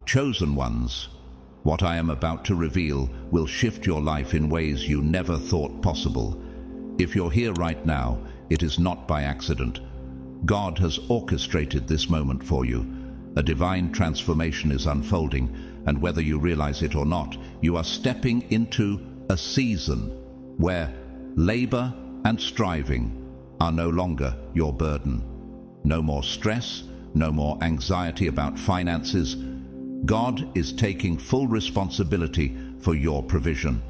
Chosen ones, what I am about to reveal will shift your life in ways you never thought possible. If you're here right now, it is not by accident. God has orchestrated this moment for you. A divine transformation is unfolding, and whether you realize it or not, you are stepping into a season where labor and striving are no longer your burden. No more stress, no more anxiety about finances. God is taking full responsibility for your provision.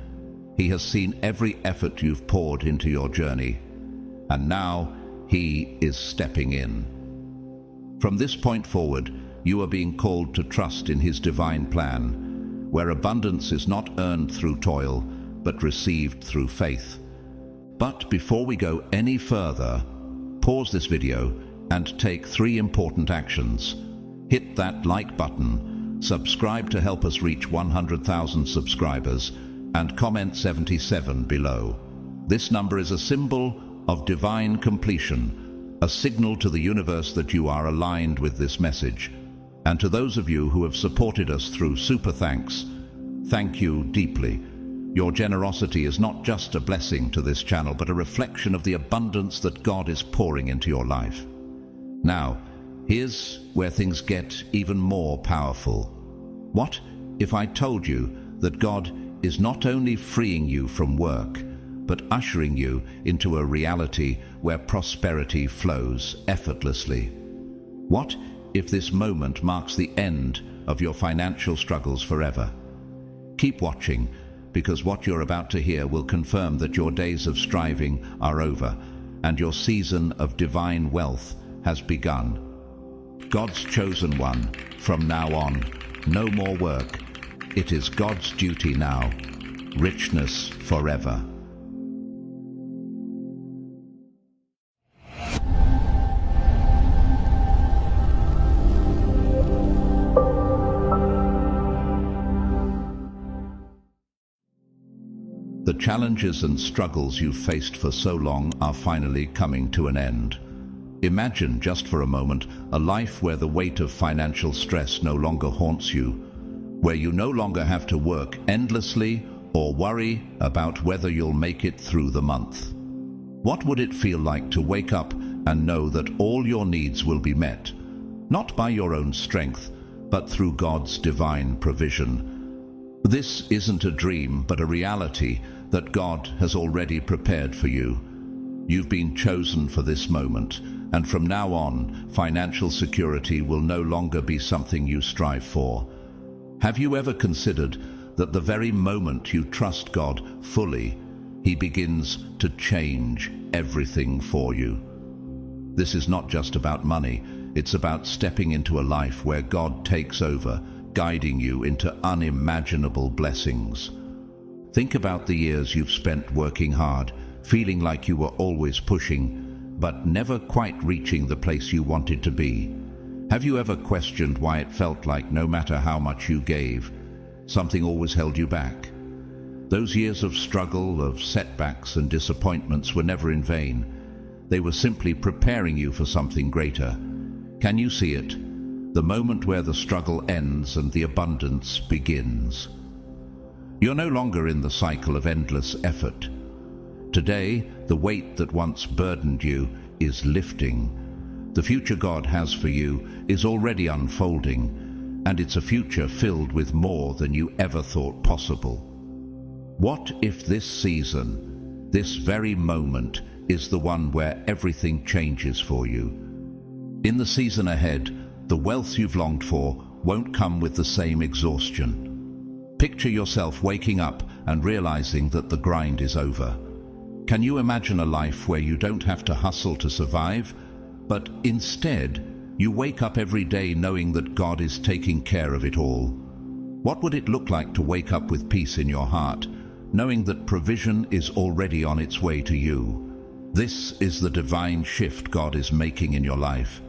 He has seen every effort you've poured into your journey, and now He is stepping in. From this point forward, you are being called to trust in His divine plan, where abundance is not earned through toil, but received through faith. But before we go any further, pause this video and take 3 important actions. Hit that like button, subscribe to help us reach 100,000 subscribers, and comment 77 below. This number is a symbol of divine completion, a signal to the universe that you are aligned with this message. And to those of you who have supported us through super thanks, thank you deeply. Your generosity is not just a blessing to this channel, but a reflection of the abundance that God is pouring into your life. Now, here's where things get even more powerful. What if I told you that God is not only freeing you from work, but ushering you into a reality where prosperity flows effortlessly? What if this moment marks the end of your financial struggles forever? Keep watching, because what you're about to hear will confirm that your days of striving are over and your season of divine wealth has begun. God's chosen one, from now on, no more work. It is God's duty now. Richness forever. The challenges and struggles you've faced for so long are finally coming to an end. Imagine, just for a moment, a life where the weight of financial stress no longer haunts you, where you no longer have to work endlessly or worry about whether you'll make it through the month. What would it feel like to wake up and know that all your needs will be met, not by your own strength, but through God's divine provision? This isn't a dream, but a reality that God has already prepared for you. You've been chosen for this moment, and from now on, financial security will no longer be something you strive for. Have you ever considered that the very moment you trust God fully, He begins to change everything for you? This is not just about money, it's about stepping into a life where God takes over, guiding you into unimaginable blessings. Think about the years you've spent working hard, feeling like you were always pushing, but never quite reaching the place you wanted to be. Have you ever questioned why it felt like no matter how much you gave, something always held you back? Those years of struggle, of setbacks and disappointments were never in vain. They were simply preparing you for something greater. Can you see it? The moment where the struggle ends and the abundance begins. You're no longer in the cycle of endless effort. Today, the weight that once burdened you is lifting. The future God has for you is already unfolding, and it's a future filled with more than you ever thought possible. What if this season, this very moment, is the one where everything changes for you? In the season ahead, the wealth you've longed for won't come with the same exhaustion. Picture yourself waking up and realizing that the grind is over. Can you imagine a life where you don't have to hustle to survive, but instead you wake up every day knowing that God is taking care of it all? What would it look like to wake up with peace in your heart, knowing that provision is already on its way to you? This is the divine shift God is making in your life.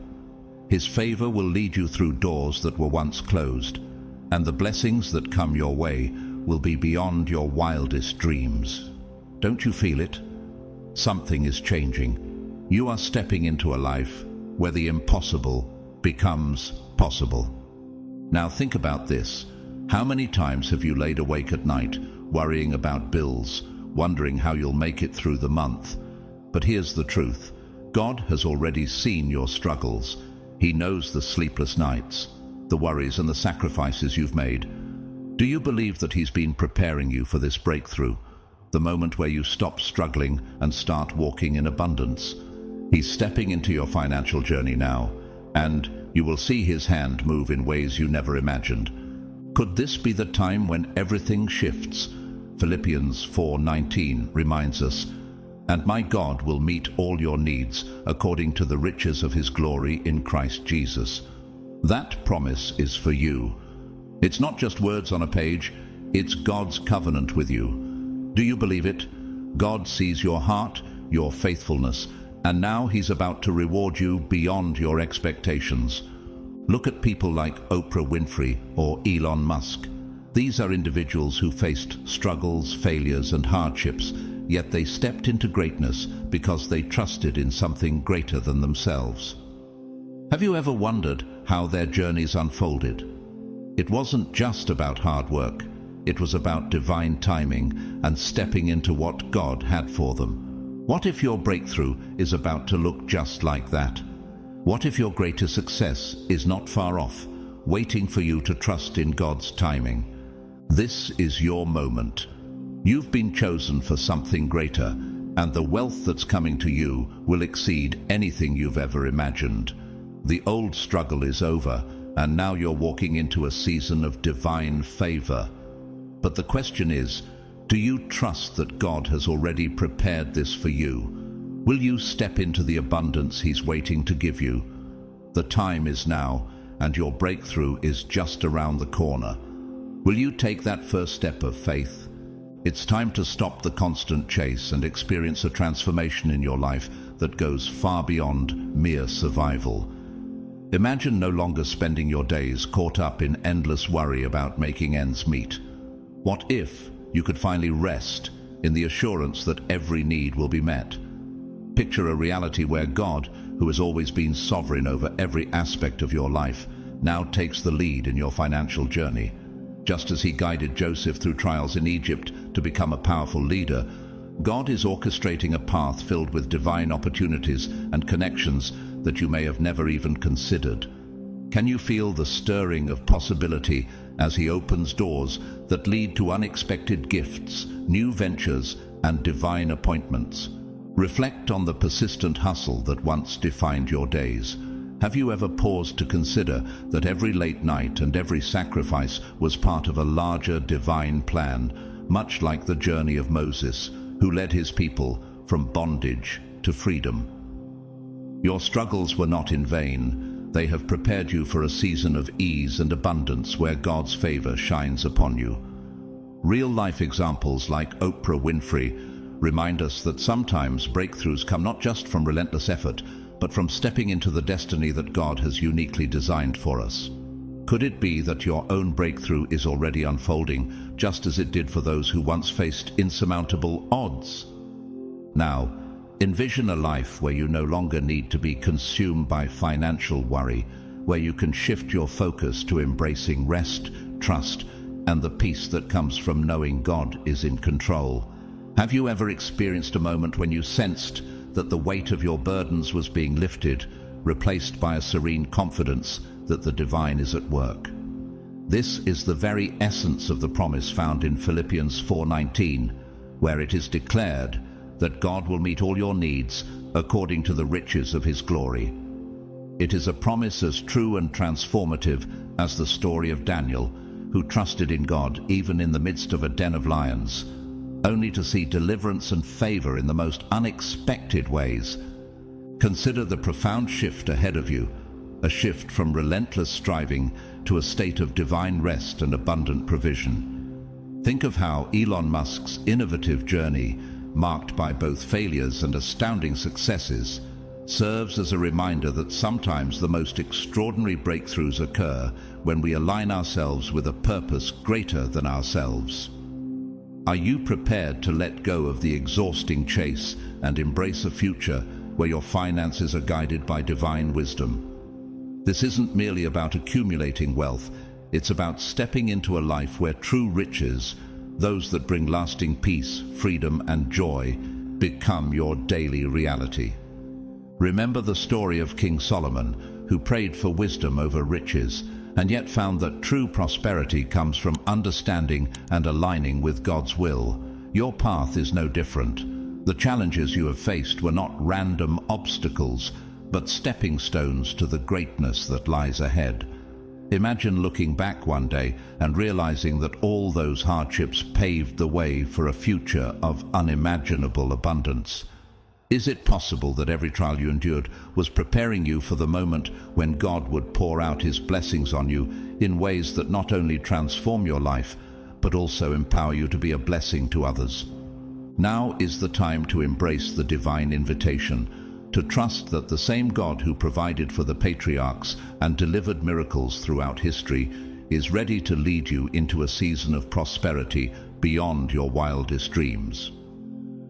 His favor will lead you through doors that were once closed, and the blessings that come your way will be beyond your wildest dreams. Don't you feel it? Something is changing. You are stepping into a life where the impossible becomes possible. Now think about this. How many times have you laid awake at night, worrying about bills, wondering how you'll make it through the month? But here's the truth. God has already seen your struggles. He knows the sleepless nights, the worries and the sacrifices you've made. Do you believe that He's been preparing you for this breakthrough, the moment where you stop struggling and start walking in abundance? He's stepping into your financial journey now, and you will see His hand move in ways you never imagined. Could this be the time when everything shifts? Philippians 4:19 reminds us, "And my God will meet all your needs according to the riches of His glory in Christ Jesus." That promise is for you. It's not just words on a page, it's God's covenant with you. Do you believe it? God sees your heart, your faithfulness, and now He's about to reward you beyond your expectations. Look at people like Oprah Winfrey or Elon Musk. These are individuals who faced struggles, failures, and hardships, yet they stepped into greatness because they trusted in something greater than themselves. Have you ever wondered how their journeys unfolded? It wasn't just about hard work. It was about divine timing and stepping into what God had for them. What if your breakthrough is about to look just like that? What if your greatest success is not far off, waiting for you to trust in God's timing? This is your moment. You've been chosen for something greater, and the wealth that's coming to you will exceed anything you've ever imagined. The old struggle is over, and now you're walking into a season of divine favor. But the question is, do you trust that God has already prepared this for you? Will you step into the abundance He's waiting to give you? The time is now, and your breakthrough is just around the corner. Will you take that first step of faith? It's time to stop the constant chase and experience a transformation in your life that goes far beyond mere survival. Imagine no longer spending your days caught up in endless worry about making ends meet. What if you could finally rest in the assurance that every need will be met? Picture a reality where God, who has always been sovereign over every aspect of your life, now takes the lead in your financial journey. Just as He guided Joseph through trials in Egypt to become a powerful leader, God is orchestrating a path filled with divine opportunities and connections that you may have never even considered. Can you feel the stirring of possibility as He opens doors that lead to unexpected gifts, new ventures, and divine appointments? Reflect on the persistent hustle that once defined your days. Have you ever paused to consider that every late night and every sacrifice was part of a larger divine plan, much like the journey of Moses, who led his people from bondage to freedom? Your struggles were not in vain. They have prepared you for a season of ease and abundance where God's favor shines upon you. Real-life examples like Oprah Winfrey remind us that sometimes breakthroughs come not just from relentless effort, but from stepping into the destiny that God has uniquely designed for us. Could it be that your own breakthrough is already unfolding, just as it did for those who once faced insurmountable odds? Now, envision a life where you no longer need to be consumed by financial worry, where you can shift your focus to embracing rest, trust, and the peace that comes from knowing God is in control. Have you ever experienced a moment when you sensed that the weight of your burdens was being lifted, replaced by a serene confidence that the divine is at work? This is the very essence of the promise found in Philippians 4:19, where it is declared that God will meet all your needs according to the riches of His glory. It is a promise as true and transformative as the story of Daniel, who trusted in God even in the midst of a den of lions, only to see deliverance and favor in the most unexpected ways. Consider the profound shift ahead of you, a shift from relentless striving to a state of divine rest and abundant provision. Think of how Elon Musk's innovative journey, marked by both failures and astounding successes, serves as a reminder that sometimes the most extraordinary breakthroughs occur when we align ourselves with a purpose greater than ourselves. Are you prepared to let go of the exhausting chase and embrace a future where your finances are guided by divine wisdom? This isn't merely about accumulating wealth, It's about stepping into a life where true riches, those that bring lasting peace, freedom, and joy, become your daily reality. Remember the story of King Solomon, who prayed for wisdom over riches, and yet found that true prosperity comes from understanding and aligning with God's will. Your path is no different. The challenges you have faced were not random obstacles, but stepping stones to the greatness that lies ahead. Imagine looking back one day and realizing that all those hardships paved the way for a future of unimaginable abundance. Is it possible that every trial you endured was preparing you for the moment when God would pour out His blessings on you in ways that not only transform your life, but also empower you to be a blessing to others? Now is the time to embrace the divine invitation, to trust that the same God who provided for the patriarchs and delivered miracles throughout history is ready to lead you into a season of prosperity beyond your wildest dreams.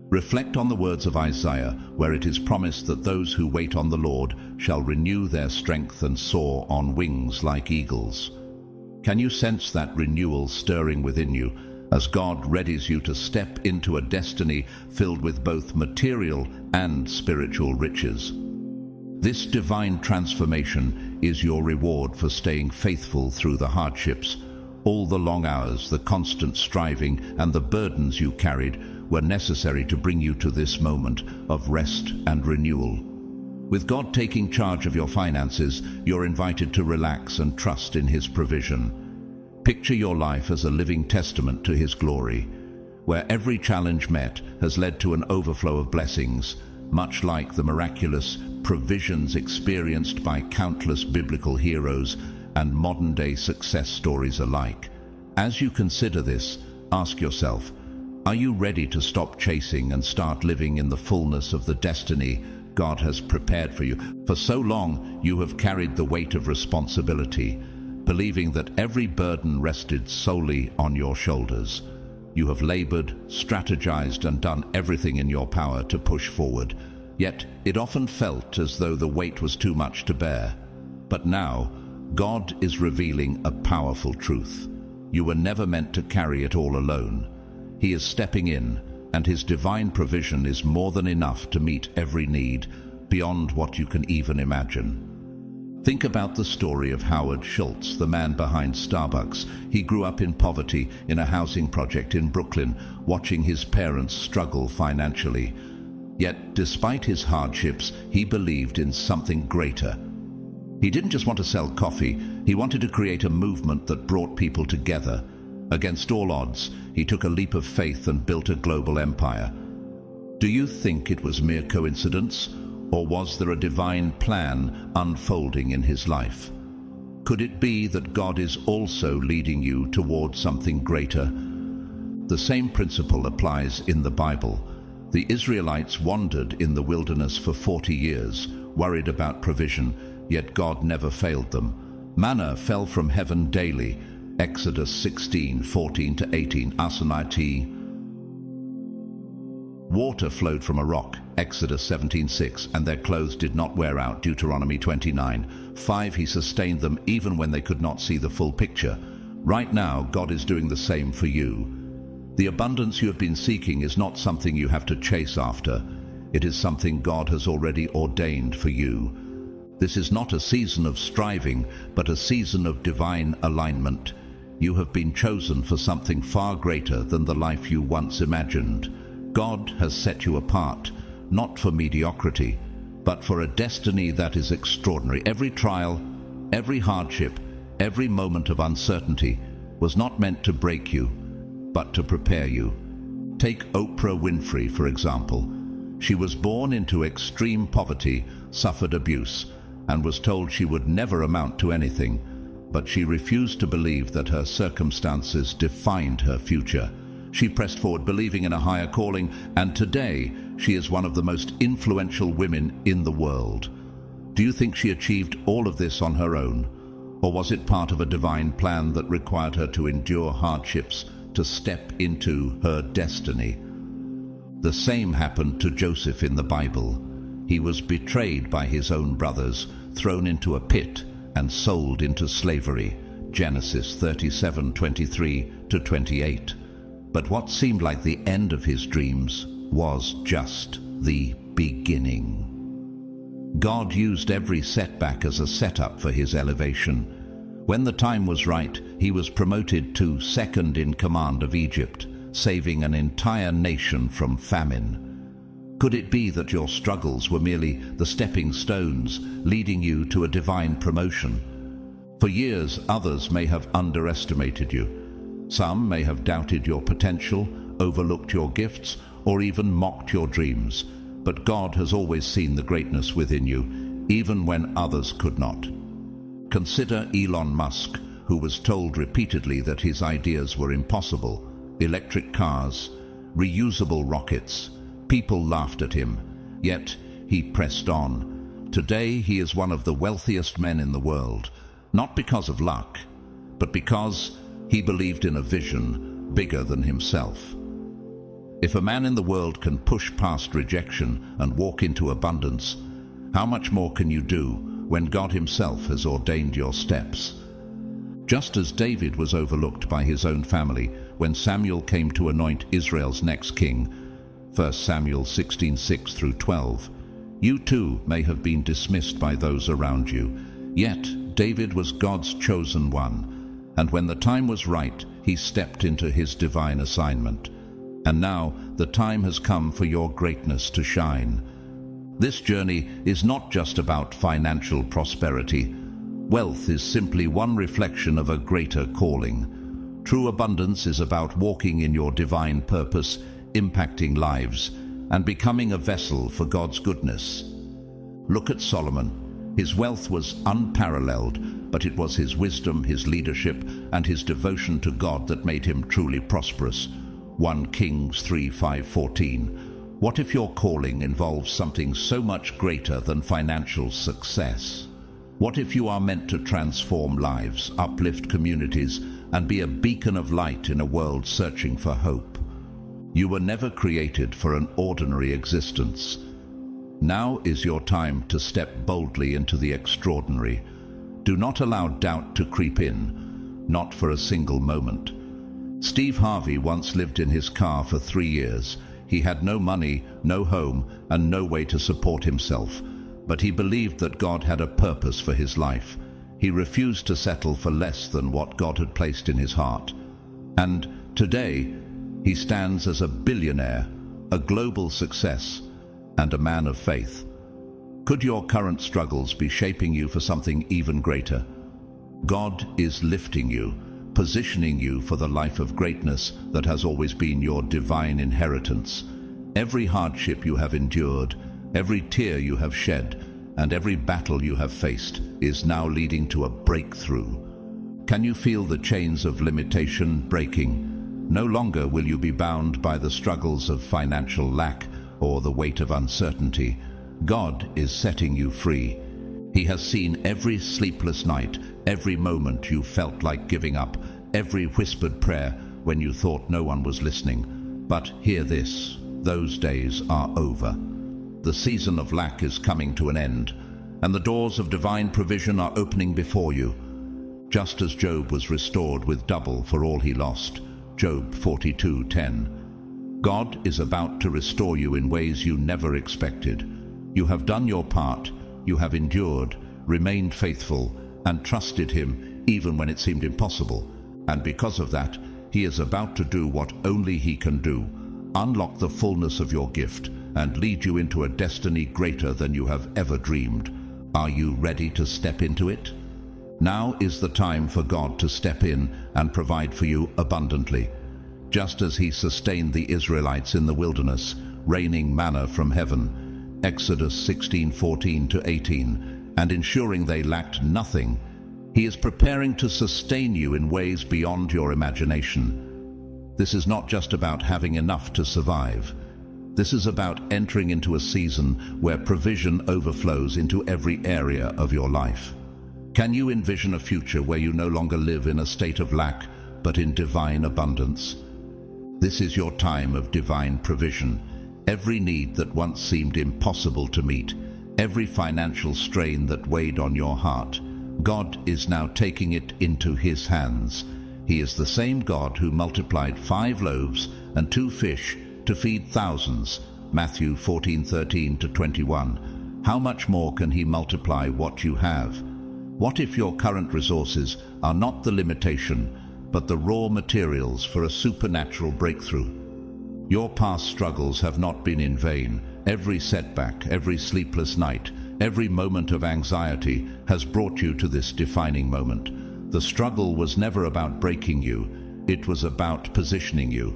Reflect on the words of Isaiah, where it is promised that those who wait on the Lord shall renew their strength and soar on wings like eagles. Can you sense that renewal stirring within you as God readies you to step into a destiny filled with both material and spiritual riches? This divine transformation is your reward for staying faithful through the hardships. All the long hours, the constant striving, and the burdens you carried were necessary to bring you to this moment of rest and renewal. With God taking charge of your finances, you're invited to relax and trust in His provision. Picture your life as a living testament to His glory, where every challenge met has led to an overflow of blessings, much like the miraculous provisions experienced by countless biblical heroes and modern-day success stories alike. As you consider this, ask yourself, are you ready to stop chasing and start living in the fullness of the destiny God has prepared for you? For so long, you have carried the weight of responsibility, believing that every burden rested solely on your shoulders. You have labored, strategized, and done everything in your power to push forward. Yet, it often felt as though the weight was too much to bear. But now, God is revealing a powerful truth. You were never meant to carry it all alone. He is stepping in, and His divine provision is more than enough to meet every need, beyond what you can even imagine. Think about the story of Howard Schultz, the man behind Starbucks. He grew up in poverty in a housing project in Brooklyn, watching his parents struggle financially. Yet, despite his hardships, he believed in something greater. He didn't just want to sell coffee, he wanted to create a movement that brought people together. Against all odds, he took a leap of faith and built a global empire. Do you think it was mere coincidence, or was there a divine plan unfolding in his life? Could it be that God is also leading you towards something greater? The same principle applies in the Bible. The Israelites wandered in the wilderness for 40 years, worried about provision, yet God never failed them. Manna fell from heaven daily, Exodus 16:14-18, Asanite. Water flowed from a rock, Exodus 17:6, and their clothes did not wear out, Deuteronomy 29:5. He sustained them even when they could not see the full picture. Right now, God is doing the same for you. The abundance you have been seeking is not something you have to chase after. It is something God has already ordained for you. This is not a season of striving, but a season of divine alignment. You have been chosen for something far greater than the life you once imagined. God has set you apart, not for mediocrity, but for a destiny that is extraordinary. Every trial, every hardship, every moment of uncertainty was not meant to break you, but to prepare you. Take Oprah Winfrey, for example. She was born into extreme poverty, suffered abuse, and was told she would never amount to anything, but she refused to believe that her circumstances defined her future. She pressed forward, believing in a higher calling, and today she is one of the most influential women in the world. Do you think she achieved all of this on her own? Or was it part of a divine plan that required her to endure hardships to step into her destiny? The same happened to Joseph in the Bible. He was betrayed by his own brothers, thrown into a pit, and sold into slavery. Genesis 37:23 to 28. But what seemed like the end of his dreams was just the beginning. God used every setback as a setup for his elevation. When the time was right, he was promoted to second in command of Egypt, saving an entire nation from famine. Could it be that your struggles were merely the stepping stones leading you to a divine promotion? For years, others may have underestimated you. Some may have doubted your potential, overlooked your gifts, or even mocked your dreams. But God has always seen the greatness within you, even when others could not. Consider Elon Musk, who was told repeatedly that his ideas were impossible. Electric cars, reusable rockets. People laughed at him, yet he pressed on. Today he is one of the wealthiest men in the world, not because of luck, but because he believed in a vision bigger than himself. If a man in the world can push past rejection and walk into abundance, how much more can you do when God himself has ordained your steps? Just as David was overlooked by his own family when Samuel came to anoint Israel's next king, 1 Samuel 16:6 through 12, you too may have been dismissed by those around you. Yet David was God's chosen one, and when the time was right, he stepped into his divine assignment. And now the time has come for your greatness to shine. This journey is not just about financial prosperity. Wealth is simply one reflection of a greater calling. True abundance is about walking in your divine purpose, impacting lives, and becoming a vessel for God's goodness. Look at Solomon. His wealth was unparalleled, but it was his wisdom, his leadership, and his devotion to God that made him truly prosperous. 1 Kings 3:5-14. What if your calling involves something so much greater than financial success? What if you are meant to transform lives, uplift communities, and be a beacon of light in a world searching for hope? You were never created for an ordinary existence. Now is your time to step boldly into the extraordinary. Do not allow doubt to creep in, not for a single moment. Steve Harvey once lived in his car for 3 years. He had no money, no home, and no way to support himself. But he believed that God had a purpose for his life. He refused to settle for less than what God had placed in his heart. And today, he stands as a billionaire, a global success, and a man of faith. Could your current struggles be shaping you for something even greater? God is lifting you, positioning you for the life of greatness that has always been your divine inheritance. Every hardship you have endured, every tear you have shed, and every battle you have faced is now leading to a breakthrough. Can you feel the chains of limitation breaking? No longer will you be bound by the struggles of financial lack or the weight of uncertainty. God is setting you free. He has seen every sleepless night, every moment you felt like giving up, every whispered prayer when you thought no one was listening. But hear this, those days are over. The season of lack is coming to an end, and the doors of divine provision are opening before you. Just as Job was restored with double for all he lost, Job 42:10. God is about to restore you in ways you never expected. You have done your part, you have endured, remained faithful, and trusted him even when it seemed impossible. And because of that, he is about to do what only he can do, unlock the fullness of your gift, and lead you into a destiny greater than you have ever dreamed. Are you ready to step into it? Now is the time for God to step in and provide for you abundantly. Just as he sustained the Israelites in the wilderness, raining manna from heaven, Exodus 16:14-18, and ensuring they lacked nothing, he is preparing to sustain you in ways beyond your imagination. This is not just about having enough to survive. This is about entering into a season where provision overflows into every area of your life. Can you envision a future where you no longer live in a state of lack, but in divine abundance? This is your time of divine provision. Every need that once seemed impossible to meet, every financial strain that weighed on your heart, God is now taking it into his hands. He is the same God who multiplied 5 loaves and 2 fish to feed thousands, Matthew 14:13-21. How much more can he multiply what you have? What if your current resources are not the limitation, but the raw materials for a supernatural breakthrough? Your past struggles have not been in vain. Every setback, every sleepless night, every moment of anxiety has brought you to this defining moment. The struggle was never about breaking you, it was about positioning you.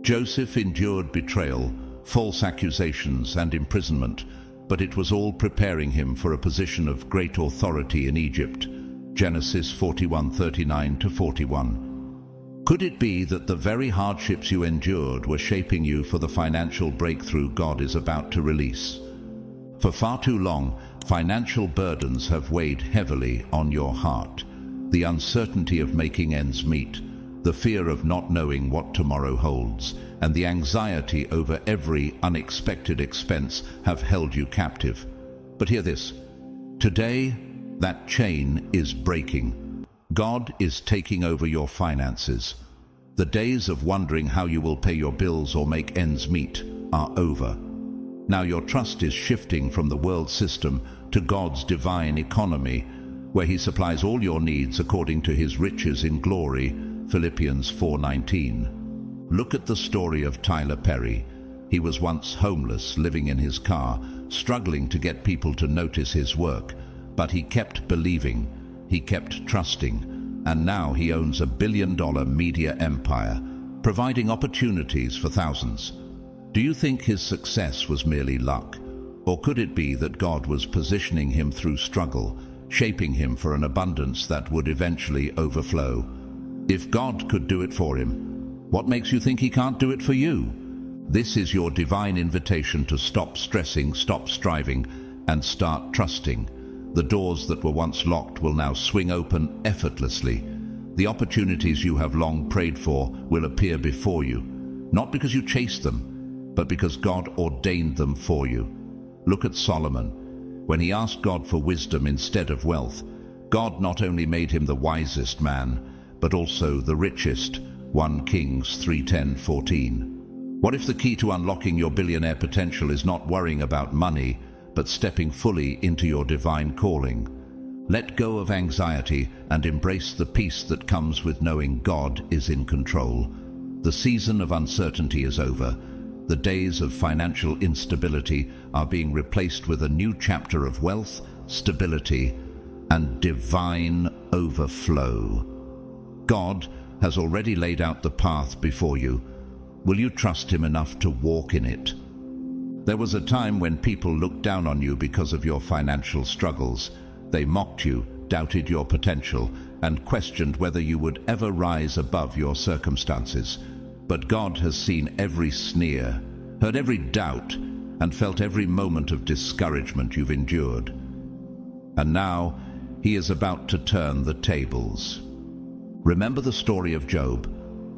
Joseph endured betrayal, false accusations, and imprisonment, but it was all preparing him for a position of great authority in Egypt. Genesis 41:39-41. Could it be that the very hardships you endured were shaping you for the financial breakthrough God is about to release? For far too long, financial burdens have weighed heavily on your heart. The uncertainty of making ends meet, the fear of not knowing what tomorrow holds, and the anxiety over every unexpected expense have held you captive. But hear this. Today, that chain is breaking. God is taking over your finances. The days of wondering how you will pay your bills or make ends meet are over. Now your trust is shifting from the world system to God's divine economy, where he supplies all your needs according to his riches in glory, Philippians 4:19. Look at the story of Tyler Perry. He was once homeless, living in his car, struggling to get people to notice his work, but he kept believing, he kept trusting, and now he owns a billion-dollar media empire, providing opportunities for thousands. Do you think his success was merely luck? Or could it be that God was positioning him through struggle, shaping him for an abundance that would eventually overflow? If God could do it for him, what makes you think he can't do it for you? This is your divine invitation to stop stressing, stop striving, and start trusting. The doors that were once locked will now swing open effortlessly. The opportunities you have long prayed for will appear before you, not because you chased them, but because God ordained them for you. Look at Solomon. When he asked God for wisdom instead of wealth, God not only made him the wisest man, but also the richest, 1 Kings 3:10-14. What if the key to unlocking your billionaire potential is not worrying about money, but stepping fully into your divine calling? Let go of anxiety and embrace the peace that comes with knowing God is in control. The season of uncertainty is over. The days of financial instability are being replaced with a new chapter of wealth, stability, and divine overflow. God has already laid out the path before you. Will you trust him enough to walk in it? There was a time when people looked down on you because of your financial struggles. They mocked you, doubted your potential, and questioned whether you would ever rise above your circumstances. But God has seen every sneer, heard every doubt, and felt every moment of discouragement you've endured. And now, he is about to turn the tables. Remember the story of Job.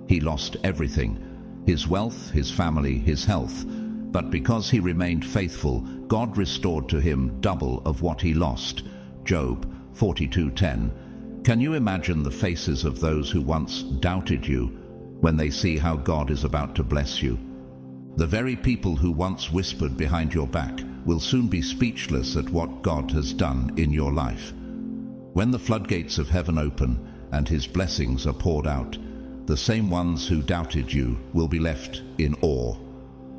He lost everything, his wealth, his family, his health. But because he remained faithful, God restored to him double of what he lost. Job 42:10. Can you imagine the faces of those who once doubted you when they see how God is about to bless you? The very people who once whispered behind your back will soon be speechless at what God has done in your life. When the floodgates of heaven open and his blessings are poured out, the same ones who doubted you will be left in awe.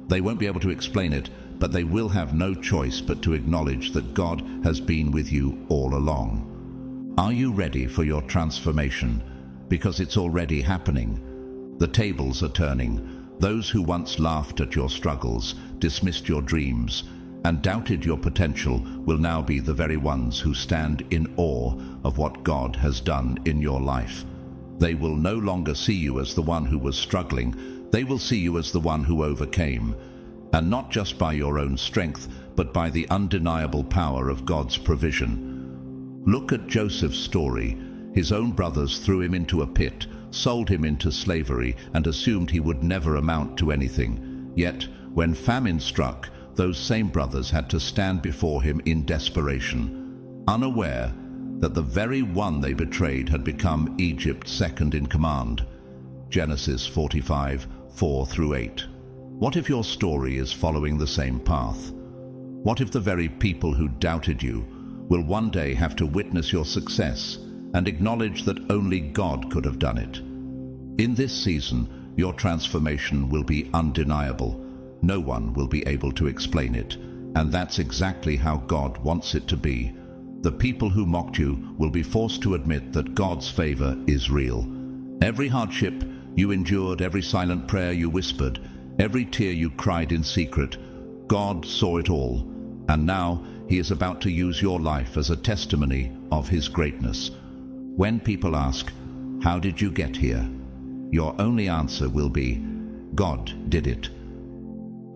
They won't be able to explain it, but they will have no choice but to acknowledge that God has been with you all along. Are you ready for your transformation? Because it's already happening. The tables are turning. Those who once laughed at your struggles, dismissed your dreams, and doubted your potential will now be the very ones who stand in awe of what God has done in your life. They will no longer see you as the one who was struggling. They will see you as the one who overcame. And not just by your own strength, but by the undeniable power of God's provision. Look at Joseph's story. His own brothers threw him into a pit, sold him into slavery, and assumed he would never amount to anything. Yet, when famine struck, those same brothers had to stand before him in desperation. Unaware, that the very one they betrayed had become Egypt's second in command. Genesis 45, 4 through 8. What if your story is following the same path? What if the very people who doubted you will one day have to witness your success and acknowledge that only God could have done it? In this season, your transformation will be undeniable. No one will be able to explain it, and that's exactly how God wants it to be. The people who mocked you will be forced to admit that God's favor is real. Every hardship you endured, every silent prayer you whispered, every tear you cried in secret, God saw it all, and now He is about to use your life as a testimony of His greatness. When people ask, "How did you get here?" your only answer will be, "God did it."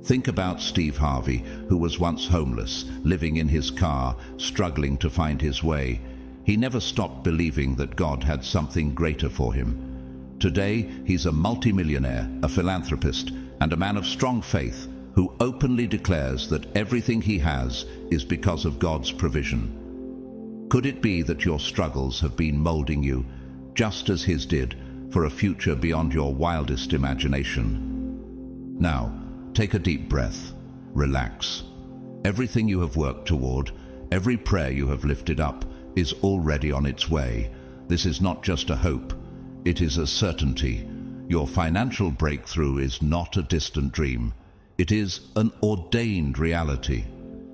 Think about Steve Harvey, who was once homeless, living in his car, struggling to find his way. He never stopped believing that God had something greater for him. Today, he's a multimillionaire, a philanthropist, and a man of strong faith who openly declares that everything he has is because of God's provision. Could it be that your struggles have been molding you, just as his did, for a future beyond your wildest imagination? Now, take a deep breath. Relax. Everything you have worked toward, every prayer you have lifted up, is already on its way. This is not just a hope, it is a certainty. Your financial breakthrough is not a distant dream. It is an ordained reality.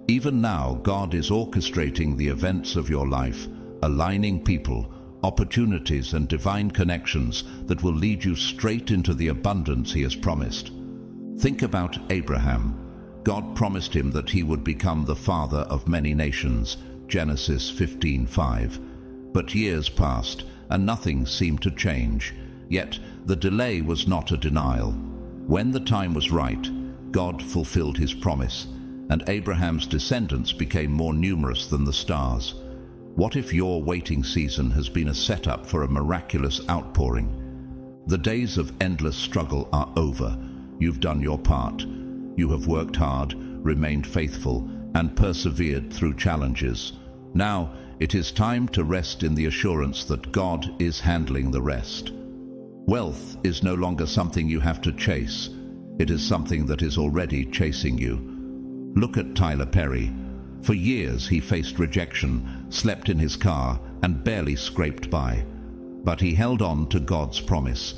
Even now, God is orchestrating the events of your life, aligning people, opportunities, and divine connections that will lead you straight into the abundance He has promised. Think about Abraham. God promised him that he would become the father of many nations, Genesis 15:5. But years passed, and nothing seemed to change. Yet the delay was not a denial. When the time was right, God fulfilled His promise, and Abraham's descendants became more numerous than the stars. What if your waiting season has been a setup for a miraculous outpouring? The days of endless struggle are over. You've done your part. You have worked hard, remained faithful, and persevered through challenges. Now, it is time to rest in the assurance that God is handling the rest. Wealth is no longer something you have to chase. It is something that is already chasing you. Look at Tyler Perry. For years he faced rejection, slept in his car, and barely scraped by. But he held on to God's promise.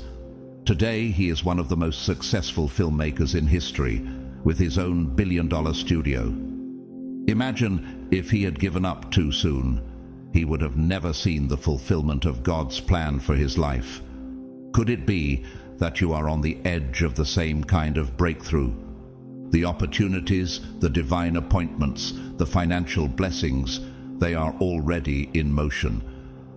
Today he is one of the most successful filmmakers in history, with his own billion-dollar studio. Imagine if he had given up too soon. He would have never seen the fulfillment of God's plan for his life. Could it be that you are on the edge of the same kind of breakthrough? The opportunities, the divine appointments, the financial blessings, they are already in motion.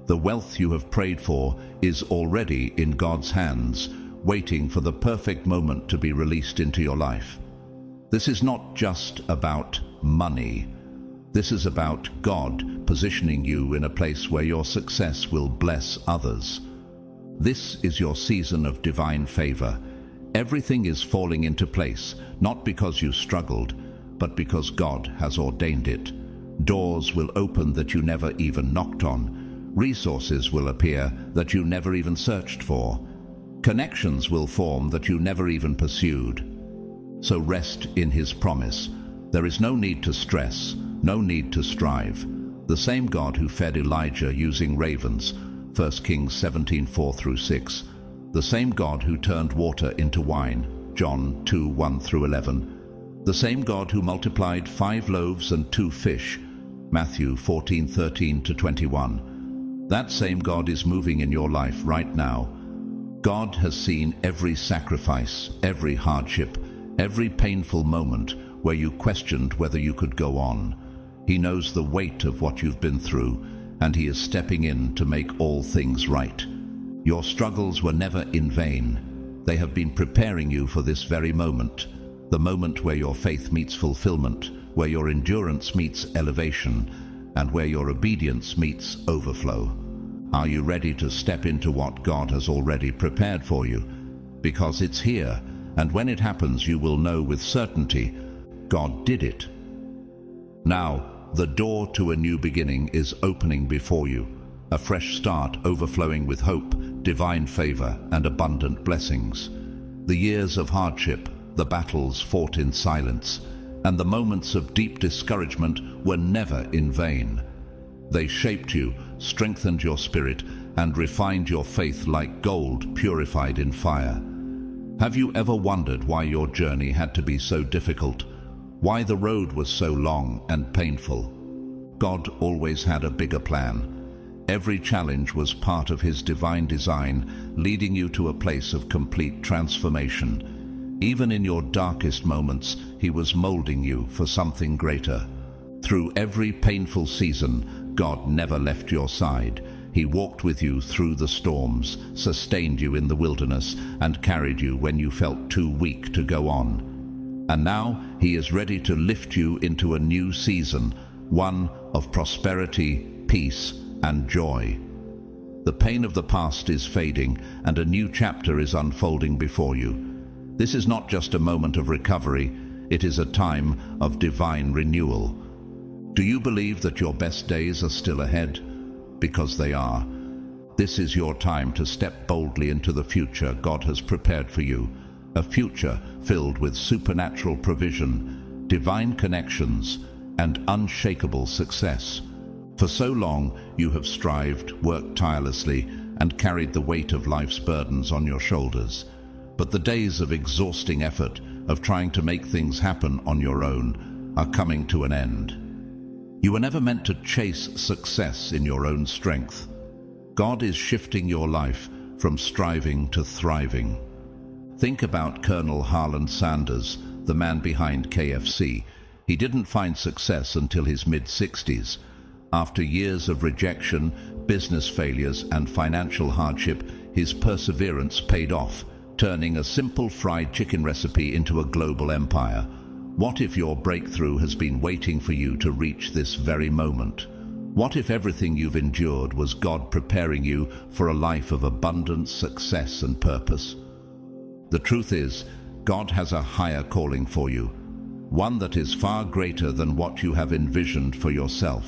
The wealth you have prayed for is already in God's hands, waiting for the perfect moment to be released into your life. This is not just about money. This is about God positioning you in a place where your success will bless others. This is your season of divine favor. Everything is falling into place, not because you struggled, but because God has ordained it. Doors will open that you never even knocked on. Resources will appear that you never even searched for. Connections will form that you never even pursued. So rest in His promise. There is no need to stress, no need to strive. The same God who fed Elijah using ravens, 1 Kings 17:4-6. The same God who turned water into wine, John 2:1-11. The same God who multiplied 5 loaves and 2 fish, Matthew 14:13-21. That same God is moving in your life right now. God has seen every sacrifice, every hardship, every painful moment where you questioned whether you could go on. He knows the weight of what you've been through, and He is stepping in to make all things right. Your struggles were never in vain. They have been preparing you for this very moment, the moment where your faith meets fulfillment, where your endurance meets elevation, and where your obedience meets overflow. Are you ready to step into what God has already prepared for you? Because it's here, and when it happens you will know with certainty, God did it. Now, The door to a new beginning is opening before you, a fresh start overflowing with hope, divine favor, and abundant blessings. The years of hardship, the battles fought in silence, and the moments of deep discouragement were never in vain. They shaped you, strengthened your spirit, and refined your faith like gold purified in fire. Have you ever wondered why your journey had to be so difficult? Why the road was so long and painful? God always had a bigger plan. Every challenge was part of His divine design, leading you to a place of complete transformation. Even in your darkest moments, He was molding you for something greater. Through every painful season, God never left your side. He walked with you through the storms, sustained you in the wilderness, and carried you when you felt too weak to go on. And now He is ready to lift you into a new season, one of prosperity, peace, and joy. The pain of the past is fading, and a new chapter is unfolding before you. This is not just a moment of recovery, it is a time of divine renewal. Do you believe that your best days are still ahead? Because they are. This is your time to step boldly into the future God has prepared for you, a future filled with supernatural provision, divine connections, and unshakable success. For so long, you have strived, worked tirelessly, and carried the weight of life's burdens on your shoulders. But the days of exhausting effort, of trying to make things happen on your own, are coming to an end. You were never meant to chase success in your own strength. God is shifting your life from striving to thriving. Think about Colonel Harlan Sanders, the man behind KFC. He didn't find success until his mid-60s. After years of rejection, business failures, and financial hardship, his perseverance paid off, turning a simple fried chicken recipe into a global empire. What if your breakthrough has been waiting for you to reach this very moment? What if everything you've endured was God preparing you for a life of abundance, success, and purpose? The truth is, God has a higher calling for you, one that is far greater than what you have envisioned for yourself.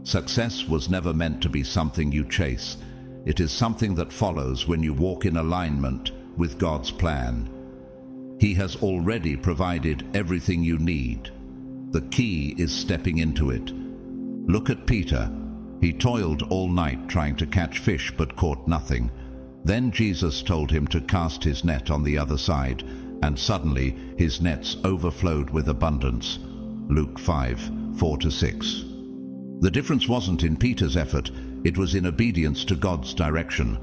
Success was never meant to be something you chase. It is something that follows when you walk in alignment with God's plan. He has already provided everything you need. The key is stepping into it. Look at Peter. He toiled all night trying to catch fish but caught nothing. Then Jesus told him to cast his net on the other side, and suddenly his nets overflowed with abundance. Luke 5:4-6. The difference wasn't in Peter's effort, it was in obedience to God's direction.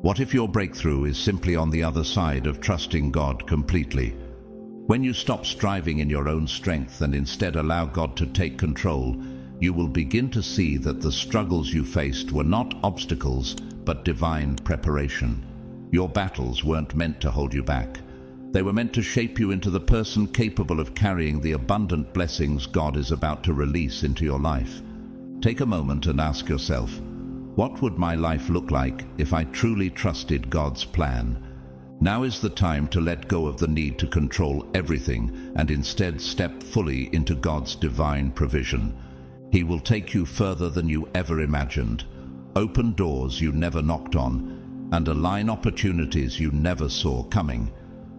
What if your breakthrough is simply on the other side of trusting God completely? When you stop striving in your own strength and instead allow God to take control, you will begin to see that the struggles you faced were not obstacles, but divine preparation. Your battles weren't meant to hold you back. They were meant to shape you into the person capable of carrying the abundant blessings God is about to release into your life. Take a moment and ask yourself, what would my life look like if I truly trusted God's plan? Now is the time to let go of the need to control everything and instead step fully into God's divine provision. He will take you further than you ever imagined, open doors you never knocked on, and align opportunities you never saw coming.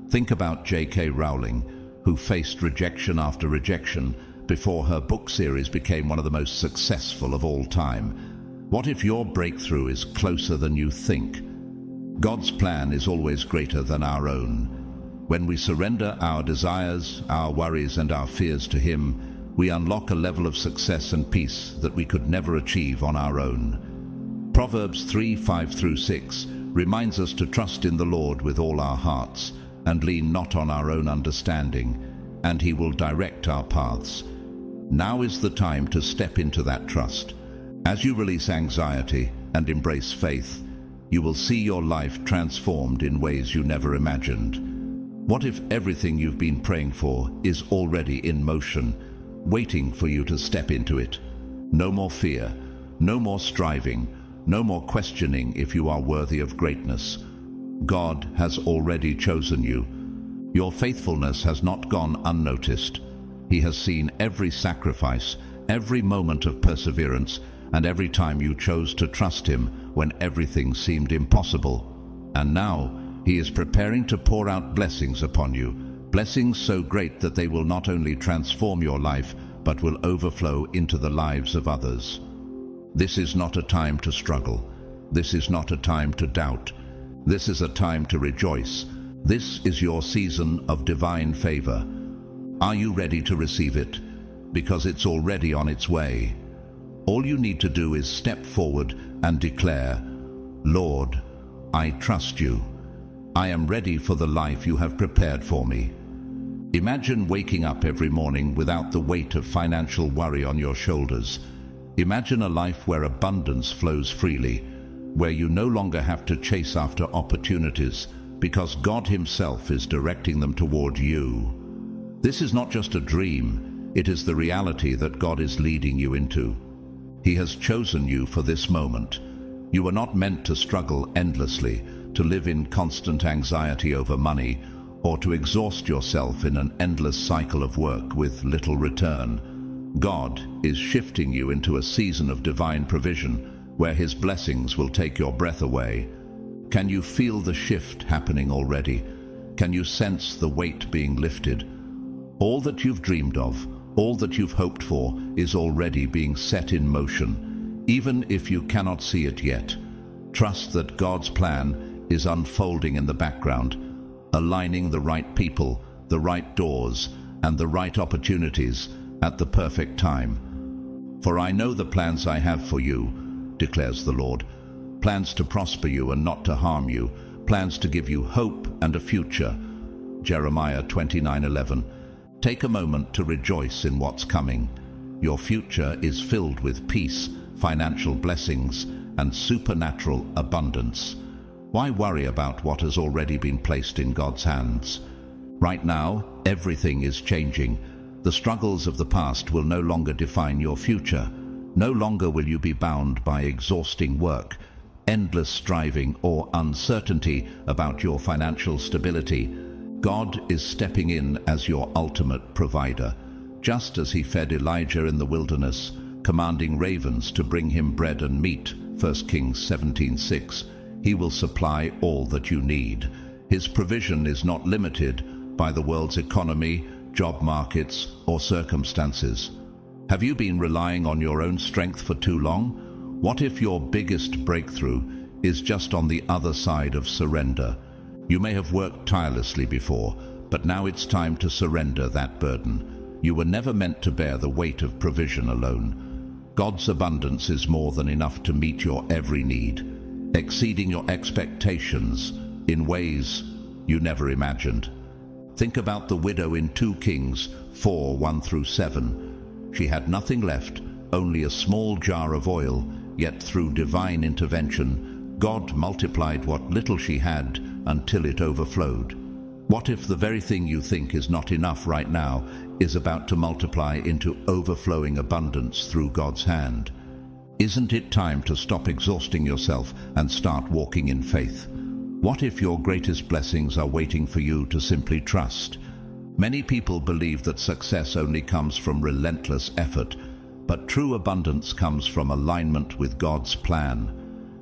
Think about J.K. Rowling, who faced rejection after rejection before her book series became one of the most successful of all time. What if your breakthrough is closer than you think? God's plan is always greater than our own. When we surrender our desires, our worries, and our fears to Him, we unlock a level of success and peace that we could never achieve on our own. Proverbs 3:5-6 reminds us to trust in the Lord with all our hearts and lean not on our own understanding, and He will direct our paths. Now is the time to step into that trust. As you release anxiety and embrace faith, you will see your life transformed in ways you never imagined. What if everything you've been praying for is already in motion, waiting for you to step into it? No more fear, no more striving, no more questioning if you are worthy of greatness. God has already chosen you. Your faithfulness has not gone unnoticed. He has seen every sacrifice, every moment of perseverance, and every time you chose to trust him when everything seemed impossible. And now he is preparing to pour out blessings upon you, blessings so great that they will not only transform your life, but will overflow into the lives of others. This is not a time to struggle. This is not a time to doubt. This is a time to rejoice. This is your season of divine favor. Are you ready to receive it? Because it's already on its way. All you need to do is step forward and declare, "Lord, I trust you. I am ready for the life you have prepared for me." Imagine waking up every morning without the weight of financial worry on your shoulders. Imagine a life where abundance flows freely, where you no longer have to chase after opportunities because God himself is directing them toward you. This is not just a dream, it is the reality that God is leading you into. He has chosen you for this moment. You are not meant to struggle endlessly, to live in constant anxiety over money, or to exhaust yourself in an endless cycle of work with little return. God is shifting you into a season of divine provision, where his blessings will take your breath away. Can you feel the shift happening already? Can you sense the weight being lifted? All that you've dreamed of, all that you've hoped for, is already being set in motion, even if you cannot see it yet. Trust that God's plan is unfolding in the background, aligning the right people, the right doors, and the right opportunities at the perfect time. "For I know the plans I have for you," declares the Lord, "plans to prosper you and not to harm you, plans to give you hope and a future." Jeremiah 29:11. Take a moment to rejoice in what's coming. Your future is filled with peace, financial blessings, and supernatural abundance. Why worry about what has already been placed in God's hands? Right now, everything is changing. The struggles of the past will no longer define your future. No longer will you be bound by exhausting work, endless striving, or uncertainty about your financial stability. God is stepping in as your ultimate provider. Just as he fed Elijah in the wilderness, commanding ravens to bring him bread and meat, 1 Kings 17:6, he will supply all that you need. His provision is not limited by the world's economy, job markets, or circumstances. Have you been relying on your own strength for too long? What if your biggest breakthrough is just on the other side of surrender? You may have worked tirelessly before, but now it's time to surrender that burden. You were never meant to bear the weight of provision alone. God's abundance is more than enough to meet your every need, exceeding your expectations in ways you never imagined. Think about the widow in 2 Kings 4:1-7. She had nothing left, only a small jar of oil, yet through divine intervention, God multiplied what little she had until it overflowed. What if the very thing you think is not enough right now is about to multiply into overflowing abundance through God's hand? Isn't it time to stop exhausting yourself and start walking in faith? What if your greatest blessings are waiting for you to simply trust? Many people believe that success only comes from relentless effort, but true abundance comes from alignment with God's plan.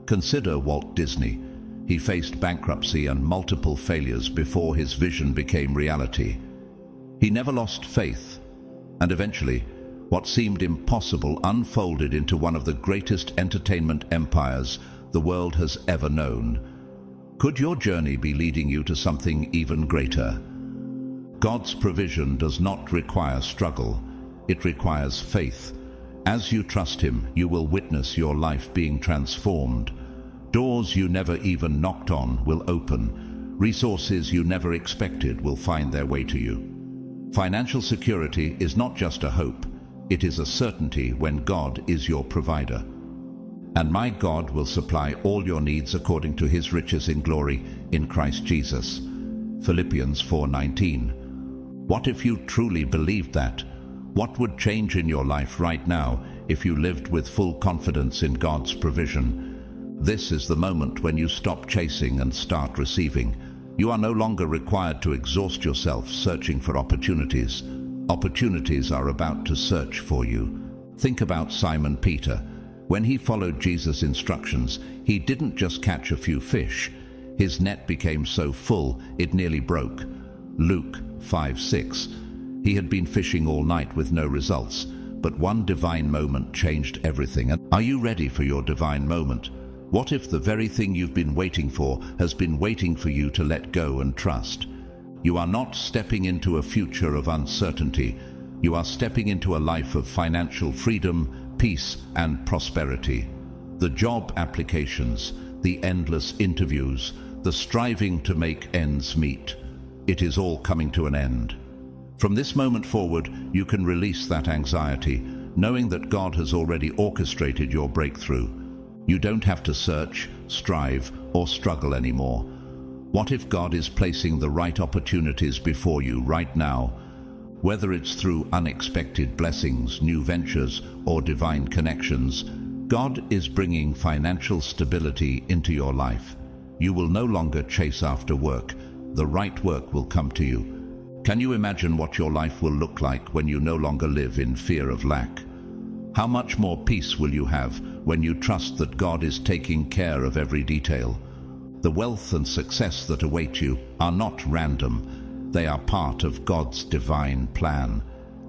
Consider Walt Disney. He faced bankruptcy and multiple failures before his vision became reality. He never lost faith, and eventually, what seemed impossible unfolded into one of the greatest entertainment empires the world has ever known. Could your journey be leading you to something even greater? God's provision does not require struggle, it requires faith. As you trust him, you will witness your life being transformed. Doors you never even knocked on will open. Resources you never expected will find their way to you. Financial security is not just a hope, it is a certainty when God is your provider. And my God will supply all your needs according to his riches in glory in Christ Jesus. Philippians 4:19. What if you truly believed that? What would change in your life right now if you lived with full confidence in God's provision? This is the moment when you stop chasing and start receiving. You are no longer required to exhaust yourself searching for opportunities. Opportunities are about to search for you. Think about Simon Peter. When he followed Jesus' instructions, he didn't just catch a few fish. His net became so full it nearly broke. Luke 5:6. He had been fishing all night with no results, but one divine moment changed everything. Are you ready for your divine moment? What if the very thing you've been waiting for has been waiting for you to let go and trust? You are not stepping into a future of uncertainty. You are stepping into a life of financial freedom, peace, and prosperity. The job applications, the endless interviews, the striving to make ends meet. It is all coming to an end. From this moment forward, you can release that anxiety, knowing that God has already orchestrated your breakthrough. You don't have to search, strive, or struggle anymore. What if God is placing the right opportunities before you right now? Whether it's through unexpected blessings, new ventures, or divine connections, God is bringing financial stability into your life. You will no longer chase after work. The right work will come to you. Can you imagine what your life will look like when you no longer live in fear of lack? How much more peace will you have when you trust that God is taking care of every detail? The wealth and success that await you are not random. They are part of God's divine plan.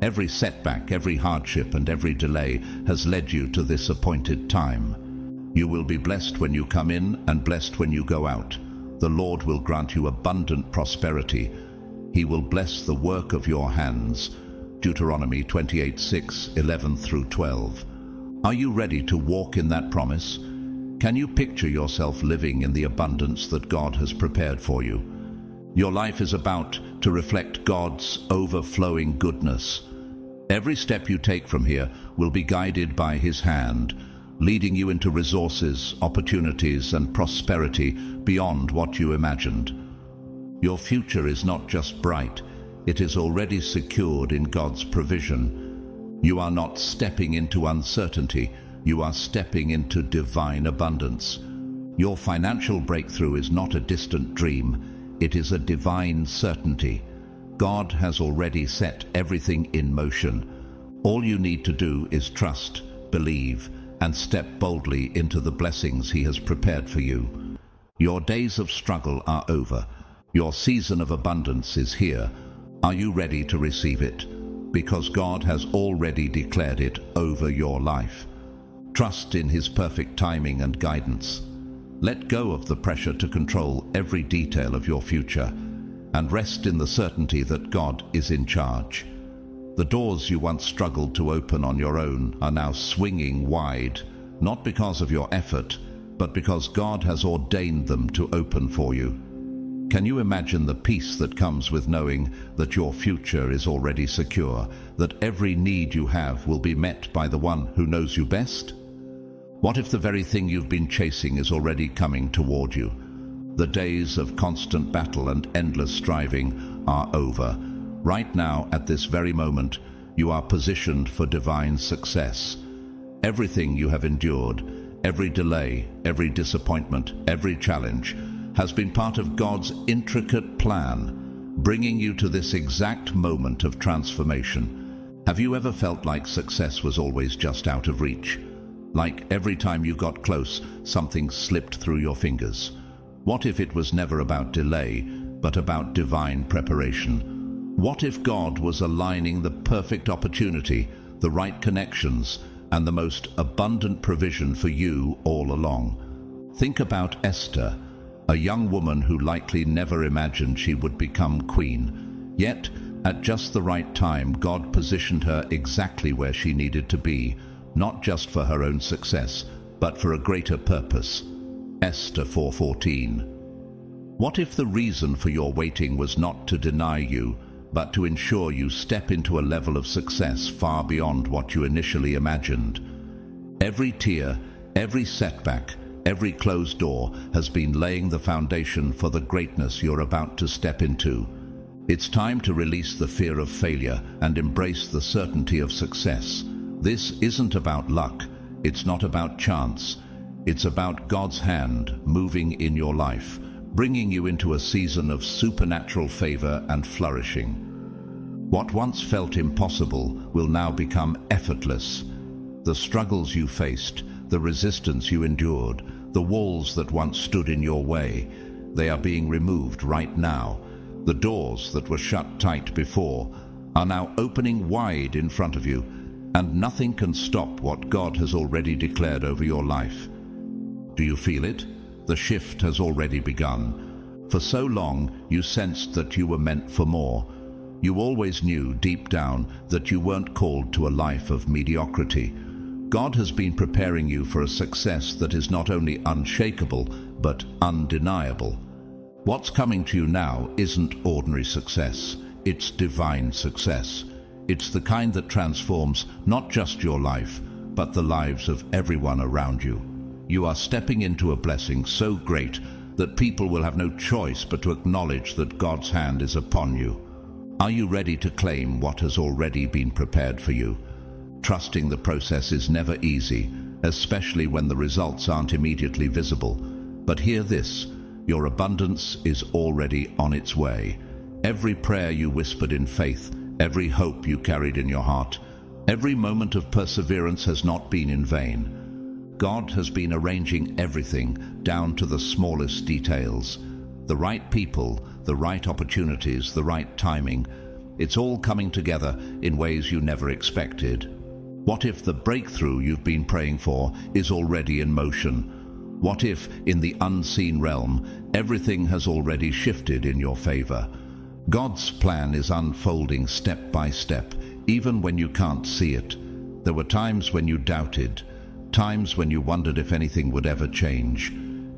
Every setback, every hardship, and every delay has led you to this appointed time. You will be blessed when you come in and blessed when you go out. The Lord will grant you abundant prosperity. He will bless the work of your hands. Deuteronomy 28:6-11-12. Are you ready to walk in that promise? Can you picture yourself living in the abundance that God has prepared for you? Your life is about to reflect God's overflowing goodness. Every step you take from here will be guided by His hand, leading you into resources, opportunities, and prosperity beyond what you imagined. Your future is not just bright, it is already secured in God's provision. You are not stepping into uncertainty, you are stepping into divine abundance. Your financial breakthrough is not a distant dream, it is a divine certainty. God has already set everything in motion. All you need to do is trust, believe, and step boldly into the blessings He has prepared for you. Your days of struggle are over. Your season of abundance is here. Are you ready to receive it? Because God has already declared it over your life. Trust in His perfect timing and guidance. Let go of the pressure to control every detail of your future and rest in the certainty that God is in charge. The doors you once struggled to open on your own are now swinging wide, not because of your effort, but because God has ordained them to open for you. Can you imagine the peace that comes with knowing that your future is already secure, that every need you have will be met by the one who knows you best? What if the very thing you've been chasing is already coming toward you? The days of constant battle and endless striving are over. Right now, at this very moment, you are positioned for divine success. Everything you have endured, every delay, every disappointment, every challenge, has been part of God's intricate plan, bringing you to this exact moment of transformation. Have you ever felt like success was always just out of reach? Like every time you got close, something slipped through your fingers? What if it was never about delay, but about divine preparation? What if God was aligning the perfect opportunity, the right connections, and the most abundant provision for you all along? Think about Esther, a young woman who likely never imagined she would become queen. Yet, at just the right time, God positioned her exactly where she needed to be, not just for her own success, but for a greater purpose. Esther 4:14. What if the reason for your waiting was not to deny you, but to ensure you step into a level of success far beyond what you initially imagined? Every tear, every setback, every closed door has been laying the foundation for the greatness you're about to step into. It's time to release the fear of failure and embrace the certainty of success. This isn't about luck, it's not about chance. It's about God's hand moving in your life, bringing you into a season of supernatural favor and flourishing. What once felt impossible will now become effortless. The struggles you faced, the resistance you endured, the walls that once stood in your way, they are being removed right now. The doors that were shut tight before are now opening wide in front of you, and nothing can stop what God has already declared over your life. Do you feel it? The shift has already begun. For so long, you sensed that you were meant for more. You always knew deep down that you weren't called to a life of mediocrity. God has been preparing you for a success that is not only unshakable, but undeniable. What's coming to you now isn't ordinary success. It's divine success. It's the kind that transforms not just your life, but the lives of everyone around you. You are stepping into a blessing so great that people will have no choice but to acknowledge that God's hand is upon you. Are you ready to claim what has already been prepared for you? Trusting the process is never easy, especially when the results aren't immediately visible. But hear this, your abundance is already on its way. Every prayer you whispered in faith, every hope you carried in your heart, every moment of perseverance has not been in vain. God has been arranging everything down to the smallest details. The right people, the right opportunities, the right timing. It's all coming together in ways you never expected. What if the breakthrough you've been praying for is already in motion? What if, in the unseen realm, everything has already shifted in your favor? God's plan is unfolding step by step, even when you can't see it. There were times when you doubted, times when you wondered if anything would ever change,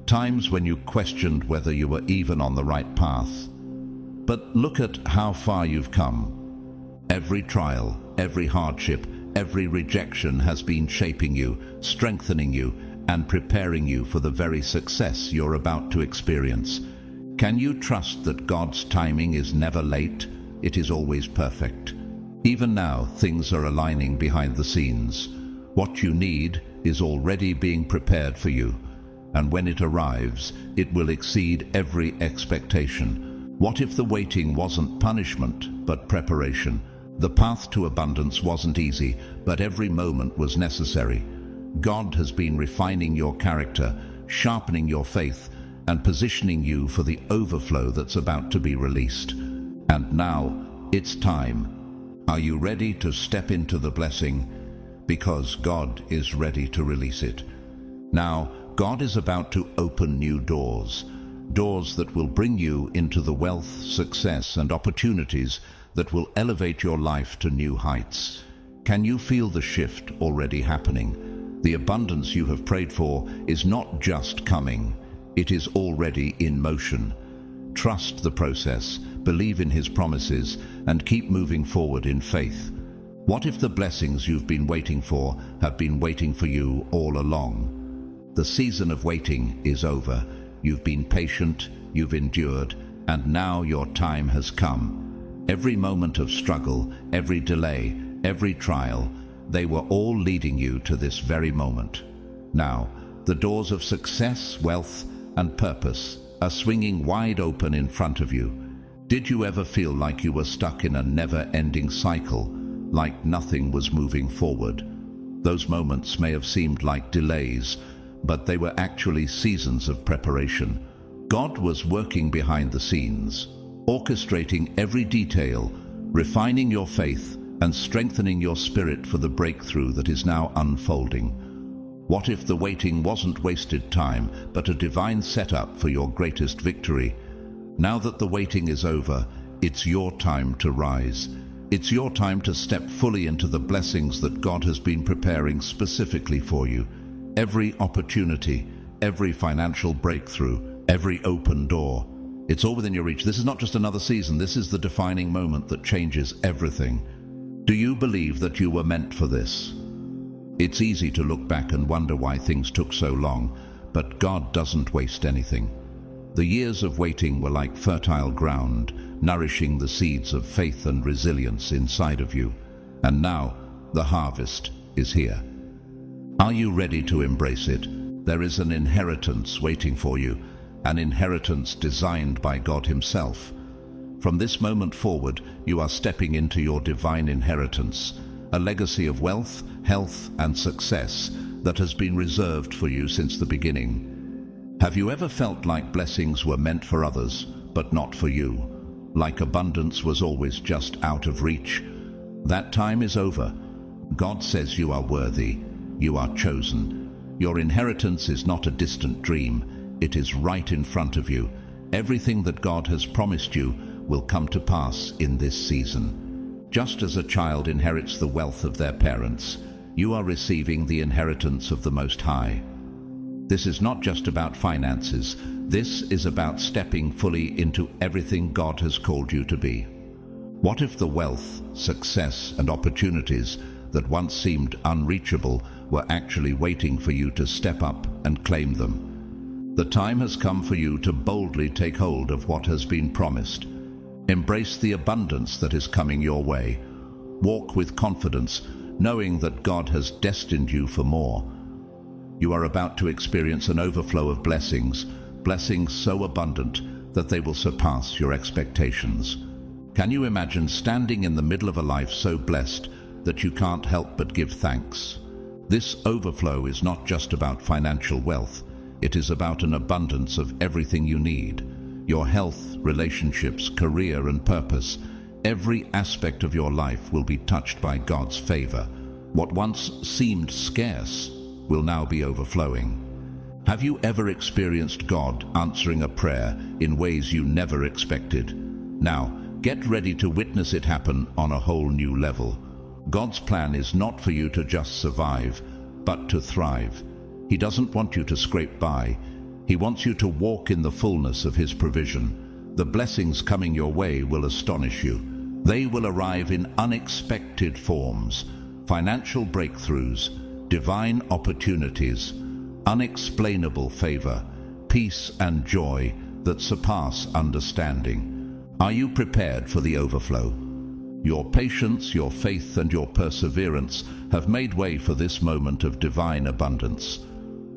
times when you questioned whether you were even on the right path. But look at how far you've come. Every trial, every hardship, every rejection has been shaping you, strengthening you, and preparing you for the very success you're about to experience. Can you trust that God's timing is never late? It is always perfect. Even now, things are aligning behind the scenes. What you need is already being prepared for you, and when it arrives, it will exceed every expectation. What if the waiting wasn't punishment, but preparation? The path to abundance wasn't easy, but every moment was necessary. God has been refining your character, sharpening your faith, and positioning you for the overflow that's about to be released. And now, it's time. Are you ready to step into the blessing? Because God is ready to release it. Now, God is about to open new doors, doors that will bring you into the wealth, success, and opportunities that will elevate your life to new heights. Can you feel the shift already happening? The abundance you have prayed for is not just coming, it is already in motion. Trust the process, believe in His promises, and keep moving forward in faith. What if the blessings you've been waiting for have been waiting for you all along? The season of waiting is over. You've been patient, you've endured, and now your time has come. Every moment of struggle, every delay, every trial, they were all leading you to this very moment. Now, the doors of success, wealth, and purpose are swinging wide open in front of you. Did you ever feel like you were stuck in a never-ending cycle, like nothing was moving forward? Those moments may have seemed like delays, but they were actually seasons of preparation. God was working behind the scenes, orchestrating every detail, refining your faith, and strengthening your spirit for the breakthrough that is now unfolding. What if the waiting wasn't wasted time, but a divine setup for your greatest victory? Now that the waiting is over, it's your time to rise. It's your time to step fully into the blessings that God has been preparing specifically for you. Every opportunity, every financial breakthrough, every open door, it's all within your reach. This is not just another season, this is the defining moment that changes everything. Do you believe that you were meant for this? It's easy to look back and wonder why things took so long, but God doesn't waste anything. The years of waiting were like fertile ground, nourishing the seeds of faith and resilience inside of you. And now, the harvest is here. Are you ready to embrace it? There is an inheritance waiting for you, an inheritance designed by God Himself. From this moment forward, you are stepping into your divine inheritance, a legacy of wealth, health, and success that has been reserved for you since the beginning. Have you ever felt like blessings were meant for others, but not for you? Like abundance was always just out of reach? That time is over. God says you are worthy. You are chosen. Your inheritance is not a distant dream. It is right in front of you. Everything that God has promised you will come to pass in this season. Just as a child inherits the wealth of their parents, you are receiving the inheritance of the Most High. This is not just about finances. This is about stepping fully into everything God has called you to be. What if the wealth, success, and opportunities that once seemed unreachable were actually waiting for you to step up and claim them? The time has come for you to boldly take hold of what has been promised. Embrace the abundance that is coming your way. Walk with confidence, knowing that God has destined you for more. You are about to experience an overflow of blessings so abundant that they will surpass your expectations. Can you imagine standing in the middle of a life so blessed that you can't help but give thanks? This overflow is not just about financial wealth. It is about an abundance of everything you need. Your health, relationships, career, and purpose. Every aspect of your life will be touched by God's favor. What once seemed scarce will now be overflowing. Have you ever experienced God answering a prayer in ways you never expected? Now, get ready to witness it happen on a whole new level. God's plan is not for you to just survive, but to thrive. He doesn't want you to scrape by. He wants you to walk in the fullness of His provision. The blessings coming your way will astonish you. They will arrive in unexpected forms: financial breakthroughs, divine opportunities, unexplainable favor, peace and joy that surpass understanding. Are you prepared for the overflow? Your patience, your faith, and your perseverance have made way for this moment of divine abundance.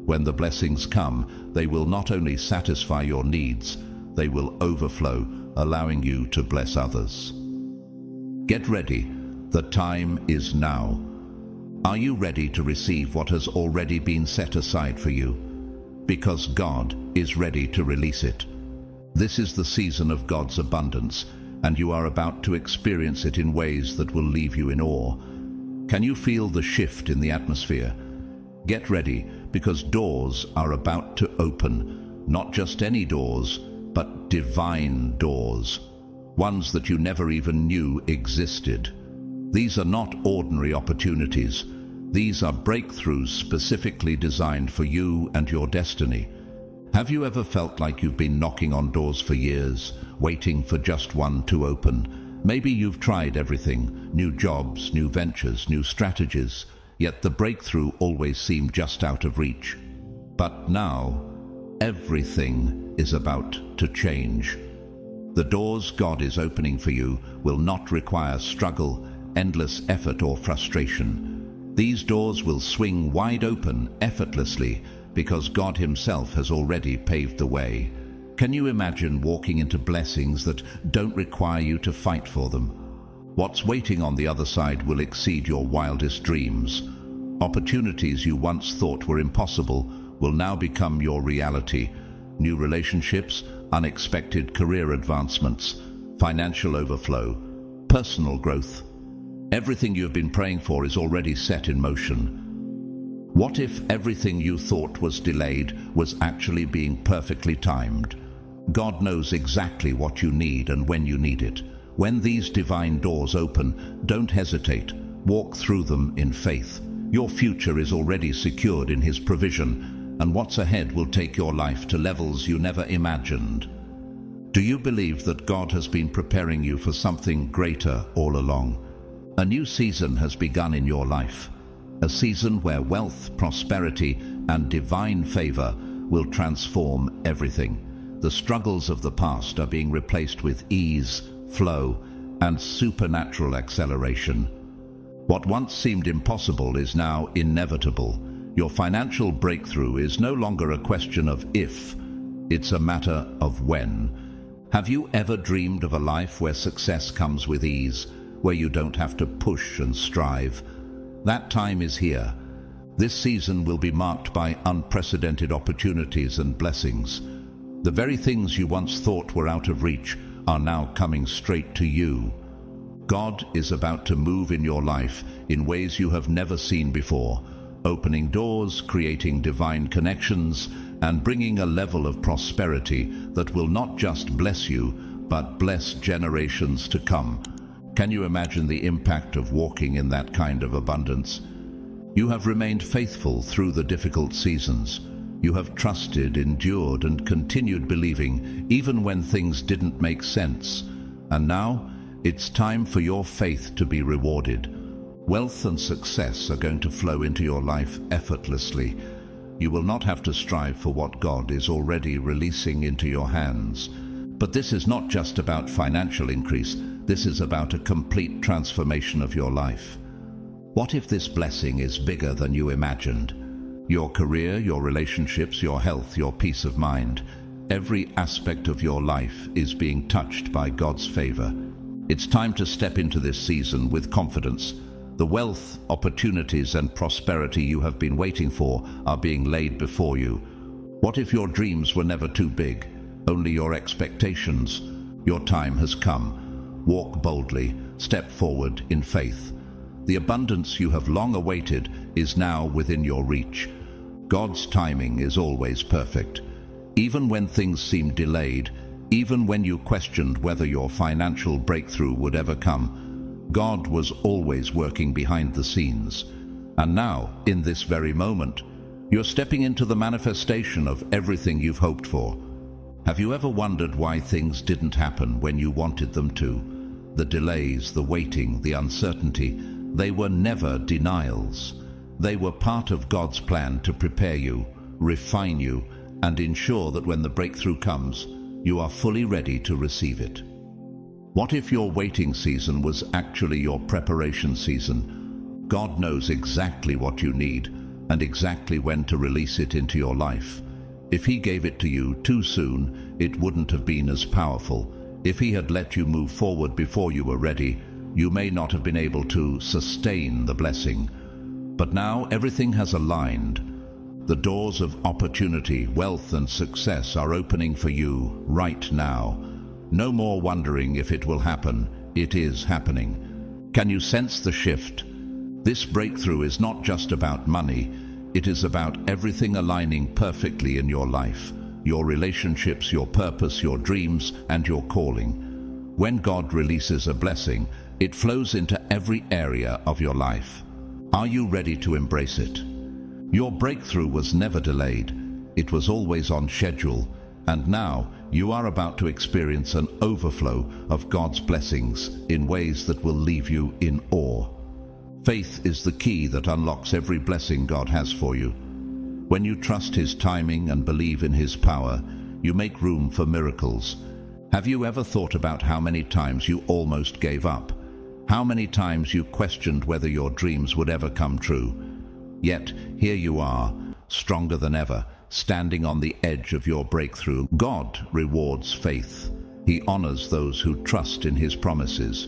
When the blessings come, they will not only satisfy your needs, they will overflow, allowing you to bless others. Get ready. The time is now. Are you ready to receive what has already been set aside for you? Because God is ready to release it. This is the season of God's abundance, and you are about to experience it in ways that will leave you in awe. Can you feel the shift in the atmosphere? Get ready, because doors are about to open. Not just any doors, but divine doors. Ones that you never even knew existed. These are not ordinary opportunities. These are breakthroughs specifically designed for you and your destiny. Have you ever felt like you've been knocking on doors for years, waiting for just one to open? Maybe you've tried everything: new jobs, new ventures, new strategies, yet the breakthrough always seemed just out of reach. But now, everything is about to change. The doors God is opening for you will not require struggle, endless effort, or frustration. These doors will swing wide open effortlessly because God Himself has already paved the way. Can you imagine walking into blessings that don't require you to fight for them? What's waiting on the other side will exceed your wildest dreams. Opportunities you once thought were impossible will now become your reality. New relationships, unexpected career advancements, financial overflow, personal growth. Everything you've been praying for is already set in motion. What if everything you thought was delayed was actually being perfectly timed? God knows exactly what you need and when you need it. When these divine doors open, don't hesitate. Walk through them in faith. Your future is already secured in His provision, and what's ahead will take your life to levels you never imagined. Do you believe that God has been preparing you for something greater all along? A new season has begun in your life. A season where wealth, prosperity, and divine favor will transform everything. The struggles of the past are being replaced with ease, flow, and supernatural acceleration. What once seemed impossible is now inevitable. Your financial breakthrough is no longer a question of if, it's a matter of when. Have you ever dreamed of a life where success comes with ease, where you don't have to push and strive. That time is here. This season will be marked by unprecedented opportunities and blessings. The very things you once thought were out of reach are now coming straight to you. God is about to move in your life in ways you have never seen before, opening doors, creating divine connections, and bringing a level of prosperity that will not just bless you, but bless generations to come. Can you imagine the impact of walking in that kind of abundance? You have remained faithful through the difficult seasons. You have trusted, endured, and continued believing, even when things didn't make sense. And now, it's time for your faith to be rewarded. Wealth and success are going to flow into your life effortlessly. You will not have to strive for what God is already releasing into your hands. But this is not just about financial increase. This is about a complete transformation of your life. What if this blessing is bigger than you imagined? Your career, your relationships, your health, your peace of mind. Every aspect of your life is being touched by God's favor. It's time to step into this season with confidence. The wealth, opportunities, and prosperity you have been waiting for are being laid before you. What if your dreams were never too big, only your expectations? Your time has come. Walk boldly, step forward in faith. The abundance you have long awaited is now within your reach. God's timing is always perfect. Even when things seem delayed, even when you questioned whether your financial breakthrough would ever come, God was always working behind the scenes. And now, in this very moment, you're stepping into the manifestation of everything you've hoped for. Have you ever wondered why things didn't happen when you wanted them to? The delays, the waiting, the uncertainty, they were never denials. They were part of God's plan to prepare you, refine you, and ensure that when the breakthrough comes, you are fully ready to receive it. What if your waiting season was actually your preparation season? God knows exactly what you need and exactly when to release it into your life. If He gave it to you too soon, it wouldn't have been as powerful. If He had let you move forward before you were ready, you may not have been able to sustain the blessing. But now everything has aligned. The doors of opportunity, wealth, and success are opening for you right now. No more wondering if it will happen. It is happening. Can you sense the shift? This breakthrough is not just about money. It is about everything aligning perfectly in your life. Your relationships, your purpose, your dreams, and your calling. When God releases a blessing, it flows into every area of your life. Are you ready to embrace it? Your breakthrough was never delayed. It was always on schedule. And now you are about to experience an overflow of God's blessings in ways that will leave you in awe. Faith is the key that unlocks every blessing God has for you. When you trust His timing and believe in His power, you make room for miracles. Have you ever thought about how many times you almost gave up? How many times you questioned whether your dreams would ever come true? Yet here you are, stronger than ever, standing on the edge of your breakthrough. God rewards faith. He honors those who trust in His promises.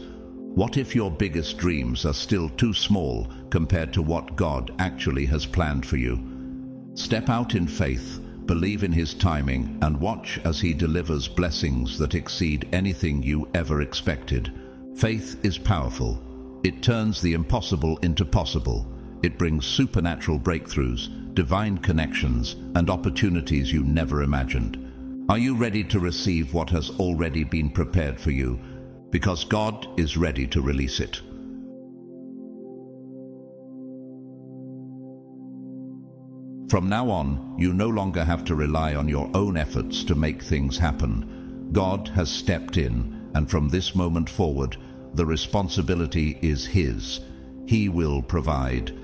What if your biggest dreams are still too small compared to what God actually has planned for you? Step out in faith, believe in His timing, and watch as He delivers blessings that exceed anything you ever expected. Faith is powerful. It turns the impossible into possible. It brings supernatural breakthroughs, divine connections, and opportunities you never imagined. Are you ready to receive what has already been prepared for you? Because God is ready to release it. From now on, you no longer have to rely on your own efforts to make things happen. God has stepped in, and from this moment forward, the responsibility is His. He will provide.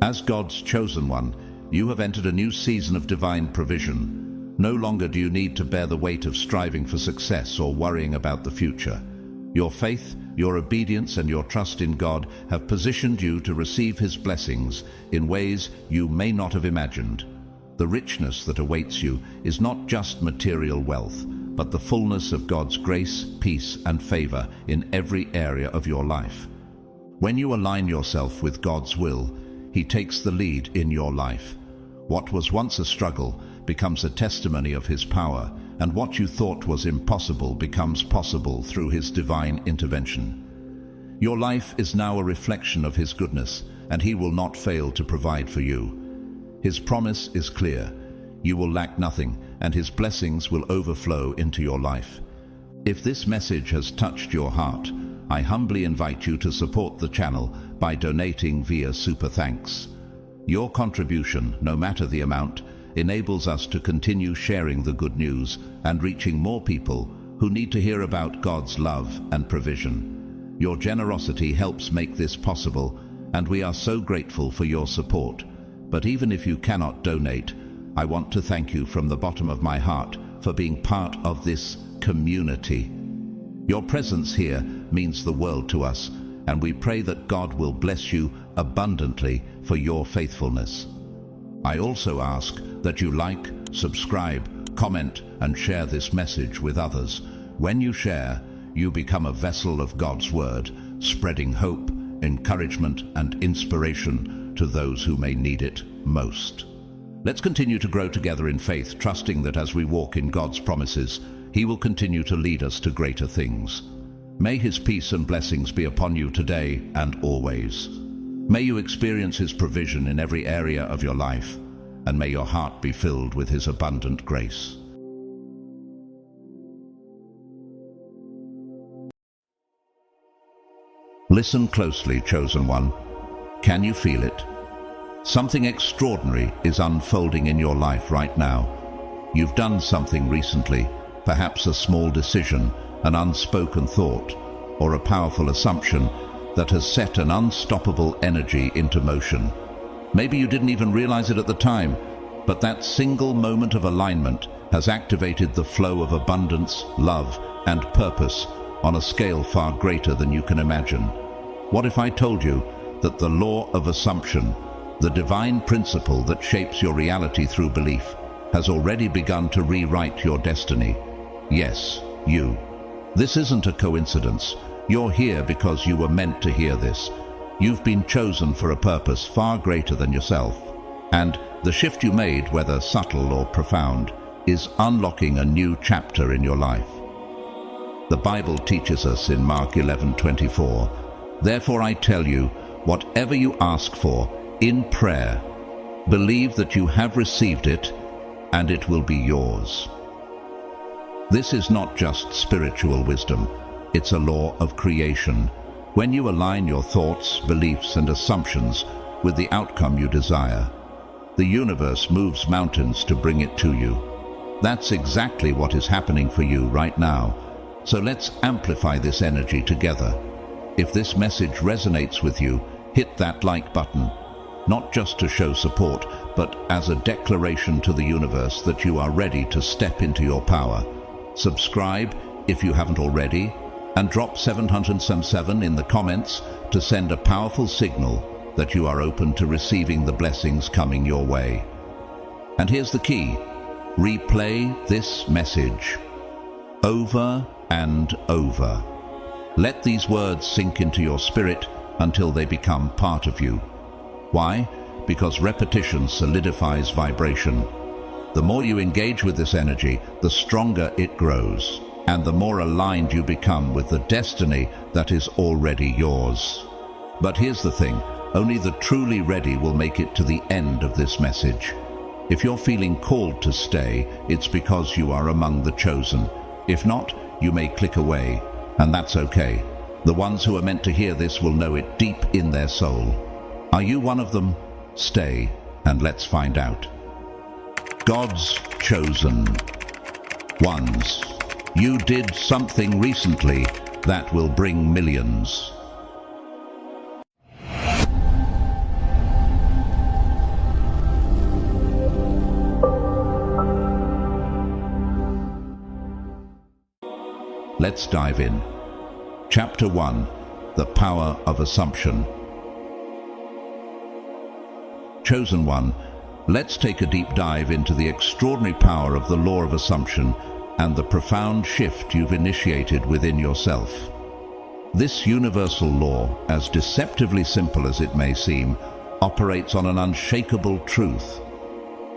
As God's chosen one, you have entered a new season of divine provision. No longer do you need to bear the weight of striving for success or worrying about the future. Your faith, your obedience, and your trust in God have positioned you to receive His blessings in ways you may not have imagined. The richness that awaits you is not just material wealth, but the fullness of God's grace, peace, and favor in every area of your life. When you align yourself with God's will, He takes the lead in your life. What was once a struggle becomes a testimony of His power, and what you thought was impossible becomes possible through His divine intervention. Your life is now a reflection of His goodness, and He will not fail to provide for you. His promise is clear. You will lack nothing, and His blessings will overflow into your life. If this message has touched your heart, I humbly invite you to support the channel by donating via Super Thanks. Your contribution, no matter the amount, enables us to continue sharing the good news and reaching more people who need to hear about God's love and provision. Your generosity helps make this possible, and we are so grateful for your support. But even if you cannot donate, I want to thank you from the bottom of my heart for being part of this community. Your presence here means the world to us, and we pray that God will bless you abundantly for your faithfulness. I also ask that you like, subscribe, comment, and share this message with others. When you share, you become a vessel of God's Word, spreading hope, encouragement, and inspiration to those who may need it most. Let's continue to grow together in faith, trusting that as we walk in God's promises, He will continue to lead us to greater things. May His peace and blessings be upon you today and always. May you experience His provision in every area of your life, and may your heart be filled with His abundant grace. Listen closely, chosen one. Can you feel it? Something extraordinary is unfolding in your life right now. You've done something recently, perhaps a small decision, an unspoken thought, or a powerful assumption that has set an unstoppable energy into motion. Maybe you didn't even realize it at the time, but that single moment of alignment has activated the flow of abundance, love, and purpose on a scale far greater than you can imagine. What if I told you that the law of assumption, the divine principle that shapes your reality through belief, has already begun to rewrite your destiny? Yes, you. This isn't a coincidence. You're here because you were meant to hear this. You've been chosen for a purpose far greater than yourself. And the shift you made, whether subtle or profound, is unlocking a new chapter in your life. The Bible teaches us in Mark 11:24, "Therefore I tell you, whatever you ask for in prayer, believe that you have received it, and it will be yours." This is not just spiritual wisdom. It's a law of creation. When you align your thoughts, beliefs, and assumptions with the outcome you desire, the universe moves mountains to bring it to you. That's exactly what is happening for you right now. So let's amplify this energy together. If this message resonates with you, hit that like button, not just to show support, but as a declaration to the universe that you are ready to step into your power. Subscribe if you haven't already, and drop 777 in the comments to send a powerful signal that you are open to receiving the blessings coming your way. And here's the key: replay this message over and over. Let these words sink into your spirit until they become part of you. Why? Because repetition solidifies vibration. The more you engage with this energy, the stronger it grows, and the more aligned you become with the destiny that is already yours. But here's the thing: only the truly ready will make it to the end of this message. If you're feeling called to stay, it's because you are among the chosen. If not, you may click away, and that's okay. The ones who are meant to hear this will know it deep in their soul. Are you one of them? Stay, and let's find out. God's chosen ones. You did something recently that will bring millions. Let's dive in. Chapter 1: The Power of Assumption. Chosen one, let's take a deep dive into the extraordinary power of the law of assumption and the profound shift you've initiated within yourself. This universal law, as deceptively simple as it may seem, operates on an unshakable truth.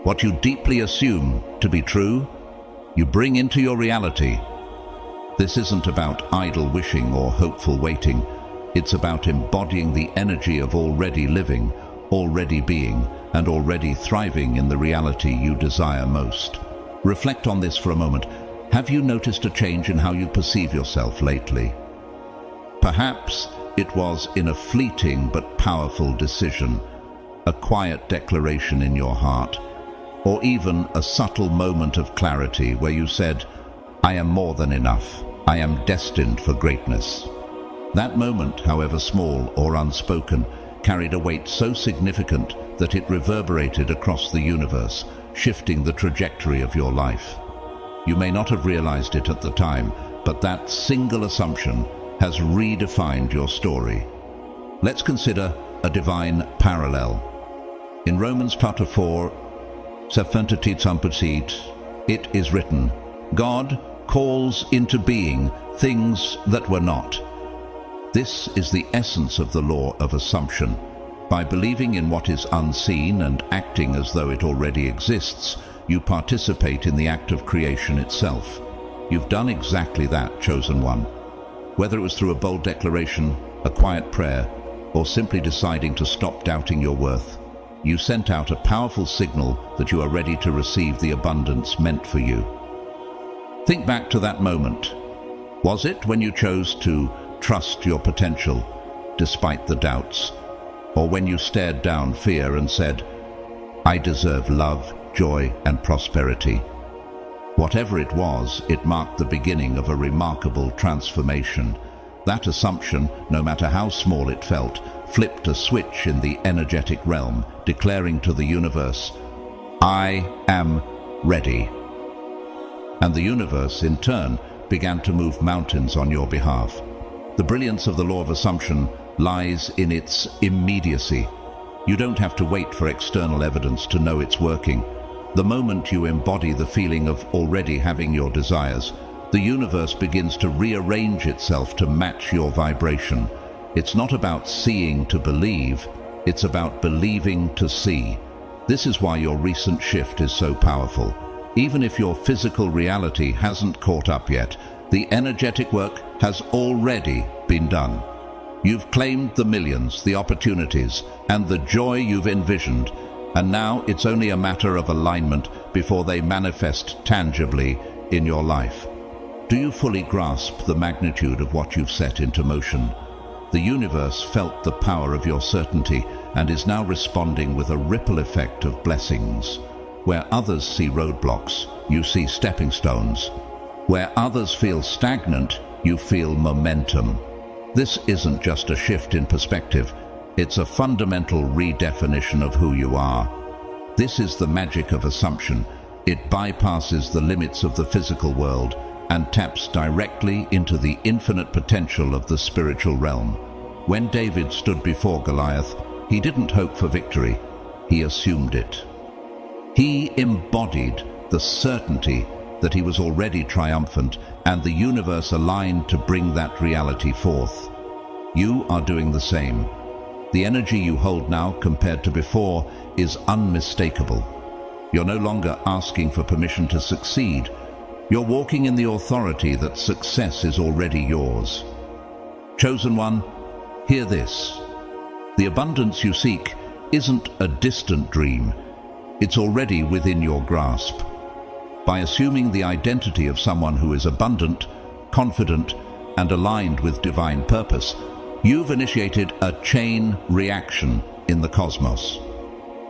What you deeply assume to be true, you bring into your reality. This isn't about idle wishing or hopeful waiting. It's about embodying the energy of already living, already being, and already thriving in the reality you desire most. Reflect on this for a moment. Have you noticed a change in how you perceive yourself lately? Perhaps it was in a fleeting but powerful decision, a quiet declaration in your heart, or even a subtle moment of clarity where you said, "I am more than enough. I am destined for greatness." That moment, however small or unspoken, carried a weight so significant that it reverberated across the universe, shifting the trajectory of your life. You may not have realized it at the time, but that single assumption has redefined your story. Let's consider a divine parallel. In Romans chapter 4, it is written, "God calls into being things that were not." This is the essence of the law of assumption. By believing in what is unseen and acting as though it already exists, you participate in the act of creation itself. You've done exactly that, chosen one. Whether it was through a bold declaration, a quiet prayer, or simply deciding to stop doubting your worth, you sent out a powerful signal that you are ready to receive the abundance meant for you. Think back to that moment. Was it when you chose to trust your potential, despite the doubts? Or when you stared down fear and said, "I deserve love, joy, and prosperity"? Whatever it was, it marked the beginning of a remarkable transformation. That assumption, no matter how small it felt, flipped a switch in the energetic realm, declaring to the universe, "I am ready." And the universe, in turn, began to move mountains on your behalf. The brilliance of the law of assumption lies in its immediacy. You don't have to wait for external evidence to know it's working. The moment you embody the feeling of already having your desires, the universe begins to rearrange itself to match your vibration. It's not about seeing to believe, it's about believing to see. This is why your recent shift is so powerful. Even if your physical reality hasn't caught up yet, the energetic work has already been done. You've claimed the millions, the opportunities, and the joy you've envisioned, and now it's only a matter of alignment before they manifest tangibly in your life. Do you fully grasp the magnitude of what you've set into motion? The universe felt the power of your certainty and is now responding with a ripple effect of blessings. Where others see roadblocks, you see stepping stones. Where others feel stagnant, you feel momentum. This isn't just a shift in perspective, it's a fundamental redefinition of who you are. This is the magic of assumption. It bypasses the limits of the physical world and taps directly into the infinite potential of the spiritual realm. When David stood before Goliath, he didn't hope for victory, he assumed it. He embodied the certainty that he was already triumphant, and the universe aligned to bring that reality forth. You are doing the same. The energy you hold now compared to before is unmistakable. You're no longer asking for permission to succeed. You're walking in the authority that success is already yours. Chosen one, hear this. The abundance you seek isn't a distant dream. It's already within your grasp. By assuming the identity of someone who is abundant, confident, and aligned with divine purpose, you've initiated a chain reaction in the cosmos.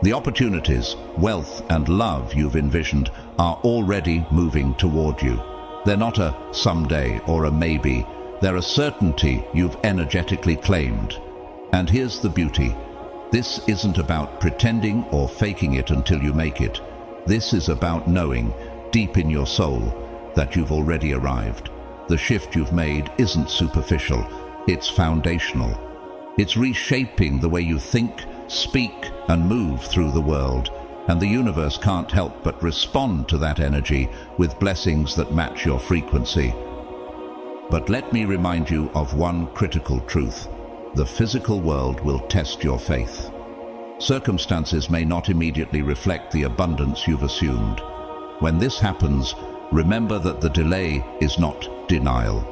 The opportunities, wealth, and love you've envisioned are already moving toward you. They're not a someday or a maybe. They're a certainty you've energetically claimed. And here's the beauty. This isn't about pretending or faking it until you make it. This is about knowing, deep in your soul, that you've already arrived. The shift you've made isn't superficial, it's foundational. It's reshaping the way you think, speak, and move through the world. And the universe can't help but respond to that energy with blessings that match your frequency. But let me remind you of one critical truth. The physical world will test your faith. Circumstances may not immediately reflect the abundance you've assumed. When this happens, remember that the delay is not denial.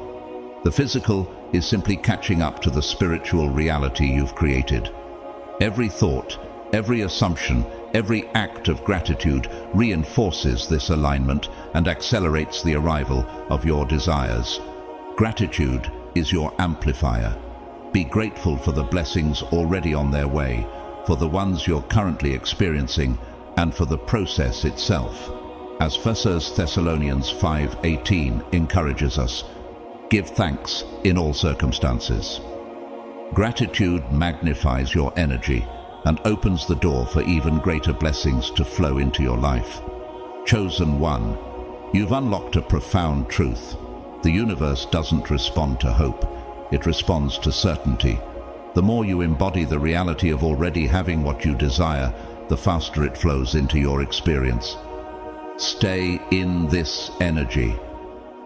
The physical is simply catching up to the spiritual reality you've created. Every thought, every assumption, every act of gratitude reinforces this alignment and accelerates the arrival of your desires. Gratitude is your amplifier. Be grateful for the blessings already on their way, for the ones you're currently experiencing, and for the process itself. As 1 Thessalonians 5:18 encourages us, give thanks in all circumstances. Gratitude magnifies your energy and opens the door for even greater blessings to flow into your life. Chosen one, you've unlocked a profound truth. The universe doesn't respond to hope, it responds to certainty. The more you embody the reality of already having what you desire, the faster it flows into your experience. Stay in this energy.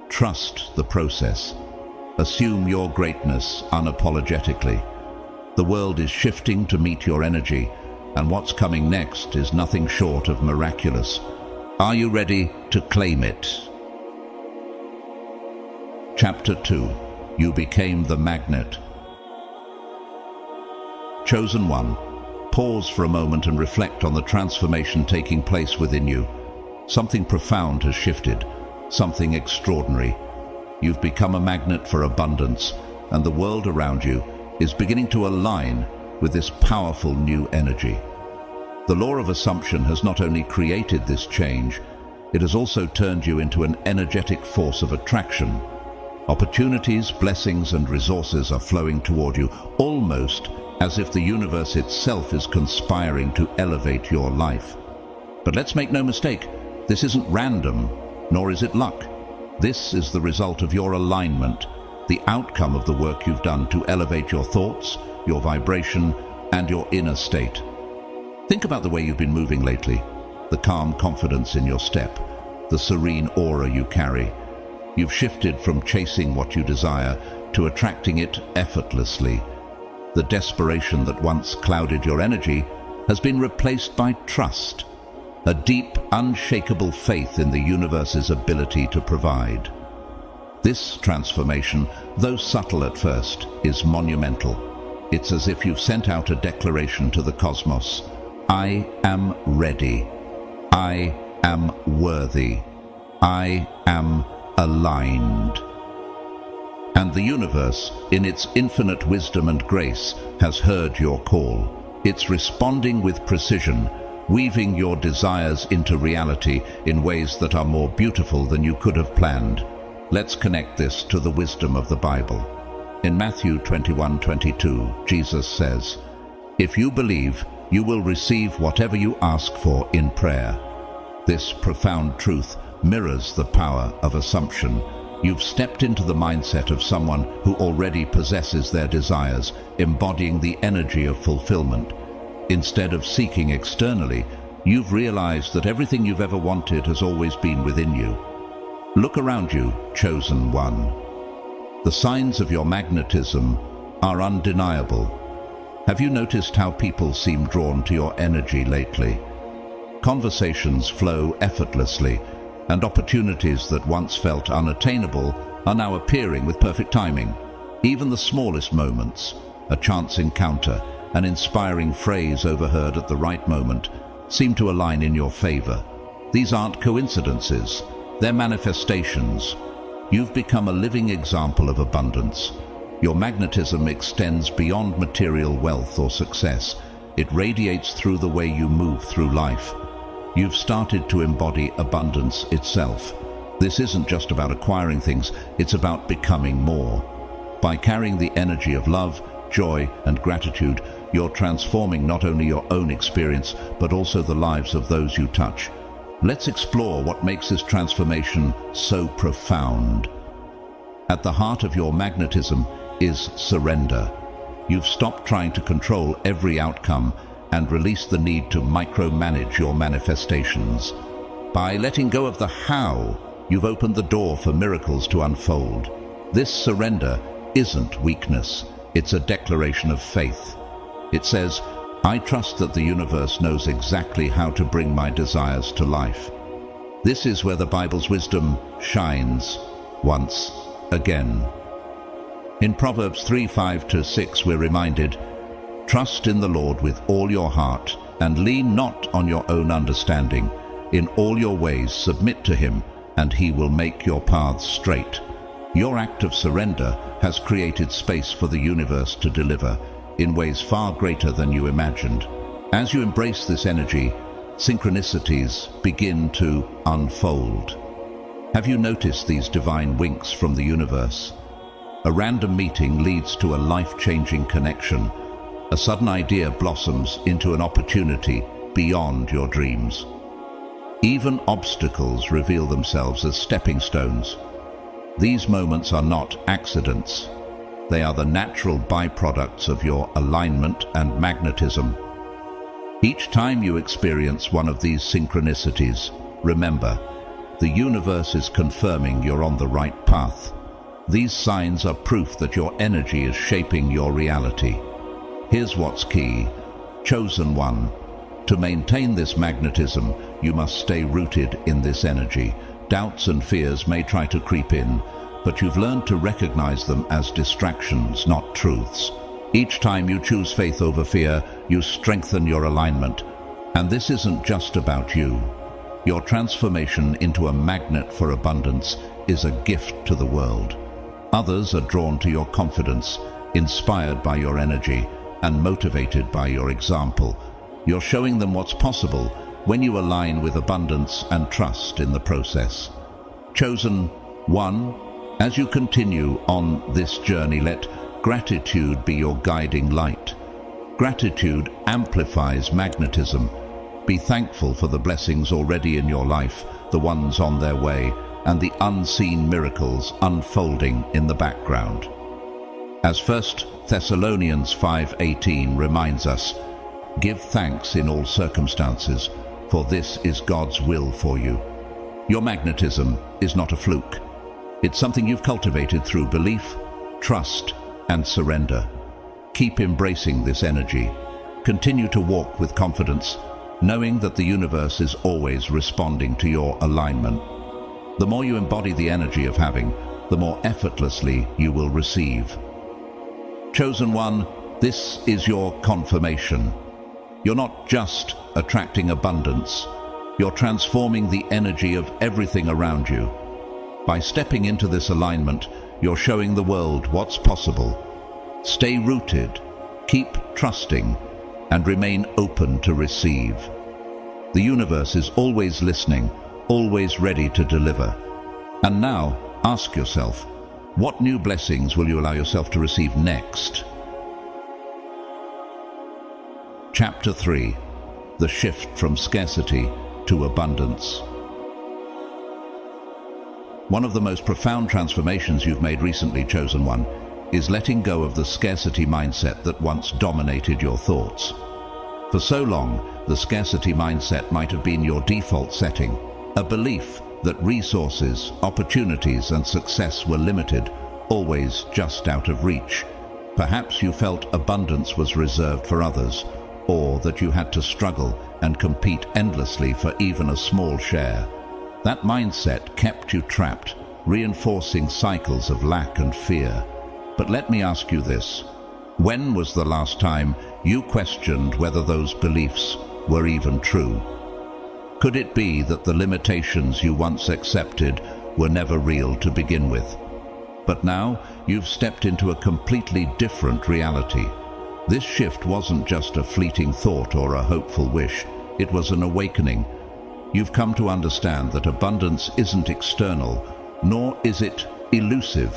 Trust the process. Assume your greatness unapologetically. The world is shifting to meet your energy, and what's coming next is nothing short of miraculous. Are you ready to claim it? Chapter 2. You became the magnet. Chosen one, pause for a moment and reflect on the transformation taking place within you. Something profound has shifted, something extraordinary. You've become a magnet for abundance, and the world around you is beginning to align with this powerful new energy. The law of assumption has not only created this change, it has also turned you into an energetic force of attraction. Opportunities, blessings, and resources are flowing toward you, almost as if the universe itself is conspiring to elevate your life. But let's make no mistake, this isn't random, nor is it luck. This is the result of your alignment, the outcome of the work you've done to elevate your thoughts, your vibration, and your inner state. Think about the way you've been moving lately, the calm confidence in your step, the serene aura you carry. You've shifted from chasing what you desire to attracting it effortlessly. The desperation that once clouded your energy has been replaced by trust, a deep, unshakable faith in the universe's ability to provide. This transformation, though subtle at first, is monumental. It's as if you've sent out a declaration to the cosmos. I am ready. I am worthy. I am aligned. And the universe, in its infinite wisdom and grace, has heard your call. It's responding with precision, weaving your desires into reality in ways that are more beautiful than you could have planned. Let's connect this to the wisdom of the Bible. In Matthew 21:22, Jesus says, "If you believe, you will receive whatever you ask for in prayer." This profound truth mirrors the power of assumption. You've stepped into the mindset of someone who already possesses their desires, embodying the energy of fulfillment. Instead of seeking externally, you've realized that everything you've ever wanted has always been within you. Look around you, chosen one. The signs of your magnetism are undeniable. Have you noticed how people seem drawn to your energy lately? Conversations flow effortlessly, and opportunities that once felt unattainable are now appearing with perfect timing. Even the smallest moments, a chance encounter, an inspiring phrase overheard at the right moment, seem to align in your favor. These aren't coincidences, they're manifestations. You've become a living example of abundance. Your magnetism extends beyond material wealth or success. It radiates through the way you move through life. You've started to embody abundance itself. This isn't just about acquiring things, it's about becoming more. By carrying the energy of love, joy, and gratitude, you're transforming not only your own experience, but also the lives of those you touch. Let's explore what makes this transformation so profound. At the heart of your magnetism is surrender. You've stopped trying to control every outcome and released the need to micromanage your manifestations. By letting go of the how, you've opened the door for miracles to unfold. This surrender isn't weakness, it's a declaration of faith. It says, I trust that the universe knows exactly how to bring my desires to life. This is where the Bible's wisdom shines once again. In Proverbs 3:5-6 we're reminded, trust in the Lord with all your heart and lean not on your own understanding. In all your ways submit to him, and he will make your paths straight. Your act of surrender has created space for the universe to deliver in ways far greater than you imagined. As you embrace this energy, synchronicities begin to unfold. Have you noticed these divine winks from the universe? A random meeting leads to a life-changing connection. A sudden idea blossoms into an opportunity beyond your dreams. Even obstacles reveal themselves as stepping stones. These moments are not accidents. They are the natural byproducts of your alignment and magnetism. Each time you experience one of these synchronicities, remember, the universe is confirming you're on the right path. These signs are proof that your energy is shaping your reality. Here's what's key. Chosen one. To maintain this magnetism, you must stay rooted in this energy. Doubts and fears may try to creep in, but you've learned to recognize them as distractions, not truths. Each time you choose faith over fear, you strengthen your alignment. And this isn't just about you. Your transformation into a magnet for abundance is a gift to the world. Others are drawn to your confidence, inspired by your energy, and motivated by your example. You're showing them what's possible when you align with abundance and trust in the process. Chosen one, as you continue on this journey, let gratitude be your guiding light. Gratitude amplifies magnetism. Be thankful for the blessings already in your life, the ones on their way, and the unseen miracles unfolding in the background. As 1 Thessalonians 5:18 reminds us, give thanks in all circumstances, for this is God's will for you. Your magnetism is not a fluke. It's something you've cultivated through belief, trust, and surrender. Keep embracing this energy. Continue to walk with confidence, knowing that the universe is always responding to your alignment. The more you embody the energy of having, the more effortlessly you will receive. Chosen one, this is your confirmation. You're not just attracting abundance, you're transforming the energy of everything around you. By stepping into this alignment, you're showing the world what's possible. Stay rooted, keep trusting, and remain open to receive. The universe is always listening, always ready to deliver. And now, ask yourself, what new blessings will you allow yourself to receive next? Chapter 3. The shift from scarcity to abundance. One of the most profound transformations you've made recently, chosen one, is letting go of the scarcity mindset that once dominated your thoughts. For so long, the scarcity mindset might have been your default setting, a belief that resources, opportunities, and success were limited, always just out of reach. Perhaps you felt abundance was reserved for others, or that you had to struggle and compete endlessly for even a small share. That mindset kept you trapped, reinforcing cycles of lack and fear. But let me ask you this. When was the last time you questioned whether those beliefs were even true? Could it be that the limitations you once accepted were never real to begin with? But now you've stepped into a completely different reality. This shift wasn't just a fleeting thought or a hopeful wish. It was an awakening. You've come to understand that abundance isn't external, nor is it elusive.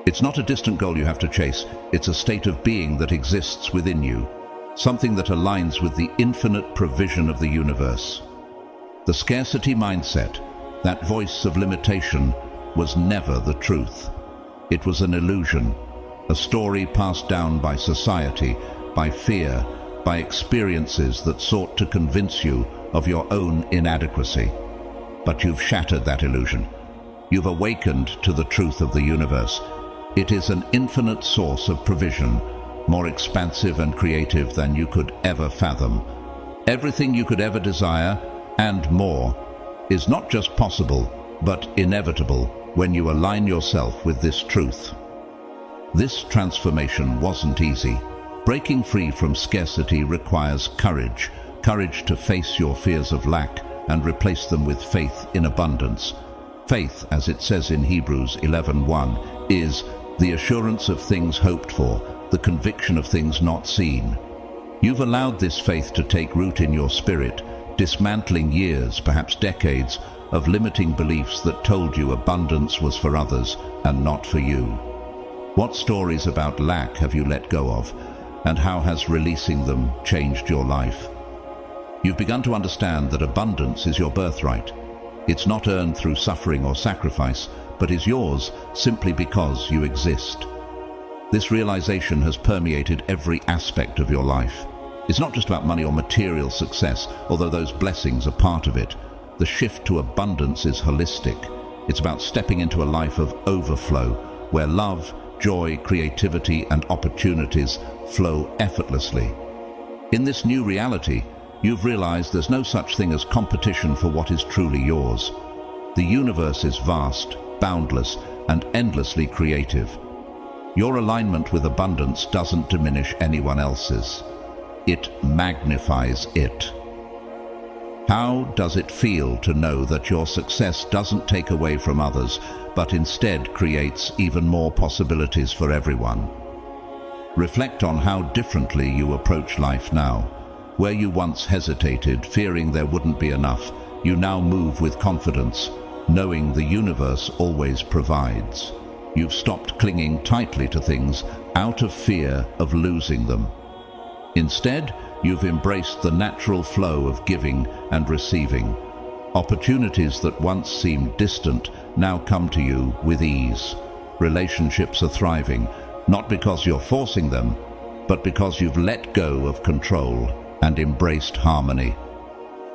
It's not a distant goal you have to chase. It's a state of being that exists within you, something that aligns with the infinite provision of the universe. The scarcity mindset, that voice of limitation, was never the truth. It was an illusion, a story passed down by society, by fear, by experiences that sought to convince you of your own inadequacy. But you've shattered that illusion. You've awakened to the truth of the universe. It is an infinite source of provision, more expansive and creative than you could ever fathom. Everything you could ever desire, and more, is not just possible, but inevitable when you align yourself with this truth. This transformation wasn't easy. Breaking free from scarcity requires courage, courage to face your fears of lack and replace them with faith in abundance. Faith, as it says in Hebrews 11:1, is the assurance of things hoped for, the conviction of things not seen. You've allowed this faith to take root in your spirit, dismantling years, perhaps decades, of limiting beliefs that told you abundance was for others and not for you. What stories about lack have you let go of, and how has releasing them changed your life? You've begun to understand that abundance is your birthright. It's not earned through suffering or sacrifice, but is yours simply because you exist. This realization has permeated every aspect of your life. It's not just about money or material success, although those blessings are part of it. The shift to abundance is holistic. It's about stepping into a life of overflow, where love, joy, creativity, and opportunities flow effortlessly. In this new reality, you've realized there's no such thing as competition for what is truly yours. The universe is vast, boundless, and endlessly creative. Your alignment with abundance doesn't diminish anyone else's. It magnifies it. How does it feel to know that your success doesn't take away from others, but instead creates even more possibilities for everyone? Reflect on how differently you approach life now. Where you once hesitated, fearing there wouldn't be enough, you now move with confidence, knowing the universe always provides. You've stopped clinging tightly to things out of fear of losing them. Instead, you've embraced the natural flow of giving and receiving. Opportunities that once seemed distant now come to you with ease. Relationships are thriving, not because you're forcing them, but because you've let go of control and embraced harmony.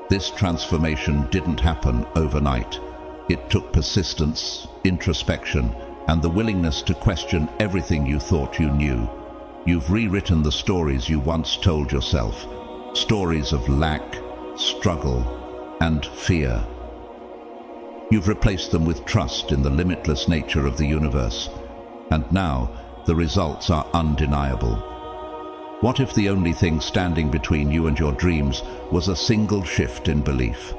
This transformation didn't happen overnight. It took persistence, introspection, and the willingness to question everything you thought you knew. You've rewritten the stories you once told yourself, stories of lack, struggle, and fear. You've replaced them with trust in the limitless nature of the universe, and now the results are undeniable. What if the only thing standing between you and your dreams was a single shift in belief?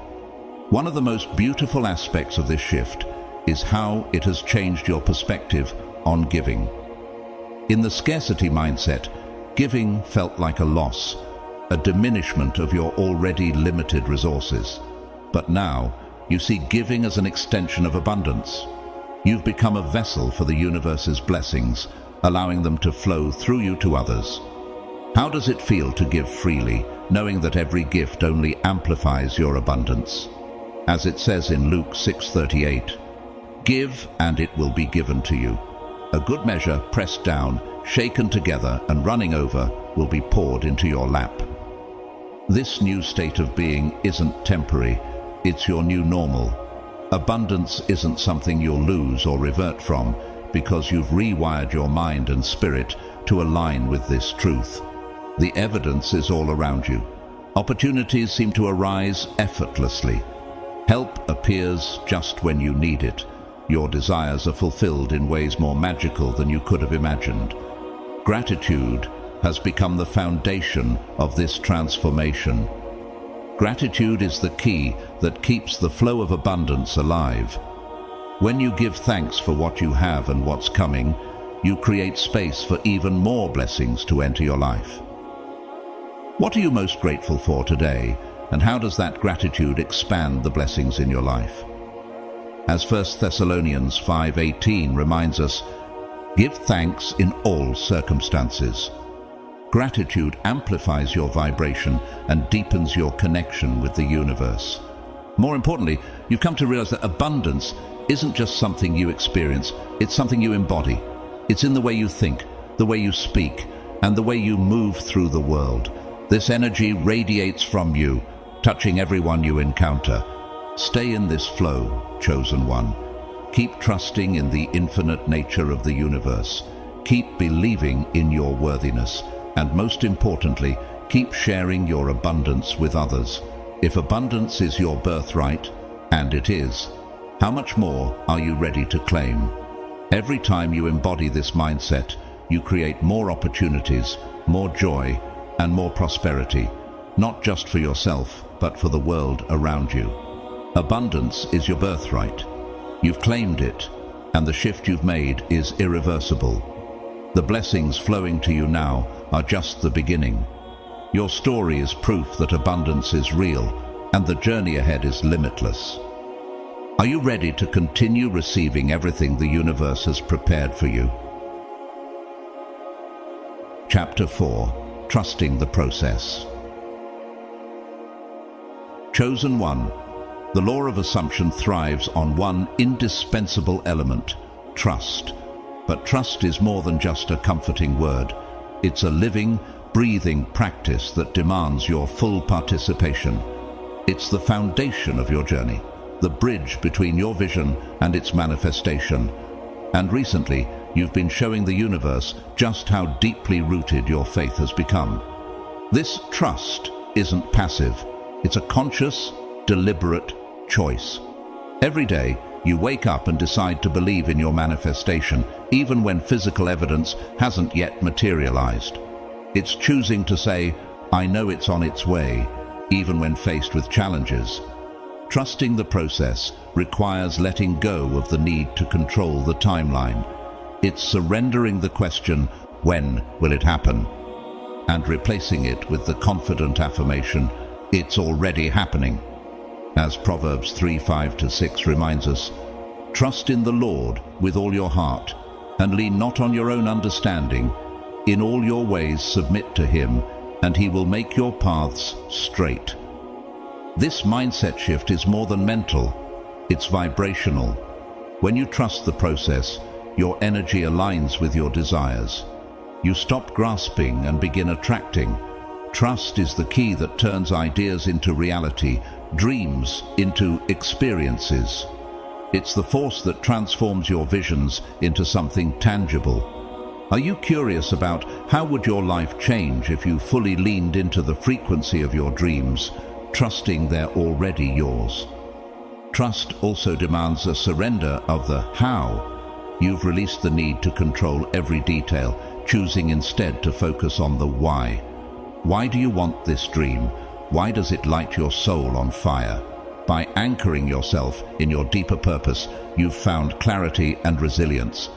One of the most beautiful aspects of this shift is how it has changed your perspective on giving. In the scarcity mindset, giving felt like a loss, a diminishment of your already limited resources. But now, you see giving as an extension of abundance. You've become a vessel for the universe's blessings, allowing them to flow through you to others. How does it feel to give freely, knowing that every gift only amplifies your abundance? As it says in Luke 6:38, "Give, and it will be given to you. A good measure, pressed down, shaken together, and running over, will be poured into your lap." This new state of being isn't temporary, it's your new normal. Abundance isn't something you'll lose or revert from, because you've rewired your mind and spirit to align with this truth. The evidence is all around you. Opportunities seem to arise effortlessly. Help appears just when you need it. Your desires are fulfilled in ways more magical than you could have imagined. Gratitude has become the foundation of this transformation. Gratitude is the key that keeps the flow of abundance alive. When you give thanks for what you have and what's coming, you create space for even more blessings to enter your life. What are you most grateful for today, and how does that gratitude expand the blessings in your life? As 1 Thessalonians 5:18 reminds us, "Give thanks in all circumstances." Gratitude amplifies your vibration and deepens your connection with the universe. More importantly, you've come to realize that abundance isn't just something you experience, it's something you embody. It's in the way you think, the way you speak, and the way you move through the world. This energy radiates from you, touching everyone you encounter. Stay in this flow, chosen one. Keep trusting in the infinite nature of the universe. Keep believing in your worthiness. And most importantly, keep sharing your abundance with others. If abundance is your birthright, and it is, how much more are you ready to claim? Every time you embody this mindset, you create more opportunities, more joy, and more prosperity, not just for yourself, but for the world around you. Abundance is your birthright. You've claimed it, and the shift you've made is irreversible. The blessings flowing to you now are just the beginning. Your story is proof that abundance is real, and the journey ahead is limitless. Are you ready to continue receiving everything the universe has prepared for you? Chapter 4. Trusting the Process. Chosen one. The law of assumption thrives on one indispensable element, trust. But trust is more than just a comforting word. It's a living, breathing practice that demands your full participation. It's the foundation of your journey, the bridge between your vision and its manifestation. And recently, you've been showing the universe just how deeply rooted your faith has become. This trust isn't passive. It's a conscious, deliberate choice. Every day, you wake up and decide to believe in your manifestation, even when physical evidence hasn't yet materialized. It's choosing to say, I know it's on its way, even when faced with challenges. Trusting the process requires letting go of the need to control the timeline. It's surrendering the question, when will it happen? And replacing it with the confident affirmation, it's already happening. As Proverbs 3:5-6 reminds us, trust in the Lord with all your heart, and lean not on your own understanding. In all your ways submit to him, and he will make your paths straight. This mindset shift is more than mental, it's vibrational. When you trust the process, your energy aligns with your desires. You stop grasping and begin attracting. Trust is the key that turns ideas into reality, dreams into experiences. It's the force that transforms your visions into something tangible. Are you curious about how would your life change if you fully leaned into the frequency of your dreams, trusting they're already yours? Trust also demands a surrender of the how. You've released the need to control every detail, choosing instead to focus on the why. Why do you want this dream? Why does it light your soul on fire? By anchoring yourself in your deeper purpose, you've found clarity and resilience.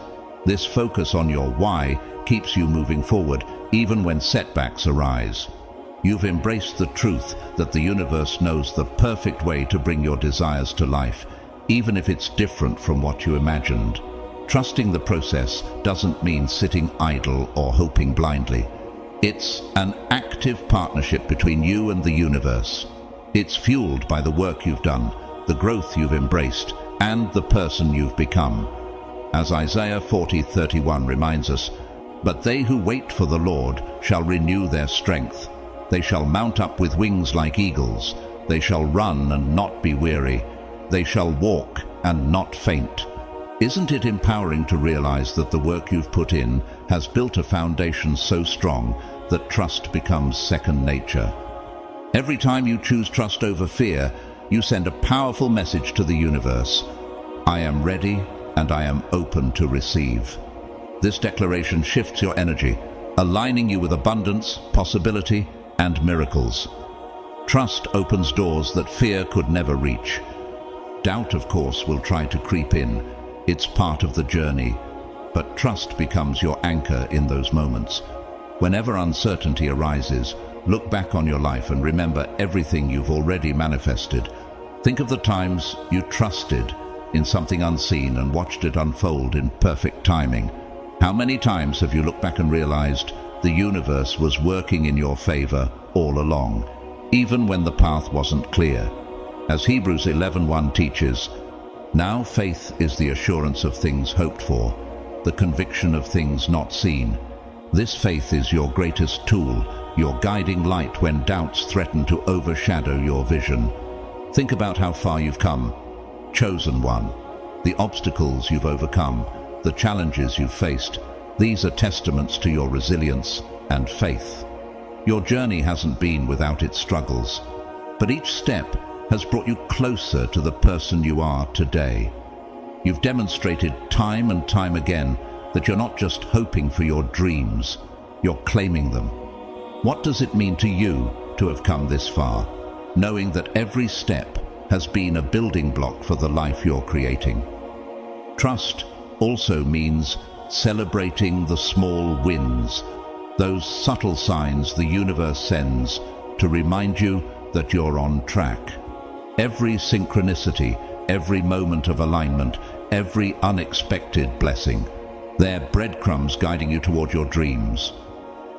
This focus on your why keeps you moving forward, even when setbacks arise. You've embraced the truth that the universe knows the perfect way to bring your desires to life, even if it's different from what you imagined. Trusting the process doesn't mean sitting idle or hoping blindly. It's an active partnership between you and the universe. It's fueled by the work you've done, the growth you've embraced, and the person you've become. As Isaiah 40:31 reminds us, "But they who wait for the Lord shall renew their strength. They shall mount up with wings like eagles. They shall run and not be weary. They shall walk and not faint." Isn't it empowering to realize that the work you've put in has built a foundation so strong that trust becomes second nature? Every time you choose trust over fear, you send a powerful message to the universe. I am ready and I am open to receive. This declaration shifts your energy, aligning you with abundance, possibility, and miracles. Trust opens doors that fear could never reach. Doubt, of course, will try to creep in. It's part of the journey, but trust becomes your anchor in those moments. Whenever uncertainty arises, look back on your life and remember everything you've already manifested. Think of the times you trusted in something unseen and watched it unfold in perfect timing. How many times have you looked back and realized the universe was working in your favor all along, even when the path wasn't clear? As Hebrews 11:1 teaches, now faith is the assurance of things hoped for, the conviction of things not seen. This faith is your greatest tool, your guiding light when doubts threaten to overshadow your vision. Think about how far you've come. Chosen one. the obstacles you've overcome, the challenges you've faced, these are testaments to your resilience and faith. Your journey hasn't been without its struggles, but each step has brought you closer to the person you are today. You've demonstrated time and time again that you're not just hoping for your dreams, you're claiming them. What does it mean to you to have come this far, knowing that every step has been a building block for the life you're creating? Trust also means celebrating the small wins, those subtle signs the universe sends to remind you that you're on track. Every synchronicity, every moment of alignment, every unexpected blessing, they're breadcrumbs guiding you toward your dreams.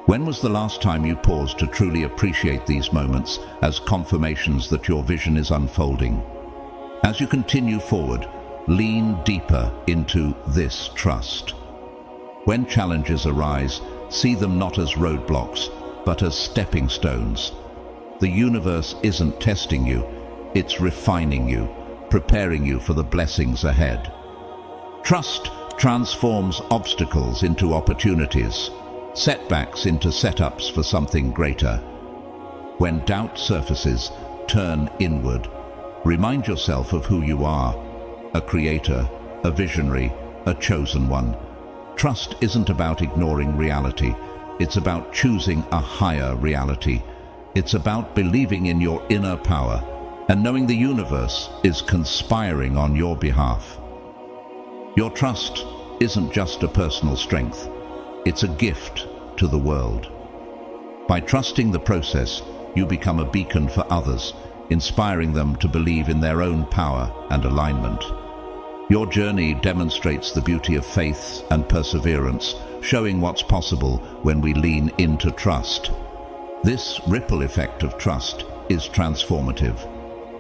When was the last time you paused to truly appreciate these moments as confirmations that your vision is unfolding? As you continue forward, lean deeper into this trust. When challenges arise, see them not as roadblocks, but as stepping stones. The universe isn't testing you, it's refining you, preparing you for the blessings ahead. Trust transforms obstacles into opportunities, setbacks into setups for something greater. When doubt surfaces, turn inward. Remind yourself of who you are: a creator, a visionary, a chosen one. Trust isn't about ignoring reality. It's about choosing a higher reality. It's about believing in your inner power and knowing the universe is conspiring on your behalf. Your trust isn't just a personal strength. It's a gift to the world. By trusting the process, you become a beacon for others, inspiring them to believe in their own power and alignment. Your journey demonstrates the beauty of faith and perseverance, showing what's possible when we lean into trust. This ripple effect of trust is transformative.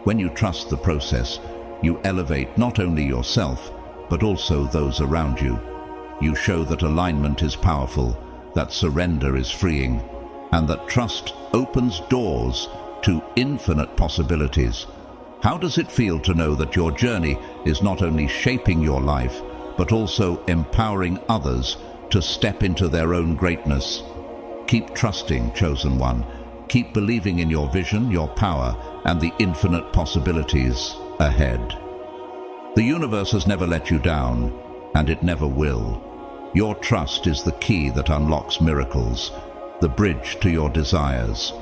When you trust the process, you elevate not only yourself, but also those around you. You show that alignment is powerful, that surrender is freeing, and that trust opens doors to infinite possibilities. How does it feel to know that your journey is not only shaping your life, but also empowering others to step into their own greatness? Keep trusting, chosen one. Keep believing in your vision, your power, and the infinite possibilities ahead. The universe has never let you down, and it never will. Your trust is the key that unlocks miracles, the bridge to your desires.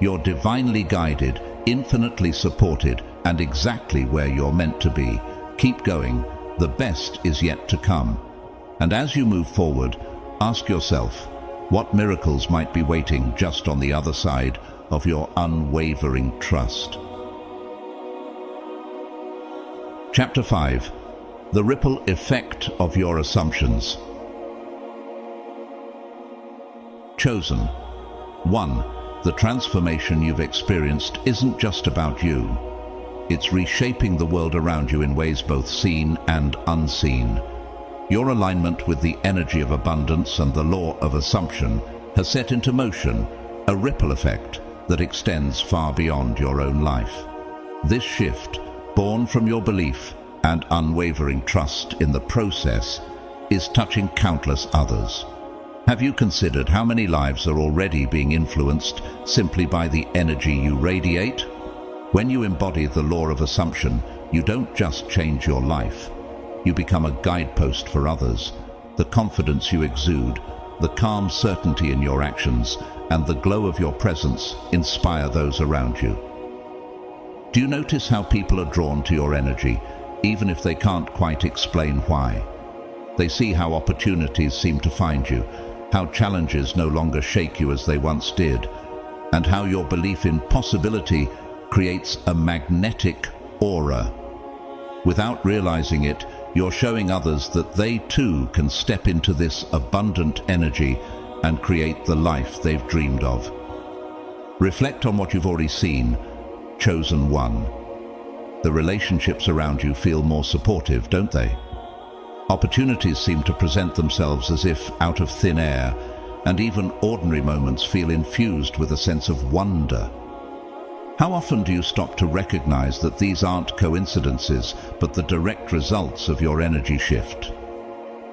You're divinely guided, infinitely supported, and exactly where you're meant to be. Keep going. The best is yet to come. And as you move forward, ask yourself, what miracles might be waiting just on the other side of your unwavering trust? Chapter 5. The ripple effect of your assumptions. Chosen. 1. The transformation you've experienced isn't just about you. It's reshaping the world around you in ways both seen and unseen. Your alignment with the energy of abundance and the law of assumption has set into motion a ripple effect that extends far beyond your own life. This shift, born from your belief and unwavering trust in the process, is touching countless others. Have you considered how many lives are already being influenced simply by the energy you radiate? When you embody the law of assumption, you don't just change your life. You become a guidepost for others. The confidence you exude, the calm certainty in your actions, and the glow of your presence inspire those around you. Do you notice how people are drawn to your energy, even if they can't quite explain why? They see how opportunities seem to find you, how challenges no longer shake you as they once did, and how your belief in possibility creates a magnetic aura. Without realizing it, you're showing others that they too can step into this abundant energy and create the life they've dreamed of. Reflect on what you've already seen, chosen one. The relationships around you feel more supportive, don't they? Opportunities seem to present themselves as if out of thin air, and even ordinary moments feel infused with a sense of wonder. How often do you stop to recognize that these aren't coincidences, but the direct results of your energy shift?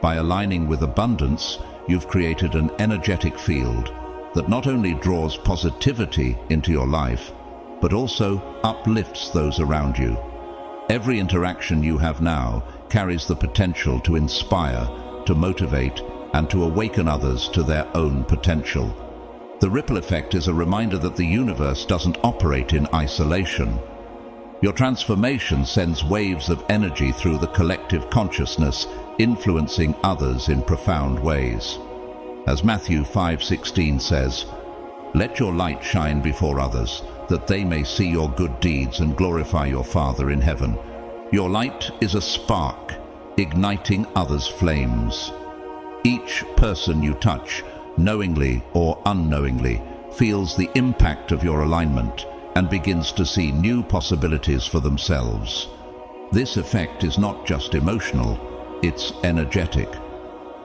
By aligning with abundance, you've created an energetic field that not only draws positivity into your life, but also uplifts those around you. Every interaction you have now carries the potential to inspire, to motivate, and to awaken others to their own potential. The ripple effect is a reminder that the universe doesn't operate in isolation. Your transformation sends waves of energy through the collective consciousness, influencing others in profound ways. As Matthew 5:16 says, "Let your light shine before others, that they may see your good deeds and glorify your Father in heaven." Your light is a spark, igniting others' flames. Each person you touch, knowingly or unknowingly, feels the impact of your alignment and begins to see new possibilities for themselves. This effect is not just emotional, it's energetic.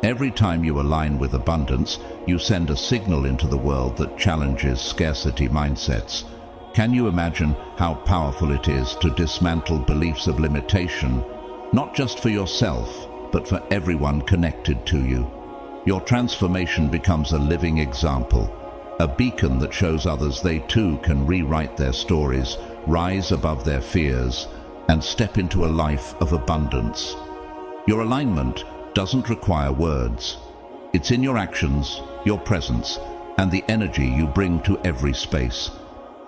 Every time you align with abundance, you send a signal into the world that challenges scarcity mindsets. Can you imagine how powerful it is to dismantle beliefs of limitation, not just for yourself, but for everyone connected to you? Your transformation becomes a living example, a beacon that shows others they too can rewrite their stories, rise above their fears, and step into a life of abundance. Your alignment doesn't require words. It's in your actions, your presence, and the energy you bring to every space.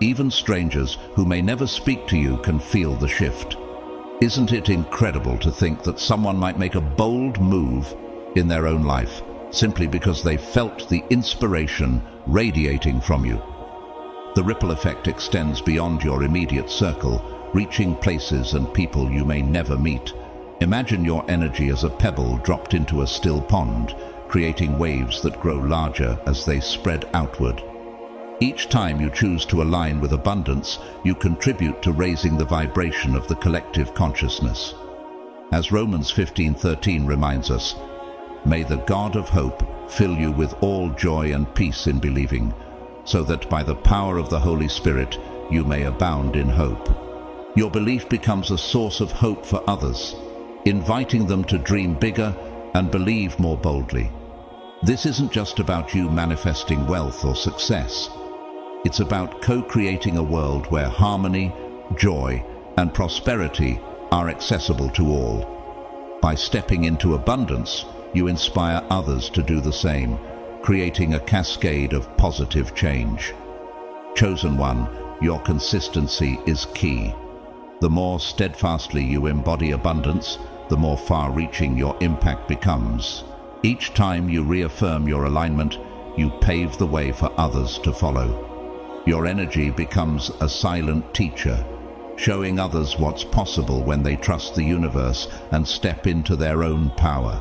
Even strangers who may never speak to you can feel the shift. Isn't it incredible to think that someone might make a bold move in their own life simply because they felt the inspiration radiating from you? The ripple effect extends beyond your immediate circle, reaching places and people you may never meet. Imagine your energy as a pebble dropped into a still pond, creating waves that grow larger as they spread outward. Each time you choose to align with abundance, you contribute to raising the vibration of the collective consciousness. As Romans 15:13 reminds us, "May the God of hope fill you with all joy and peace in believing, so that by the power of the Holy Spirit you may abound in hope." Your belief becomes a source of hope for others, inviting them to dream bigger and believe more boldly. This isn't just about you manifesting wealth or success. It's about co-creating a world where harmony, joy, and prosperity are accessible to all. By stepping into abundance, you inspire others to do the same, creating a cascade of positive change. Chosen one, your consistency is key. The more steadfastly you embody abundance, the more far-reaching your impact becomes. Each time you reaffirm your alignment, you pave the way for others to follow. Your energy becomes a silent teacher, showing others what's possible when they trust the universe and step into their own power.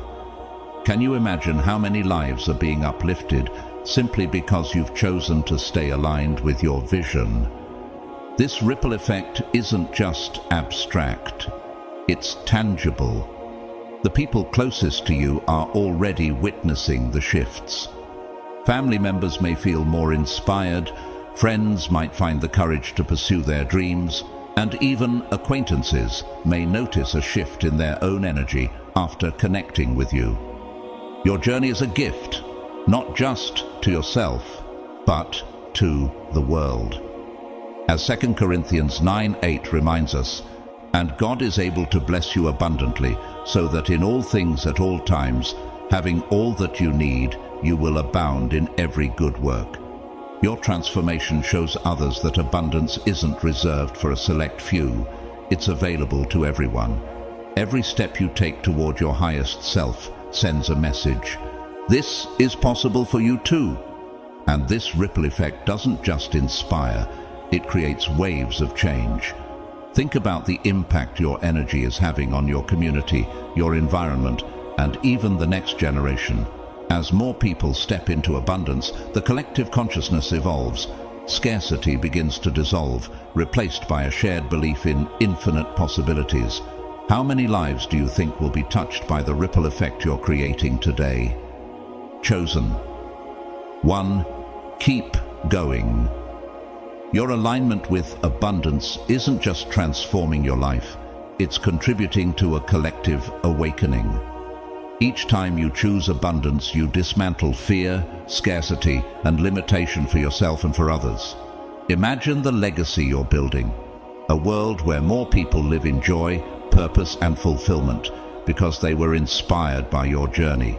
Can you imagine how many lives are being uplifted simply because you've chosen to stay aligned with your vision? This ripple effect isn't just abstract, it's tangible. The people closest to you are already witnessing the shifts. Family members may feel more inspired, friends might find the courage to pursue their dreams, and even acquaintances may notice a shift in their own energy after connecting with you. Your journey is a gift, not just to yourself, but to the world. As 2 Corinthians 9:8 reminds us, "And God is able to bless you abundantly, so that in all things at all times, having all that you need, you will abound in every good work." Your transformation shows others that abundance isn't reserved for a select few. It's available to everyone. Every step you take toward your highest self sends a message. This is possible for you too. And this ripple effect doesn't just inspire, it creates waves of change. Think about the impact your energy is having on your community, your environment, and even the next generation. As more people step into abundance, the collective consciousness evolves. Scarcity begins to dissolve, replaced by a shared belief in infinite possibilities. How many lives do you think will be touched by the ripple effect you're creating today? Chosen. 1. Keep going. Your alignment with abundance isn't just transforming your life, it's contributing to a collective awakening. Each time you choose abundance, you dismantle fear, scarcity, and limitation for yourself and for others. Imagine the legacy you're building, a world where more people live in joy, purpose, and fulfillment because they were inspired by your journey.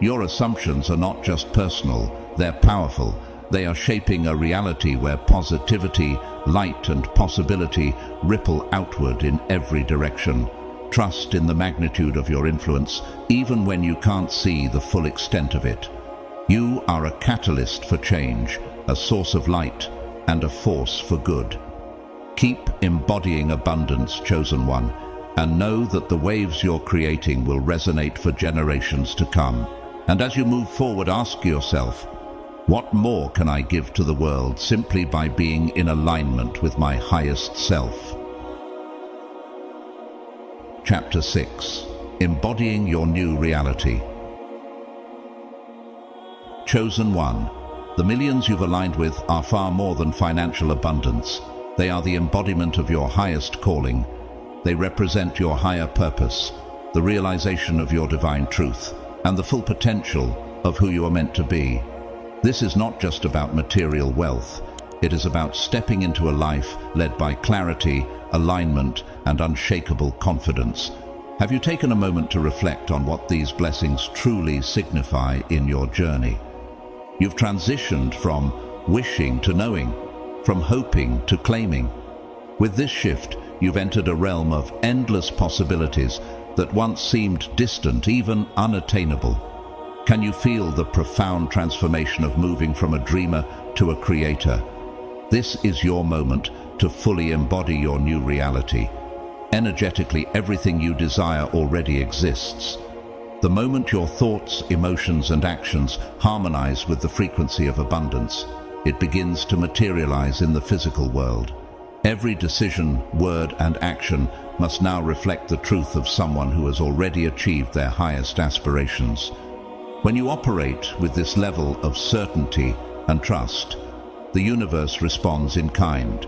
Your assumptions are not just personal, they're powerful. They are shaping a reality where positivity, light, and possibility ripple outward in every direction. Trust in the magnitude of your influence, even when you can't see the full extent of it. You are a catalyst for change, a source of light, and a force for good. Keep embodying abundance, chosen one, and know that the waves you're creating will resonate for generations to come. And as you move forward, ask yourself, what more can I give to the world simply by being in alignment with my highest self? Chapter 6. Embodying your new reality. Chosen one. The millions you've aligned with are far more than financial abundance. They are the embodiment of your highest calling. They represent your higher purpose, the realization of your divine truth, and the full potential of who you are meant to be. This is not just about material wealth. It is about stepping into a life led by clarity, alignment, and unshakable confidence. Have you taken a moment to reflect on what these blessings truly signify in your journey? You've transitioned from wishing to knowing, from hoping to claiming. With this shift, you've entered a realm of endless possibilities that once seemed distant, even unattainable. Can you feel the profound transformation of moving from a dreamer to a creator? This is your moment to fully embody your new reality. Energetically, everything you desire already exists. The moment your thoughts, emotions, and actions harmonize with the frequency of abundance, it begins to materialize in the physical world. Every decision, word, and action must now reflect the truth of someone who has already achieved their highest aspirations. When you operate with this level of certainty and trust, the universe responds in kind,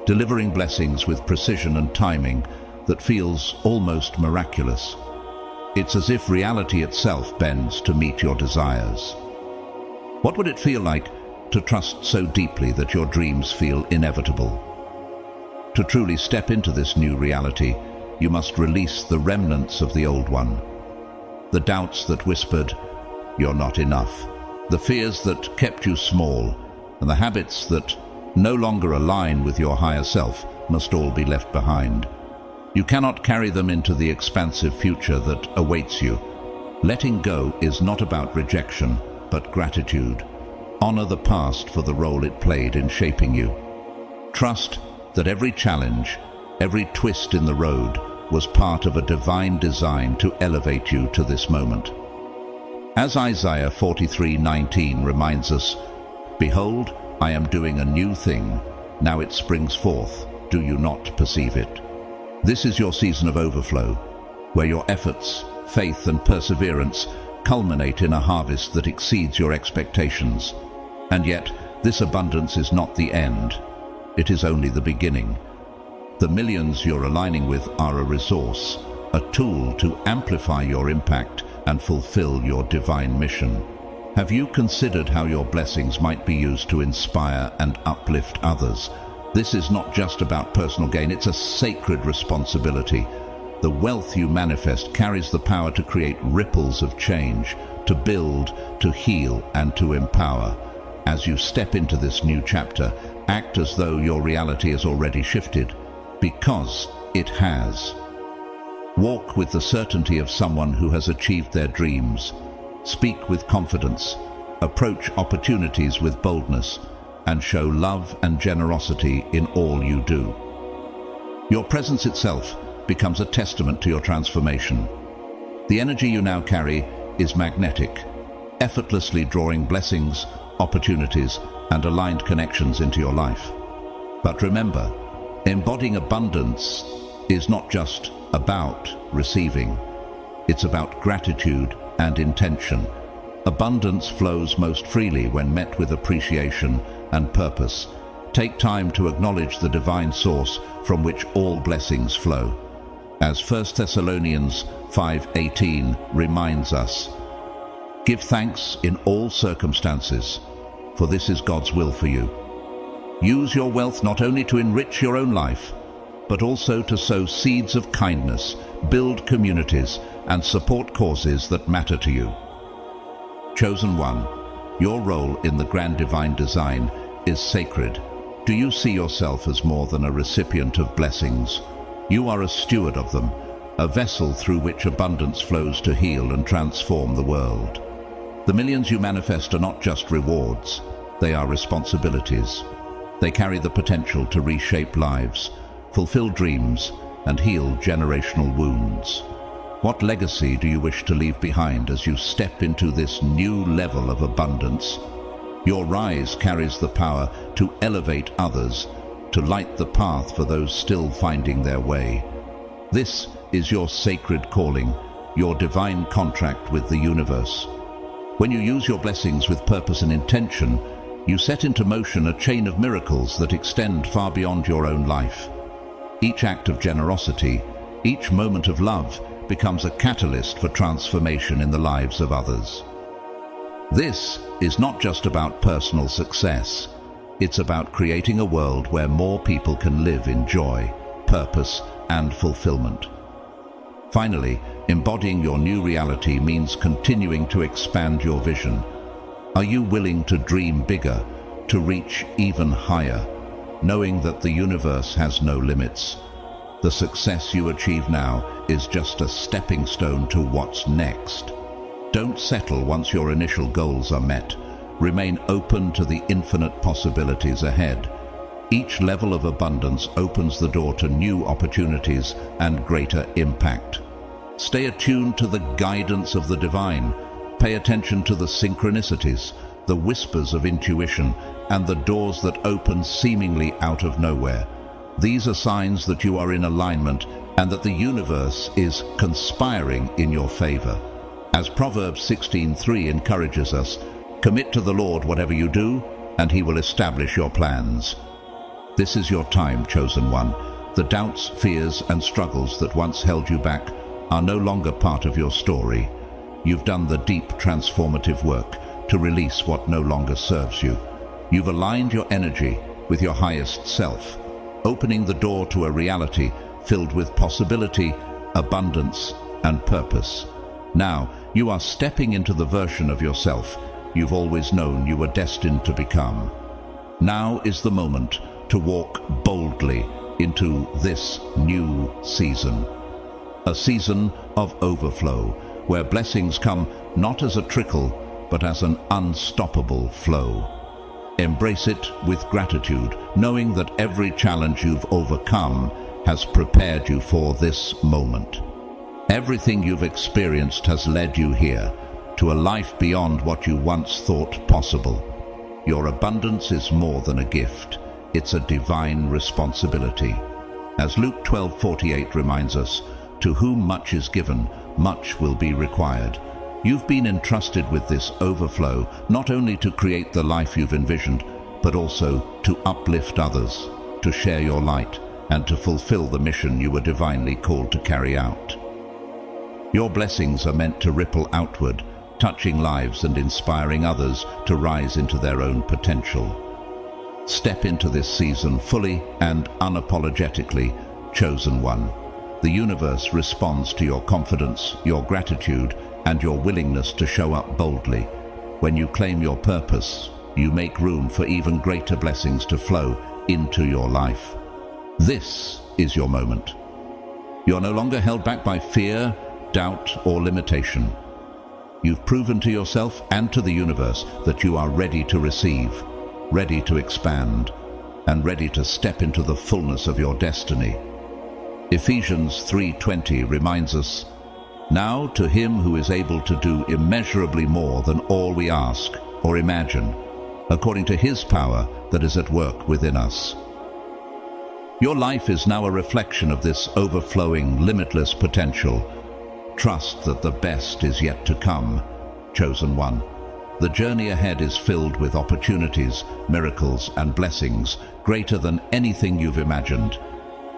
delivering blessings with precision and timing that feels almost miraculous. It's as if reality itself bends to meet your desires. What would it feel like to trust so deeply that your dreams feel inevitable? To truly step into this new reality, you must release the remnants of the old one. The doubts that whispered, "You're not enough," the fears that kept you small, and the habits that no longer align with your higher self must all be left behind. You cannot carry them into the expansive future that awaits you. Letting go is not about rejection, but gratitude. Honor the past for the role it played in shaping you. Trust that every challenge, every twist in the road was part of a divine design to elevate you to this moment. As Isaiah 43:19 reminds us, "Behold, I am doing a new thing. Now it springs forth. Do you not perceive it?" This is your season of overflow, where your efforts, faith, and perseverance culminate in a harvest that exceeds your expectations. And yet, this abundance is not the end. It is only the beginning. The millions you're aligning with are a resource, a tool to amplify your impact and fulfill your divine mission. Have you considered how your blessings might be used to inspire and uplift others? This is not just about personal gain, it's a sacred responsibility. The wealth you manifest carries the power to create ripples of change, to build, to heal, and to empower. As you step into this new chapter, act as though your reality has already shifted, because it has. Walk with the certainty of someone who has achieved their dreams. Speak with confidence, approach opportunities with boldness, and show love and generosity in all you do. Your presence itself becomes a testament to your transformation. The energy you now carry is magnetic, effortlessly drawing blessings, opportunities, and aligned connections into your life. But remember, embodying abundance is not just about receiving. It's about gratitude and intention. Abundance flows most freely when met with appreciation and purpose. Take time to acknowledge the divine source from which all blessings flow. As 1 Thessalonians 5:18 reminds us, "Give thanks in all circumstances, for this is God's will for you." Use your wealth not only to enrich your own life, but also to sow seeds of kindness, build communities, and support causes that matter to you. Chosen one, your role in the grand divine design is sacred. Do you see yourself as more than a recipient of blessings? You are a steward of them, a vessel through which abundance flows to heal and transform the world. The millions you manifest are not just rewards, they are responsibilities. They carry the potential to reshape lives, fulfill dreams, and heal generational wounds. What legacy do you wish to leave behind as you step into this new level of abundance? Your rise carries the power to elevate others, to light the path for those still finding their way. This is your sacred calling, your divine contract with the universe. When you use your blessings with purpose and intention, you set into motion a chain of miracles that extend far beyond your own life. Each act of generosity, each moment of love, becomes a catalyst for transformation in the lives of others. This is not just about personal success. It's about creating a world where more people can live in joy, purpose, and fulfillment. Finally, embodying your new reality means continuing to expand your vision. Are you willing to dream bigger, to reach even higher, knowing that the universe has no limits? The success you achieve now is just a stepping stone to what's next. Don't settle once your initial goals are met. Remain open to the infinite possibilities ahead. Each level of abundance opens the door to new opportunities and greater impact. Stay attuned to the guidance of the divine. Pay attention to the synchronicities, the whispers of intuition, and the doors that open seemingly out of nowhere. These are signs that you are in alignment and that the universe is conspiring in your favor. As Proverbs 16:3 encourages us, commit to the Lord whatever you do, and He will establish your plans. This is your time, chosen one. The doubts, fears, and struggles that once held you back are no longer part of your story. You've done the deep transformative work to release what no longer serves you. You've aligned your energy with your highest self, opening the door to a reality filled with possibility, abundance, and purpose. Now, you are stepping into the version of yourself you've always known you were destined to become. Now is the moment to walk boldly into this new season. A season of overflow, where blessings come not as a trickle, but as an unstoppable flow. Embrace it with gratitude, knowing that every challenge you've overcome has prepared you for this moment. Everything you've experienced has led you here, to a life beyond what you once thought possible. Your abundance is more than a gift. It's a divine responsibility. As Luke 12:48 reminds us, to whom much is given, much will be required. You've been entrusted with this overflow, not only to create the life you've envisioned, but also to uplift others, to share your light, and to fulfill the mission you were divinely called to carry out. Your blessings are meant to ripple outward, touching lives and inspiring others to rise into their own potential. Step into this season fully and unapologetically, chosen one. The universe responds to your confidence, your gratitude, and your willingness to show up boldly. When you claim your purpose, you make room for even greater blessings to flow into your life. This is your moment. You're no longer held back by fear, doubt, or limitation. You've proven to yourself and to the universe that you are ready to receive, ready to expand, and ready to step into the fullness of your destiny. Ephesians 3:20 reminds us, "Now to Him who is able to do immeasurably more than all we ask or imagine, according to His power that is at work within us." Your life is now a reflection of this overflowing, limitless potential. Trust that the best is yet to come, chosen one. The journey ahead is filled with opportunities, miracles, and blessings greater than anything you've imagined.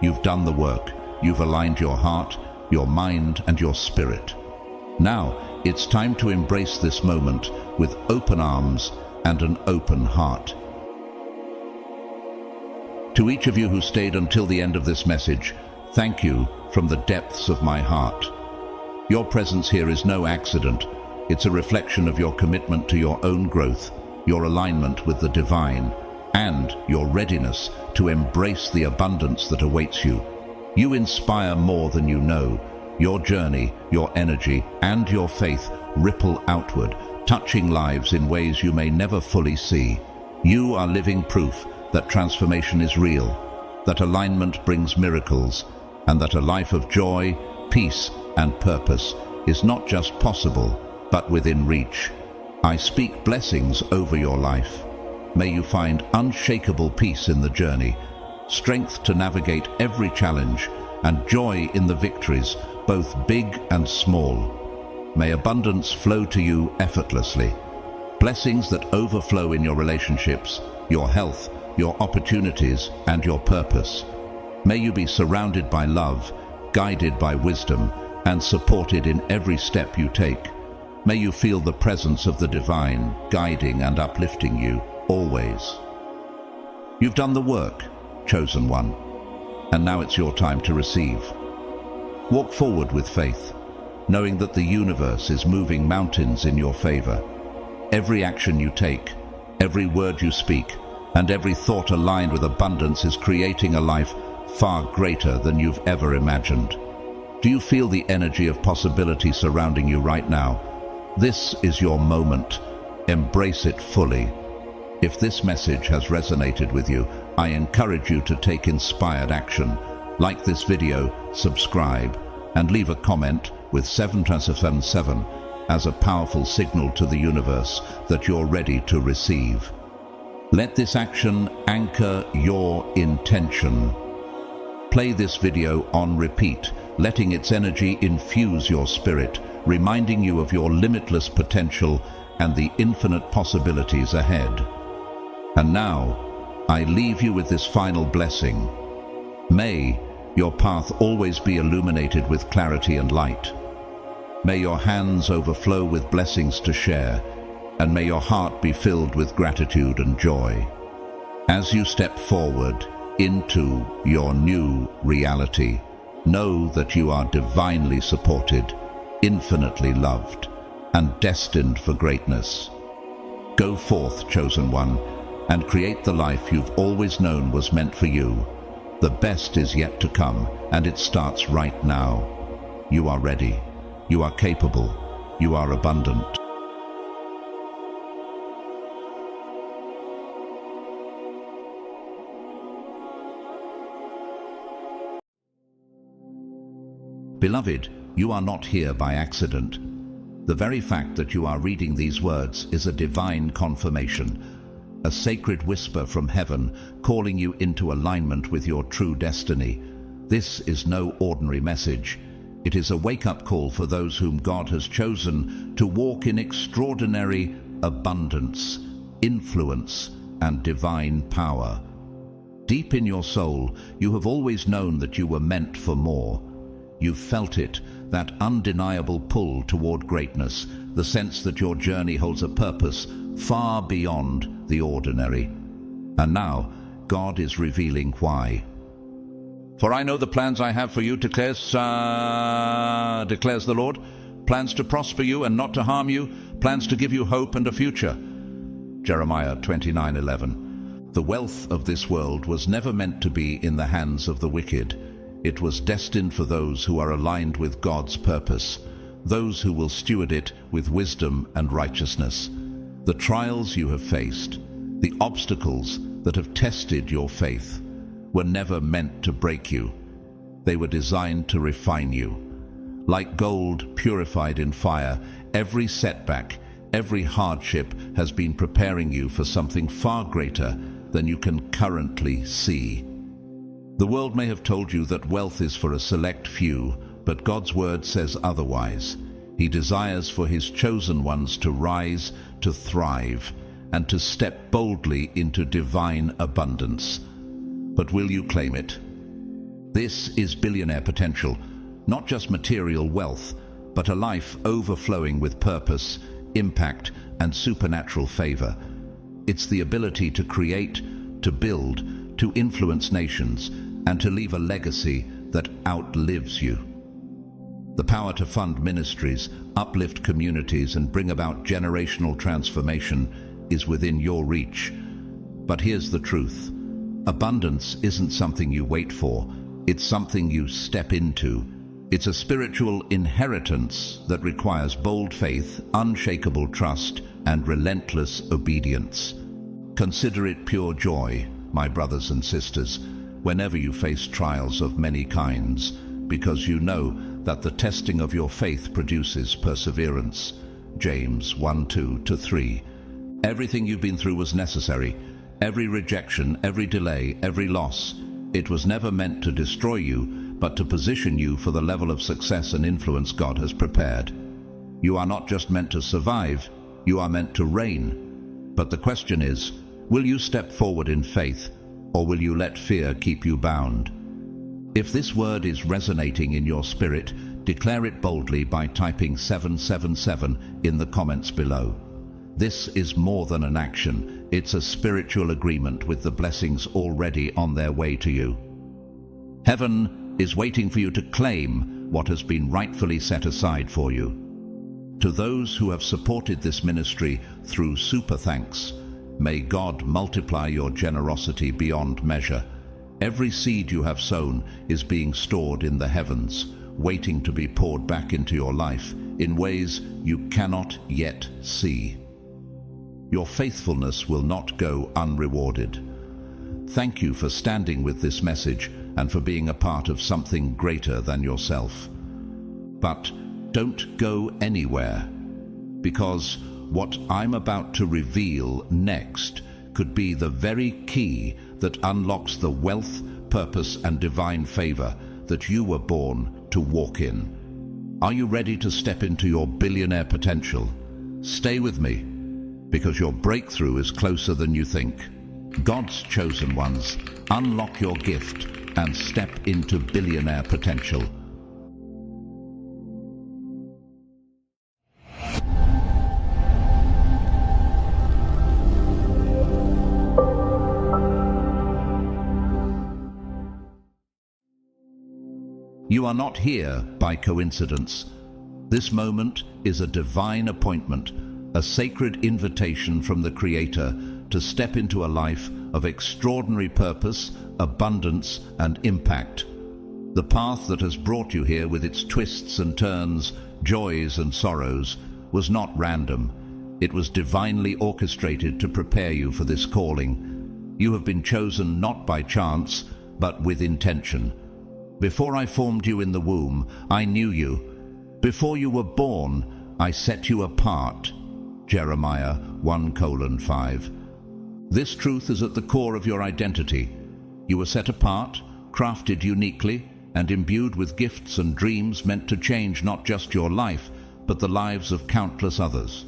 You've done the work. You've aligned your heart, your mind, and your spirit. Now, it's time to embrace this moment with open arms and an open heart. To each of you who stayed until the end of this message, thank you from the depths of my heart. Your presence here is no accident. It's a reflection of your commitment to your own growth, your alignment with the divine, and your readiness to embrace the abundance that awaits you. You inspire more than you know. Your journey, your energy, and your faith ripple outward, touching lives in ways you may never fully see. You are living proof that transformation is real, that alignment brings miracles, and that a life of joy, peace, and purpose is not just possible, but within reach. I speak blessings over your life. May you find unshakable peace in the journey, strength to navigate every challenge, and joy in the victories, both big and small. May abundance flow to you effortlessly. Blessings that overflow in your relationships, your health, your opportunities, and your purpose. May you be surrounded by love, guided by wisdom, and supported in every step you take. May you feel the presence of the divine, guiding and uplifting you, always. You've done the work, chosen one, and now it's your time to receive. Walk forward with faith, knowing that the universe is moving mountains in your favor. Every action you take, every word you speak, and every thought aligned with abundance is creating a life far greater than you've ever imagined. Do you feel the energy of possibility surrounding you right now? This is your moment. Embrace it fully. If this message has resonated with you, I encourage you to take inspired action. Like this video, subscribe, and leave a comment with 777 as a powerful signal to the universe that you're ready to receive. Let this action anchor your intention. Play this video on repeat, letting its energy infuse your spirit, reminding you of your limitless potential and the infinite possibilities ahead. And now, I leave you with this final blessing. May your path always be illuminated with clarity and light. May your hands overflow with blessings to share, and may your heart be filled with gratitude and joy. As you step forward into your new reality, know that you are divinely supported, infinitely loved, and destined for greatness. Go forth, chosen one, and create the life you've always known was meant for you. The best is yet to come, and it starts right now. You are ready. You are capable. You are abundant. Beloved, you are not here by accident. The very fact that you are reading these words is a divine confirmation, a sacred whisper from heaven calling you into alignment with your true destiny. This is no ordinary message. It is a wake-up call for those whom God has chosen to walk in extraordinary abundance, influence, and divine power. Deep in your soul, you have always known that you were meant for more. You've felt it, that undeniable pull toward greatness, the sense that your journey holds a purpose far beyond the ordinary. And now, God is revealing why. For I know the plans I have for you, declares the Lord, plans to prosper you and not to harm you, plans to give you hope and a future. Jeremiah 29:11. The wealth of this world was never meant to be in the hands of the wicked. It was destined for those who are aligned with God's purpose, those who will steward it with wisdom and righteousness. The trials you have faced, the obstacles that have tested your faith, were never meant to break you. They were designed to refine you. Like gold purified in fire, every setback, every hardship has been preparing you for something far greater than you can currently see. The world may have told you that wealth is for a select few, but God's word says otherwise. He desires for his chosen ones to rise, to thrive, and to step boldly into divine abundance. But will you claim it? This is billionaire potential, not just material wealth, but a life overflowing with purpose, impact, and supernatural favor. It's the ability to create, to build, to influence nations, and to leave a legacy that outlives you. The power to fund ministries, uplift communities, and bring about generational transformation is within your reach. But here's the truth. Abundance isn't something you wait for. It's something you step into. It's a spiritual inheritance that requires bold faith, unshakable trust, and relentless obedience. Consider it pure joy, my brothers and sisters, whenever you face trials of many kinds, because you know that the testing of your faith produces perseverance. James 1:2-3. Everything you've been through was necessary. Every rejection, every delay, every loss. It was never meant to destroy you, but to position you for the level of success and influence God has prepared. You are not just meant to survive, you are meant to reign. But the question is, will you step forward in faith, or will you let fear keep you bound? If this word is resonating in your spirit, declare it boldly by typing 777 in the comments below. This is more than an action, it's a spiritual agreement with the blessings already on their way to you. Heaven is waiting for you to claim what has been rightfully set aside for you. To those who have supported this ministry through super thanks, may God multiply your generosity beyond measure. Every seed you have sown is being stored in the heavens, waiting to be poured back into your life in ways you cannot yet see. Your faithfulness will not go unrewarded. Thank you for standing with this message and for being a part of something greater than yourself. But don't go anywhere, because what I'm about to reveal next could be the very key that unlocks the wealth, purpose, and divine favor that you were born to walk in. Are you ready to step into your billionaire potential? Stay with me, because your breakthrough is closer than you think. God's chosen ones, unlock your gift and step into billionaire potential. You are not here by coincidence. This moment is a divine appointment, a sacred invitation from the Creator to step into a life of extraordinary purpose, abundance, and impact. The path that has brought you here with its twists and turns, joys and sorrows, was not random. It was divinely orchestrated to prepare you for this calling. You have been chosen not by chance, but with intention. Before I formed you in the womb, I knew you. Before you were born, I set you apart. Jeremiah 1:5. This truth is at the core of your identity. You were set apart, crafted uniquely, and imbued with gifts and dreams meant to change not just your life, but the lives of countless others.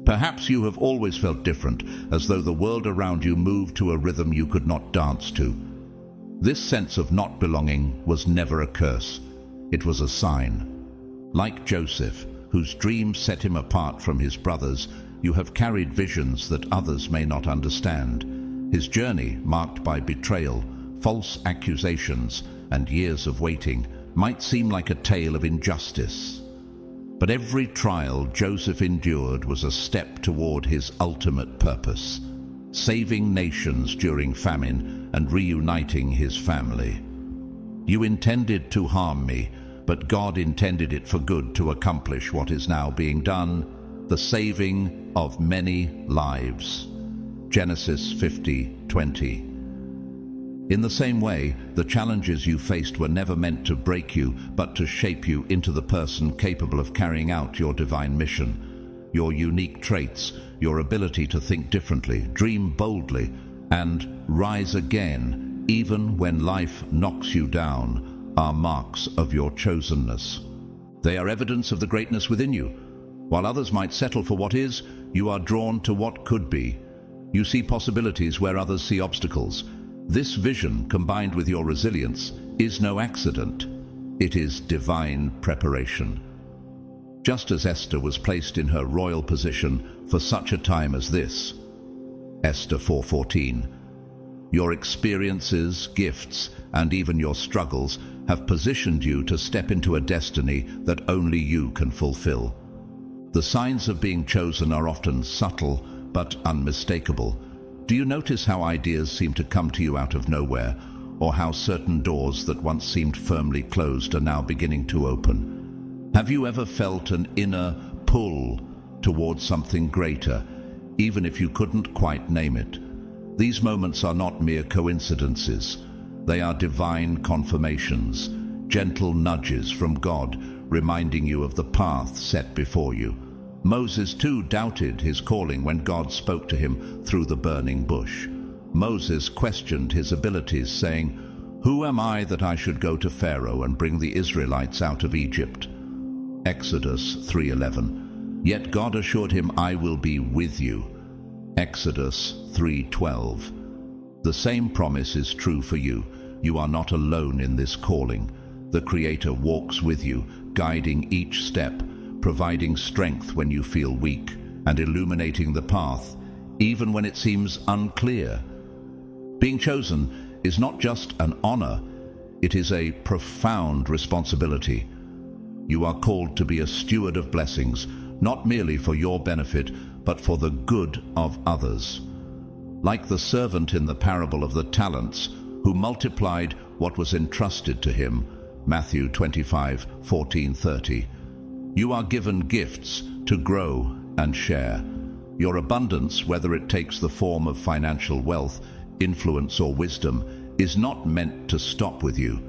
Perhaps you have always felt different, as though the world around you moved to a rhythm you could not dance to. This sense of not belonging was never a curse. It was a sign. Like Joseph, whose dreams set him apart from his brothers, you have carried visions that others may not understand. His journey, marked by betrayal, false accusations, and years of waiting, might seem like a tale of injustice. But every trial Joseph endured was a step toward his ultimate purpose, saving nations during famine and reuniting his family. You intended to harm me, but God intended it for good to accomplish what is now being done, the saving of many lives. Genesis 50:20. In the same way, the challenges you faced were never meant to break you, but to shape you into the person capable of carrying out your divine mission. Your unique traits, your ability to think differently, dream boldly, and rise again, even when life knocks you down, are marks of your chosenness. They are evidence of the greatness within you. While others might settle for what is, you are drawn to what could be. You see possibilities where others see obstacles. This vision, combined with your resilience, is no accident. It is divine preparation. Just as Esther was placed in her royal position for such a time as this. Esther 4:14. Your experiences, gifts, and even your struggles have positioned you to step into a destiny that only you can fulfill. The signs of being chosen are often subtle but unmistakable. Do you notice how ideas seem to come to you out of nowhere, or how certain doors that once seemed firmly closed are now beginning to open? Have you ever felt an inner pull towards something greater, even if you couldn't quite name it? These moments are not mere coincidences. They are divine confirmations, gentle nudges from God, reminding you of the path set before you. Moses too doubted his calling when God spoke to him through the burning bush. Moses questioned his abilities, saying, "Who am I that I should go to Pharaoh and bring the Israelites out of Egypt?" Exodus 3:11. Yet God assured him, "I will be with you." Exodus 3:12. The same promise is true for you. You are not alone in this calling. The Creator walks with you, guiding each step, providing strength when you feel weak, and illuminating the path, even when it seems unclear. Being chosen is not just an honor, it is a profound responsibility. You are called to be a steward of blessings, not merely for your benefit, but for the good of others. Like the servant in the parable of the talents, who multiplied what was entrusted to him, Matthew 25:14-30. You are given gifts to grow and share. Your abundance, whether it takes the form of financial wealth, influence, or wisdom, is not meant to stop with you.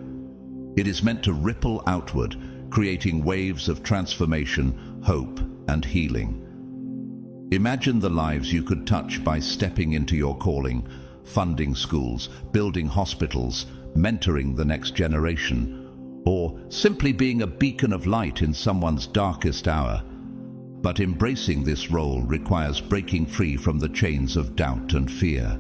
It is meant to ripple outward, creating waves of transformation, hope, and healing. Imagine the lives you could touch by stepping into your calling, funding schools, building hospitals, mentoring the next generation, or simply being a beacon of light in someone's darkest hour. But embracing this role requires breaking free from the chains of doubt and fear.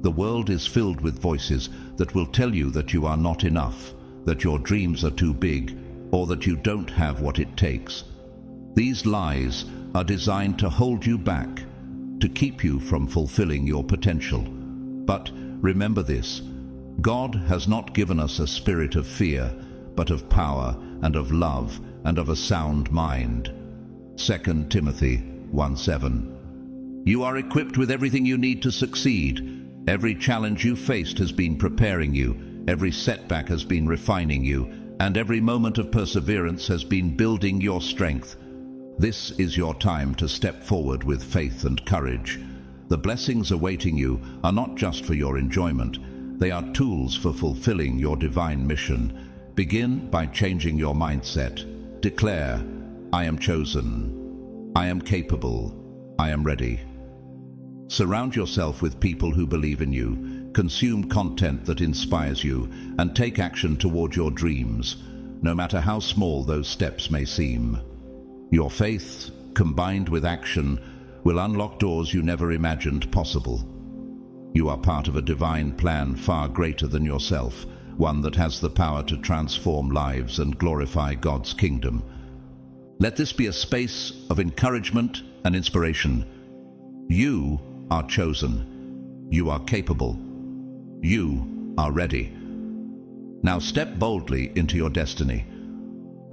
The world is filled with voices that will tell you that you are not enough, that your dreams are too big, or that you don't have what it takes. These lies are designed to hold you back, to keep you from fulfilling your potential. But remember this: God has not given us a spirit of fear, but of power and of love and of a sound mind. 2 Timothy 1:7. You are equipped with everything you need to succeed. Every challenge you faced has been preparing you, every setback has been refining you, and every moment of perseverance has been building your strength. This is your time to step forward with faith and courage. The blessings awaiting you are not just for your enjoyment, they are tools for fulfilling your divine mission. Begin by changing your mindset. Declare, "I am chosen. I am capable. I am ready." Surround yourself with people who believe in you, consume content that inspires you, and take action toward your dreams, no matter how small those steps may seem. Your faith, combined with action, will unlock doors you never imagined possible. You are part of a divine plan far greater than yourself, one that has the power to transform lives and glorify God's kingdom. Let this be a space of encouragement and inspiration. You are chosen. You are capable. You are ready. Now step boldly into your destiny.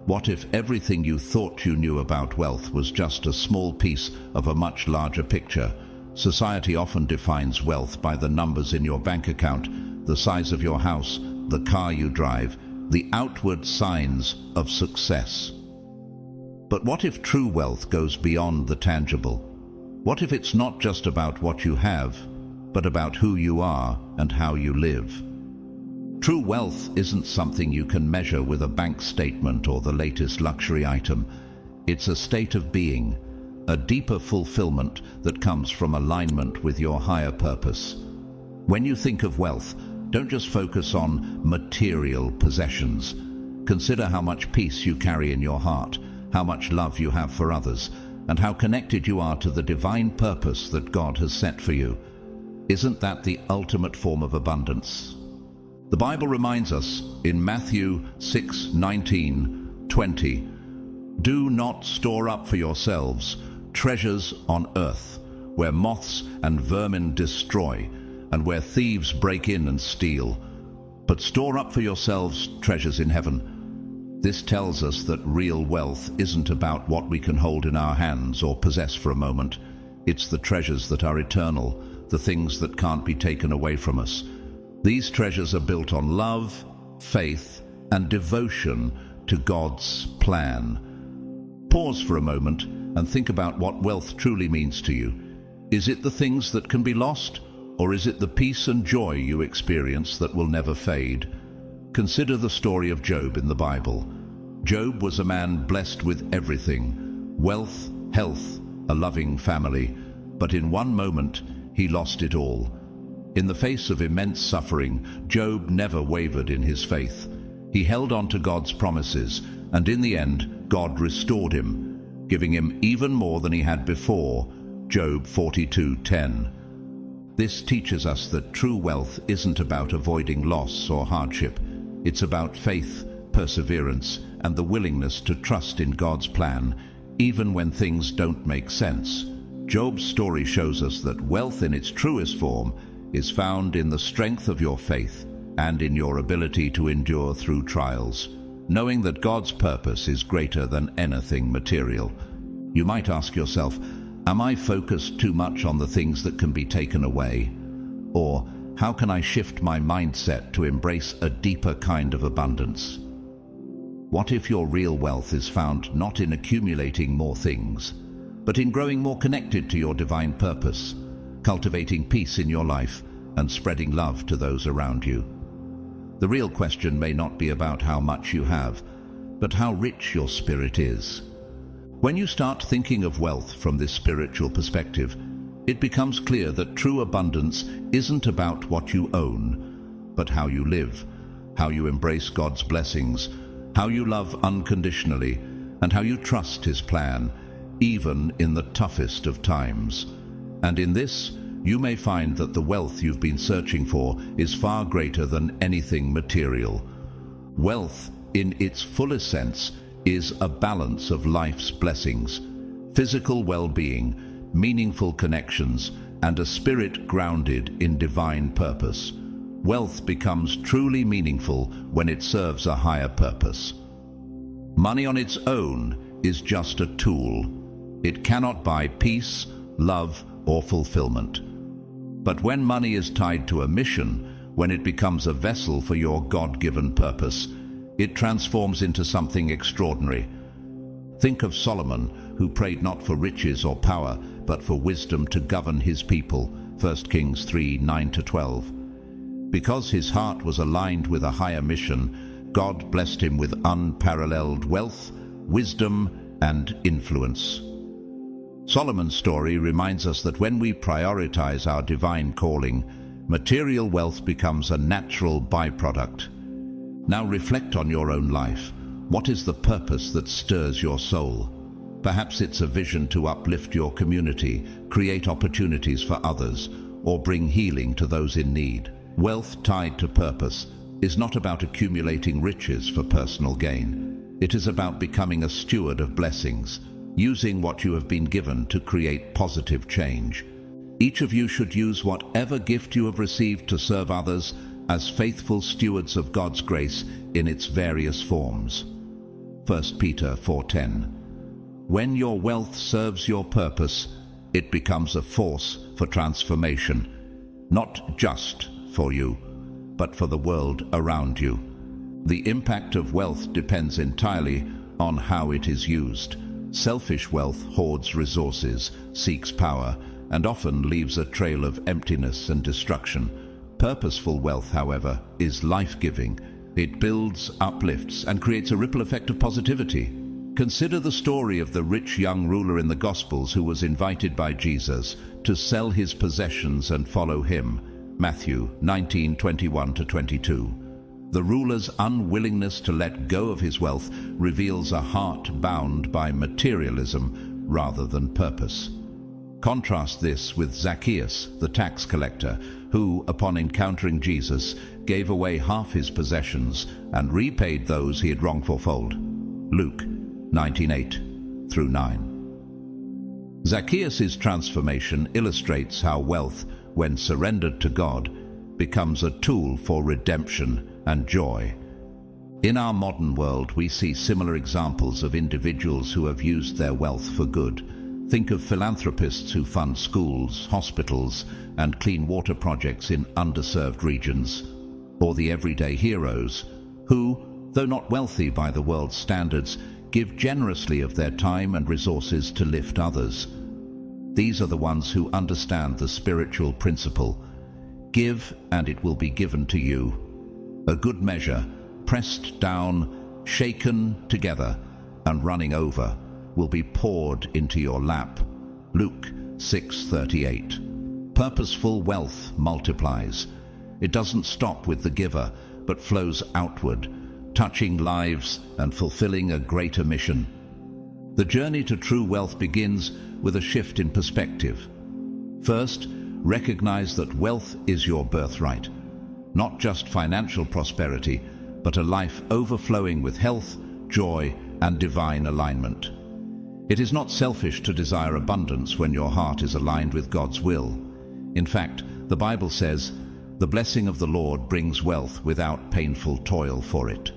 What if everything you thought you knew about wealth was just a small piece of a much larger picture? Society often defines wealth by the numbers in your bank account, the size of your house, the car you drive, the outward signs of success. But what if true wealth goes beyond the tangible? What if it's not just about what you have, but about who you are and how you live? True wealth isn't something you can measure with a bank statement or the latest luxury item. It's a state of being, a deeper fulfillment that comes from alignment with your higher purpose. When you think of wealth, don't just focus on material possessions. Consider how much peace you carry in your heart, how much love you have for others, and how connected you are to the divine purpose that God has set for you. Isn't that the ultimate form of abundance? The Bible reminds us in Matthew 6:19-20, "Do not store up for yourselves treasures on earth, where moths and vermin destroy, and where thieves break in and steal, but store up for yourselves treasures in heaven." This tells us that real wealth isn't about what we can hold in our hands or possess for a moment. It's the treasures that are eternal, the things that can't be taken away from us. These treasures are built on love, faith, and devotion to God's plan. Pause for a moment and think about what wealth truly means to you. Is it the things that can be lost, or is it the peace and joy you experience that will never fade? Consider the story of Job in the Bible. Job was a man blessed with everything: wealth, health, a loving family. But in one moment, he lost it all. In the face of immense suffering, Job never wavered in his faith. He held on to God's promises, and in the end, God restored him, giving him even more than he had before. Job 42:10. This teaches us that true wealth isn't about avoiding loss or hardship. It's about faith, perseverance, and the willingness to trust in God's plan, even when things don't make sense. Job's story shows us that wealth in its truest form is found in the strength of your faith and in your ability to endure through trials, knowing that God's purpose is greater than anything material. You might ask yourself, am I focused too much on the things that can be taken away? Or how can I shift my mindset to embrace a deeper kind of abundance? What if your real wealth is found not in accumulating more things, but in growing more connected to your divine purpose, cultivating peace in your life, and spreading love to those around you? The real question may not be about how much you have, but how rich your spirit is. When you start thinking of wealth from this spiritual perspective, it becomes clear that true abundance isn't about what you own, but how you live, how you embrace God's blessings, how you love unconditionally, and how you trust His plan, even in the toughest of times. And in this, you may find that the wealth you've been searching for is far greater than anything material. Wealth, in its fullest sense, is a balance of life's blessings: physical well-being, meaningful connections, and a spirit grounded in divine purpose. Wealth becomes truly meaningful when it serves a higher purpose. Money on its own is just a tool. It cannot buy peace, love, or fulfillment. But when money is tied to a mission, when it becomes a vessel for your God-given purpose, it transforms into something extraordinary. Think of Solomon, who prayed not for riches or power, but for wisdom to govern his people, 1 Kings 3:9-12. Because his heart was aligned with a higher mission, God blessed him with unparalleled wealth, wisdom, and influence. Solomon's story reminds us that when we prioritize our divine calling, material wealth becomes a natural byproduct. Now reflect on your own life. What is the purpose that stirs your soul? Perhaps it's a vision to uplift your community, create opportunities for others, or bring healing to those in need. Wealth tied to purpose is not about accumulating riches for personal gain. It is about becoming a steward of blessings, using what you have been given to create positive change. Each of you should use whatever gift you have received to serve others as faithful stewards of God's grace in its various forms. 1 Peter 4:10. When your wealth serves your purpose, it becomes a force for transformation, not just for you, but for the world around you. The impact of wealth depends entirely on how it is used. Selfish wealth hoards resources, seeks power, and often leaves a trail of emptiness and destruction. Purposeful wealth, however, is life-giving. It builds, uplifts, and creates a ripple effect of positivity. Consider the story of the rich young ruler in the Gospels who was invited by Jesus to sell his possessions and follow him. Matthew 19:21-22. The ruler's unwillingness to let go of his wealth reveals a heart bound by materialism rather than purpose. Contrast this with Zacchaeus, the tax collector, who, upon encountering Jesus, gave away half his possessions and repaid those he had wronged fourfold. Luke 19:8-9. Zacchaeus' transformation illustrates how wealth, when surrendered to God, becomes a tool for redemption and joy. In our modern world, we see similar examples of individuals who have used their wealth for good. Think of philanthropists who fund schools, hospitals, and clean water projects in underserved regions, or the everyday heroes who, though not wealthy by the world's standards, give generously of their time and resources to lift others. These are the ones who understand the spiritual principle: give and it will be given to you. A good measure, pressed down, shaken together, and running over, will be poured into your lap. Luke 6:38. Purposeful wealth multiplies. It doesn't stop with the giver, but flows outward, touching lives and fulfilling a greater mission. The journey to true wealth begins with a shift in perspective. First, recognize that wealth is your birthright. Not just financial prosperity, but a life overflowing with health, joy, and divine alignment. It is not selfish to desire abundance when your heart is aligned with God's will. In fact, the Bible says, "The blessing of the Lord brings wealth without painful toil for it."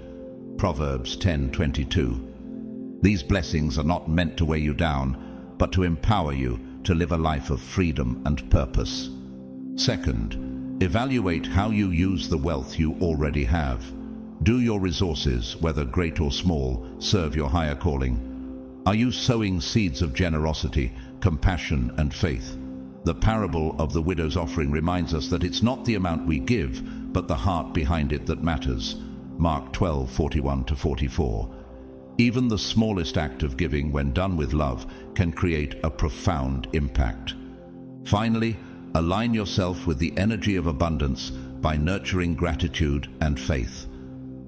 Proverbs 10:22. These blessings are not meant to weigh you down, but to empower you to live a life of freedom and purpose. Second, evaluate how you use the wealth you already have. Do your resources, whether great or small, serve your higher calling? Are you sowing seeds of generosity, compassion, and faith? The parable of the widow's offering reminds us that it's not the amount we give, but the heart behind it that matters. Mark 12:41-44. Even the smallest act of giving, when done with love, can create a profound impact. Finally, align yourself with the energy of abundance by nurturing gratitude and faith.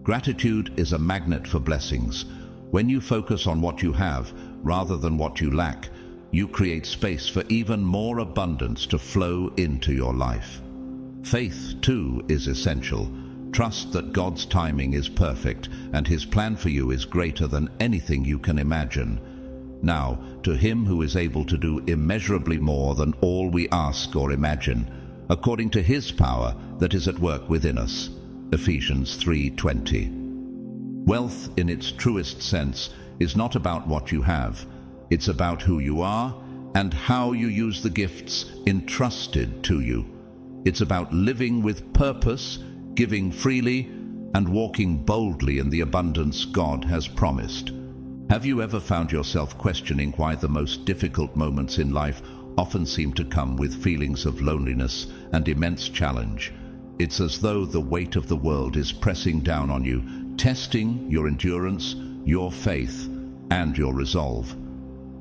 Gratitude is a magnet for blessings. When you focus on what you have rather than what you lack, you create space for even more abundance to flow into your life. Faith, too, is essential. Trust that God's timing is perfect and His plan for you is greater than anything you can imagine. Now, to Him who is able to do immeasurably more than all we ask or imagine, according to His power that is at work within us. Ephesians 3:20. Wealth, in its truest sense, is not about what you have. It's about who you are and how you use the gifts entrusted to you. It's about living with purpose, giving freely, and walking boldly in the abundance God has promised. Have you ever found yourself questioning why the most difficult moments in life often seem to come with feelings of loneliness and immense challenge? It's as though the weight of the world is pressing down on you, testing your endurance, your faith, and your resolve.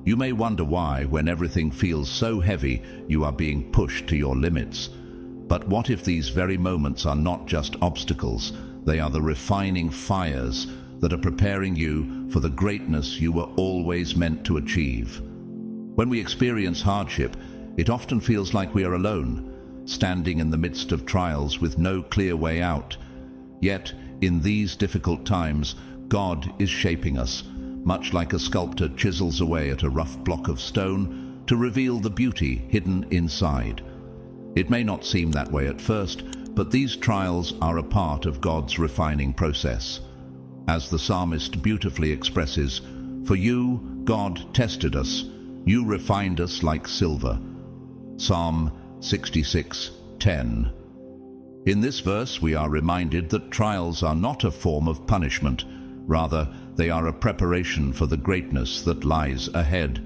You may wonder why, when everything feels so heavy, you are being pushed to your limits. But what if these very moments are not just obstacles? They are the refining fires that are preparing you for the greatness you were always meant to achieve. When we experience hardship, it often feels like we are alone, standing in the midst of trials with no clear way out. Yet, in these difficult times, God is shaping us, much like a sculptor chisels away at a rough block of stone to reveal the beauty hidden inside. It may not seem that way at first, but these trials are a part of God's refining process. As the psalmist beautifully expresses, "For you, God, tested us. You refined us like silver." Psalm 66:10. In this verse, we are reminded that trials are not a form of punishment. Rather, they are a preparation for the greatness that lies ahead.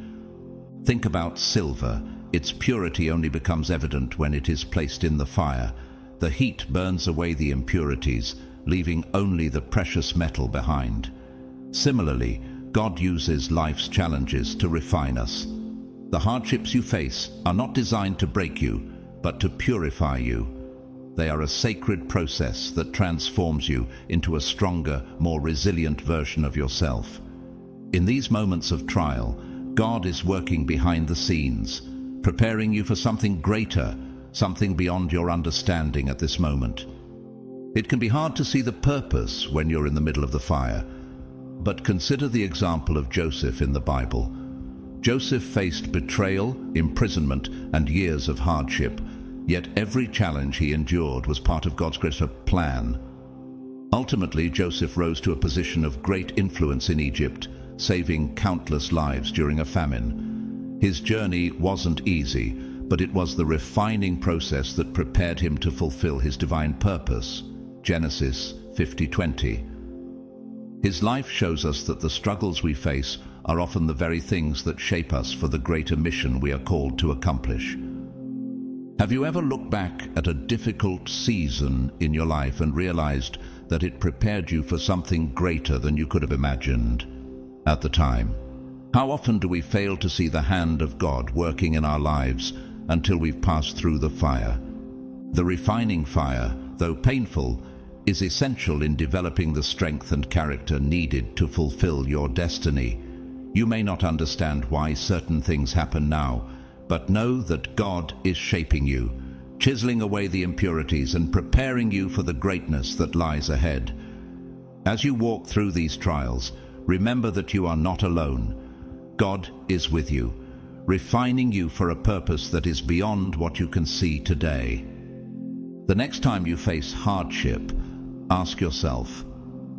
Think about silver. Its purity only becomes evident when it is placed in the fire. The heat burns away the impurities, leaving only the precious metal behind. Similarly, God uses life's challenges to refine us. The hardships you face are not designed to break you, but to purify you. They are a sacred process that transforms you into a stronger, more resilient version of yourself. In these moments of trial, God is working behind the scenes, preparing you for something greater, something beyond your understanding at this moment. It can be hard to see the purpose when you're in the middle of the fire, but consider the example of Joseph in the Bible. Joseph faced betrayal, imprisonment, and years of hardship, yet every challenge he endured was part of God's greater plan. Ultimately, Joseph rose to a position of great influence in Egypt, saving countless lives during a famine. His journey wasn't easy, but it was the refining process that prepared him to fulfill his divine purpose. Genesis 50:20. His life shows us that the struggles we face are often the very things that shape us for the greater mission we are called to accomplish. Have you ever looked back at a difficult season in your life and realized that it prepared you for something greater than you could have imagined at the time? How often do we fail to see the hand of God working in our lives until we've passed through the fire? The refining fire, though painful, is essential in developing the strength and character needed to fulfill your destiny. You may not understand why certain things happen now, but know that God is shaping you, chiseling away the impurities and preparing you for the greatness that lies ahead. As you walk through these trials, remember that you are not alone. God is with you, refining you for a purpose that is beyond what you can see today. The next time you face hardship, ask yourself,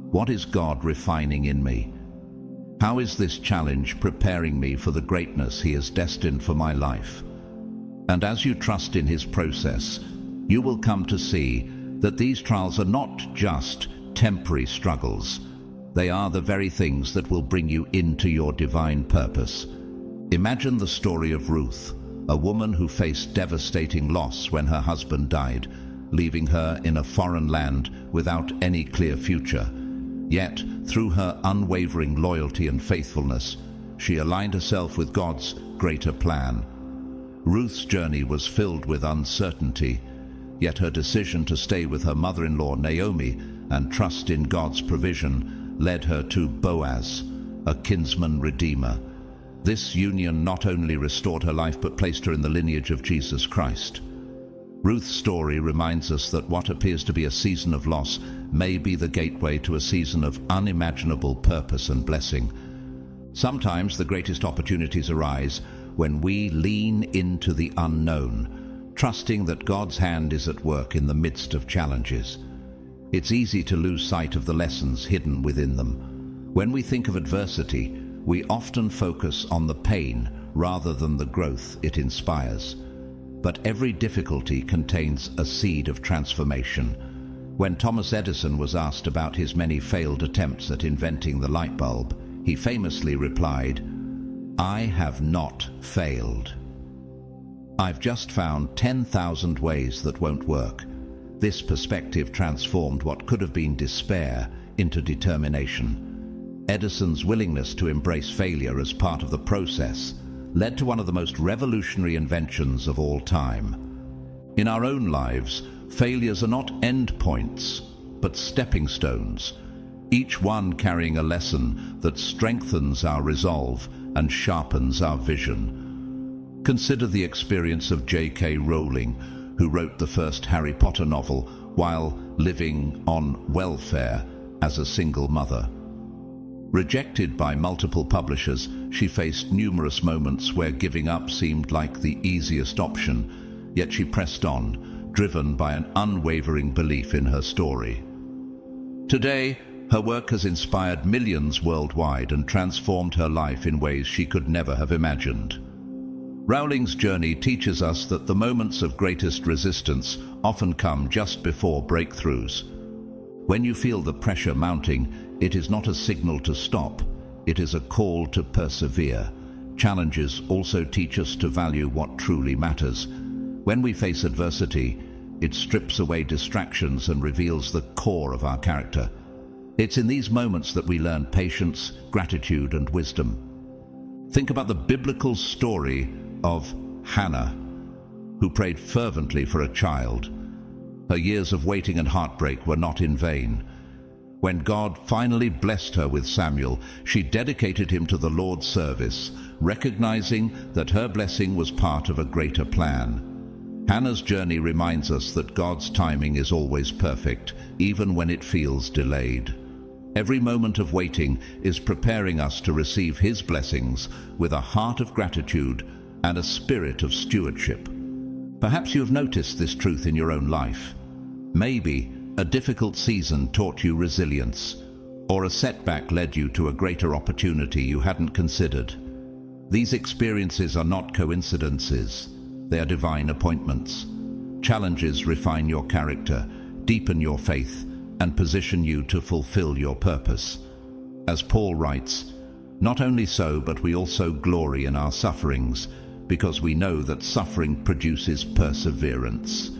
what is God refining in me? How is this challenge preparing me for the greatness He has destined for my life? And as you trust in His process, you will come to see that these trials are not just temporary struggles. They are the very things that will bring you into your divine purpose. Imagine the story of Ruth, a woman who faced devastating loss when her husband died, leaving her in a foreign land without any clear future. Yet, through her unwavering loyalty and faithfulness, she aligned herself with God's greater plan. Ruth's journey was filled with uncertainty, yet her decision to stay with her mother-in-law Naomi and trust in God's provision led her to Boaz, a kinsman redeemer. This union not only restored her life but placed her in the lineage of Jesus Christ. Ruth's story reminds us that what appears to be a season of loss may be the gateway to a season of unimaginable purpose and blessing. Sometimes the greatest opportunities arise when we lean into the unknown, trusting that God's hand is at work in the midst of challenges. It's easy to lose sight of the lessons hidden within them. When we think of adversity, we often focus on the pain rather than the growth it inspires. But every difficulty contains a seed of transformation. When Thomas Edison was asked about his many failed attempts at inventing the light bulb, he famously replied, "I have not failed. I've just found 10,000 ways that won't work." This perspective transformed what could have been despair into determination. Edison's willingness to embrace failure as part of the process led to one of the most revolutionary inventions of all time. In our own lives, failures are not endpoints, but stepping stones, each one carrying a lesson that strengthens our resolve and sharpens our vision. Consider the experience of J.K. Rowling, who wrote the first Harry Potter novel while living on welfare as a single mother. Rejected by multiple publishers, she faced numerous moments where giving up seemed like the easiest option, yet she pressed on, driven by an unwavering belief in her story. Today, her work has inspired millions worldwide and transformed her life in ways she could never have imagined. Rowling's journey teaches us that the moments of greatest resistance often come just before breakthroughs. When you feel the pressure mounting, it is not a signal to stop, it is a call to persevere. Challenges also teach us to value what truly matters. When we face adversity, it strips away distractions and reveals the core of our character. It's in these moments that we learn patience, gratitude, and wisdom. Think about the biblical story of Hannah, who prayed fervently for a child. Her years of waiting and heartbreak were not in vain. When God finally blessed her with Samuel, she dedicated him to the Lord's service, recognizing that her blessing was part of a greater plan. Hannah's journey reminds us that God's timing is always perfect, even when it feels delayed. Every moment of waiting is preparing us to receive His blessings with a heart of gratitude and a spirit of stewardship. Perhaps you have noticed this truth in your own life. Maybe a difficult season taught you resilience, or a setback led you to a greater opportunity you hadn't considered. These experiences are not coincidences. They are divine appointments. Challenges refine your character, deepen your faith, and position you to fulfill your purpose. As Paul writes, "Not only so, but we also glory in our sufferings, because we know that suffering produces perseverance.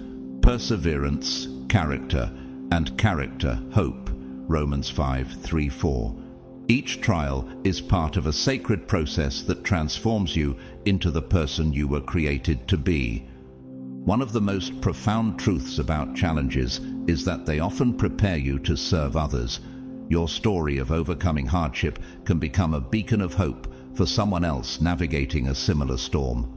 Perseverance, character, and character, hope." Romans 5:3-4. Each trial is part of a sacred process that transforms you into the person you were created to be. One of the most profound truths about challenges is that they often prepare you to serve others. Your story of overcoming hardship can become a beacon of hope for someone else navigating a similar storm.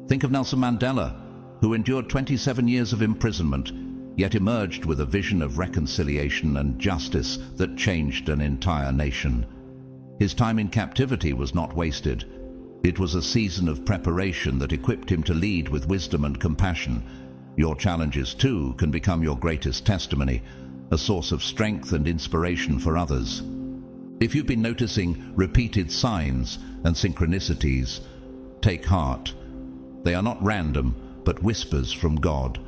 Think of Nelson Mandela, who endured 27 years of imprisonment, yet emerged with a vision of reconciliation and justice that changed an entire nation. His time in captivity was not wasted. It was a season of preparation that equipped him to lead with wisdom and compassion. Your challenges, too, can become your greatest testimony, a source of strength and inspiration for others. If you've been noticing repeated signs and synchronicities, take heart. They are not random, but whispers from God,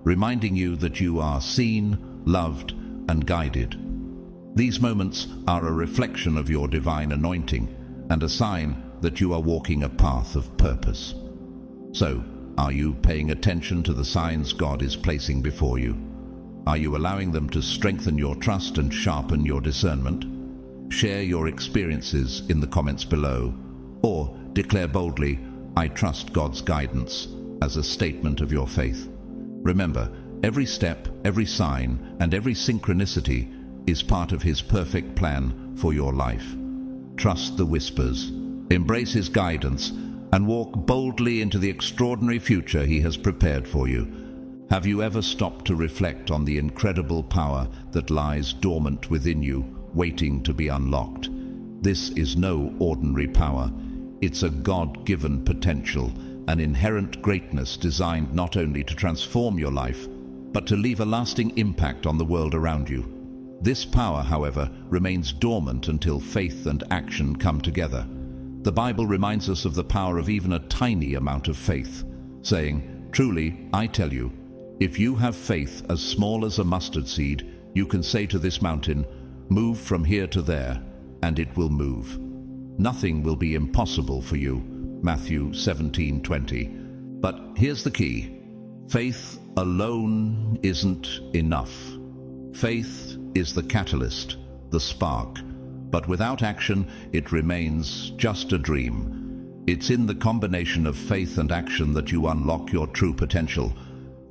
reminding you that you are seen, loved, and guided. These moments are a reflection of your divine anointing and a sign that you are walking a path of purpose. So, are you paying attention to the signs God is placing before you? Are you allowing them to strengthen your trust and sharpen your discernment? Share your experiences in the comments below, or declare boldly, "I trust God's guidance," as a statement of your faith. Remember, every step, every sign, and every synchronicity is part of His perfect plan for your life. Trust the whispers, embrace His guidance, and walk boldly into the extraordinary future He has prepared for you. Have you ever stopped to reflect on the incredible power that lies dormant within you, waiting to be unlocked? This is no ordinary power. It's a God-given potential, an inherent greatness designed not only to transform your life, but to leave a lasting impact on the world around you. This power, however, remains dormant until faith and action come together. The Bible reminds us of the power of even a tiny amount of faith, saying, "Truly, I tell you, if you have faith as small as a mustard seed, you can say to this mountain, 'Move from here to there,' and it will move. Nothing will be impossible for you." Matthew 17:20. But here's the key. Faith alone isn't enough. Faith is the catalyst, the spark, but without action, it remains just a dream. It's in the combination of faith and action that you unlock your true potential.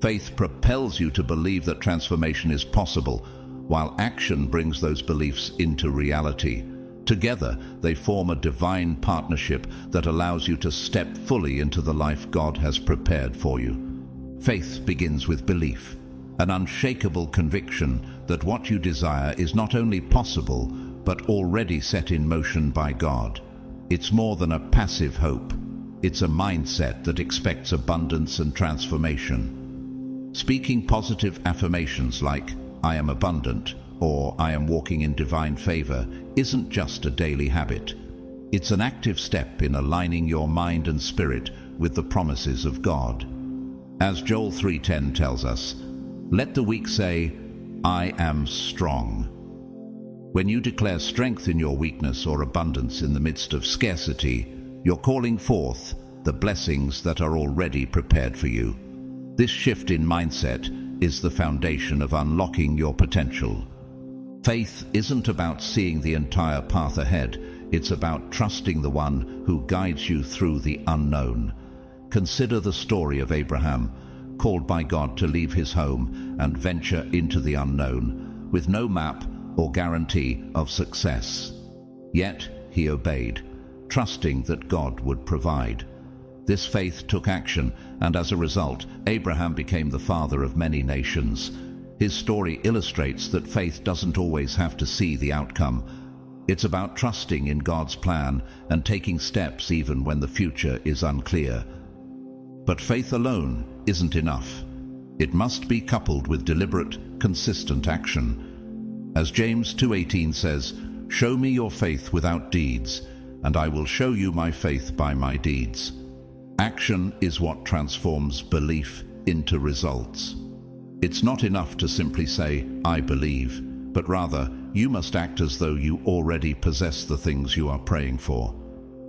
Faith propels you to believe that transformation is possible, while action brings those beliefs into reality. Together, they form a divine partnership that allows you to step fully into the life God has prepared for you. Faith begins with belief, an unshakable conviction that what you desire is not only possible, but already set in motion by God. It's more than a passive hope. It's a mindset that expects abundance and transformation. Speaking positive affirmations like, "I am abundant," or "I am walking in divine favor," isn't just a daily habit. It's an active step in aligning your mind and spirit with the promises of God. As Joel 3:10 tells us, "Let the weak say, 'I am strong.'" When you declare strength in your weakness or abundance in the midst of scarcity, you're calling forth the blessings that are already prepared for you. This shift in mindset is the foundation of unlocking your potential. Faith isn't about seeing the entire path ahead. It's about trusting the one who guides you through the unknown. Consider the story of Abraham. called by God to leave his home and venture into the unknown, with no map or guarantee of success. Yet he obeyed, trusting that God would provide. This faith took action, and as a result, Abraham became the father of many nations. His story illustrates that faith doesn't always have to see the outcome. It's about trusting in God's plan and taking steps even when the future is unclear. But faith alone isn't enough. It must be coupled with deliberate, consistent action. As James 2:18 says, "Show me your faith without deeds, and I will show you my faith by my deeds." Action is what transforms belief into results. It's not enough to simply say, "I believe," but rather, you must act as though you already possess the things you are praying for.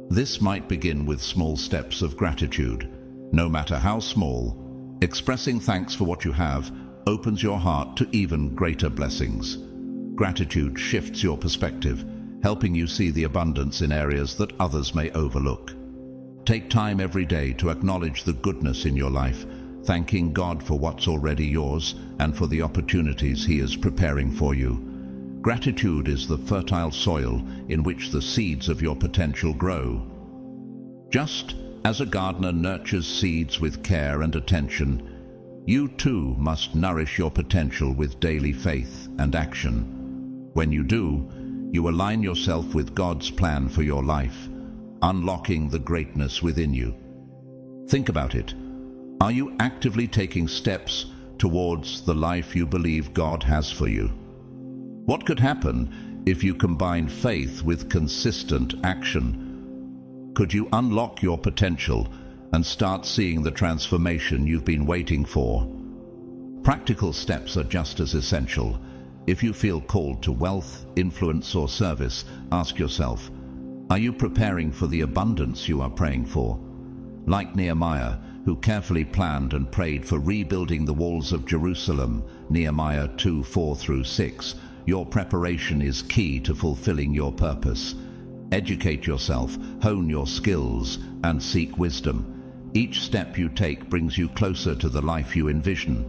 This might begin with small steps of gratitude. No matter how small, expressing thanks for what you have opens your heart to even greater blessings. Gratitude shifts your perspective, helping you see the abundance in areas that others may overlook. Take time every day to acknowledge the goodness in your life, thanking God for what's already yours and for the opportunities He is preparing for you. Gratitude is the fertile soil in which the seeds of your potential grow. Just as a gardener nurtures seeds with care and attention, you too must nourish your potential with daily faith and action. When you do, you align yourself with God's plan for your life, unlocking the greatness within you. Think about it. Are you actively taking steps towards the life you believe God has for you? What could happen if you combine faith with consistent action? Could you unlock your potential and start seeing the transformation you've been waiting for? Practical steps are just as essential. If you feel called to wealth, influence, or service, ask yourself, are you preparing for the abundance you are praying for? Like Nehemiah, who carefully planned and prayed for rebuilding the walls of Jerusalem, Nehemiah 2:4-6, your preparation is key to fulfilling your purpose. Educate yourself, hone your skills, and seek wisdom. Each step you take brings you closer to the life you envision.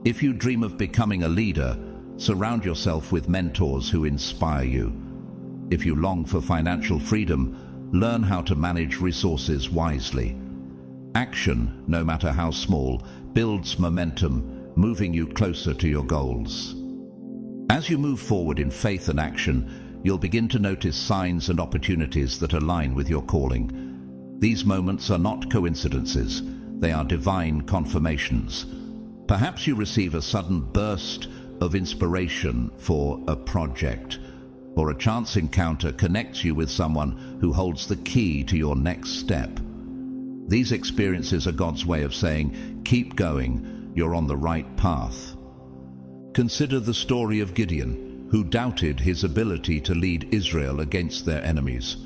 If you dream of becoming a leader, surround yourself with mentors who inspire you. If you long for financial freedom, learn how to manage resources wisely. Action, no matter how small, builds momentum, moving you closer to your goals. As you move forward in faith and action, you'll begin to notice signs and opportunities that align with your calling. These moments are not coincidences, they are divine confirmations. Perhaps you receive a sudden burst of inspiration for a project, or a chance encounter connects you with someone who holds the key to your next step. These experiences are God's way of saying, keep going, you're on the right path. Consider the story of Gideon, who doubted his ability to lead Israel against their enemies.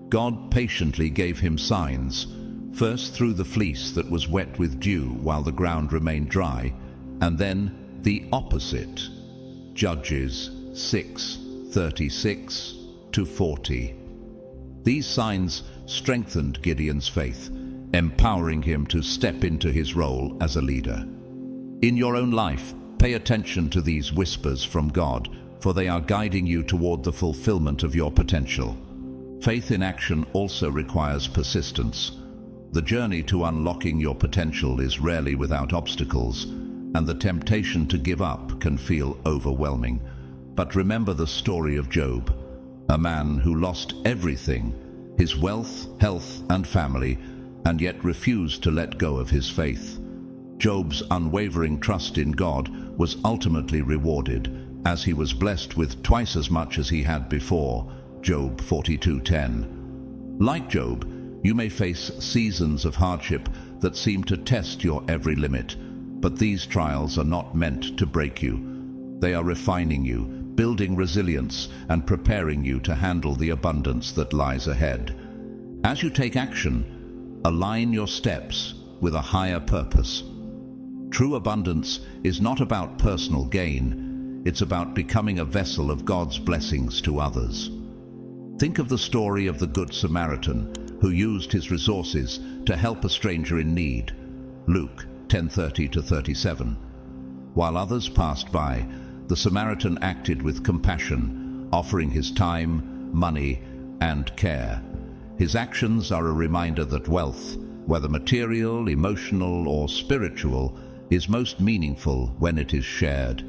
God patiently gave him signs, first through the fleece that was wet with dew while the ground remained dry, and then the opposite. Judges 6:36-40. These signs strengthened Gideon's faith, empowering him to step into his role as a leader. In your own life, pay attention to these whispers from God, for they are guiding you toward the fulfillment of your potential. Faith in action also requires persistence. The journey to unlocking your potential is rarely without obstacles, and the temptation to give up can feel overwhelming. But remember the story of Job, a man who lost everything, his wealth, health, and family, and yet refused to let go of his faith. Job's unwavering trust in God was ultimately rewarded, as he was blessed with twice as much as he had before. Job 42:10. Like Job, you may face seasons of hardship that seem to test your every limit, but these trials are not meant to break you. They are refining you, building resilience, and preparing you to handle the abundance that lies ahead. As you take action, align your steps with a higher purpose. True abundance is not about personal gain, it's about becoming a vessel of God's blessings to others. Think of the story of the Good Samaritan, who used his resources to help a stranger in need. Luke 10:30-37. While others passed by, the Samaritan acted with compassion, offering his time, money, and care. His actions are a reminder that wealth, whether material, emotional, or spiritual, is most meaningful when it is shared.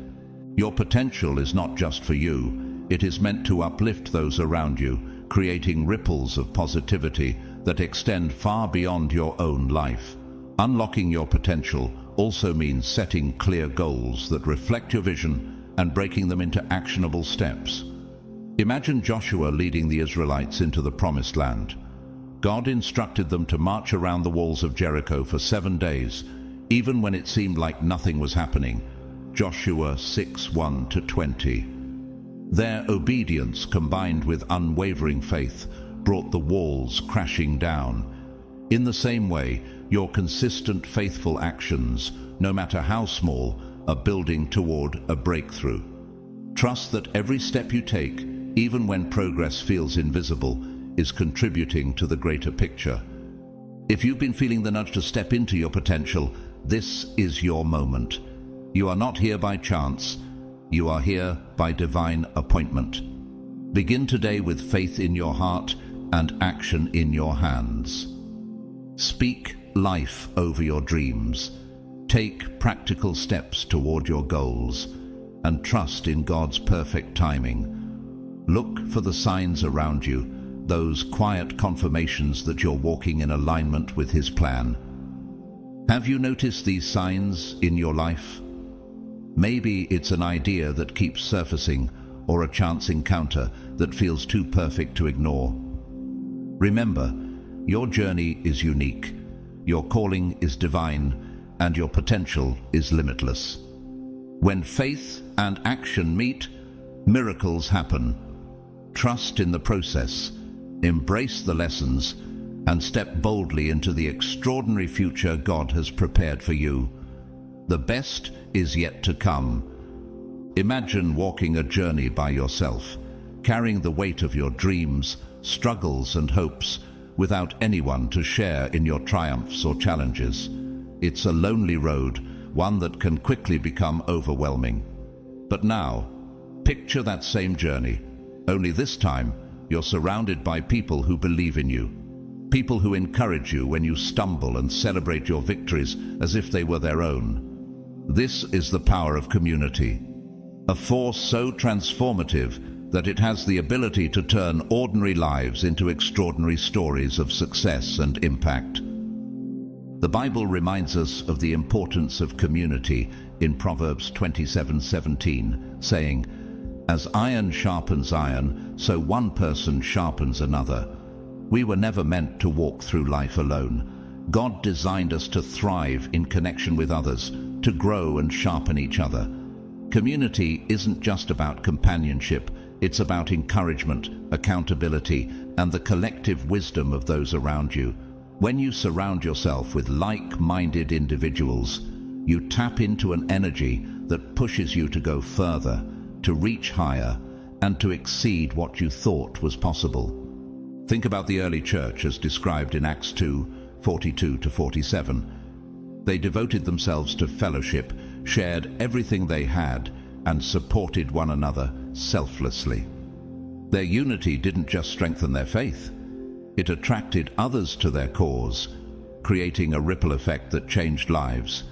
Your potential is not just for you, it is meant to uplift those around you, creating ripples of positivity that extend far beyond your own life. Unlocking your potential also means setting clear goals that reflect your vision and breaking them into actionable steps. Imagine Joshua leading the Israelites into the Promised Land. God instructed them to march around the walls of Jericho for 7 days, even when it seemed like nothing was happening. Joshua 6:1-20. Their obedience, combined with unwavering faith, brought the walls crashing down. In the same way, your consistent, faithful actions, no matter how small, are building toward a breakthrough. Trust that every step you take, even when progress feels invisible, is contributing to the greater picture. If you've been feeling the nudge to step into your potential, this is your moment. You are not here by chance. You are here by divine appointment. Begin today with faith in your heart and action in your hands. Speak life over your dreams. Take practical steps toward your goals and trust in God's perfect timing. Look for the signs around you, those quiet confirmations that you're walking in alignment with His plan. Have you noticed these signs in your life? Maybe it's an idea that keeps surfacing or a chance encounter that feels too perfect to ignore. Remember, your journey is unique, your calling is divine, and your potential is limitless. When faith and action meet, miracles happen. Trust in the process, embrace the lessons, and step boldly into the extraordinary future God has prepared for you. The best is yet to come. Imagine walking a journey by yourself, carrying the weight of your dreams, struggles, and hopes without anyone to share in your triumphs or challenges. It's a lonely road, one that can quickly become overwhelming. But now, picture that same journey, only this time you're surrounded by people who believe in you. People who encourage you when you stumble and celebrate your victories as if they were their own. This is the power of community, a force so transformative that it has the ability to turn ordinary lives into extraordinary stories of success and impact. The Bible reminds us of the importance of community in Proverbs 27:17, saying, "As iron sharpens iron, so one person sharpens another." We were never meant to walk through life alone. God designed us to thrive in connection with others, to grow and sharpen each other. Community isn't just about companionship, it's about encouragement, accountability, and the collective wisdom of those around you. When you surround yourself with like-minded individuals, you tap into an energy that pushes you to go further, to reach higher, and to exceed what you thought was possible. Think about the early church as described in Acts 2:42-47. They devoted themselves to fellowship, shared everything they had, and supported one another selflessly. Their unity didn't just strengthen their faith, it attracted others to their cause, creating a ripple effect that changed lives.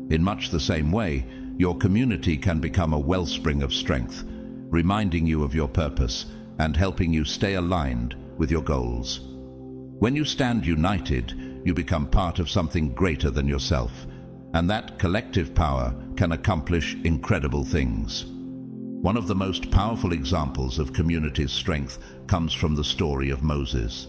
In much the same way, your community can become a wellspring of strength, reminding you of your purpose and helping you stay aligned with your goals. When you stand united, you become part of something greater than yourself, and that collective power can accomplish incredible things. One of the most powerful examples of community's strength comes from the story of Moses.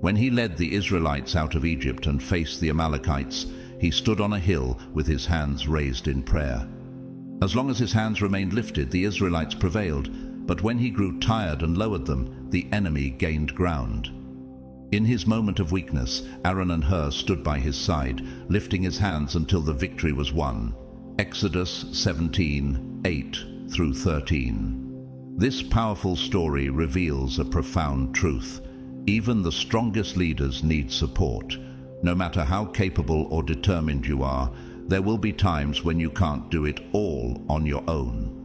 When he led the Israelites out of Egypt and faced the Amalekites, he stood on a hill with his hands raised in prayer. As long as his hands remained lifted, the Israelites prevailed, but when he grew tired and lowered them, the enemy gained ground. In his moment of weakness, Aaron and Hur stood by his side, lifting his hands until the victory was won. Exodus 17:8-13. This powerful story reveals a profound truth. Even the strongest leaders need support. No matter how capable or determined you are, there will be times when you can't do it all on your own.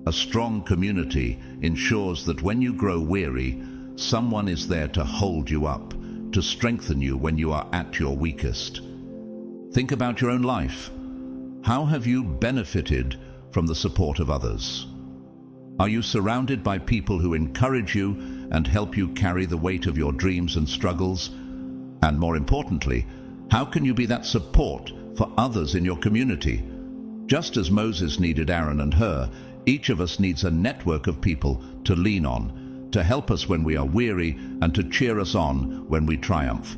A strong community ensures that when you grow weary, someone is there to hold you up, to strengthen you when you are at your weakest. Think about your own life. How have you benefited from the support of others? Are you surrounded by people who encourage you and help you carry the weight of your dreams and struggles? And more importantly, how can you be that support for others in your community? Just as Moses needed Aaron and Hur, each of us needs a network of people to lean on, to help us when we are weary and to cheer us on when we triumph.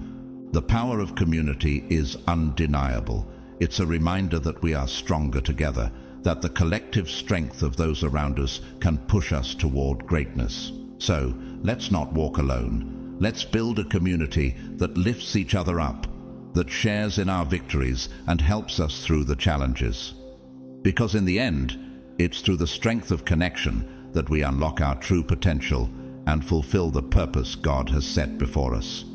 The power of community is undeniable. It's a reminder that we are stronger together, that the collective strength of those around us can push us toward greatness. So, let's not walk alone. Let's build a community that lifts each other up, that shares in our victories and helps us through the challenges. Because in the end, it's through the strength of connection that we unlock our true potential and fulfill the purpose God has set before us.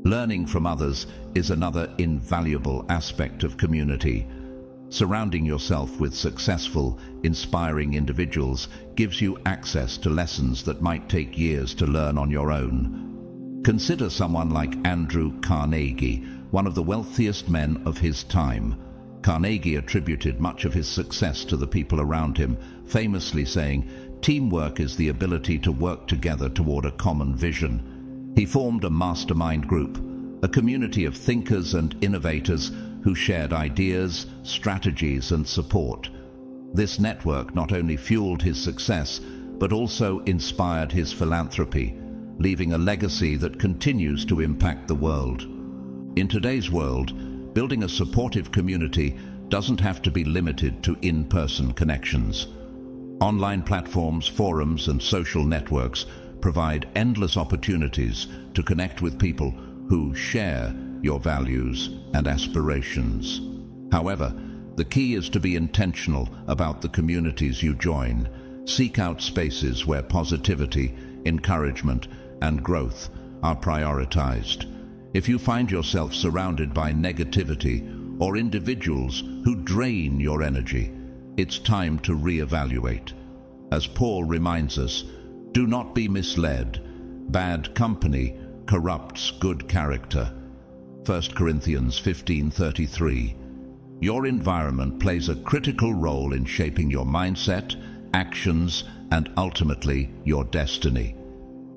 Learning from others is another invaluable aspect of community. Surrounding yourself with successful, inspiring individuals gives you access to lessons that might take years to learn on your own. Consider someone like Andrew Carnegie, one of the wealthiest men of his time. Carnegie attributed much of his success to the people around him, famously saying, "Teamwork is the ability to work together toward a common vision." He formed a mastermind group, a community of thinkers and innovators who shared ideas, strategies, and support. This network not only fueled his success, but also inspired his philanthropy, leaving a legacy that continues to impact the world. In today's world, building a supportive community doesn't have to be limited to in-person connections. Online platforms, forums, and social networks provide endless opportunities to connect with people who share your values and aspirations. However, the key is to be intentional about the communities you join. Seek out spaces where positivity, encouragement, and growth are prioritized. If you find yourself surrounded by negativity or individuals who drain your energy, it's time to reevaluate. As Paul reminds us, do not be misled. Bad company corrupts good character. 1 Corinthians 15:33. Your environment plays a critical role in shaping your mindset, actions, and ultimately your destiny.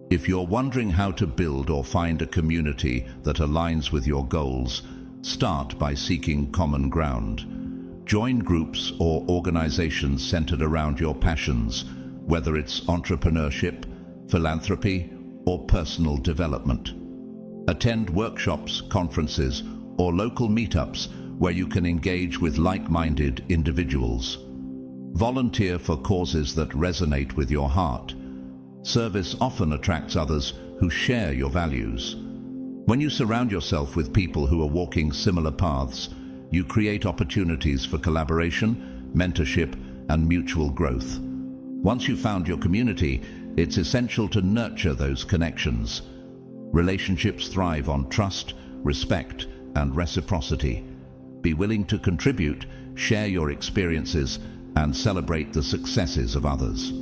If you're wondering how to build or find a community that aligns with your goals, start by seeking common ground. Join groups or organizations centered around your passions, whether it's entrepreneurship, philanthropy, or personal development. Attend workshops, conferences, or local meetups where you can engage with like-minded individuals. Volunteer for causes that resonate with your heart. Service often attracts others who share your values. When you surround yourself with people who are walking similar paths, you create opportunities for collaboration, mentorship, and mutual growth. Once you've found your community, it's essential to nurture those connections. Relationships thrive on trust, respect, and reciprocity. Be willing to contribute, share your experiences, and celebrate the successes of others.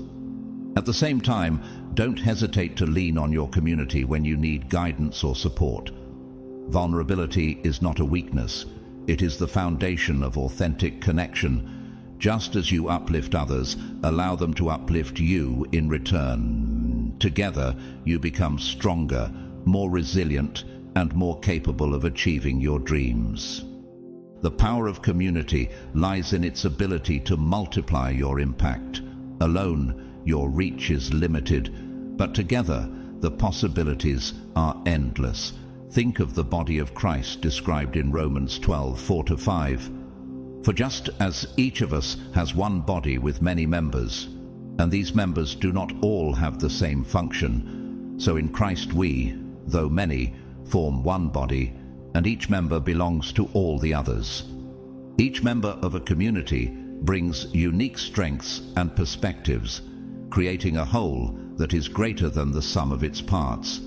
At the same time, don't hesitate to lean on your community when you need guidance or support. Vulnerability is not a weakness. It is the foundation of authentic connection. Just as you uplift others, allow them to uplift you in return. Together, you become stronger, more resilient, and more capable of achieving your dreams. The power of community lies in its ability to multiply your impact. Alone, your reach is limited, but together, the possibilities are endless. Think of the body of Christ described in Romans 12:4-5. For just as each of us has one body with many members, and these members do not all have the same function, so in Christ we, though many, form one body, and each member belongs to all the others. Each member of a community brings unique strengths and perspectives, creating a whole that is greater than the sum of its parts.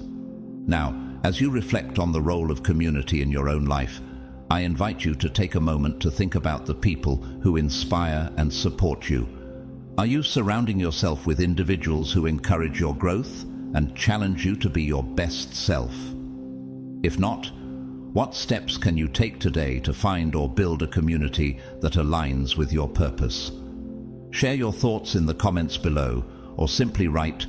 Now, as you reflect on the role of community in your own life, I invite you to take a moment to think about the people who inspire and support you. Are you surrounding yourself with individuals who encourage your growth and challenge you to be your best self? If not, what steps can you take today to find or build a community that aligns with your purpose? Share your thoughts in the comments below, or simply write,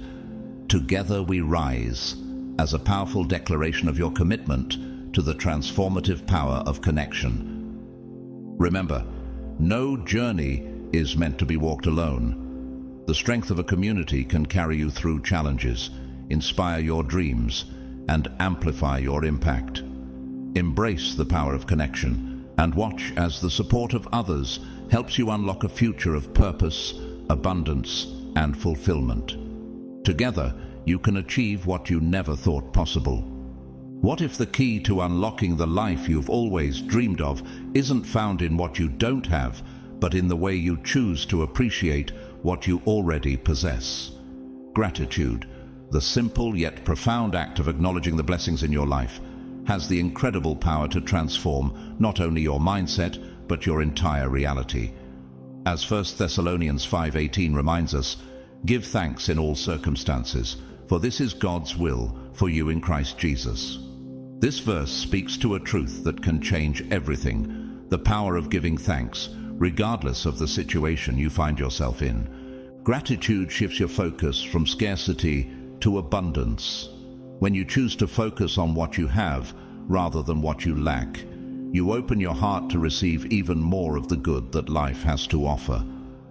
"Together we rise," as a powerful declaration of your commitment to the transformative power of connection. Remember, no journey is meant to be walked alone. The strength of a community can carry you through challenges, inspire your dreams, and amplify your impact. Embrace the power of connection and watch as the support of others helps you unlock a future of purpose, abundance, and fulfillment. Together, you can achieve what you never thought possible. What if the key to unlocking the life you've always dreamed of isn't found in what you don't have, but in the way you choose to appreciate what you already possess? Gratitude, the simple yet profound act of acknowledging the blessings in your life, has the incredible power to transform not only your mindset, but your entire reality. As 1 Thessalonians 5:18 reminds us, "Give thanks in all circumstances, for this is God's will for you in Christ Jesus." This verse speaks to a truth that can change everything: the power of giving thanks, regardless of the situation you find yourself in. Gratitude shifts your focus from scarcity to abundance. When you choose to focus on what you have rather than what you lack, you open your heart to receive even more of the good that life has to offer.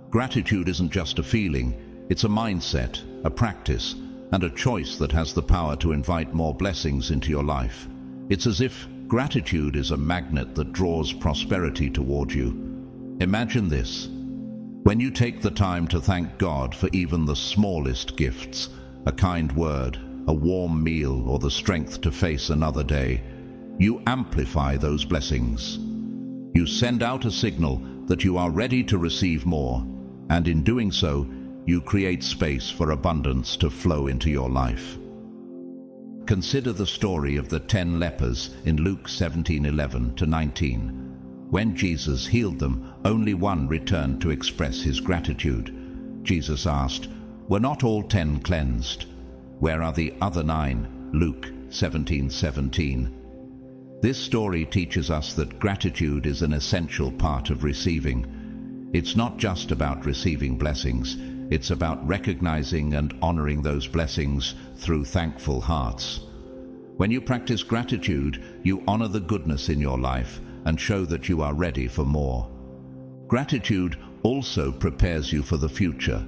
Gratitude isn't just a feeling, it's a mindset, a practice, and a choice that has the power to invite more blessings into your life. It's as if gratitude is a magnet that draws prosperity toward you. Imagine this: when you take the time to thank God for even the smallest gifts, a kind word, a warm meal, or the strength to face another day, you amplify those blessings. You send out a signal that you are ready to receive more, and in doing so, you create space for abundance to flow into your life. Consider the story of the 10 lepers in Luke 17:11-19. When Jesus healed them, only one returned to express his gratitude. Jesus asked, "Were not all 10 cleansed? Where are the other 9? Luke 17:17. This story teaches us that gratitude is an essential part of receiving. It's not just about receiving blessings, it's about recognizing and honoring those blessings through thankful hearts. When you practice gratitude, you honor the goodness in your life and show that you are ready for more. Gratitude also prepares you for the future.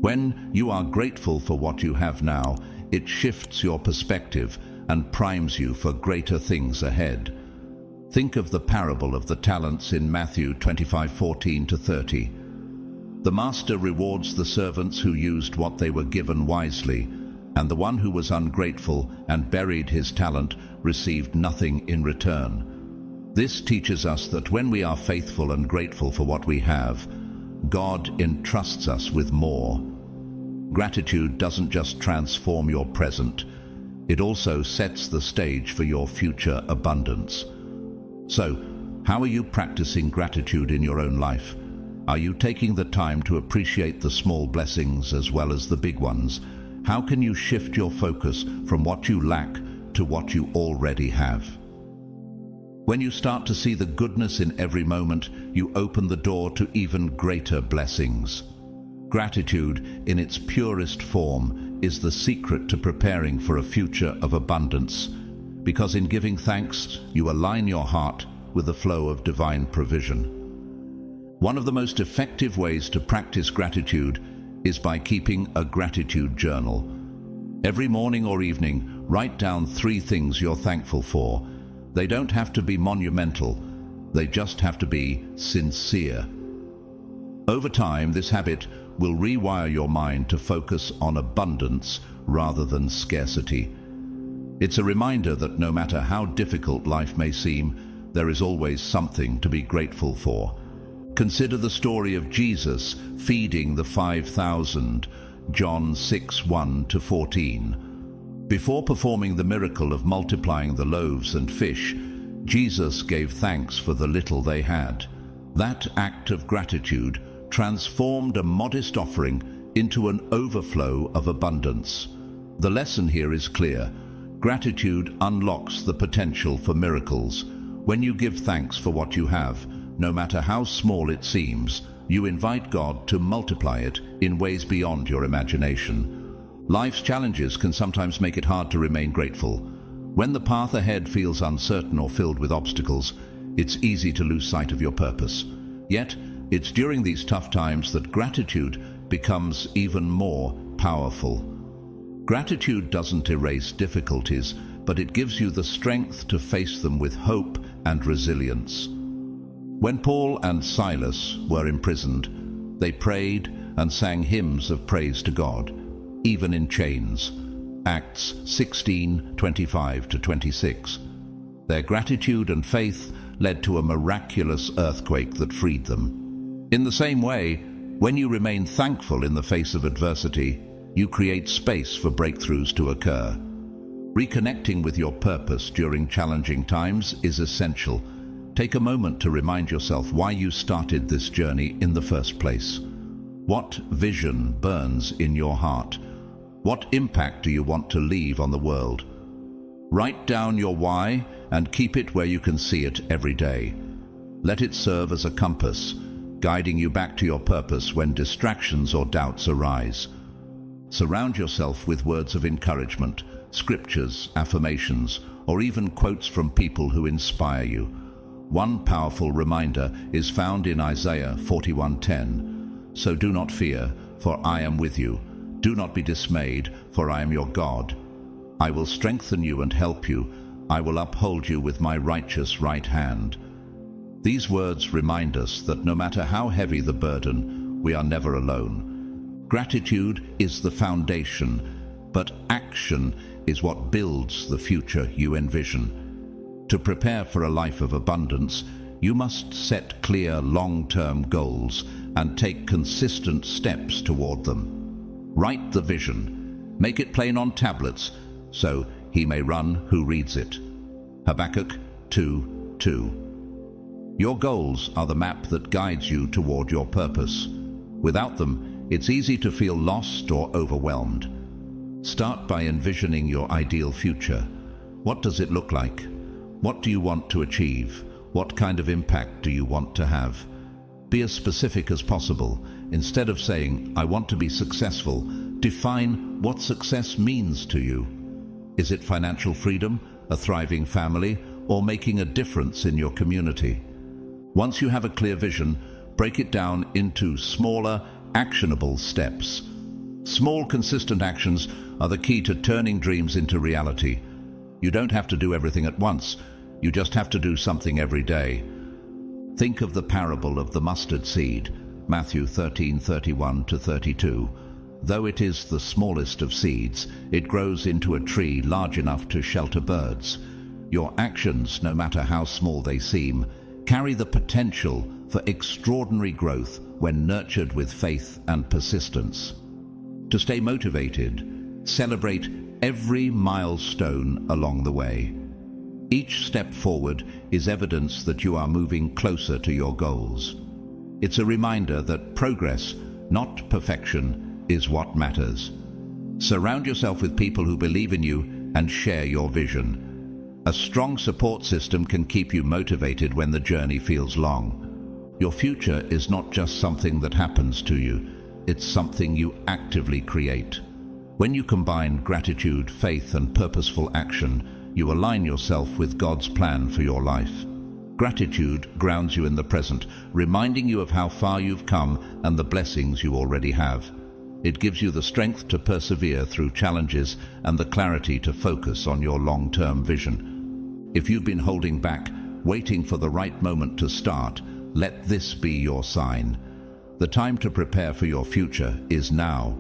When you are grateful for what you have now, it shifts your perspective and primes you for greater things ahead. Think of the parable of the talents in Matthew 25:14-30. The master rewards the servants who used what they were given wisely, and the one who was ungrateful and buried his talent received nothing in return. This teaches us that when we are faithful and grateful for what we have, God entrusts us with more. Gratitude doesn't just transform your present, it also sets the stage for your future abundance. So, how are you practicing gratitude in your own life? Are you taking the time to appreciate the small blessings as well as the big ones? How can you shift your focus from what you lack to what you already have? When you start to see the goodness in every moment, you open the door to even greater blessings. Gratitude, in its purest form, is the secret to preparing for a future of abundance, because in giving thanks, you align your heart with the flow of divine provision. One of the most effective ways to practice gratitude is by keeping a gratitude journal. Every morning or evening, write down 3 things you're thankful for. They don't have to be monumental, they just have to be sincere. Over time, this habit will rewire your mind to focus on abundance rather than scarcity. It's a reminder that no matter how difficult life may seem, there is always something to be grateful for. Consider the story of Jesus feeding the 5,000, John 6:1-14. Before performing the miracle of multiplying the loaves and fish, Jesus gave thanks for the little they had. That act of gratitude transformed a modest offering into an overflow of abundance. The lesson here is clear. Gratitude unlocks the potential for miracles. When you give thanks for what you have, no matter how small it seems, you invite God to multiply it in ways beyond your imagination. Life's challenges can sometimes make it hard to remain grateful. When the path ahead feels uncertain or filled with obstacles, it's easy to lose sight of your purpose. Yet, it's during these tough times that gratitude becomes even more powerful. Gratitude doesn't erase difficulties, but it gives you the strength to face them with hope and resilience. When Paul and Silas were imprisoned, they prayed and sang hymns of praise to God, even in chains. Acts 16:25-26. Their gratitude and faith led to a miraculous earthquake that freed them. In the same way, when you remain thankful in the face of adversity, you create space for breakthroughs to occur. Reconnecting with your purpose during challenging times is essential. Take a moment to remind yourself why you started this journey in the first place. What vision burns in your heart? What impact do you want to leave on the world? Write down your why and keep it where you can see it every day. Let it serve as a compass, guiding you back to your purpose when distractions or doubts arise. Surround yourself with words of encouragement, scriptures, affirmations, or even quotes from people who inspire you. One powerful reminder is found in Isaiah 41:10. So do not fear, for I am with you. Do not be dismayed, for I am your God. I will strengthen you and help you. I will uphold you with my righteous right hand. These words remind us that no matter how heavy the burden, we are never alone. Gratitude is the foundation, but action is what builds the future you envision. To prepare for a life of abundance, you must set clear long-term goals and take consistent steps toward them. Write the vision. Make it plain on tablets, so he may run who reads it. Habakkuk 2:2. Your goals are the map that guides you toward your purpose. Without them, it's easy to feel lost or overwhelmed. Start by envisioning your ideal future. What does it look like? What do you want to achieve? What kind of impact do you want to have? Be as specific as possible. Instead of saying, I want to be successful, define what success means to you. Is it financial freedom, a thriving family, or making a difference in your community? Once you have a clear vision, break it down into smaller, actionable steps. Small, consistent actions are the key to turning dreams into reality. You don't have to do everything at once. You just have to do something every day. Think of the parable of the mustard seed, Matthew 13:31-32. Though it is the smallest of seeds, it grows into a tree large enough to shelter birds. Your actions, no matter how small they seem, carry the potential for extraordinary growth when nurtured with faith and persistence. To stay motivated, celebrate every milestone along the way. Each step forward is evidence that you are moving closer to your goals. It's a reminder that progress, not perfection, is what matters. Surround yourself with people who believe in you and share your vision. A strong support system can keep you motivated when the journey feels long. Your future is not just something that happens to you, it's something you actively create. When you combine gratitude, faith, and purposeful action, you align yourself with God's plan for your life. Gratitude grounds you in the present, reminding you of how far you've come and the blessings you already have. It gives you the strength to persevere through challenges and the clarity to focus on your long-term vision. If you've been holding back, waiting for the right moment to start, let this be your sign. The time to prepare for your future is now.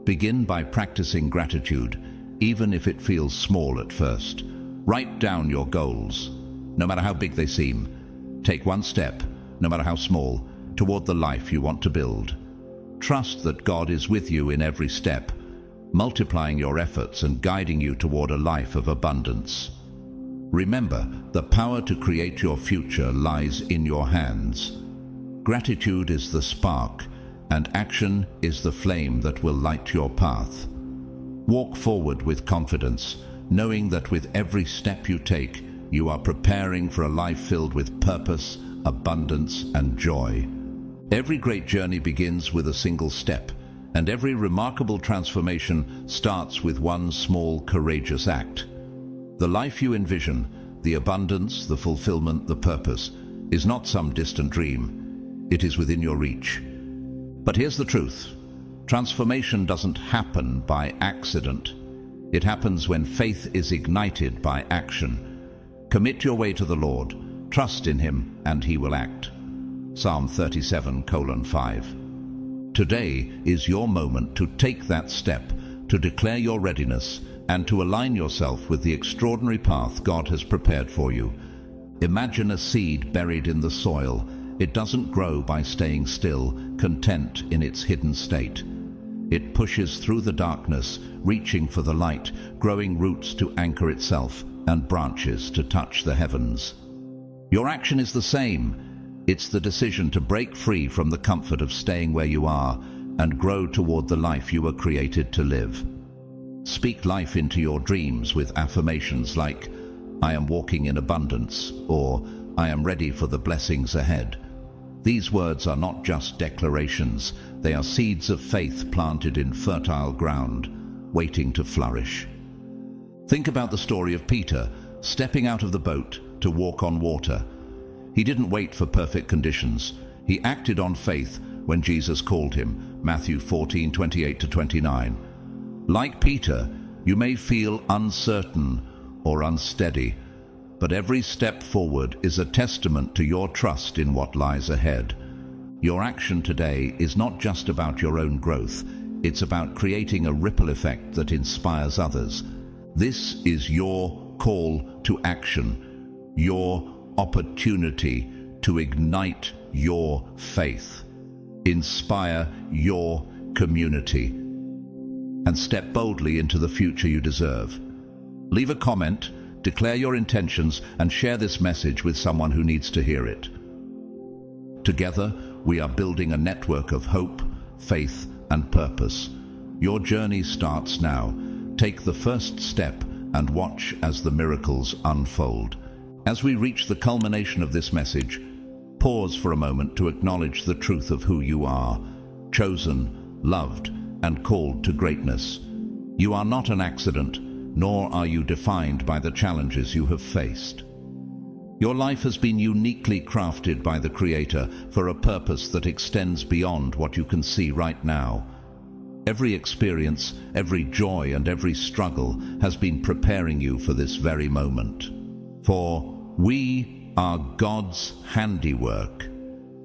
Begin by practicing gratitude, even if it feels small at first. Write down your goals, no matter how big they seem. Take one step, no matter how small, toward the life you want to build. Trust that God is with you in every step, multiplying your efforts and guiding you toward a life of abundance. Remember, the power to create your future lies in your hands. Gratitude is the spark, and action is the flame that will light your path. Walk forward with confidence, knowing that with every step you take, you are preparing for a life filled with purpose, abundance, and joy. Every great journey begins with a single step, and every remarkable transformation starts with one small, courageous act. The life you envision, the abundance, the fulfillment, the purpose, is not some distant dream. It is within your reach. But here's the truth. Transformation doesn't happen by accident. It happens when faith is ignited by action. Commit your way to the Lord. Trust in Him, and He will act. Psalm 37:5. Today is your moment to take that step, to declare your readiness, and to align yourself with the extraordinary path God has prepared for you. Imagine a seed buried in the soil. It doesn't grow by staying still, content in its hidden state. It pushes through the darkness, reaching for the light, growing roots to anchor itself and branches to touch the heavens. Your action is the same. It's the decision to break free from the comfort of staying where you are and grow toward the life you were created to live. Speak life into your dreams with affirmations like, "I am walking in abundance," or "I am ready for the blessings ahead." These words are not just declarations, they are seeds of faith planted in fertile ground, waiting to flourish. Think about the story of Peter, stepping out of the boat to walk on water. He didn't wait for perfect conditions. He acted on faith when Jesus called him, Matthew 14:28-29. Like Peter, you may feel uncertain or unsteady, but every step forward is a testament to your trust in what lies ahead. Your action today is not just about your own growth, it's about creating a ripple effect that inspires others. This is your call to action, your opportunity to ignite your faith, inspire your community, and step boldly into the future you deserve. Leave a comment, declare your intentions, and share this message with someone who needs to hear it. Together, we are building a network of hope, faith, and purpose. Your journey starts now. Take the first step and watch as the miracles unfold. As we reach the culmination of this message, pause for a moment to acknowledge the truth of who you are, chosen, loved, and called to greatness. You are not an accident, nor are you defined by the challenges you have faced. Your life has been uniquely crafted by the Creator for a purpose that extends beyond what you can see right now. Every experience, every joy, and every struggle has been preparing you for this very moment. For we are God's handiwork,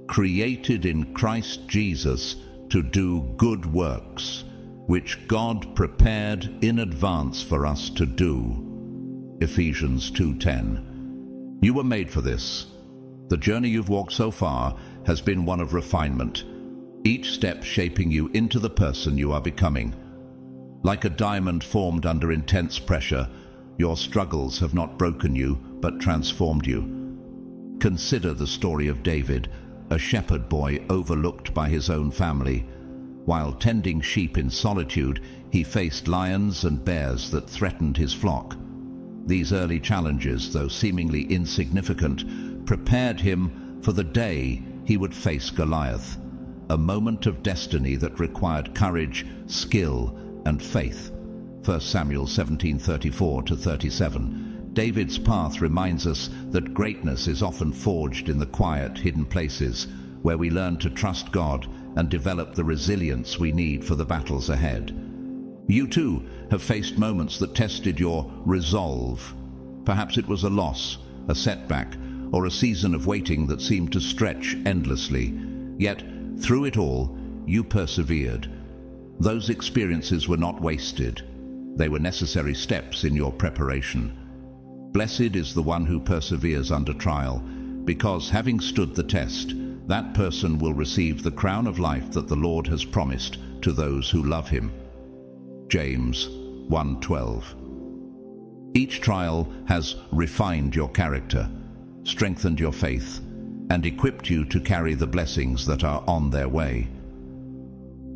created in Christ Jesus to do good works, which God prepared in advance for us to do. Ephesians 2:10. You were made for this. The journey you've walked so far has been one of refinement, each step shaping you into the person you are becoming. Like a diamond formed under intense pressure, your struggles have not broken you, but transformed you. Consider the story of David, a shepherd boy overlooked by his own family. While tending sheep in solitude, he faced lions and bears that threatened his flock. These early challenges, though seemingly insignificant, prepared him for the day he would face Goliath, a moment of destiny that required courage, skill, and faith. 1 Samuel 17:34-37. David's path reminds us that greatness is often forged in the quiet, hidden places where we learn to trust God and develop the resilience we need for the battles ahead. You too have faced moments that tested your resolve. Perhaps it was a loss, a setback, or a season of waiting that seemed to stretch endlessly. Yet, through it all, you persevered. Those experiences were not wasted. They were necessary steps in your preparation. Blessed is the one who perseveres under trial, because having stood the test, that person will receive the crown of life that the Lord has promised to those who love him. James 1:12. Each trial has refined your character, strengthened your faith, and equipped you to carry the blessings that are on their way.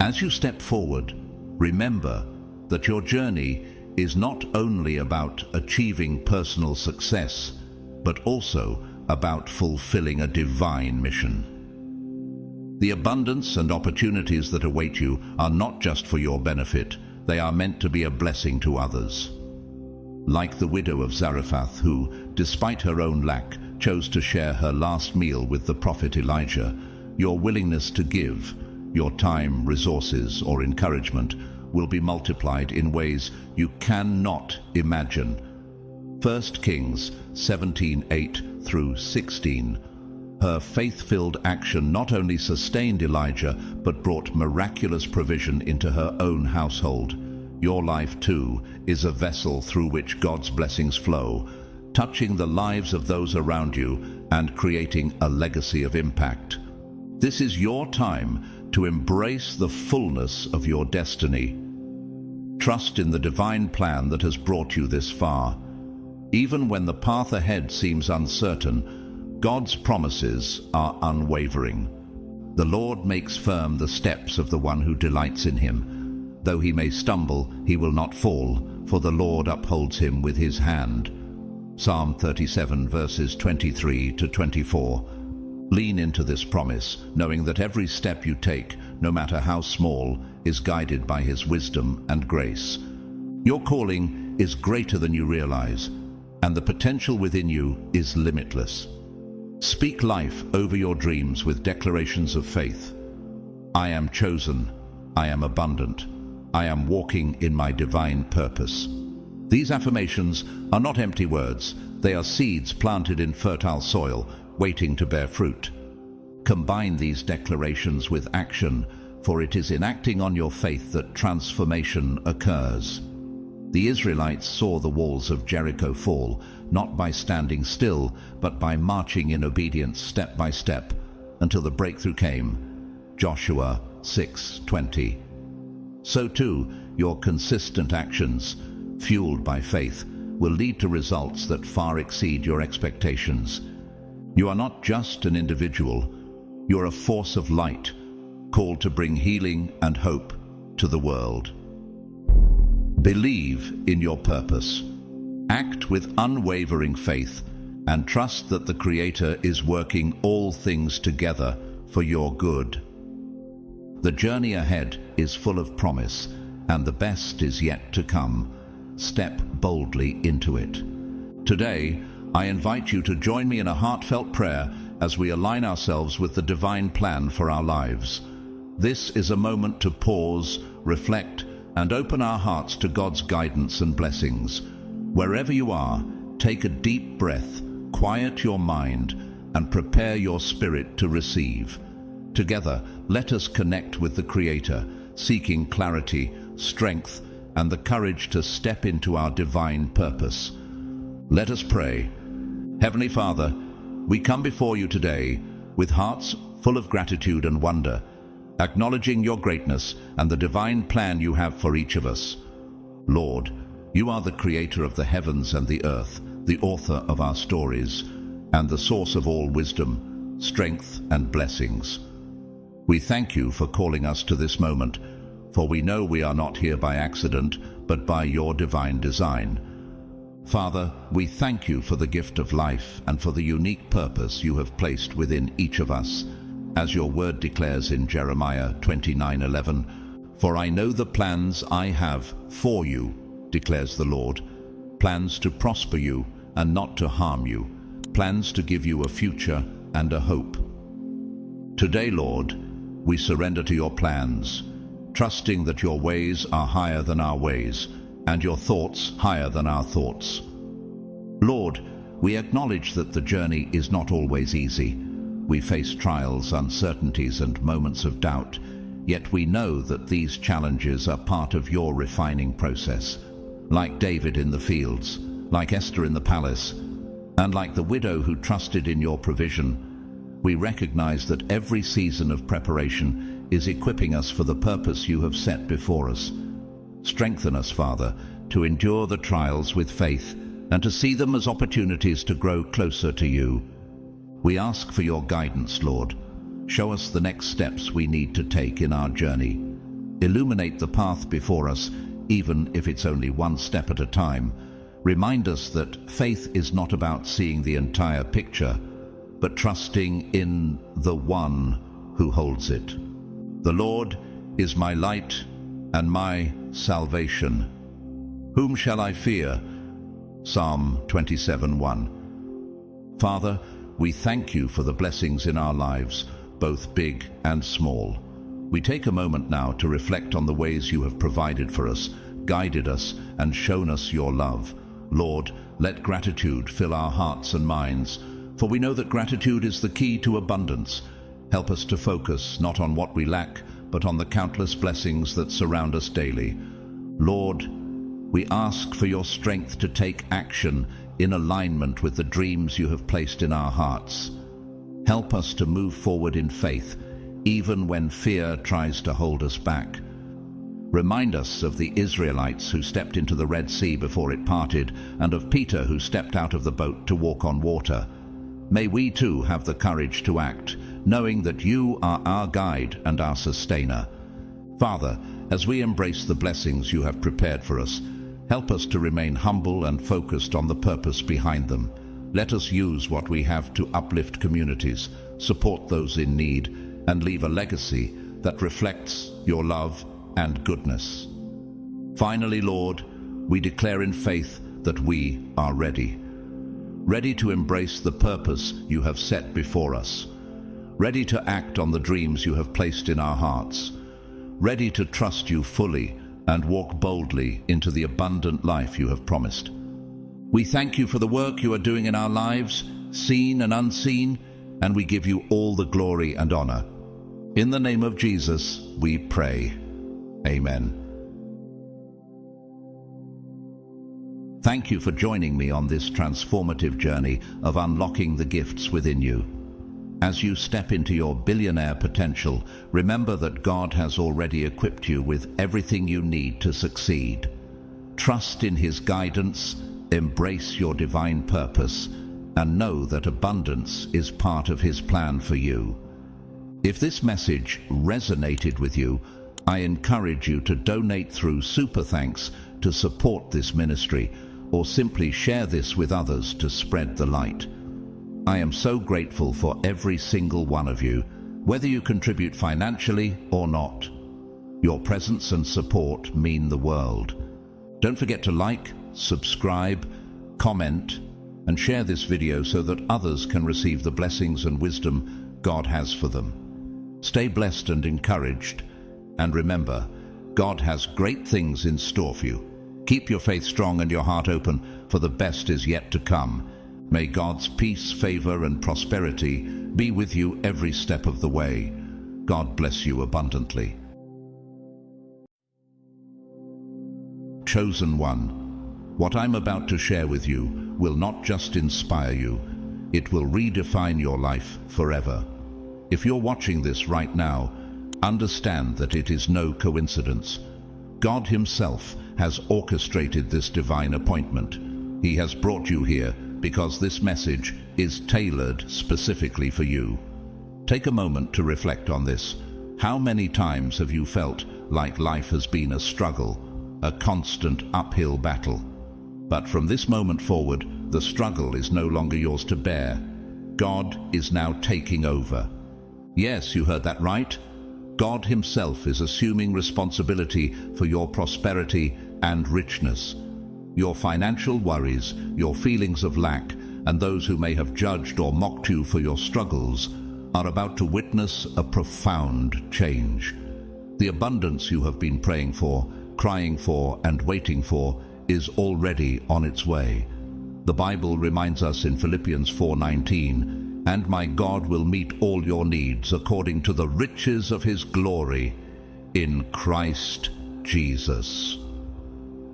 As you step forward, remember that your journey is not only about achieving personal success, but also about fulfilling a divine mission. The abundance and opportunities that await you are not just for your benefit, they are meant to be a blessing to others. Like the widow of Zarephath who, despite her own lack, chose to share her last meal with the prophet Elijah, your willingness to give, your time, resources, or encouragement will be multiplied in ways you cannot imagine. 1 Kings 17:8 through 16. Her faith-filled action not only sustained Elijah, but brought miraculous provision into her own household. Your life, too, is a vessel through which God's blessings flow, touching the lives of those around you and creating a legacy of impact. This is your time to embrace the fullness of your destiny. Trust in the divine plan that has brought you this far. Even when the path ahead seems uncertain, God's promises are unwavering. The Lord makes firm the steps of the one who delights in him. Though he may stumble, he will not fall, for the Lord upholds him with his hand. Psalm 37 verses 23 to 24. Lean into this promise, knowing that every step you take, no matter how small, is guided by his wisdom and grace. Your calling is greater than you realize, and the potential within you is limitless. Speak life over your dreams with declarations of faith. I am chosen. I am abundant. I am walking in my divine purpose. These affirmations are not empty words. They are seeds planted in fertile soil, waiting to bear fruit. Combine these declarations with action, for it is in acting on your faith that transformation occurs. The Israelites saw the walls of Jericho fall, not by standing still, but by marching in obedience step by step, until the breakthrough came. Joshua 6:20. So too, your consistent actions, fueled by faith, will lead to results that far exceed your expectations. You are not just an individual, you are a force of light, called to bring healing and hope to the world. Believe in your purpose. Act with unwavering faith and trust that the Creator is working all things together for your good. The journey ahead is full of promise, and the best is yet to come. Step boldly into it. Today, I invite you to join me in a heartfelt prayer as we align ourselves with the divine plan for our lives. This is a moment to pause, reflect, and open our hearts to God's guidance and blessings. Wherever you are, take a deep breath, quiet your mind, and prepare your spirit to receive. Together, let us connect with the Creator, seeking clarity, strength, and the courage to step into our divine purpose. Let us pray. Heavenly Father, we come before you today with hearts full of gratitude and wonder, acknowledging your greatness and the divine plan you have for each of us. Lord, you are the Creator of the heavens and the earth, the author of our stories, and the source of all wisdom, strength, and blessings. We thank you for calling us to this moment, for we know we are not here by accident, but by your divine design. Father, we thank you for the gift of life and for the unique purpose you have placed within each of us. As your word declares in Jeremiah 29:11, "For I know the plans I have for you, declares the Lord, plans to prosper you and not to harm you, plans to give you a future and a hope." Today, Lord, we surrender to your plans, trusting that your ways are higher than our ways, and your thoughts higher than our thoughts. Lord, we acknowledge that the journey is not always easy. We face trials, uncertainties, and moments of doubt, yet we know that these challenges are part of your refining process. Like David in the fields, like Esther in the palace, and like the widow who trusted in your provision, we recognize that every season of preparation is equipping us for the purpose you have set before us. Strengthen us, Father, to endure the trials with faith and to see them as opportunities to grow closer to you. We ask for your guidance, Lord. Show us the next steps we need to take in our journey. Illuminate the path before us, even if it's only one step at a time. Remind us that faith is not about seeing the entire picture, but trusting in the one who holds it. The Lord is my light and my salvation. Whom shall I fear? Psalm 27:1. Father, we thank you for the blessings in our lives, both big and small. We take a moment now to reflect on the ways you have provided for us, guided us, and shown us your love. Lord, let gratitude fill our hearts and minds, for we know that gratitude is the key to abundance. Help us to focus not on what we lack, but on the countless blessings that surround us daily. Lord, we ask for your strength to take action in alignment with the dreams you have placed in our hearts. Help us to move forward in faith, even when fear tries to hold us back. Remind us of the Israelites who stepped into the Red Sea before it parted, and of Peter who stepped out of the boat to walk on water. May we too have the courage to act, knowing that you are our guide and our sustainer. Father, as we embrace the blessings you have prepared for us, help us to remain humble and focused on the purpose behind them. Let us use what we have to uplift communities, support those in need, and leave a legacy that reflects your love and goodness. Finally, Lord, we declare in faith that we are ready to embrace the purpose you have set before us, ready to act on the dreams you have placed in our hearts, ready to trust you fully and walk boldly into the abundant life you have promised. We thank you for the work you are doing in our lives, seen and unseen, and we give you all the glory and honor. In the name of Jesus, we pray. Amen. Thank you for joining me on this transformative journey of unlocking the gifts within you. As you step into your billionaire potential, remember that God has already equipped you with everything you need to succeed. Trust in His guidance, embrace your divine purpose, and know that abundance is part of His plan for you. If this message resonated with you, I encourage you to donate through Super Thanks to support this ministry, or simply share this with others to spread the light. I am so grateful for every single one of you, whether you contribute financially or not. Your presence and support mean the world. Don't forget to like, subscribe, comment, and share this video so that others can receive the blessings and wisdom God has for them. Stay blessed and encouraged, and remember, God has great things in store for you. Keep your faith strong and your heart open, for the best is yet to come. May God's peace, favor, and prosperity be with you every step of the way. God bless you abundantly. Chosen one, what I'm about to share with you will not just inspire you, it will redefine your life forever. If you're watching this right now, understand that it is no coincidence. God Himself has orchestrated this divine appointment. He has brought you here because this message is tailored specifically for you. Take a moment to reflect on this. How many times have you felt like life has been a struggle, a constant uphill battle? But from this moment forward, the struggle is no longer yours to bear. God is now taking over. Yes, you heard that right. God Himself is assuming responsibility for your prosperity and richness. Your financial worries, your feelings of lack, and those who may have judged or mocked you for your struggles are about to witness a profound change. The abundance you have been praying for, crying for, and waiting for is already on its way. The Bible reminds us in Philippians 4:19, "And my God will meet all your needs according to the riches of His glory in Christ Jesus."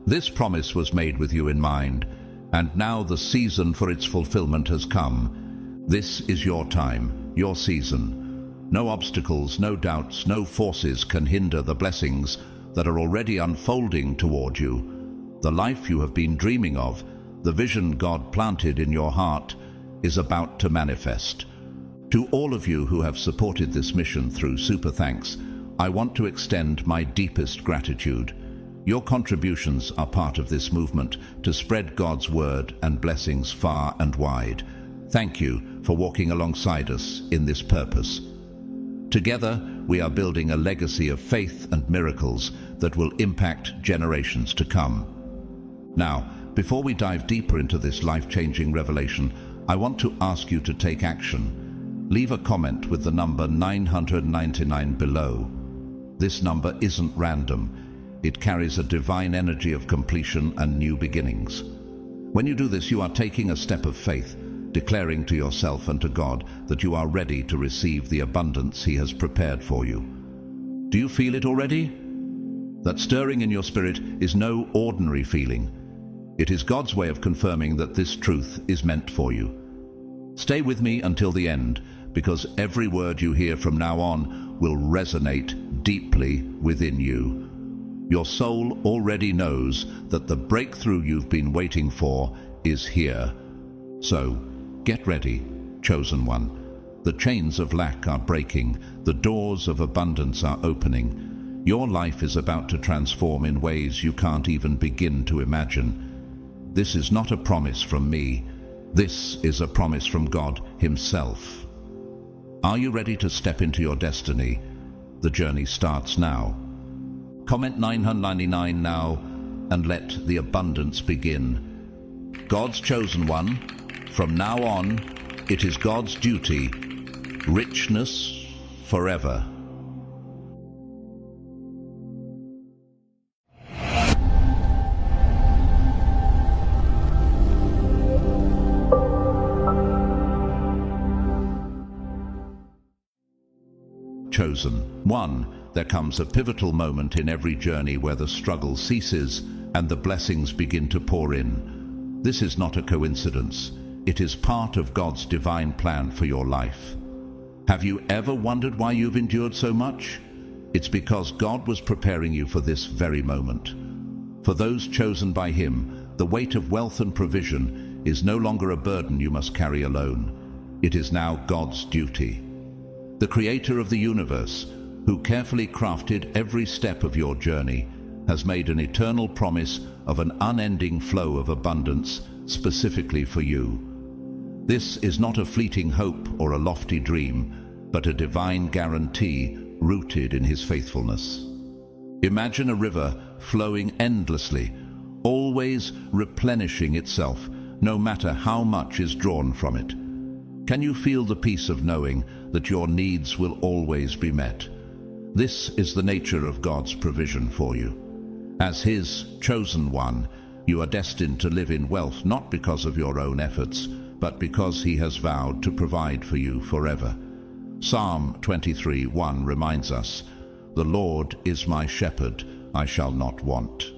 This promise was made with you in mind, and now the season for its fulfillment has come. This is your time, your season. No obstacles, no doubts, no forces can hinder the blessings that are already unfolding toward you. The life you have been dreaming of, The vision God planted in your heart is about to manifest. To all of you who have supported this mission through Super Thanks, I want to extend my deepest gratitude. Your contributions are part of this movement to spread God's word and blessings far and wide. Thank you for walking alongside us in this purpose. Together, we are building a legacy of faith and miracles that will impact generations to come. Now, before we dive deeper into this life-changing revelation, I want to ask you to take action. Leave a comment with the number 999 below. This number isn't random. It carries a divine energy of completion and new beginnings. When you do this, you are taking a step of faith, declaring to yourself and to God that you are ready to receive the abundance He has prepared for you. Do you feel it already? That stirring in your spirit is no ordinary feeling. It is God's way of confirming that this truth is meant for you. Stay with me until the end, because every word you hear from now on will resonate deeply within you. Your soul already knows that the breakthrough you've been waiting for is here. So, get ready, chosen one. The chains of lack are breaking. The doors of abundance are opening. Your life is about to transform in ways you can't even begin to imagine. This is not a promise from me. This is a promise from God Himself. Are you ready to step into your destiny? The journey starts now. Comment 999 now and let the abundance begin. God's chosen one. From now on, it is God's duty. Richness forever. Chosen one. There comes a pivotal moment in every journey where the struggle ceases and the blessings begin to pour in. This is not a coincidence. It is part of God's divine plan for your life. Have you ever wondered why you've endured so much? It's because God was preparing you for this very moment. For those chosen by Him, the weight of wealth and provision is no longer a burden you must carry alone. It is now God's duty. The Creator of the universe, who carefully crafted every step of your journey, has made an eternal promise of an unending flow of abundance specifically for you. This is not a fleeting hope or a lofty dream, but a divine guarantee rooted in His faithfulness. Imagine a river flowing endlessly, always replenishing itself, no matter how much is drawn from it. Can you feel the peace of knowing that your needs will always be met? This is the nature of God's provision for you. As His chosen one, you are destined to live in wealth not because of your own efforts, but because He has vowed to provide for you forever. Psalm 23:1 reminds us, "The Lord is my shepherd, I shall not want."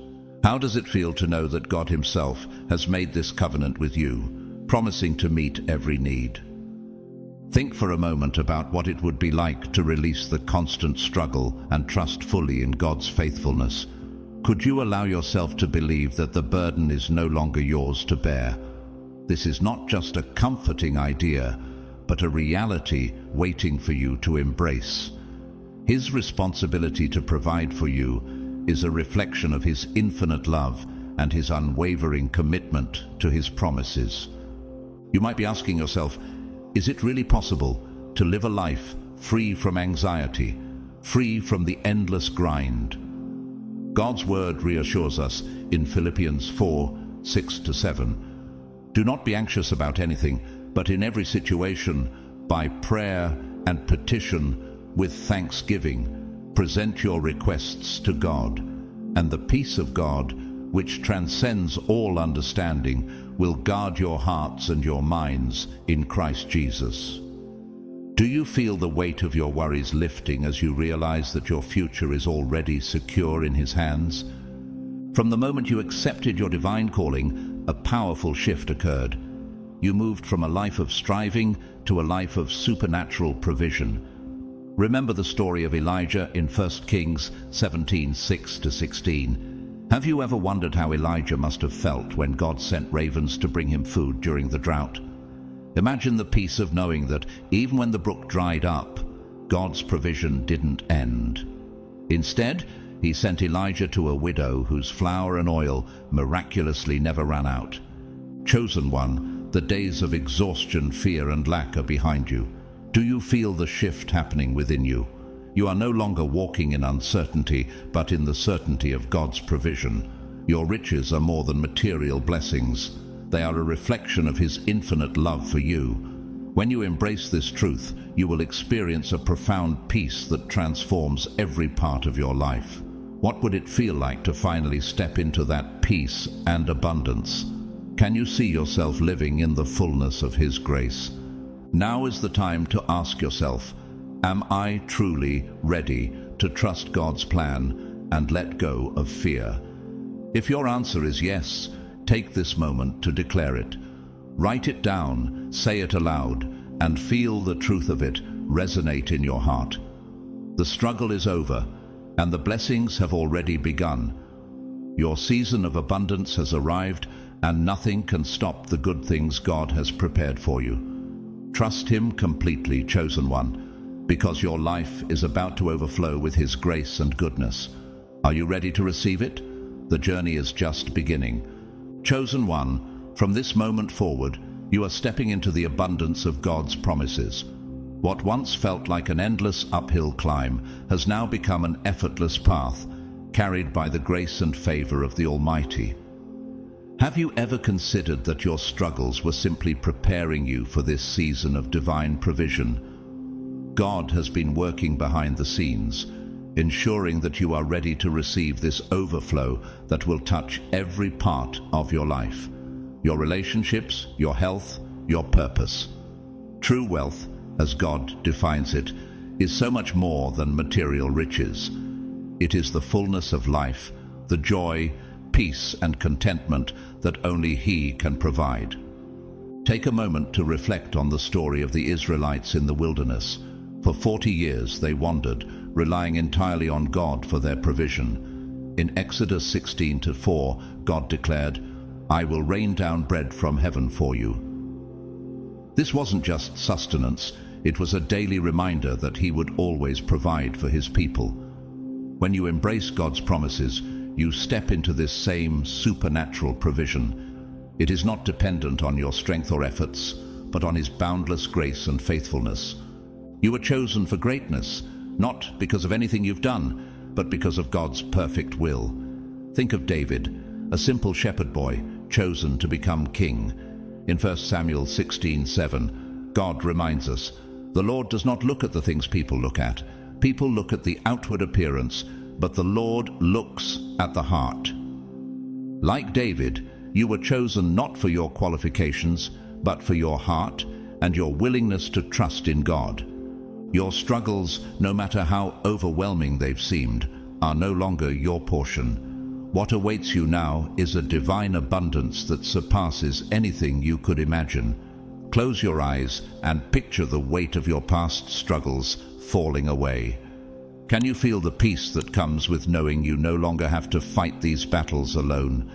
How does it feel to know that God Himself has made this covenant with you, promising to meet every need? Think for a moment about what it would be like to release the constant struggle and trust fully in God's faithfulness. Could you allow yourself to believe that the burden is no longer yours to bear? This is not just a comforting idea, but a reality waiting for you to embrace. His responsibility to provide for you is a reflection of His infinite love and His unwavering commitment to His promises. You might be asking yourself, is it really possible to live a life free from anxiety, free from the endless grind? God's word reassures us in Philippians 4:6-7. Do not be anxious about anything, but in every situation, by prayer and petition, with thanksgiving, present your requests to God, and the peace of God, which transcends all understanding, will guard your hearts and your minds in Christ Jesus. Do you feel the weight of your worries lifting as you realize that your future is already secure in His hands? From the moment you accepted your divine calling, a powerful shift occurred. You moved from a life of striving to a life of supernatural provision. Remember the story of Elijah in 1 Kings 17:6-16. Have you ever wondered how Elijah must have felt when God sent ravens to bring him food during the drought? Imagine the peace of knowing that even when the brook dried up, God's provision didn't end. Instead, he sent Elijah to a widow whose flour and oil miraculously never ran out. Chosen one, the days of exhaustion, fear, and lack are behind you. Do you feel the shift happening within you? You are no longer walking in uncertainty, but in the certainty of God's provision. Your riches are more than material blessings. They are a reflection of His infinite love for you. When you embrace this truth, you will experience a profound peace that transforms every part of your life. What would it feel like to finally step into that peace and abundance? Can you see yourself living in the fullness of His grace? Now is the time to ask yourself, am I truly ready to trust God's plan and let go of fear? If your answer is yes, take this moment to declare it. Write it down, say it aloud, and feel the truth of it resonate in your heart. The struggle is over, and the blessings have already begun. Your season of abundance has arrived, and nothing can stop the good things God has prepared for you. Trust Him completely, chosen one, because your life is about to overflow with His grace and goodness. Are you ready to receive it? The journey is just beginning. Chosen one, from this moment forward, you are stepping into the abundance of God's promises. What once felt like an endless uphill climb has now become an effortless path, carried by the grace and favor of the Almighty. Have you ever considered that your struggles were simply preparing you for this season of divine provision? God has been working behind the scenes, ensuring that you are ready to receive this overflow that will touch every part of your life. Your relationships, your health, your purpose. True wealth, as God defines it, is so much more than material riches. It is the fullness of life, the joy, peace, and contentment that only He can provide. Take a moment to reflect on the story of the Israelites in the wilderness. For 40 years they wandered, relying entirely on God for their provision. In Exodus 16:4, God declared, "I will rain down bread from heaven for you." This wasn't just sustenance, it was a daily reminder that He would always provide for His people. When you embrace God's promises, you step into this same supernatural provision. It is not dependent on your strength or efforts, but on His boundless grace and faithfulness. You were chosen for greatness, not because of anything you've done, but because of God's perfect will. Think of David, a simple shepherd boy, chosen to become king. In 1 Samuel 16:7, God reminds us, "The Lord does not look at the things people look at. People look at the outward appearance, but the Lord looks at the heart." Like David, you were chosen not for your qualifications, but for your heart and your willingness to trust in God. Your struggles, no matter how overwhelming they've seemed, are no longer your portion. What awaits you now is a divine abundance that surpasses anything you could imagine. Close your eyes and picture the weight of your past struggles falling away. Can you feel the peace that comes with knowing you no longer have to fight these battles alone?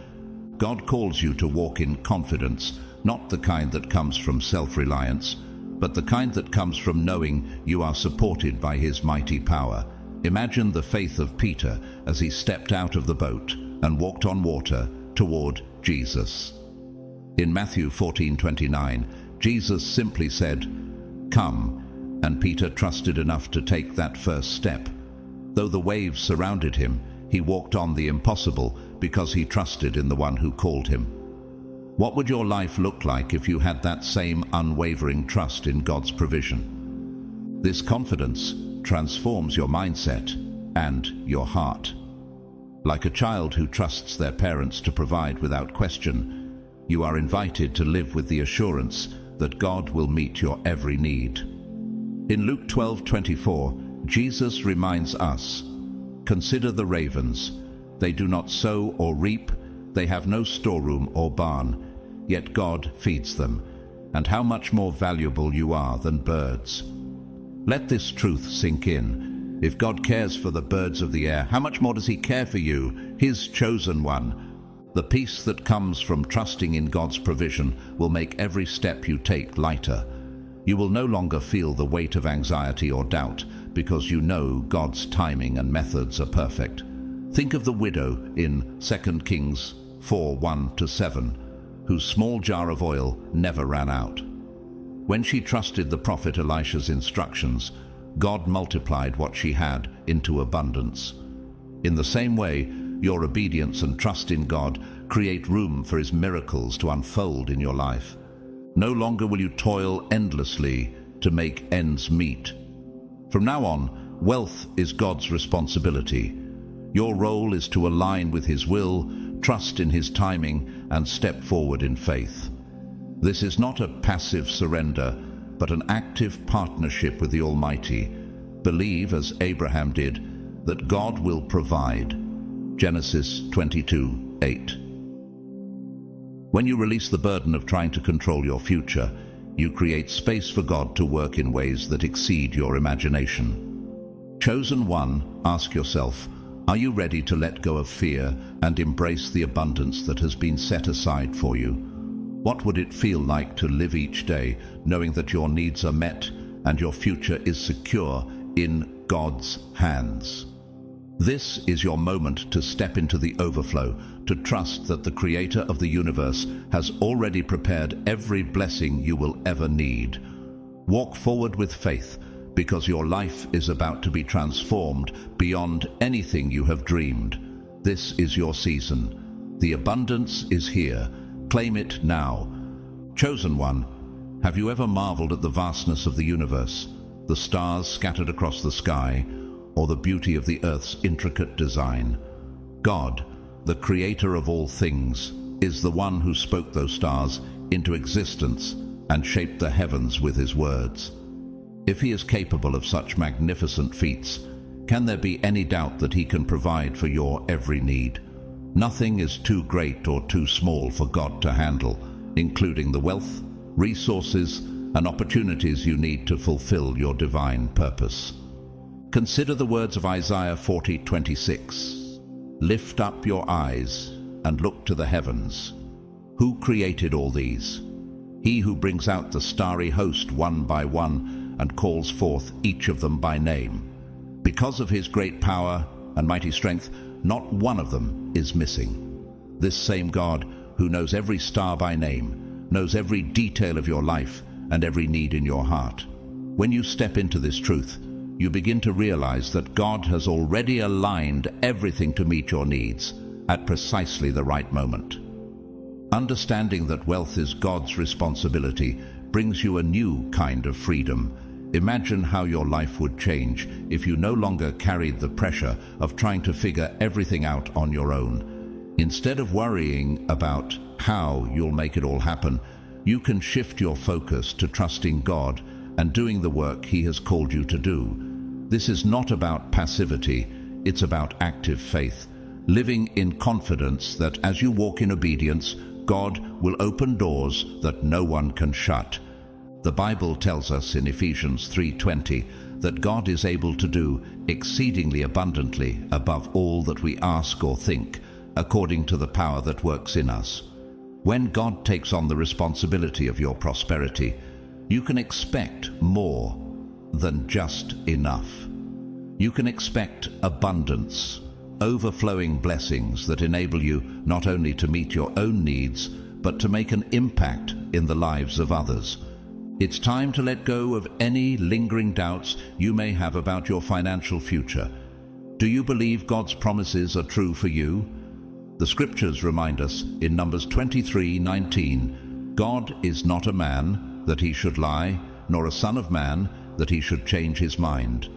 God calls you to walk in confidence, not the kind that comes from self-reliance, but the kind that comes from knowing you are supported by His mighty power. Imagine the faith of Peter as he stepped out of the boat and walked on water toward Jesus. In Matthew 14:29, Jesus simply said, "Come," and Peter trusted enough to take that first step. Though the waves surrounded him, he walked on the impossible because he trusted in the one who called him. What would your life look like if you had that same unwavering trust in God's provision? This confidence transforms your mindset and your heart. Like a child who trusts their parents to provide without question, you are invited to live with the assurance that God will meet your every need. In Luke 12:24, Jesus reminds us, "Consider the ravens. They do not sow or reap, they have no storeroom or barn, yet God feeds them, and how much more valuable you are than birds." Let this truth sink in. If God cares for the birds of the air, how much more does he care for you, his chosen one? The peace that comes from trusting in God's provision will make every step you take lighter. You will no longer feel the weight of anxiety or doubt because you know God's timing and methods are perfect. Think of the widow in 2 Kings 4:1-7, whose small jar of oil never ran out. When she trusted the prophet Elisha's instructions, God multiplied what she had into abundance. In the same way, your obedience and trust in God create room for his miracles to unfold in your life. No longer will you toil endlessly to make ends meet. From now on, wealth is God's responsibility. Your role is to align with his will, trust in his timing, and step forward in faith. This is not a passive surrender, but an active partnership with the Almighty. Believe, as Abraham did, that God will provide. Genesis 22:8. When you release the burden of trying to control your future, you create space for God to work in ways that exceed your imagination. Chosen one, ask yourself, are you ready to let go of fear and embrace the abundance that has been set aside for you? What would it feel like to live each day knowing that your needs are met and your future is secure in God's hands? This is your moment to step into the overflow, to trust that the Creator of the universe has already prepared every blessing you will ever need. Walk forward with faith, because your life is about to be transformed beyond anything you have dreamed. This is your season. The abundance is here. Claim it now. Chosen one, have you ever marveled at the vastness of the universe, the stars scattered across the sky, or the beauty of the earth's intricate design? God, the creator of all things, is the one who spoke those stars into existence and shaped the heavens with his words. If he is capable of such magnificent feats, can there be any doubt that he can provide for your every need? Nothing is too great or too small for God to handle, including the wealth, resources, and opportunities you need to fulfill your divine purpose. Consider the words of Isaiah 40:26. Lift up your eyes and look to the heavens. Who created all these? He who brings out the starry host one by one and calls forth each of them by name. Because of his great power and mighty strength, not one of them is missing. This same God, who knows every star by name, knows every detail of your life and every need in your heart. When you step into this truth, you begin to realize that God has already aligned everything to meet your needs at precisely the right moment. Understanding that wealth is God's responsibility brings you a new kind of freedom. Imagine how your life would change if you no longer carried the pressure of trying to figure everything out on your own. Instead of worrying about how you'll make it all happen, you can shift your focus to trusting God and doing the work he has called you to do. This is not about passivity, it's about active faith, living in confidence that as you walk in obedience, God will open doors that no one can shut. The Bible tells us in Ephesians 3:20 that God is able to do exceedingly abundantly above all that we ask or think, according to the power that works in us. When God takes on the responsibility of your prosperity, you can expect more than just enough. You can expect abundance, overflowing blessings that enable you not only to meet your own needs, but to make an impact in the lives of others. It's time to let go of any lingering doubts you may have about your financial future. Do you believe God's promises are true for you? The scriptures remind us in Numbers 23:19, God is not a man that he should lie, nor a son of man that he should change his mind.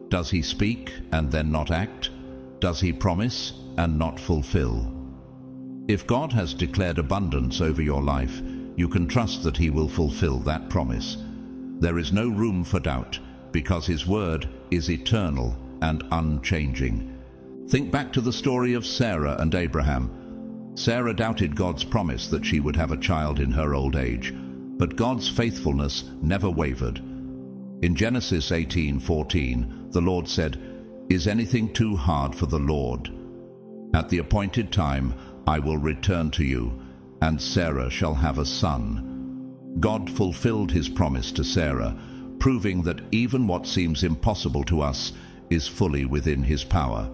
Does he speak and then not act? Does he promise and not fulfill? If God has declared abundance over your life, you can trust that he will fulfill that promise. There is no room for doubt, because his word is eternal and unchanging. Think back to the story of Sarah and Abraham. Sarah doubted God's promise that she would have a child in her old age, but God's faithfulness never wavered. In Genesis 18:14, the Lord said, "Is anything too hard for the Lord? At the appointed time I will return to you, and Sarah shall have a son." God fulfilled his promise to Sarah, proving that even what seems impossible to us is fully within his power.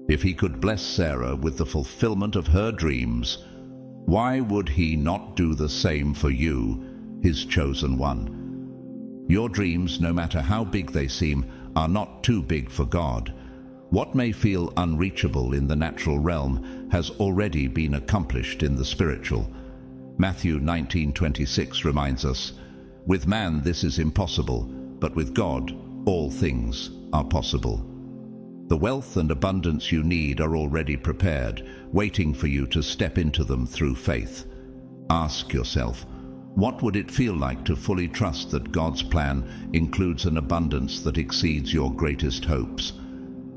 If he could bless Sarah with the fulfillment of her dreams, why would he not do the same for you, his chosen one? Your dreams, no matter how big they seem, are not too big for God. What may feel unreachable in the natural realm has already been accomplished in the spiritual. Matthew 19:26 reminds us, "With man this is impossible, but with God all things are possible." The wealth and abundance you need are already prepared, waiting for you to step into them through faith. Ask yourself, what would it feel like to fully trust that God's plan includes an abundance that exceeds your greatest hopes?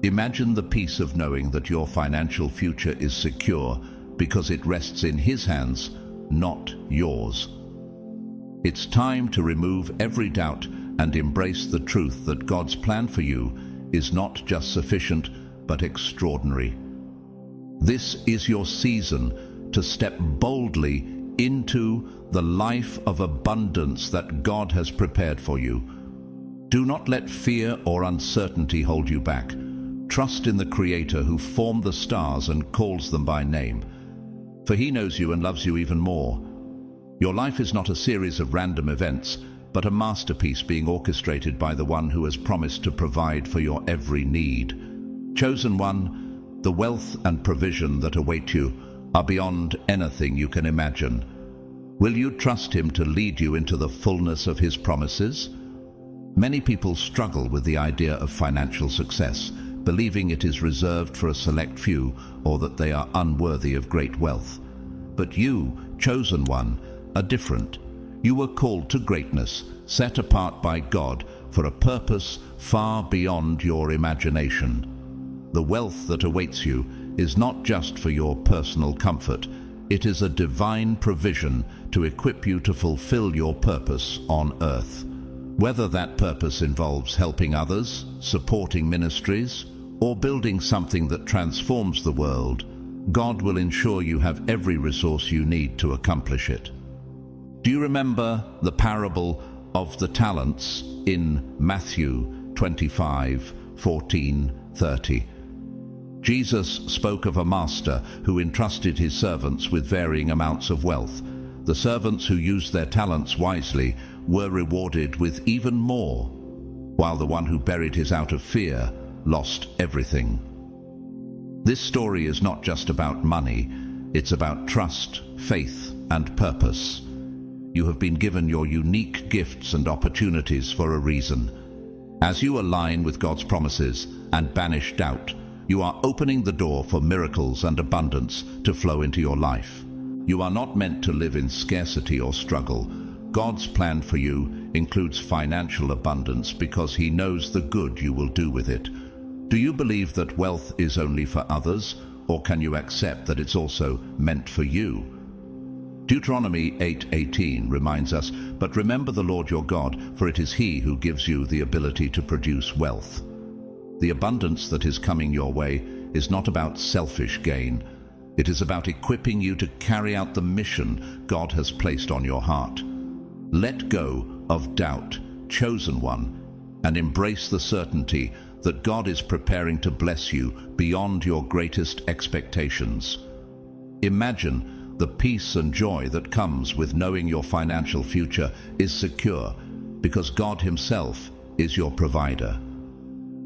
Imagine the peace of knowing that your financial future is secure because it rests in his hands, not yours. It's time to remove every doubt and embrace the truth that God's plan for you is not just sufficient, but extraordinary. This is your season to step boldly into the life of abundance that God has prepared for you. Do not let fear or uncertainty hold you back. Trust in the Creator who formed the stars and calls them by name, for he knows you and loves you even more. Your life is not a series of random events, but a masterpiece being orchestrated by the one who has promised to provide for your every need. Chosen one, the wealth and provision that await you are beyond anything you can imagine. Will you trust him to lead you into the fullness of his promises? Many people struggle with the idea of financial success, believing it is reserved for a select few or that they are unworthy of great wealth. But you, chosen one, are different. You were called to greatness, set apart by God for a purpose far beyond your imagination. The wealth that awaits you is not just for your personal comfort. It is a divine provision to equip you to fulfill your purpose on earth. Whether that purpose involves helping others, supporting ministries, or building something that transforms the world, God will ensure you have every resource you need to accomplish it. Do you remember the parable of the talents in Matthew 25:14-30? Jesus spoke of a master who entrusted his servants with varying amounts of wealth. The servants who used their talents wisely were rewarded with even more, while the one who buried his out of fear lost everything. This story is not just about money, it's about trust, faith, and purpose. You have been given your unique gifts and opportunities for a reason. As you align with God's promises and banish doubt, you are opening the door for miracles and abundance to flow into your life. You are not meant to live in scarcity or struggle. God's plan for you includes financial abundance because he knows the good you will do with it. Do you believe that wealth is only for others, or can you accept that it's also meant for you? Deuteronomy 8:18 reminds us, "But remember the Lord your God, for it is he who gives you the ability to produce wealth." The abundance that is coming your way is not about selfish gain. It is about equipping you to carry out the mission God has placed on your heart. Let go of doubt, chosen one, and embrace the certainty that God is preparing to bless you beyond your greatest expectations. Imagine the peace and joy that comes with knowing your financial future is secure because God himself is your provider.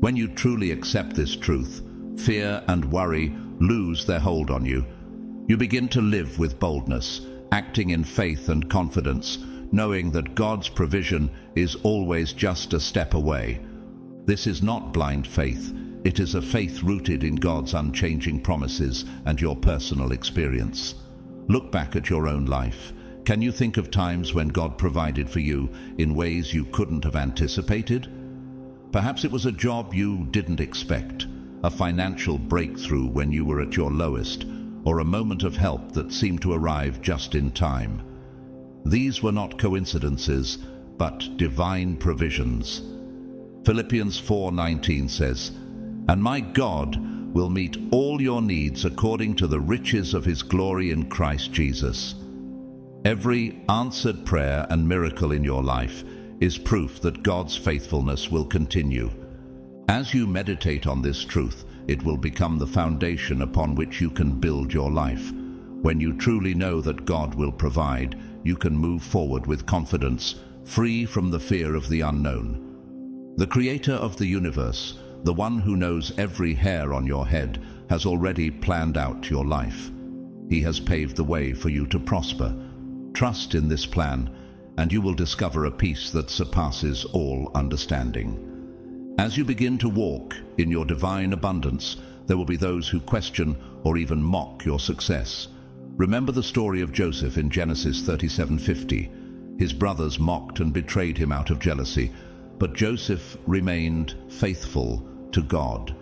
When you truly accept this truth, fear and worry lose their hold on you. You begin to live with boldness, acting in faith and confidence, knowing that God's provision is always just a step away. This is not blind faith. It is a faith rooted in God's unchanging promises and your personal experience. Look back at your own life. Can you think of times when God provided for you in ways you couldn't have anticipated? Perhaps it was a job you didn't expect, a financial breakthrough when you were at your lowest, or a moment of help that seemed to arrive just in time. These were not coincidences, but divine provisions. Philippians 4:19 says, "And my God will meet all your needs according to the riches of his glory in Christ Jesus." Every answered prayer and miracle in your life is proof that God's faithfulness will continue. As you meditate on this truth, it will become the foundation upon which you can build your life. When you truly know that God will provide, you can move forward with confidence, free from the fear of the unknown. The Creator of the universe, the one who knows every hair on your head, has already planned out your life. He has paved the way for you to prosper. Trust in this plan, and you will discover a peace that surpasses all understanding. As you begin to walk in your divine abundance, there will be those who question or even mock your success. Remember the story of Joseph in Genesis 37:50. His brothers mocked and betrayed him out of jealousy, but Joseph remained faithful to God.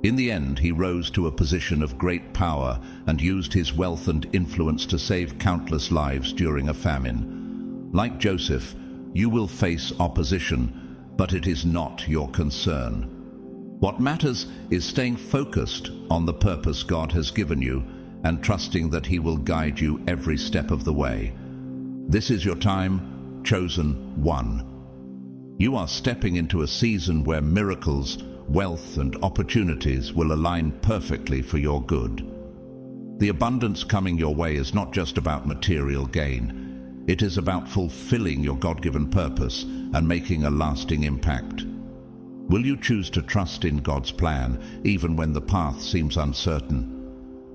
In the end, he rose to a position of great power and used his wealth and influence to save countless lives during a famine. Like Joseph, you will face opposition, but it is not your concern. What matters is staying focused on the purpose God has given you and trusting that he will guide you every step of the way. This is your time, chosen one. You are stepping into a season where miracles, wealth, and opportunities will align perfectly for your good. The abundance coming your way is not just about material gain. It is about fulfilling your God-given purpose and making a lasting impact. Will you choose to trust in God's plan, even when the path seems uncertain?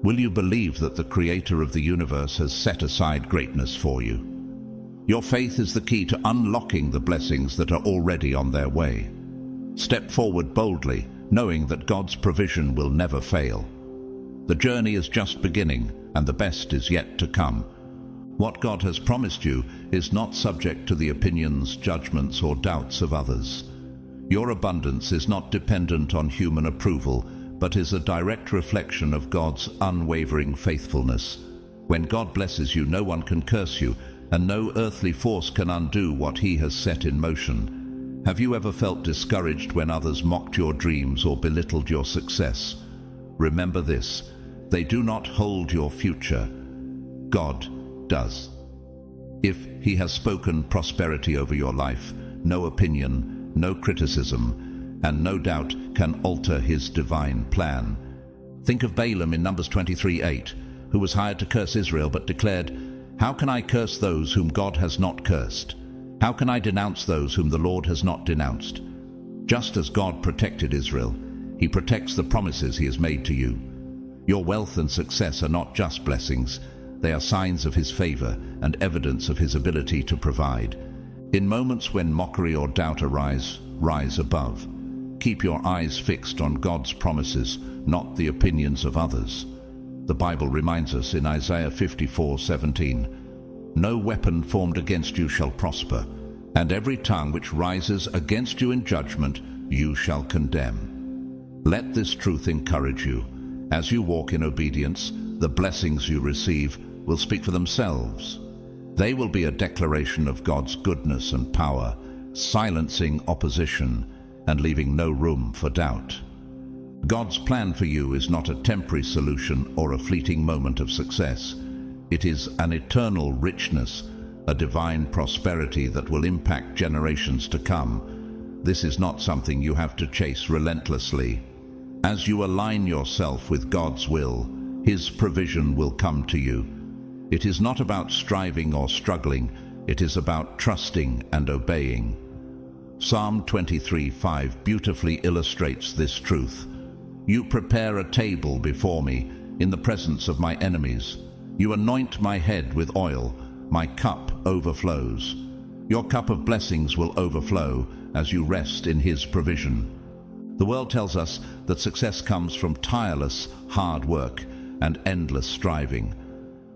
Will you believe that the Creator of the universe has set aside greatness for you? Your faith is the key to unlocking the blessings that are already on their way. Step forward boldly, knowing that God's provision will never fail. The journey is just beginning, and the best is yet to come. What God has promised you is not subject to the opinions, judgments, or doubts of others. Your abundance is not dependent on human approval, but is a direct reflection of God's unwavering faithfulness. When God blesses you, no one can curse you, and no earthly force can undo what he has set in motion. Have you ever felt discouraged when others mocked your dreams or belittled your success? Remember this: they do not hold your future. God does. If he has spoken prosperity over your life, no opinion, no criticism, and no doubt can alter his divine plan. Think of Balaam in Numbers 23:8, who was hired to curse Israel but declared, "How can I curse those whom God has not cursed? How can I denounce those whom the Lord has not denounced?" Just as God protected Israel, he protects the promises he has made to you. Your wealth and success are not just blessings, they are signs of his favor and evidence of his ability to provide. In moments when mockery or doubt arise, rise above. Keep your eyes fixed on God's promises, not the opinions of others. The Bible reminds us in Isaiah 54:17, "No weapon formed against you shall prosper, and every tongue which rises against you in judgment you shall condemn." Let this truth encourage you. As you walk in obedience, the blessings you receive will speak for themselves. They will be a declaration of God's goodness and power, silencing opposition and leaving no room for doubt. God's plan for you is not a temporary solution or a fleeting moment of success. It is an eternal richness, a divine prosperity that will impact generations to come. This is not something you have to chase relentlessly. As you align yourself with God's will, his provision will come to you. It is not about striving or struggling, it is about trusting and obeying. Psalm 23:5 beautifully illustrates this truth. "You prepare a table before me in the presence of my enemies. You anoint my head with oil, my cup overflows." Your cup of blessings will overflow as you rest in his provision. The world tells us that success comes from tireless, hard work and endless striving.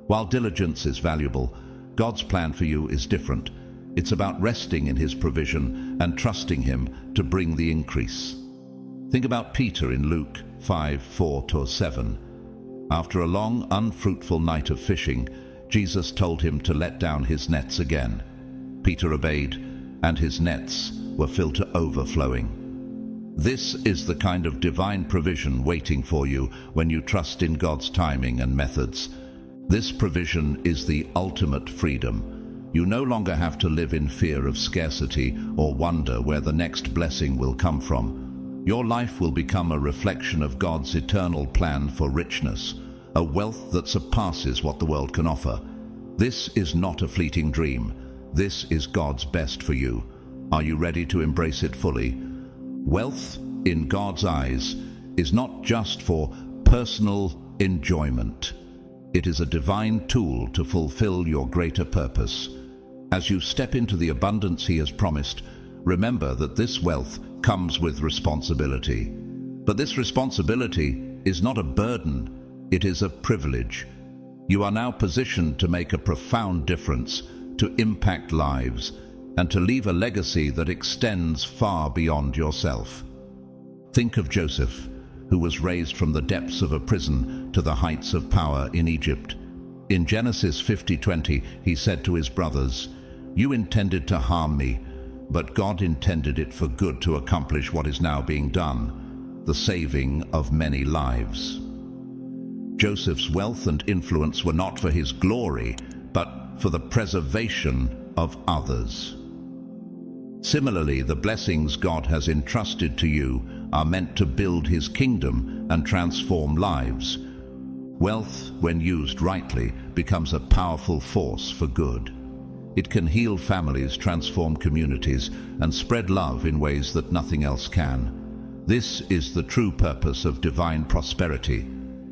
While diligence is valuable, God's plan for you is different. It's about resting in his provision and trusting him to bring the increase. Think about Peter in Luke 5:4-7. After a long, unfruitful night of fishing, Jesus told him to let down his nets again. Peter obeyed, and his nets were filled to overflowing. This is the kind of divine provision waiting for you when you trust in God's timing and methods. This provision is the ultimate freedom. You no longer have to live in fear of scarcity or wonder where the next blessing will come from. Your life will become a reflection of God's eternal plan for richness, a wealth that surpasses what the world can offer. This is not a fleeting dream. This is God's best for you. Are you ready to embrace it fully? Wealth, in God's eyes, is not just for personal enjoyment. It is a divine tool to fulfill your greater purpose. As you step into the abundance He has promised, remember that this wealth comes with responsibility. But this responsibility is not a burden, it is a privilege. You are now positioned to make a profound difference, to impact lives, and to leave a legacy that extends far beyond yourself. Think of Joseph, who was raised from the depths of a prison to the heights of power in Egypt. In Genesis 50:20, he said to his brothers, "You intended to harm me, but God intended it for good to accomplish what is now being done, the saving of many lives." Joseph's wealth and influence were not for his glory, but for the preservation of others. Similarly, the blessings God has entrusted to you are meant to build His kingdom and transform lives. Wealth, when used rightly, becomes a powerful force for good. It can heal families, transform communities, and spread love in ways that nothing else can. This is the true purpose of divine prosperity.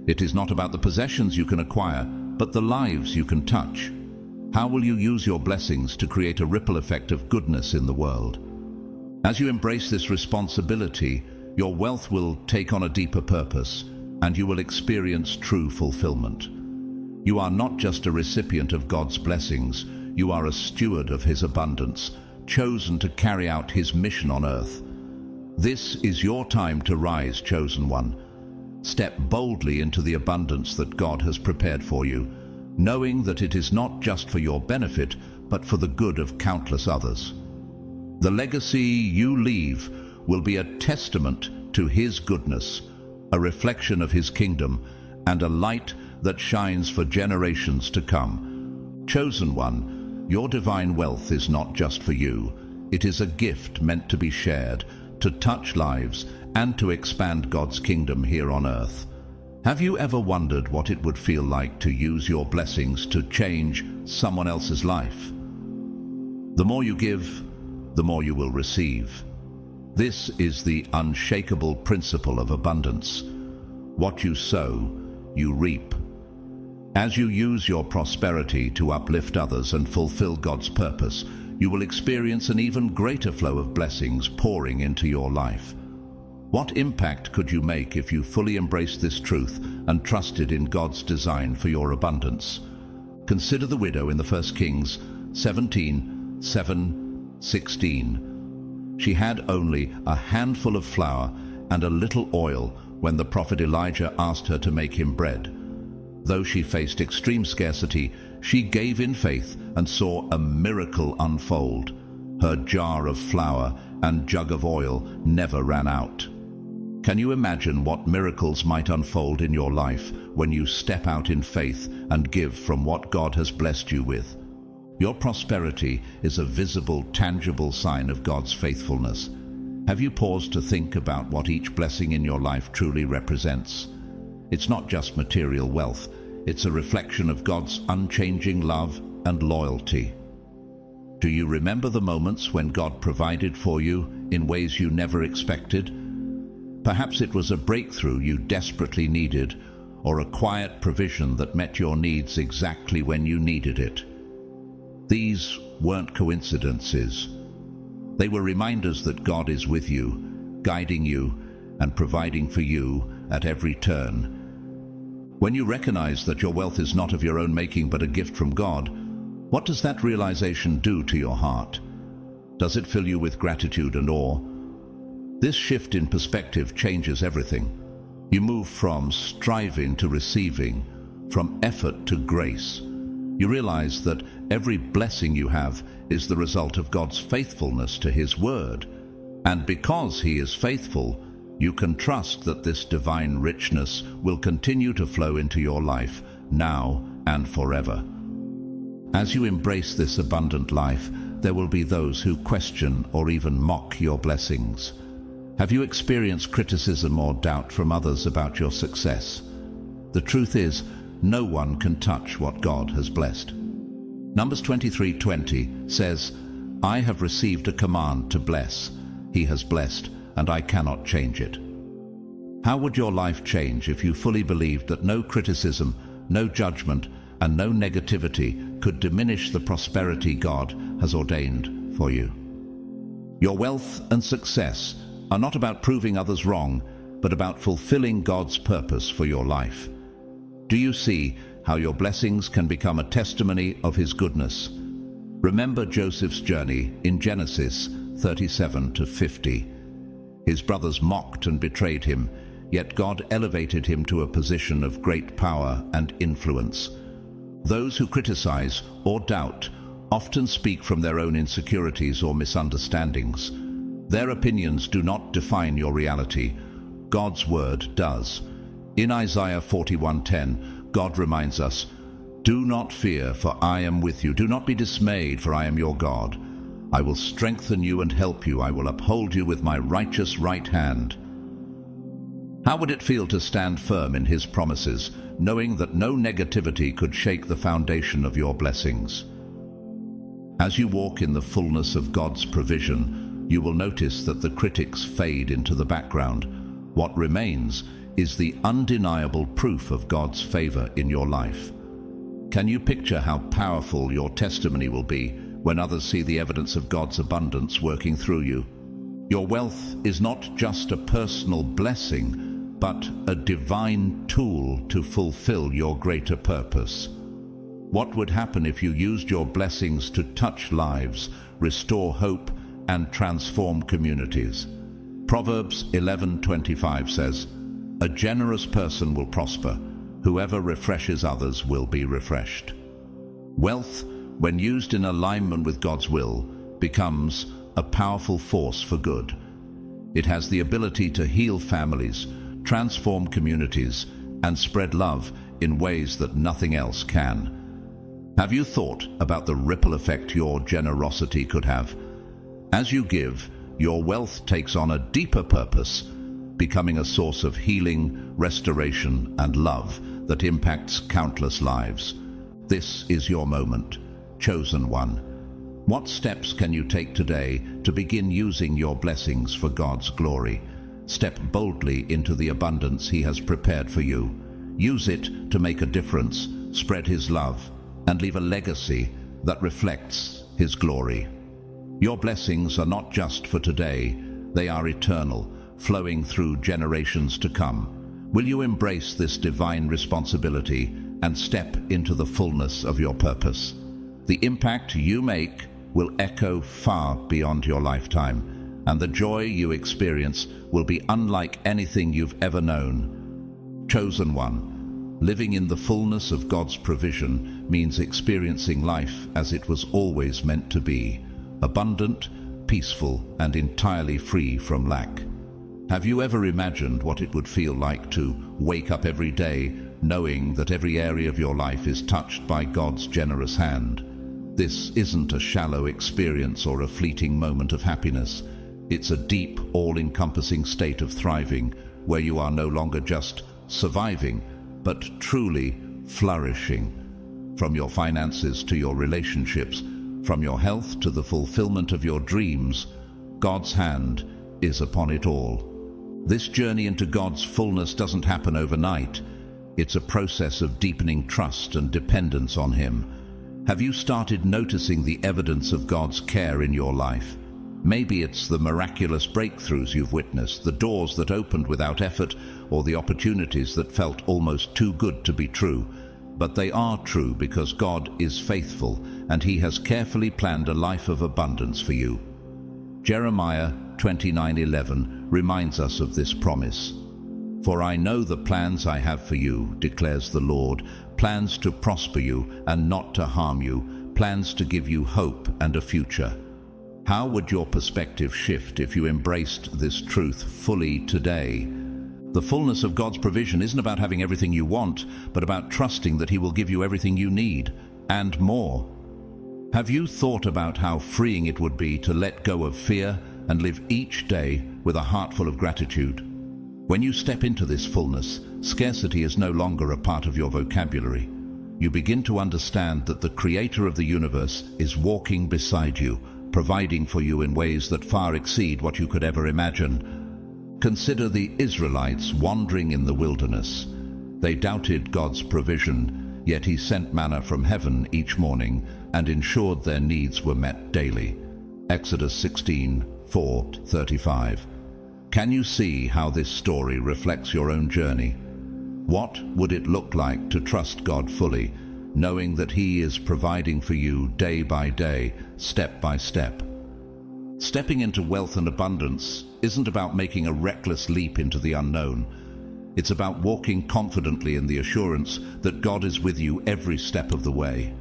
It is not about the possessions you can acquire, but the lives you can touch. How will you use your blessings to create a ripple effect of goodness in the world? As you embrace this responsibility, your wealth will take on a deeper purpose, and you will experience true fulfillment. You are not just a recipient of God's blessings, you are a steward of His abundance, chosen to carry out His mission on earth. This is your time to rise, chosen one. Step boldly into the abundance that God has prepared for you, knowing that it is not just for your benefit, but for the good of countless others. The legacy you leave will be a testament to His goodness, a reflection of His kingdom, and a light that shines for generations to come. Chosen one, your divine wealth is not just for you. It is a gift meant to be shared, to touch lives, and to expand God's kingdom here on earth. Have you ever wondered what it would feel like to use your blessings to change someone else's life? The more you give, the more you will receive. This is the unshakable principle of abundance. What you sow, you reap. As you use your prosperity to uplift others and fulfill God's purpose, you will experience an even greater flow of blessings pouring into your life. What impact could you make if you fully embraced this truth and trusted in God's design for your abundance? Consider the widow in the 1 Kings 17:7-16. She had only a handful of flour and a little oil when the prophet Elijah asked her to make him bread. Though she faced extreme scarcity, she gave in faith and saw a miracle unfold. Her jar of flour and jug of oil never ran out. Can you imagine what miracles might unfold in your life when you step out in faith and give from what God has blessed you with? Your prosperity is a visible, tangible sign of God's faithfulness. Have you paused to think about what each blessing in your life truly represents? It's not just material wealth, it's a reflection of God's unchanging love and loyalty. Do you remember the moments when God provided for you in ways you never expected? Perhaps it was a breakthrough you desperately needed, or a quiet provision that met your needs exactly when you needed it. These weren't coincidences. They were reminders that God is with you, guiding you, and providing for you at every turn. When you recognize that your wealth is not of your own making but a gift from God, what does that realization do to your heart? Does it fill you with gratitude and awe? This shift in perspective changes everything. You move from striving to receiving, from effort to grace. You realize that every blessing you have is the result of God's faithfulness to His word. And because He is faithful, you can trust that this divine richness will continue to flow into your life now and forever. As you embrace this abundant life, there will be those who question or even mock your blessings. Have you experienced criticism or doubt from others about your success? The truth is, no one can touch what God has blessed. Numbers 23:20 says, "I have received a command to bless. He has blessed, and I cannot change it." How would your life change if you fully believed that no criticism, no judgment, and no negativity could diminish the prosperity God has ordained for you? Your wealth and success are not about proving others wrong, but about fulfilling God's purpose for your life. Do you see how your blessings can become a testimony of His goodness? Remember Joseph's journey in Genesis 37-50. His brothers mocked and betrayed him, yet God elevated him to a position of great power and influence. Those who criticize or doubt often speak from their own insecurities or misunderstandings. Their opinions do not define your reality. God's word does. In Isaiah 41:10, God reminds us, "Do not fear, for I am with you. Do not be dismayed, for I am your God. I will strengthen you and help you. I will uphold you with my righteous right hand." How would it feel to stand firm in His promises, knowing that no negativity could shake the foundation of your blessings? As you walk in the fullness of God's provision, you will notice that the critics fade into the background. What remains is the undeniable proof of God's favor in your life. Can you picture how powerful your testimony will be when others see the evidence of God's abundance working through you? Your wealth is not just a personal blessing, but a divine tool to fulfill your greater purpose. What would happen if you used your blessings to touch lives, restore hope, and transform communities? Proverbs 11:25 says, "A generous person will prosper. Whoever refreshes others will be refreshed." Wealth, when used in alignment with God's will, becomes a powerful force for good. It has the ability to heal families, transform communities, and spread love in ways that nothing else can. Have you thought about the ripple effect your generosity could have? As you give, your wealth takes on a deeper purpose, becoming a source of healing, restoration, and love that impacts countless lives. This is your moment, chosen one. What steps can you take today to begin using your blessings for God's glory? Step boldly into the abundance He has prepared for you. Use it to make a difference, spread His love, and leave a legacy that reflects His glory. Your blessings are not just for today, they are eternal, flowing through generations to come. Will you embrace this divine responsibility and step into the fullness of your purpose? The impact you make will echo far beyond your lifetime, and the joy you experience will be unlike anything you've ever known. Chosen one, living in the fullness of God's provision means experiencing life as it was always meant to be, abundant, peaceful, and entirely free from lack. Have you ever imagined what it would feel like to wake up every day knowing that every area of your life is touched by God's generous hand? This isn't a shallow experience or a fleeting moment of happiness. It's a deep, all-encompassing state of thriving where you are no longer just surviving, but truly flourishing. From your finances to your relationships, from your health to the fulfillment of your dreams, God's hand is upon it all. This journey into God's fullness doesn't happen overnight. It's a process of deepening trust and dependence on Him. Have you started noticing the evidence of God's care in your life? Maybe it's the miraculous breakthroughs you've witnessed, the doors that opened without effort, or the opportunities that felt almost too good to be true. But they are true because God is faithful, and He has carefully planned a life of abundance for you. Jeremiah 29:11 reminds us of this promise. "For I know the plans I have for you, declares the Lord, plans to prosper you and not to harm you, plans to give you hope and a future. How would your perspective shift if you embraced this truth fully today? The fullness of God's provision isn't about having everything you want, but about trusting that He will give you everything you need, and more. Have you thought about how freeing it would be to let go of fear and live each day with a heart full of gratitude? When you step into this fullness, scarcity is no longer a part of your vocabulary. You begin to understand that the Creator of the universe is walking beside you, providing for you in ways that far exceed what you could ever imagine. Consider the Israelites wandering in the wilderness. They doubted God's provision, yet He sent manna from heaven each morning and ensured their needs were met daily. Exodus 16:4-35. Can you see how this story reflects your own journey? What would it look like to trust God fully, knowing that He is providing for you day by day, step by step? Stepping into wealth and abundance isn't about making a reckless leap into the unknown. It's about walking confidently in the assurance that God is with you every step of the way.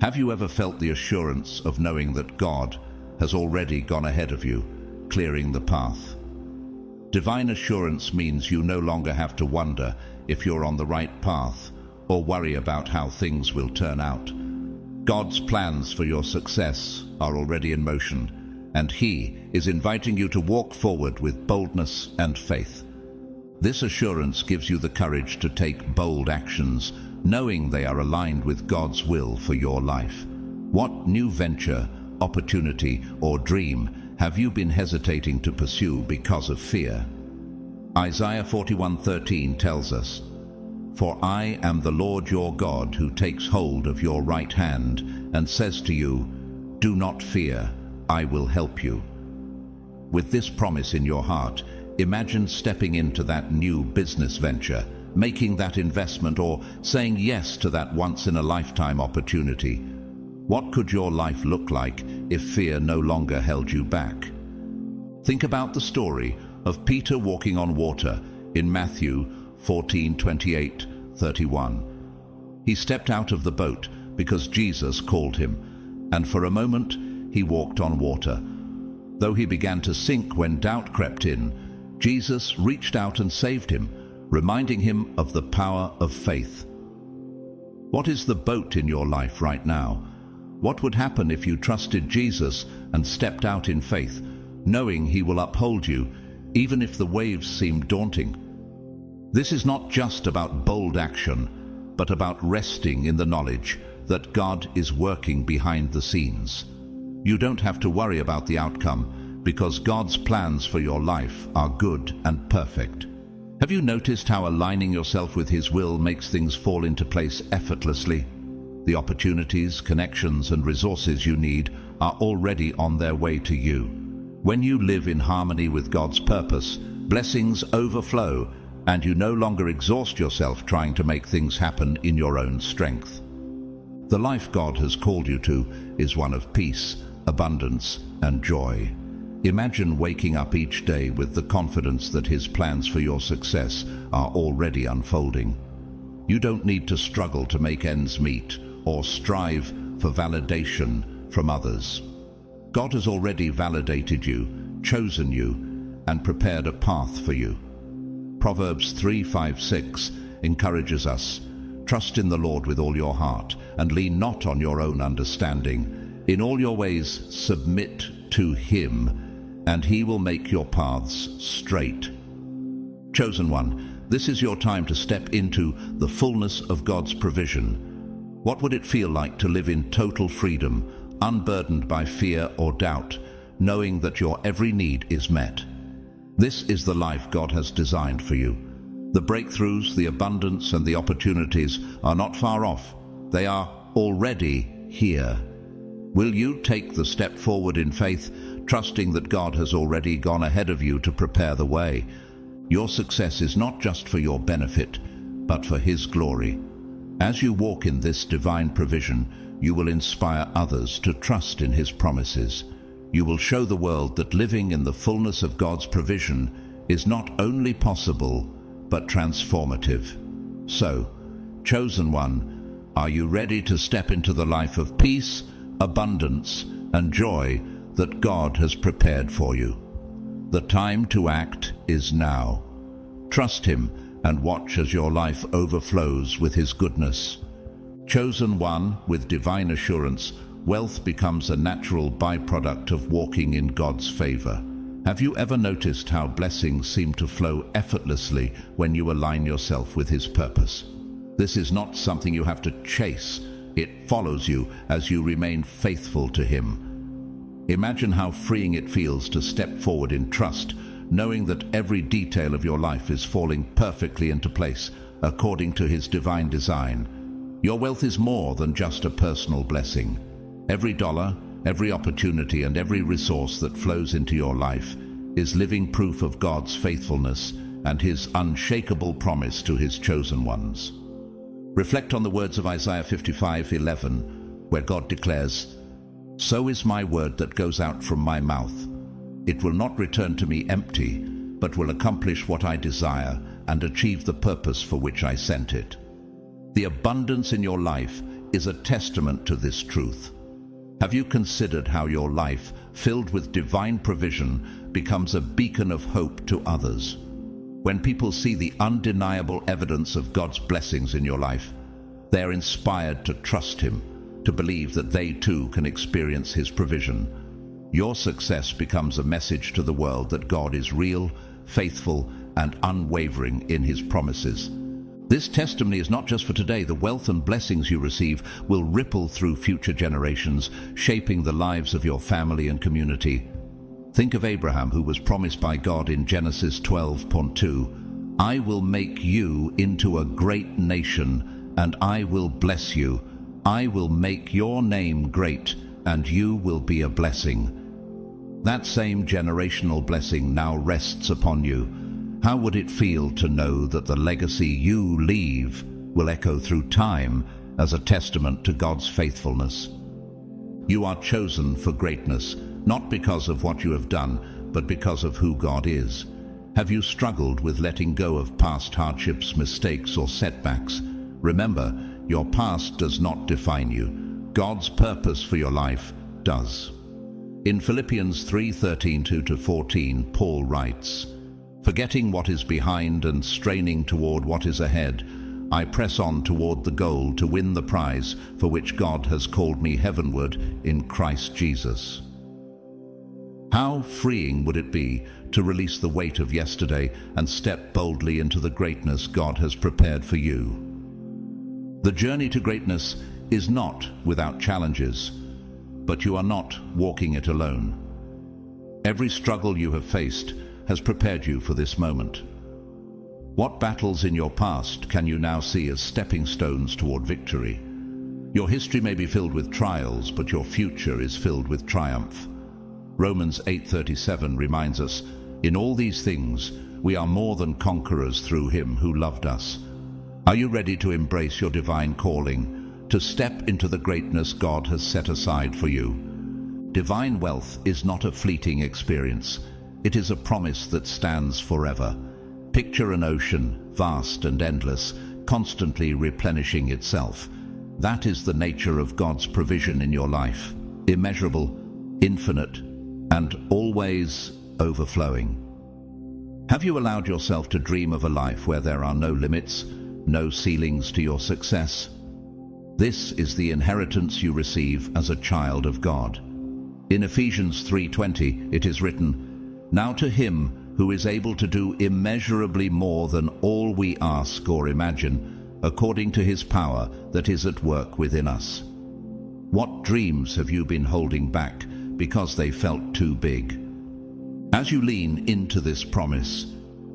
Have you ever felt the assurance of knowing that God has already gone ahead of you, clearing the path? Divine assurance means you no longer have to wonder if you're on the right path or worry about how things will turn out. God's plans for your success are already in motion, and He is inviting you to walk forward with boldness and faith. This assurance gives you the courage to take bold actions, knowing they are aligned with God's will for your life. What new venture, opportunity, or dream have you been hesitating to pursue because of fear? Isaiah 41:13 tells us, "For I am the Lord your God who takes hold of your right hand and says to you, 'Do not fear, I will help you.'" With this promise in your heart, imagine stepping into that new business venture, making that investment, or saying yes to that once-in-a-lifetime opportunity. What could your life look like if fear no longer held you back? Think about the story of Peter walking on water in Matthew 14:28-31. He stepped out of the boat because Jesus called him, and for a moment he walked on water. Though he began to sink when doubt crept in, Jesus reached out and saved him, reminding him of the power of faith. What is the boat in your life right now? What would happen if you trusted Jesus and stepped out in faith, knowing He will uphold you, even if the waves seem daunting? This is not just about bold action, but about resting in the knowledge that God is working behind the scenes. You don't have to worry about the outcome, because God's plans for your life are good and perfect. Have you noticed how aligning yourself with His will makes things fall into place effortlessly? The opportunities, connections, and resources you need are already on their way to you. When you live in harmony with God's purpose, blessings overflow, and you no longer exhaust yourself trying to make things happen in your own strength. The life God has called you to is one of peace, abundance, and joy. Imagine waking up each day with the confidence that His plans for your success are already unfolding. You don't need to struggle to make ends meet or strive for validation from others. God has already validated you, chosen you, and prepared a path for you. Proverbs 3:5-6 encourages us, "Trust in the Lord with all your heart, and lean not on your own understanding. In all your ways submit to Him, and He will make your paths straight." Chosen one, this is your time to step into the fullness of God's provision. What would it feel like to live in total freedom, unburdened by fear or doubt, knowing that your every need is met? This is the life God has designed for you. The breakthroughs, the abundance, and the opportunities are not far off. They are already here. Will you take the step forward in faith, trusting that God has already gone ahead of you to prepare the way? Your success is not just for your benefit, but for His glory. As you walk in this divine provision, you will inspire others to trust in His promises. You will show the world that living in the fullness of God's provision is not only possible, but transformative. So, Chosen one, are you ready to step into the life of peace, abundance, and joy that God has prepared for you? The time to act is now. Trust Him and watch as your life overflows with His goodness. Chosen one, with divine assurance, wealth becomes a natural byproduct of walking in God's favor. Have you ever noticed how blessings seem to flow effortlessly when you align yourself with His purpose? This is not something you have to chase. It follows you as you remain faithful to Him. Imagine how freeing it feels to step forward in trust, knowing that every detail of your life is falling perfectly into place according to His divine design. Your wealth is more than just a personal blessing. Every dollar, every opportunity, and every resource that flows into your life is living proof of God's faithfulness and His unshakable promise to His chosen ones. Reflect on the words of Isaiah 55:11, where God declares, "So is my word that goes out from my mouth. It will not return to me empty, but will accomplish what I desire and achieve the purpose for which I sent it." The abundance in your life is a testament to this truth. Have you considered how your life, filled with divine provision, becomes a beacon of hope to others? When people see the undeniable evidence of God's blessings in your life, they are inspired to trust Him, to believe that they too can experience His provision. Your success becomes a message to the world that God is real, faithful, and unwavering in His promises. This testimony is not just for today. The wealth and blessings you receive will ripple through future generations, shaping the lives of your family and community. Think of Abraham, who was promised by God in Genesis 12:2, "I will make you into a great nation, and I will bless you. I will make your name great, and you will be a blessing." That same generational blessing now rests upon you. How would it feel to know that the legacy you leave will echo through time as a testament to God's faithfulness? You are chosen for greatness, not because of what you have done, but because of who God is. Have you struggled with letting go of past hardships, mistakes, or setbacks? Remember, your past does not define you. God's purpose for your life does. In Philippians 3:13-14, Paul writes, "Forgetting what is behind and straining toward what is ahead, I press on toward the goal to win the prize for which God has called me heavenward in Christ Jesus." How freeing would it be to release the weight of yesterday and step boldly into the greatness God has prepared for you? The journey to greatness is not without challenges, but you are not walking it alone. Every struggle you have faced has prepared you for this moment. What battles in your past can you now see as stepping stones toward victory? Your history may be filled with trials, but your future is filled with triumph. Romans 8:37 reminds us, "In all these things we are more than conquerors through Him who loved us." Are you ready to embrace your divine calling, to step into the greatness God has set aside for you? Divine wealth is not a fleeting experience. It is a promise that stands forever. Picture an ocean, vast and endless, constantly replenishing itself. That is the nature of God's provision in your life. Immeasurable, infinite, and always overflowing. Have you allowed yourself to dream of a life where there are no limits, no ceilings to your success? This is the inheritance you receive as a child of God. In Ephesians 3:20, it is written, "Now to Him who is able to do immeasurably more than all we ask or imagine, according to His power that is at work within us." What dreams have you been holding back because they felt too big? As you lean into this promise,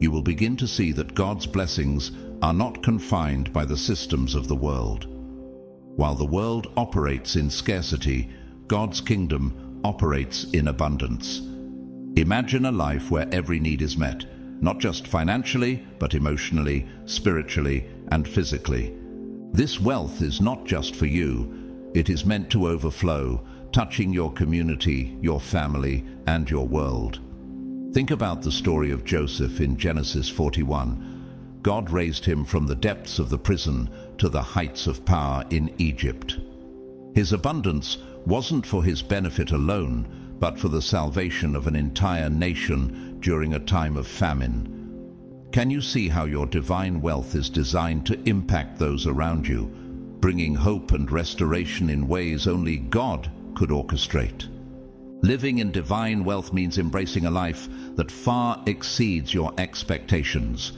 you will begin to see that God's blessings are not confined by the systems of the world. While the world operates in scarcity, God's kingdom operates in abundance. Imagine a life where every need is met, not just financially, but emotionally, spiritually, and physically. This wealth is not just for you. It is meant to overflow, touching your community, your family, and your world. Think about the story of Joseph in Genesis 41. God raised him from the depths of the prison to the heights of power in Egypt. His abundance wasn't for his benefit alone, but for the salvation of an entire nation during a time of famine. Can you see how your divine wealth is designed to impact those around you, bringing hope and restoration in ways only God could orchestrate? Living in divine wealth means embracing a life that far exceeds your expectations.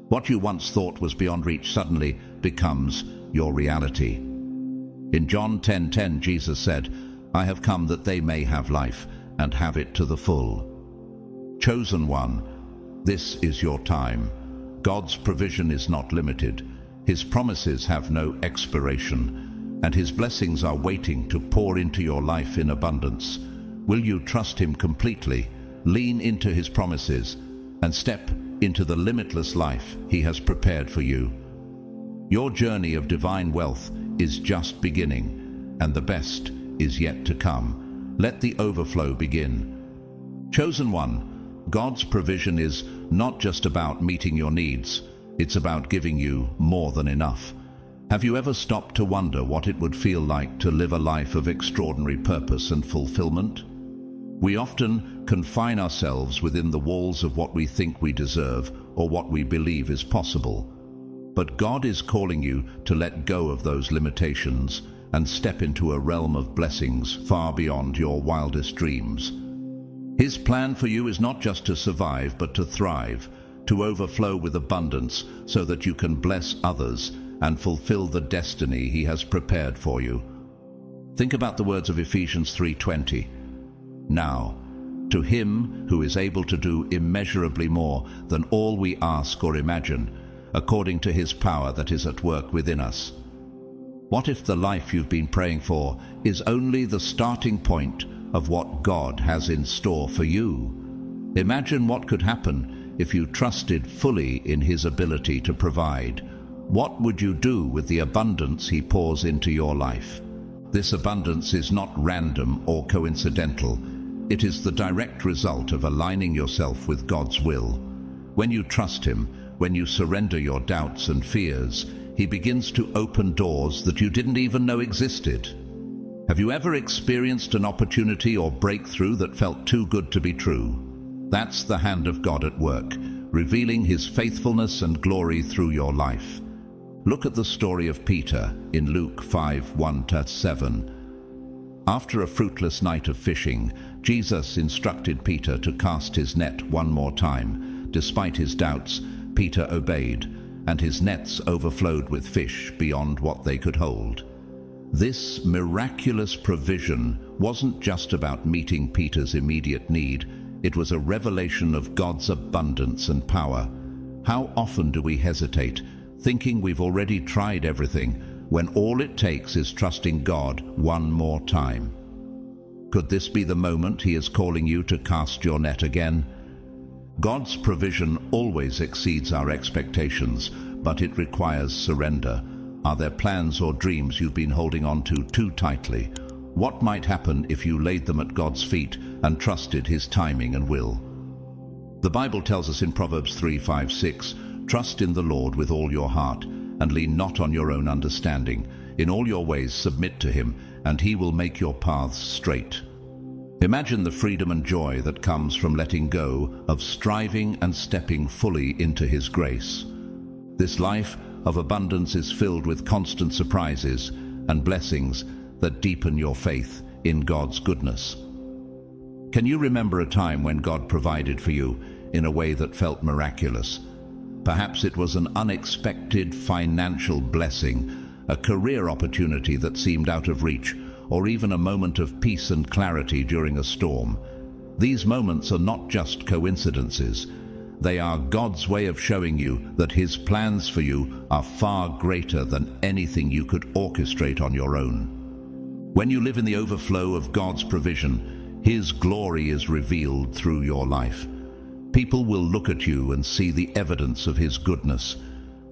What you once thought was beyond reach suddenly becomes your reality. In John 10:10, Jesus said, "I have come that they may have life and have it to the full." Chosen one, this is your time. God's provision is not limited. His promises have no expiration, and His blessings are waiting to pour into your life in abundance. Will you trust Him completely, lean into His promises, and step into the limitless life He has prepared for you? Your journey of divine wealth is just beginning, and the best is yet to come. Let the overflow begin. Chosen one, God's provision is not just about meeting your needs, it's about giving you more than enough. Have you ever stopped to wonder what it would feel like to live a life of extraordinary purpose and fulfillment? We often confine ourselves within the walls of what we think we deserve or what we believe is possible. But God is calling you to let go of those limitations and step into a realm of blessings far beyond your wildest dreams. His plan for you is not just to survive, but to thrive, to overflow with abundance so that you can bless others and fulfill the destiny He has prepared for you. Think about the words of Ephesians 3:20. Now, to Him who is able to do immeasurably more than all we ask or imagine, according to His power that is at work within us. What if the life you've been praying for is only the starting point of what God has in store for you? Imagine what could happen if you trusted fully in His ability to provide. What would you do with the abundance He pours into your life? This abundance is not random or coincidental. It is the direct result of aligning yourself with God's will. When you trust Him, when you surrender your doubts and fears, He begins to open doors that you didn't even know existed. Have you ever experienced an opportunity or breakthrough that felt too good to be true? That's the hand of God at work, revealing His faithfulness and glory through your life. Look at the story of Peter in Luke 5:1-7. After a fruitless night of fishing, Jesus instructed Peter to cast his net one more time. Despite his doubts, Peter obeyed, and his nets overflowed with fish beyond what they could hold. This miraculous provision wasn't just about meeting Peter's immediate need, it was a revelation of God's abundance and power. How often do we hesitate, thinking we've already tried everything, when all it takes is trusting God one more time? Could this be the moment He is calling you to cast your net again? God's provision always exceeds our expectations, but it requires surrender. Are there plans or dreams you've been holding on to too tightly? What might happen if you laid them at God's feet and trusted His timing and will? The Bible tells us in Proverbs 3:5-6, "Trust in the Lord with all your heart, and lean not on your own understanding. In all your ways submit to Him, and He will make your paths straight." Imagine the freedom and joy that comes from letting go of striving and stepping fully into His grace. This life of abundance is filled with constant surprises and blessings that deepen your faith in God's goodness. Can you remember a time when God provided for you in a way that felt miraculous? Perhaps it was an unexpected financial blessing, a career opportunity that seemed out of reach, or even a moment of peace and clarity during a storm. These moments are not just coincidences. They are God's way of showing you that His plans for you are far greater than anything you could orchestrate on your own. When you live in the overflow of God's provision, His glory is revealed through your life. People will look at you and see the evidence of His goodness.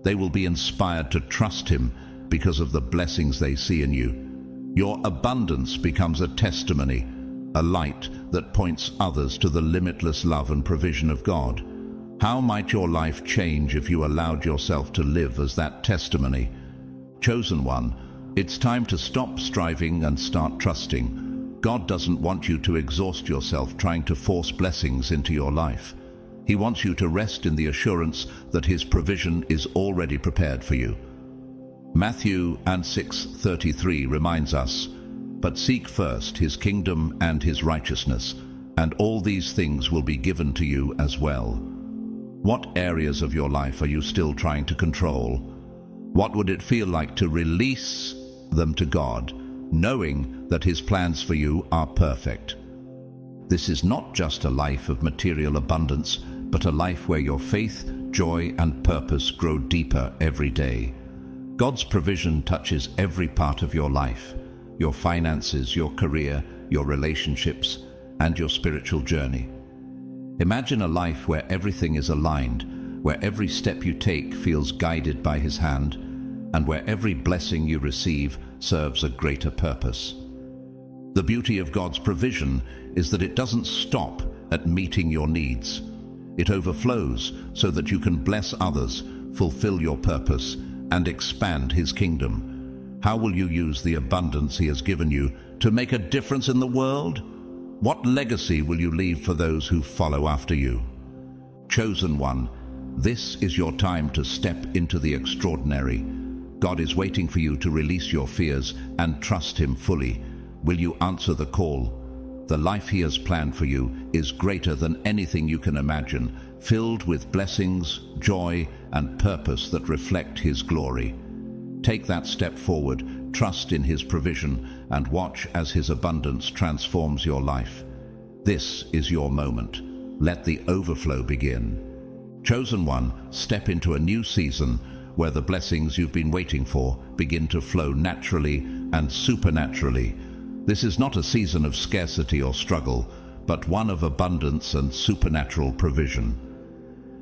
They will be inspired to trust Him because of the blessings they see in you. Your abundance becomes a testimony, a light that points others to the limitless love and provision of God. How might your life change if you allowed yourself to live as that testimony? Chosen one, it's time to stop striving and start trusting. God doesn't want you to exhaust yourself trying to force blessings into your life. He wants you to rest in the assurance that His provision is already prepared for you. Matthew 6:33 reminds us, "But seek first His kingdom and His righteousness, and all these things will be given to you as well." What areas of your life are you still trying to control? What would it feel like to release them to God, knowing that His plans for you are perfect? This is not just a life of material abundance, but a life where your faith, joy, and purpose grow deeper every day. God's provision touches every part of your life, your finances, your career, your relationships, and your spiritual journey. Imagine a life where everything is aligned, where every step you take feels guided by His hand, and where every blessing you receive serves a greater purpose. The beauty of God's provision is that it doesn't stop at meeting your needs. It overflows so that you can bless others, fulfill your purpose, and expand His kingdom. How will you use the abundance He has given you to make a difference in the world? What legacy will you leave for those who follow after you? Chosen one, this is your time to step into the extraordinary. God is waiting for you to release your fears and trust Him fully. Will you answer the call? The life He has planned for you is greater than anything you can imagine, filled with blessings, joy, and purpose that reflect His glory. Take that step forward, trust in His provision, and watch as His abundance transforms your life. This is your moment. Let the overflow begin. Chosen one, step into a new season where the blessings you've been waiting for begin to flow naturally and supernaturally. This is not a season of scarcity or struggle, but one of abundance and supernatural provision.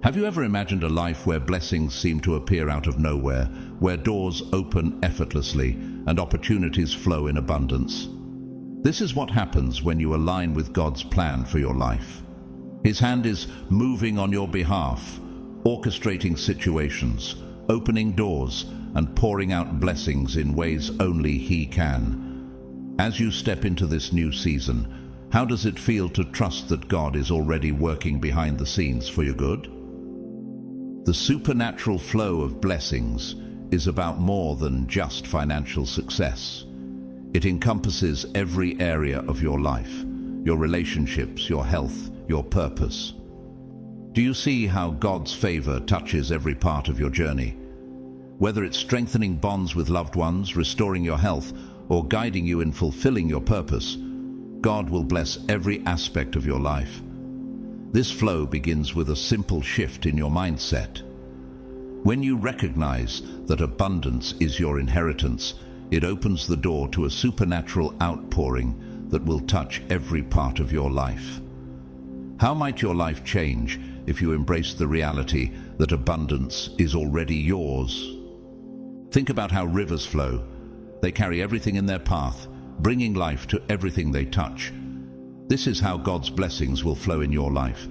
Have you ever imagined a life where blessings seem to appear out of nowhere, where doors open effortlessly and opportunities flow in abundance? This is what happens when you align with God's plan for your life. His hand is moving on your behalf, orchestrating situations, opening doors, and pouring out blessings in ways only He can. As you step into this new season, how does it feel to trust that God is already working behind the scenes for your good? The supernatural flow of blessings is about more than just financial success. It encompasses every area of your life, your relationships, your health, your purpose. Do you see how God's favor touches every part of your journey? Whether it's strengthening bonds with loved ones, restoring your health, or guiding you in fulfilling your purpose, God will bless every aspect of your life. This flow begins with a simple shift in your mindset. When you recognize that abundance is your inheritance, it opens the door to a supernatural outpouring that will touch every part of your life. How might your life change if you embrace the reality that abundance is already yours? Think about how rivers flow. They carry everything in their path, bringing life to everything they touch. This is how God's blessings will flow in your life.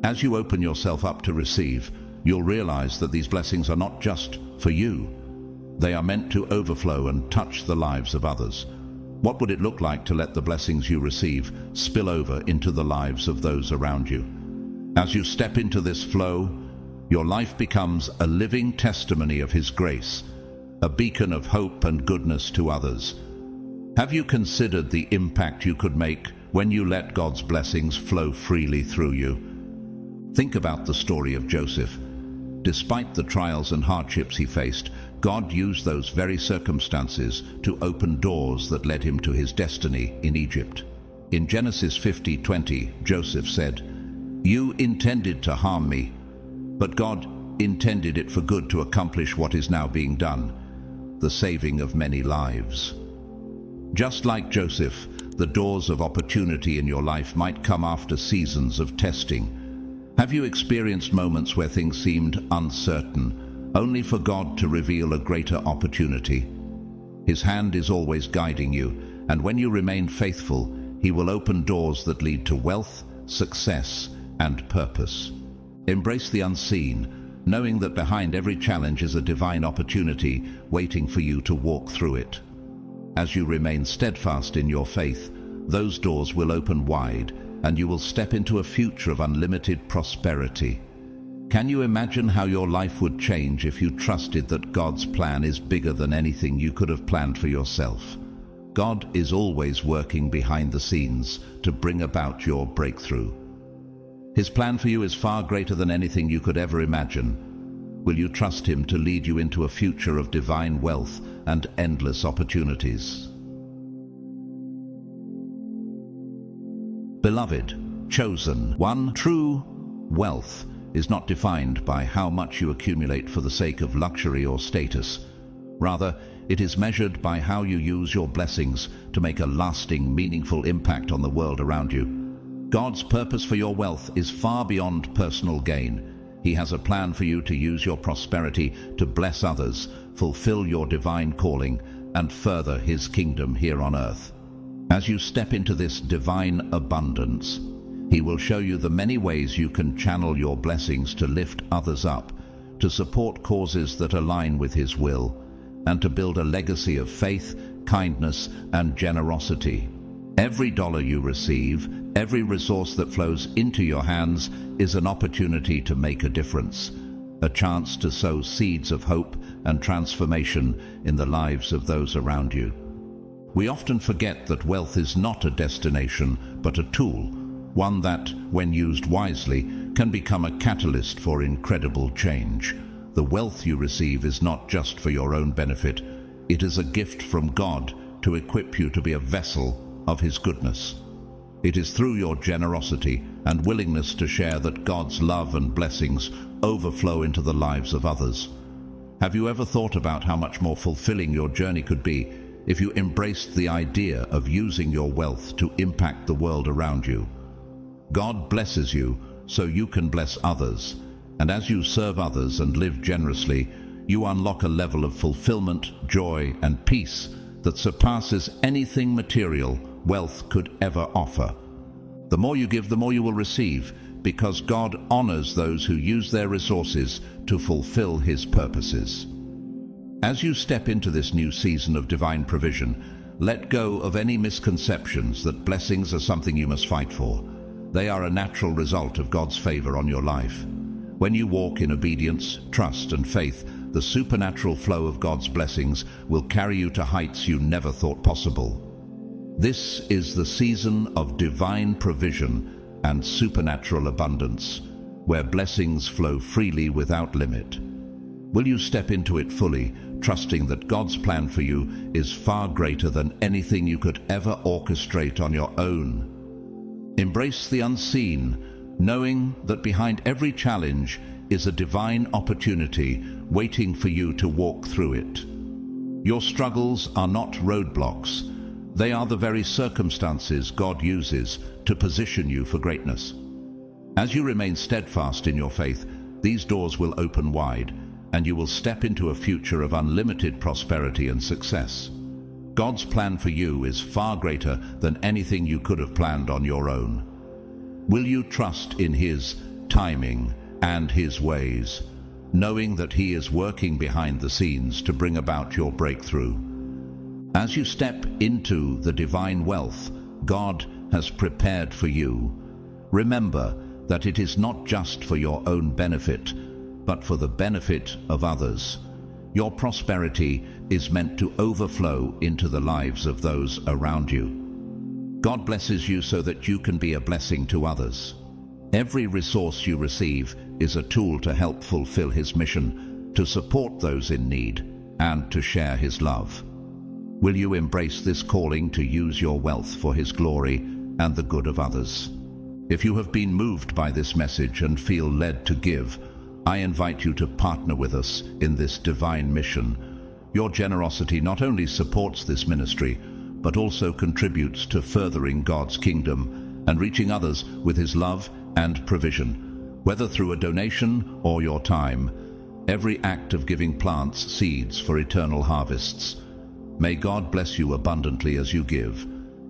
As you open yourself up to receive, you'll realize that these blessings are not just for you. They are meant to overflow and touch the lives of others. What would it look like to let the blessings you receive spill over into the lives of those around you? As you step into this flow, your life becomes a living testimony of His grace, a beacon of hope and goodness to others. Have you considered the impact you could make when you let God's blessings flow freely through you? Think about the story of Joseph. Despite the trials and hardships he faced, God used those very circumstances to open doors that led him to his destiny in Egypt. In Genesis 50:20, Joseph said, "You intended to harm me, but God intended it for good to accomplish what is now being done, the saving of many lives." Just like Joseph, the doors of opportunity in your life might come after seasons of testing. Have you experienced moments where things seemed uncertain, only for God to reveal a greater opportunity? His hand is always guiding you, and when you remain faithful, He will open doors that lead to wealth, success, and purpose. Embrace the unseen, knowing that behind every challenge is a divine opportunity waiting for you to walk through it. As you remain steadfast in your faith, those doors will open wide, and you will step into a future of unlimited prosperity. Can you imagine how your life would change if you trusted that God's plan is bigger than anything you could have planned for yourself? God is always working behind the scenes to bring about your breakthrough. His plan for you is far greater than anything you could ever imagine. Will you trust Him to lead you into a future of divine wealth and endless opportunities? Beloved, chosen one, true wealth is not defined by how much you accumulate for the sake of luxury or status. Rather, it is measured by how you use your blessings to make a lasting, meaningful impact on the world around you. God's purpose for your wealth is far beyond personal gain. He has a plan for you to use your prosperity to bless others, fulfill your divine calling, and further His kingdom here on earth. As you step into this divine abundance, He will show you the many ways you can channel your blessings to lift others up, to support causes that align with His will, and to build a legacy of faith, kindness, and generosity. Every dollar you receive, every resource that flows into your hands is an opportunity to make a difference, a chance to sow seeds of hope and transformation in the lives of those around you. We often forget that wealth is not a destination, but a tool, one that, when used wisely, can become a catalyst for incredible change. The wealth you receive is not just for your own benefit. It is a gift from God to equip you to be a vessel of His goodness. It is through your generosity and willingness to share that God's love and blessings overflow into the lives of others. Have you ever thought about how much more fulfilling your journey could be if you embraced the idea of using your wealth to impact the world around you? God blesses you so you can bless others, and as you serve others and live generously, you unlock a level of fulfillment, joy, and peace that surpasses anything material wealth could ever offer. The more you give, the more you will receive, because God honors those who use their resources to fulfill His purposes. As you step into this new season of divine provision, let go of any misconceptions that blessings are something you must fight for. They are a natural result of God's favor on your life. When you walk in obedience, trust, and faith, the supernatural flow of God's blessings will carry you to heights you never thought possible. This is the season of divine provision and supernatural abundance, where blessings flow freely without limit. Will you step into it fully, trusting that God's plan for you is far greater than anything you could ever orchestrate on your own? Embrace the unseen, knowing that behind every challenge is a divine opportunity waiting for you to walk through it. Your struggles are not roadblocks. They are the very circumstances God uses to position you for greatness. As you remain steadfast in your faith, these doors will open wide, and you will step into a future of unlimited prosperity and success. God's plan for you is far greater than anything you could have planned on your own. Will you trust in His timing and His ways, knowing that He is working behind the scenes to bring about your breakthrough? As you step into the divine wealth God has prepared for you, remember that it is not just for your own benefit, but for the benefit of others. Your prosperity is meant to overflow into the lives of those around you. God blesses you so that you can be a blessing to others. Every resource you receive is a tool to help fulfill His mission, to support those in need, and to share His love. Will you embrace this calling to use your wealth for His glory and the good of others? If you have been moved by this message and feel led to give, I invite you to partner with us in this divine mission. Your generosity not only supports this ministry, but also contributes to furthering God's kingdom and reaching others with His love and provision. Whether through a donation or your time, every act of giving plants seeds for eternal harvests. May God bless you abundantly as you give,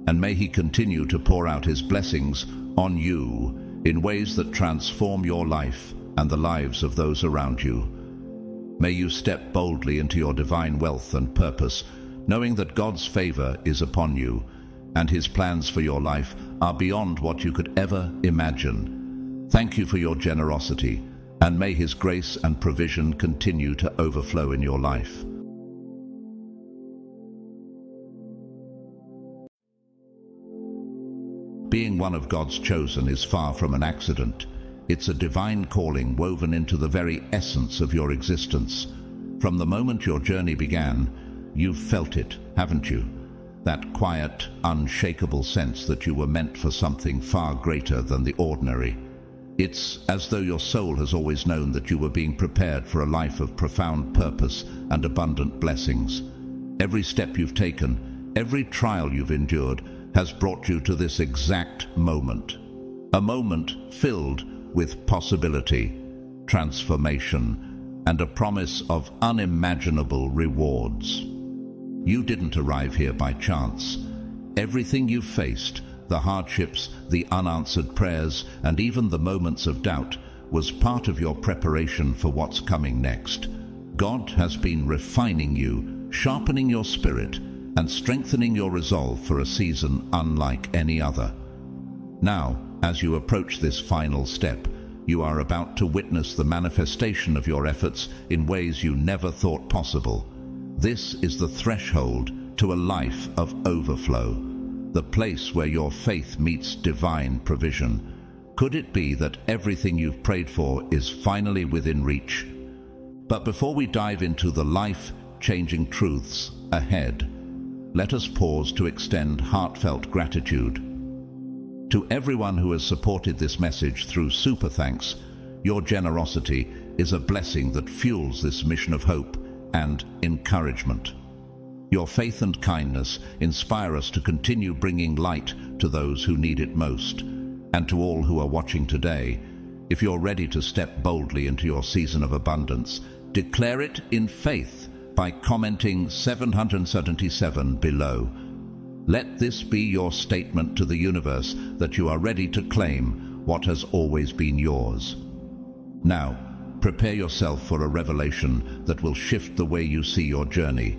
and may He continue to pour out His blessings on you in ways that transform your life and the lives of those around you. May you step boldly into your divine wealth and purpose, knowing that God's favor is upon you, and His plans for your life are beyond what you could ever imagine. Thank you for your generosity, and may His grace and provision continue to overflow in your life. Being one of God's chosen is far from an accident. It's a divine calling woven into the very essence of your existence. From the moment your journey began, you've felt it, haven't you? That quiet, unshakable sense that you were meant for something far greater than the ordinary. It's as though your soul has always known that you were being prepared for a life of profound purpose and abundant blessings. Every step you've taken, every trial you've endured, has brought you to this exact moment. A moment filled with possibility, transformation, and a promise of unimaginable rewards. You didn't arrive here by chance. Everything you've faced, the hardships, the unanswered prayers, and even the moments of doubt, was part of your preparation for what's coming next. God has been refining you, sharpening your spirit, and strengthening your resolve for a season unlike any other. Now, as you approach this final step, you are about to witness the manifestation of your efforts in ways you never thought possible. This is the threshold to a life of overflow, the place where your faith meets divine provision. Could it be that everything you've prayed for is finally within reach? But before we dive into the life-changing truths ahead, let us pause to extend heartfelt gratitude. To everyone who has supported this message through super thanks, your generosity is a blessing that fuels this mission of hope and encouragement. Your faith and kindness inspire us to continue bringing light to those who need it most. And to all who are watching today, if you're ready to step boldly into your season of abundance, declare it in faith by commenting 777 below. Let this be your statement to the universe that you are ready to claim what has always been yours. Now, prepare yourself for a revelation that will shift the way you see your journey.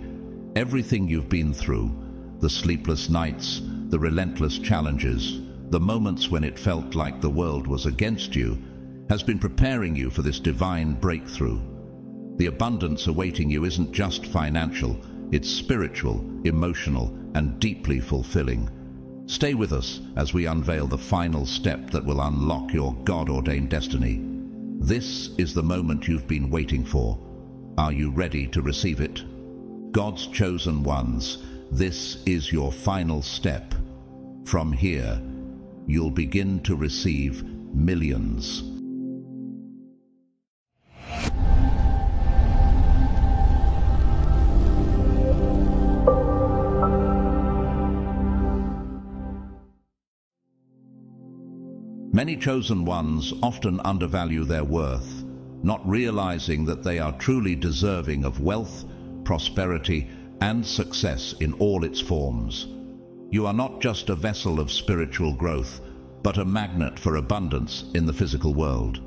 Everything you've been through, the sleepless nights, the relentless challenges, the moments when it felt like the world was against you, has been preparing you for this divine breakthrough. The abundance awaiting you isn't just financial, it's spiritual, emotional, and deeply fulfilling. Stay with us as we unveil the final step that will unlock your God-ordained destiny. This is the moment you've been waiting for. Are you ready to receive it? God's chosen ones, this is your final step. From here, you'll begin to receive millions. Many chosen ones often undervalue their worth, not realizing that they are truly deserving of wealth, prosperity, and success in all its forms. You are not just a vessel of spiritual growth, but a magnet for abundance in the physical world.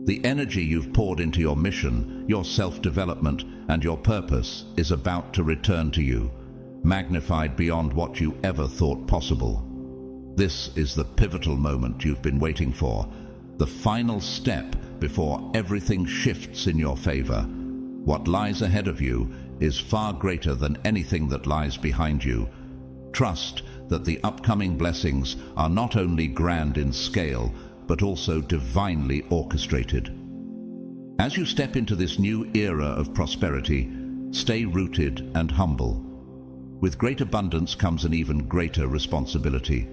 The energy you've poured into your mission, your self-development, and your purpose is about to return to you, magnified beyond what you ever thought possible. This is the pivotal moment you've been waiting for, the final step before everything shifts in your favor. What lies ahead of you is far greater than anything that lies behind you. Trust that the upcoming blessings are not only grand in scale, but also divinely orchestrated. As you step into this new era of prosperity, stay rooted and humble. With great abundance comes an even greater responsibility.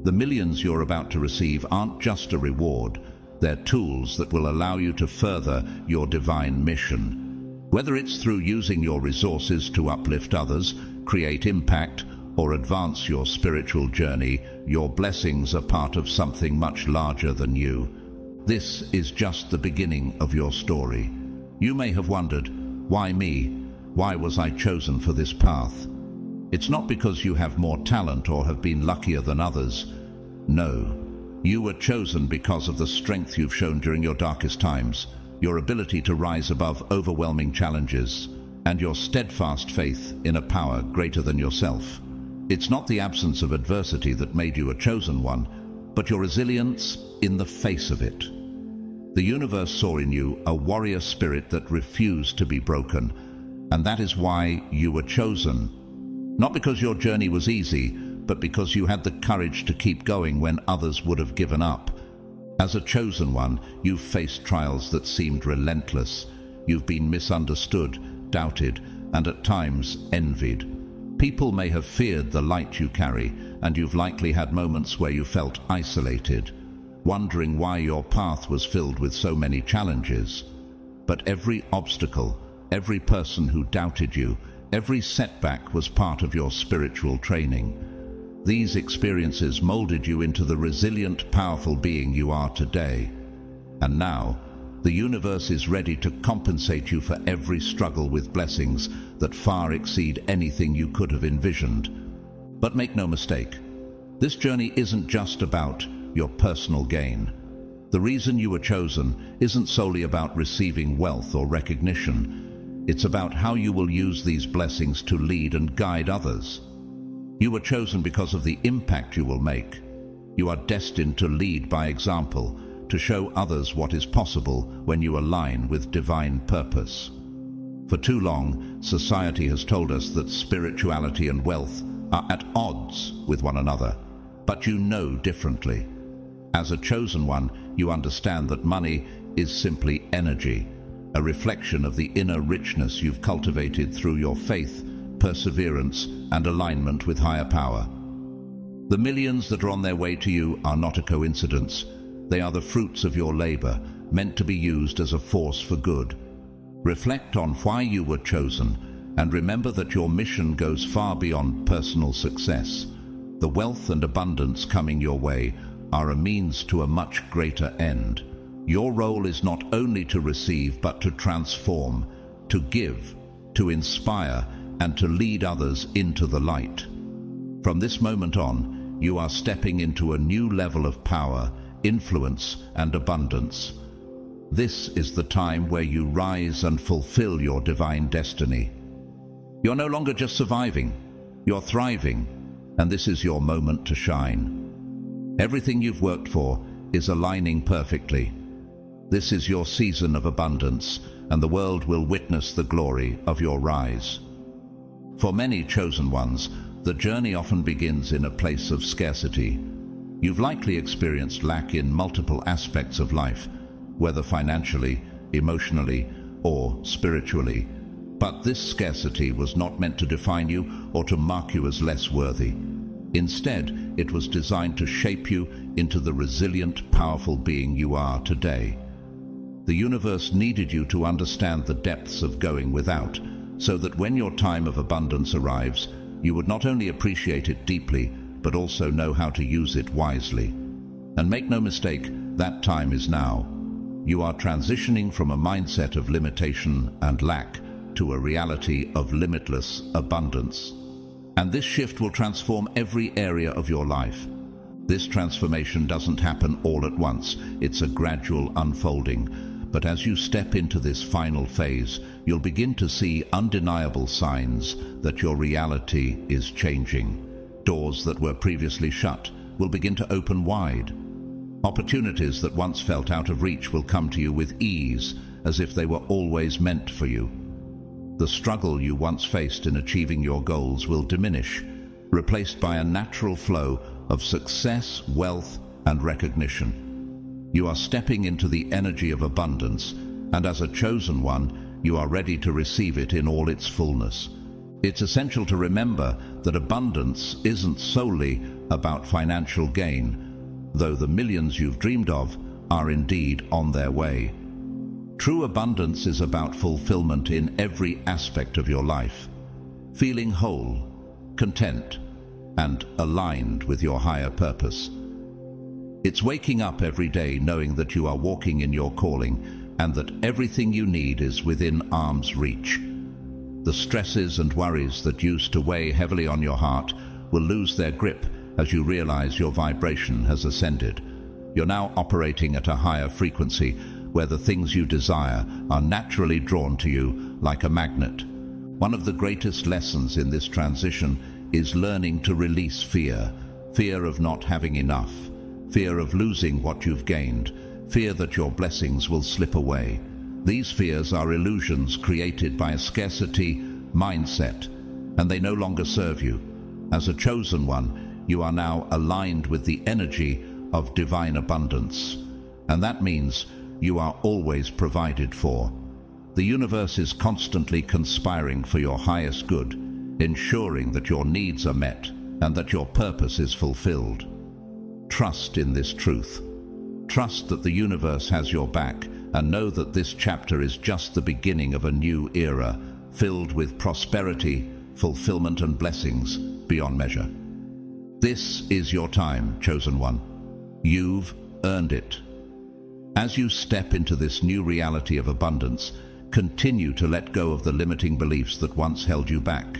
The millions you're about to receive aren't just a reward, they're tools that will allow you to further your divine mission. Whether it's through using your resources to uplift others, create impact, or advance your spiritual journey, your blessings are part of something much larger than you. This is just the beginning of your story. You may have wondered, why me? Why was I chosen for this path? It's not because you have more talent or have been luckier than others. No, You were chosen because of the strength you've shown during your darkest times, your ability to rise above overwhelming challenges, and your steadfast faith in a power greater than yourself. It's not the absence of adversity that made you a chosen one, but your resilience in the face of it. The universe saw in you a warrior spirit that refused to be broken, and that is why you were chosen. Not because your journey was easy, but because you had the courage to keep going when others would have given up. As a chosen one, you've faced trials that seemed relentless. You've been misunderstood, doubted, and at times envied. People may have feared the light you carry, and you've likely had moments where you felt isolated, wondering why your path was filled with so many challenges. But every obstacle, every person who doubted you, every setback was part of your spiritual training. These experiences molded you into the resilient, powerful being you are today. And now, the universe is ready to compensate you for every struggle with blessings that far exceed anything you could have envisioned. But make no mistake, this journey isn't just about your personal gain. The reason you were chosen isn't solely about receiving wealth or recognition. It's about how you will use these blessings to lead and guide others. You were chosen because of the impact you will make. You are destined to lead by example, to show others what is possible when you align with divine purpose. For too long, society has told us that spirituality and wealth are at odds with one another, but you know differently. As a chosen one, you understand that money is simply energy, a reflection of the inner richness you've cultivated through your faith, perseverance, and alignment with higher power. The millions that are on their way to you are not a coincidence. They are the fruits of your labor, meant to be used as a force for good. Reflect on why you were chosen, and remember that your mission goes far beyond personal success. The wealth and abundance coming your way are a means to a much greater end. Your role is not only to receive, but to transform, to give, to inspire, and to lead others into the light. From this moment on, you are stepping into a new level of power, influence, and abundance. This is the time where you rise and fulfill your divine destiny. You're no longer just surviving, you're thriving, and this is your moment to shine. Everything you've worked for is aligning perfectly. This is your season of abundance, and the world will witness the glory of your rise. For many chosen ones, the journey often begins in a place of scarcity. You've likely experienced lack in multiple aspects of life, whether financially, emotionally, or spiritually. But this scarcity was not meant to define you or to mark you as less worthy. Instead, it was designed to shape you into the resilient, powerful being you are today. The universe needed you to understand the depths of going without, so that when your time of abundance arrives, you would not only appreciate it deeply, but also know how to use it wisely. And make no mistake, that time is now. You are transitioning from a mindset of limitation and lack to a reality of limitless abundance. And this shift will transform every area of your life. This transformation doesn't happen all at once. It's a gradual unfolding. But as you step into this final phase, you'll begin to see undeniable signs that your reality is changing. Doors that were previously shut will begin to open wide. Opportunities that once felt out of reach will come to you with ease, as if they were always meant for you. The struggle you once faced in achieving your goals will diminish, replaced by a natural flow of success, wealth, and recognition. You are stepping into the energy of abundance, and as a chosen one, you are ready to receive it in all its fullness. It's essential to remember that abundance isn't solely about financial gain, though the millions you've dreamed of are indeed on their way. True abundance is about fulfillment in every aspect of your life, feeling whole, content, and aligned with your higher purpose. It's waking up every day knowing that you are walking in your calling and that everything you need is within arm's reach. The stresses and worries that used to weigh heavily on your heart will lose their grip as you realize your vibration has ascended. You're now operating at a higher frequency, where the things you desire are naturally drawn to you like a magnet. One of the greatest lessons in this transition is learning to release fear. Fear of not having enough, fear of losing what you've gained, fear that your blessings will slip away. These fears are illusions created by a scarcity mindset, and they no longer serve you. As a chosen one, you are now aligned with the energy of divine abundance, and that means you are always provided for. The universe is constantly conspiring for your highest good, ensuring that your needs are met and that your purpose is fulfilled. Trust in this truth. Trust that the universe has your back, and know that this chapter is just the beginning of a new era, filled with prosperity, fulfillment, and blessings beyond measure. This is your time, chosen one. You've earned it. As you step into this new reality of abundance, continue to let go of the limiting beliefs that once held you back.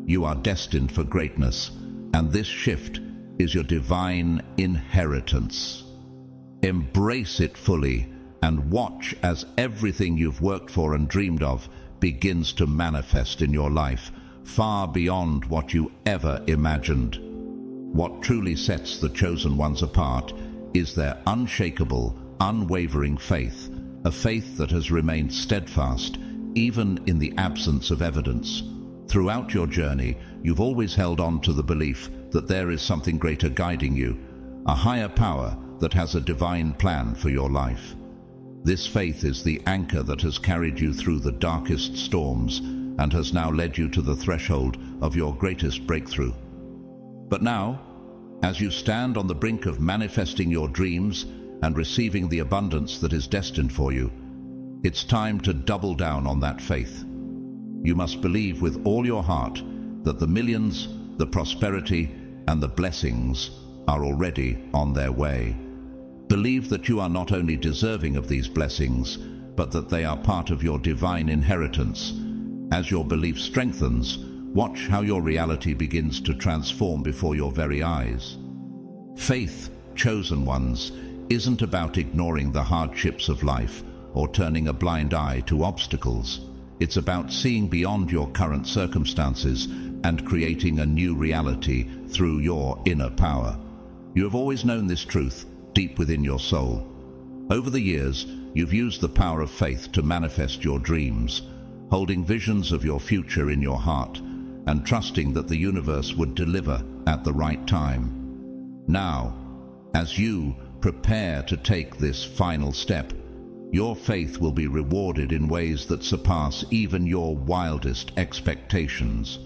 You are destined for greatness, and this shift is your divine inheritance. Embrace it fully and watch as everything you've worked for and dreamed of begins to manifest in your life, far beyond what you ever imagined. What truly sets the chosen ones apart is their unshakable, unwavering faith, a faith that has remained steadfast even in the absence of evidence. Throughout your journey, you've always held on to the belief that there is something greater guiding you, a higher power that has a divine plan for your life. This faith is the anchor that has carried you through the darkest storms and has now led you to the threshold of your greatest breakthrough. But now, as you stand on the brink of manifesting your dreams and receiving the abundance that is destined for you, it's time to double down on that faith. You must believe with all your heart that the millions, the prosperity, and the blessings are already on their way. Believe that you are not only deserving of these blessings, but that they are part of your divine inheritance. As your belief strengthens, watch how your reality begins to transform before your very eyes. Faith, chosen ones, isn't about ignoring the hardships of life or turning a blind eye to obstacles. It's about seeing beyond your current circumstances and creating a new reality through your inner power. You have always known this truth deep within your soul. Over the years, you've used the power of faith to manifest your dreams, holding visions of your future in your heart and trusting that the universe would deliver at the right time. Now, as you prepare to take this final step, your faith will be rewarded in ways that surpass even your wildest expectations.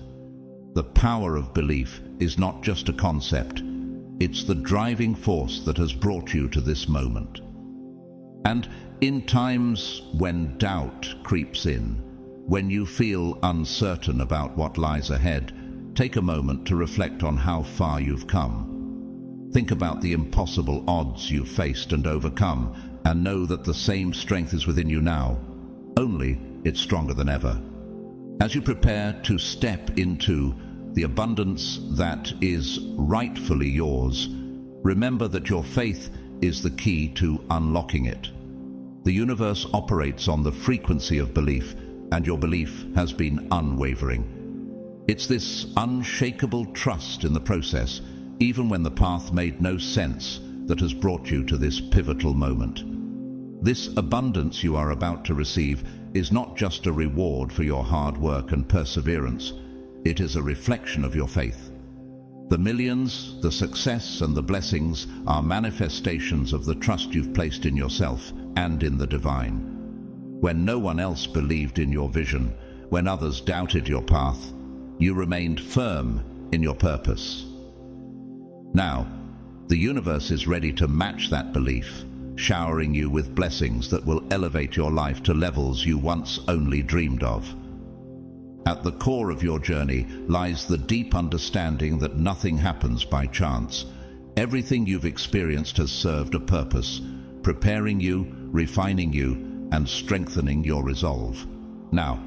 The power of belief is not just a concept, it's the driving force that has brought you to this moment. And in times when doubt creeps in, when you feel uncertain about what lies ahead, take a moment to reflect on how far you've come. Think about the impossible odds you've faced and overcome, and know that the same strength is within you now, only it's stronger than ever. As you prepare to step into the abundance that is rightfully yours, remember that your faith is the key to unlocking it. The universe operates on the frequency of belief, and your belief has been unwavering. It's this unshakable trust in the process, even when the path made no sense, that has brought you to this pivotal moment. This abundance you are about to receive is not just a reward for your hard work and perseverance. It is a reflection of your faith. The millions, the success, and the blessings are manifestations of the trust you've placed in yourself and in the divine. When no one else believed in your vision, when others doubted your path, you remained firm in your purpose. Now, the universe is ready to match that belief, showering you with blessings that will elevate your life to levels you once only dreamed of. At the core of your journey lies the deep understanding that nothing happens by chance. Everything you've experienced has served a purpose, preparing you, refining you, and strengthening your resolve. Now,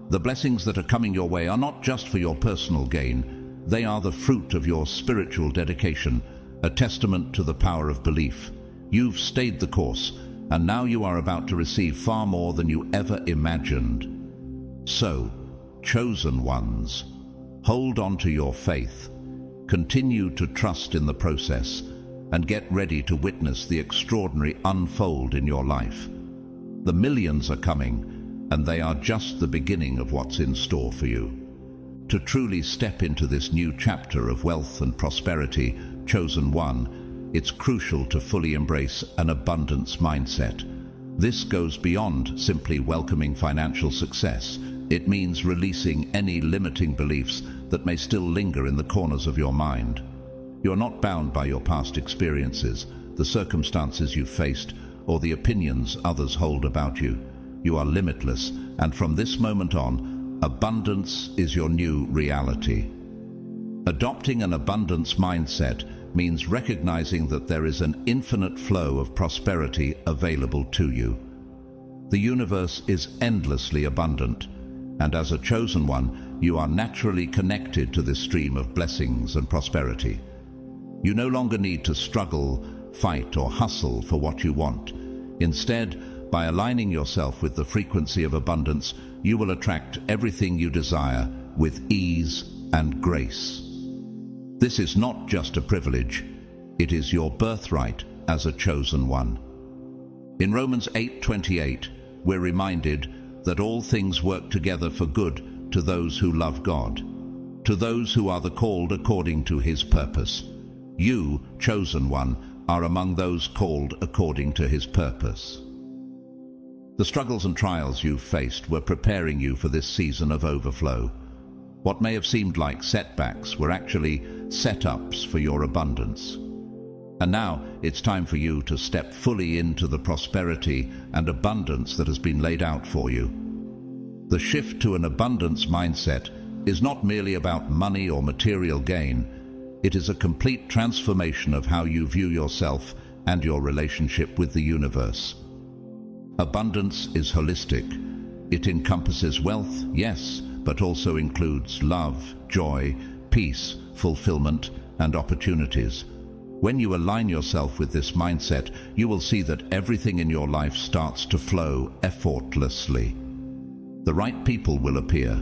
the blessings that are coming your way are not just for your personal gain. They are the fruit of your spiritual dedication, a testament to the power of belief. You've stayed the course, and now you are about to receive far more than you ever imagined. So, chosen ones, hold on to your faith, continue to trust in the process, and get ready to witness the extraordinary unfold in your life. The millions are coming, and they are just the beginning of what's in store for you. To truly step into this new chapter of wealth and prosperity, chosen one, it's crucial to fully embrace an abundance mindset. This goes beyond simply welcoming financial success. It means releasing any limiting beliefs that may still linger in the corners of your mind. You're not bound by your past experiences, the circumstances you've faced, or the opinions others hold about you. You are limitless, and from this moment on, abundance is your new reality. Adopting an abundance mindset means recognizing that there is an infinite flow of prosperity available to you. The universe is endlessly abundant, and as a chosen one, you are naturally connected to this stream of blessings and prosperity. You no longer need to struggle, fight, or hustle for what you want. Instead, by aligning yourself with the frequency of abundance, you will attract everything you desire with ease and grace. This is not just a privilege, it is your birthright as a chosen one. In Romans 8:28, we're reminded that all things work together for good to those who love God, to those who are the called according to His purpose. You, chosen one, are among those called according to His purpose. The struggles and trials you've faced were preparing you for this season of overflow. What may have seemed like setbacks were actually setups for your abundance. And now it's time for you to step fully into the prosperity and abundance that has been laid out for you. The shift to an abundance mindset is not merely about money or material gain. It is a complete transformation of how you view yourself and your relationship with the universe. Abundance is holistic. It encompasses wealth, yes, but also includes love, joy, peace, fulfillment, and opportunities. When you align yourself with this mindset, you will see that everything in your life starts to flow effortlessly. The right people will appear,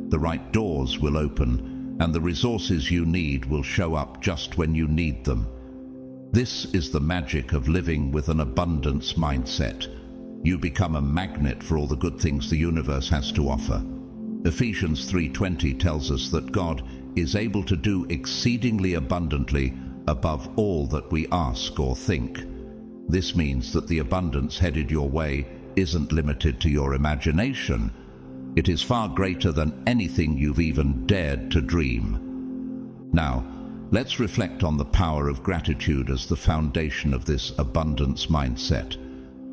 the right doors will open, and the resources you need will show up just when you need them. This is the magic of living with an abundance mindset. You become a magnet for all the good things the universe has to offer. Ephesians 3:20 tells us that God is able to do exceedingly abundantly above all that we ask or think. This means that the abundance headed your way isn't limited to your imagination. It is far greater than anything you've even dared to dream. Now, let's reflect on the power of gratitude as the foundation of this abundance mindset.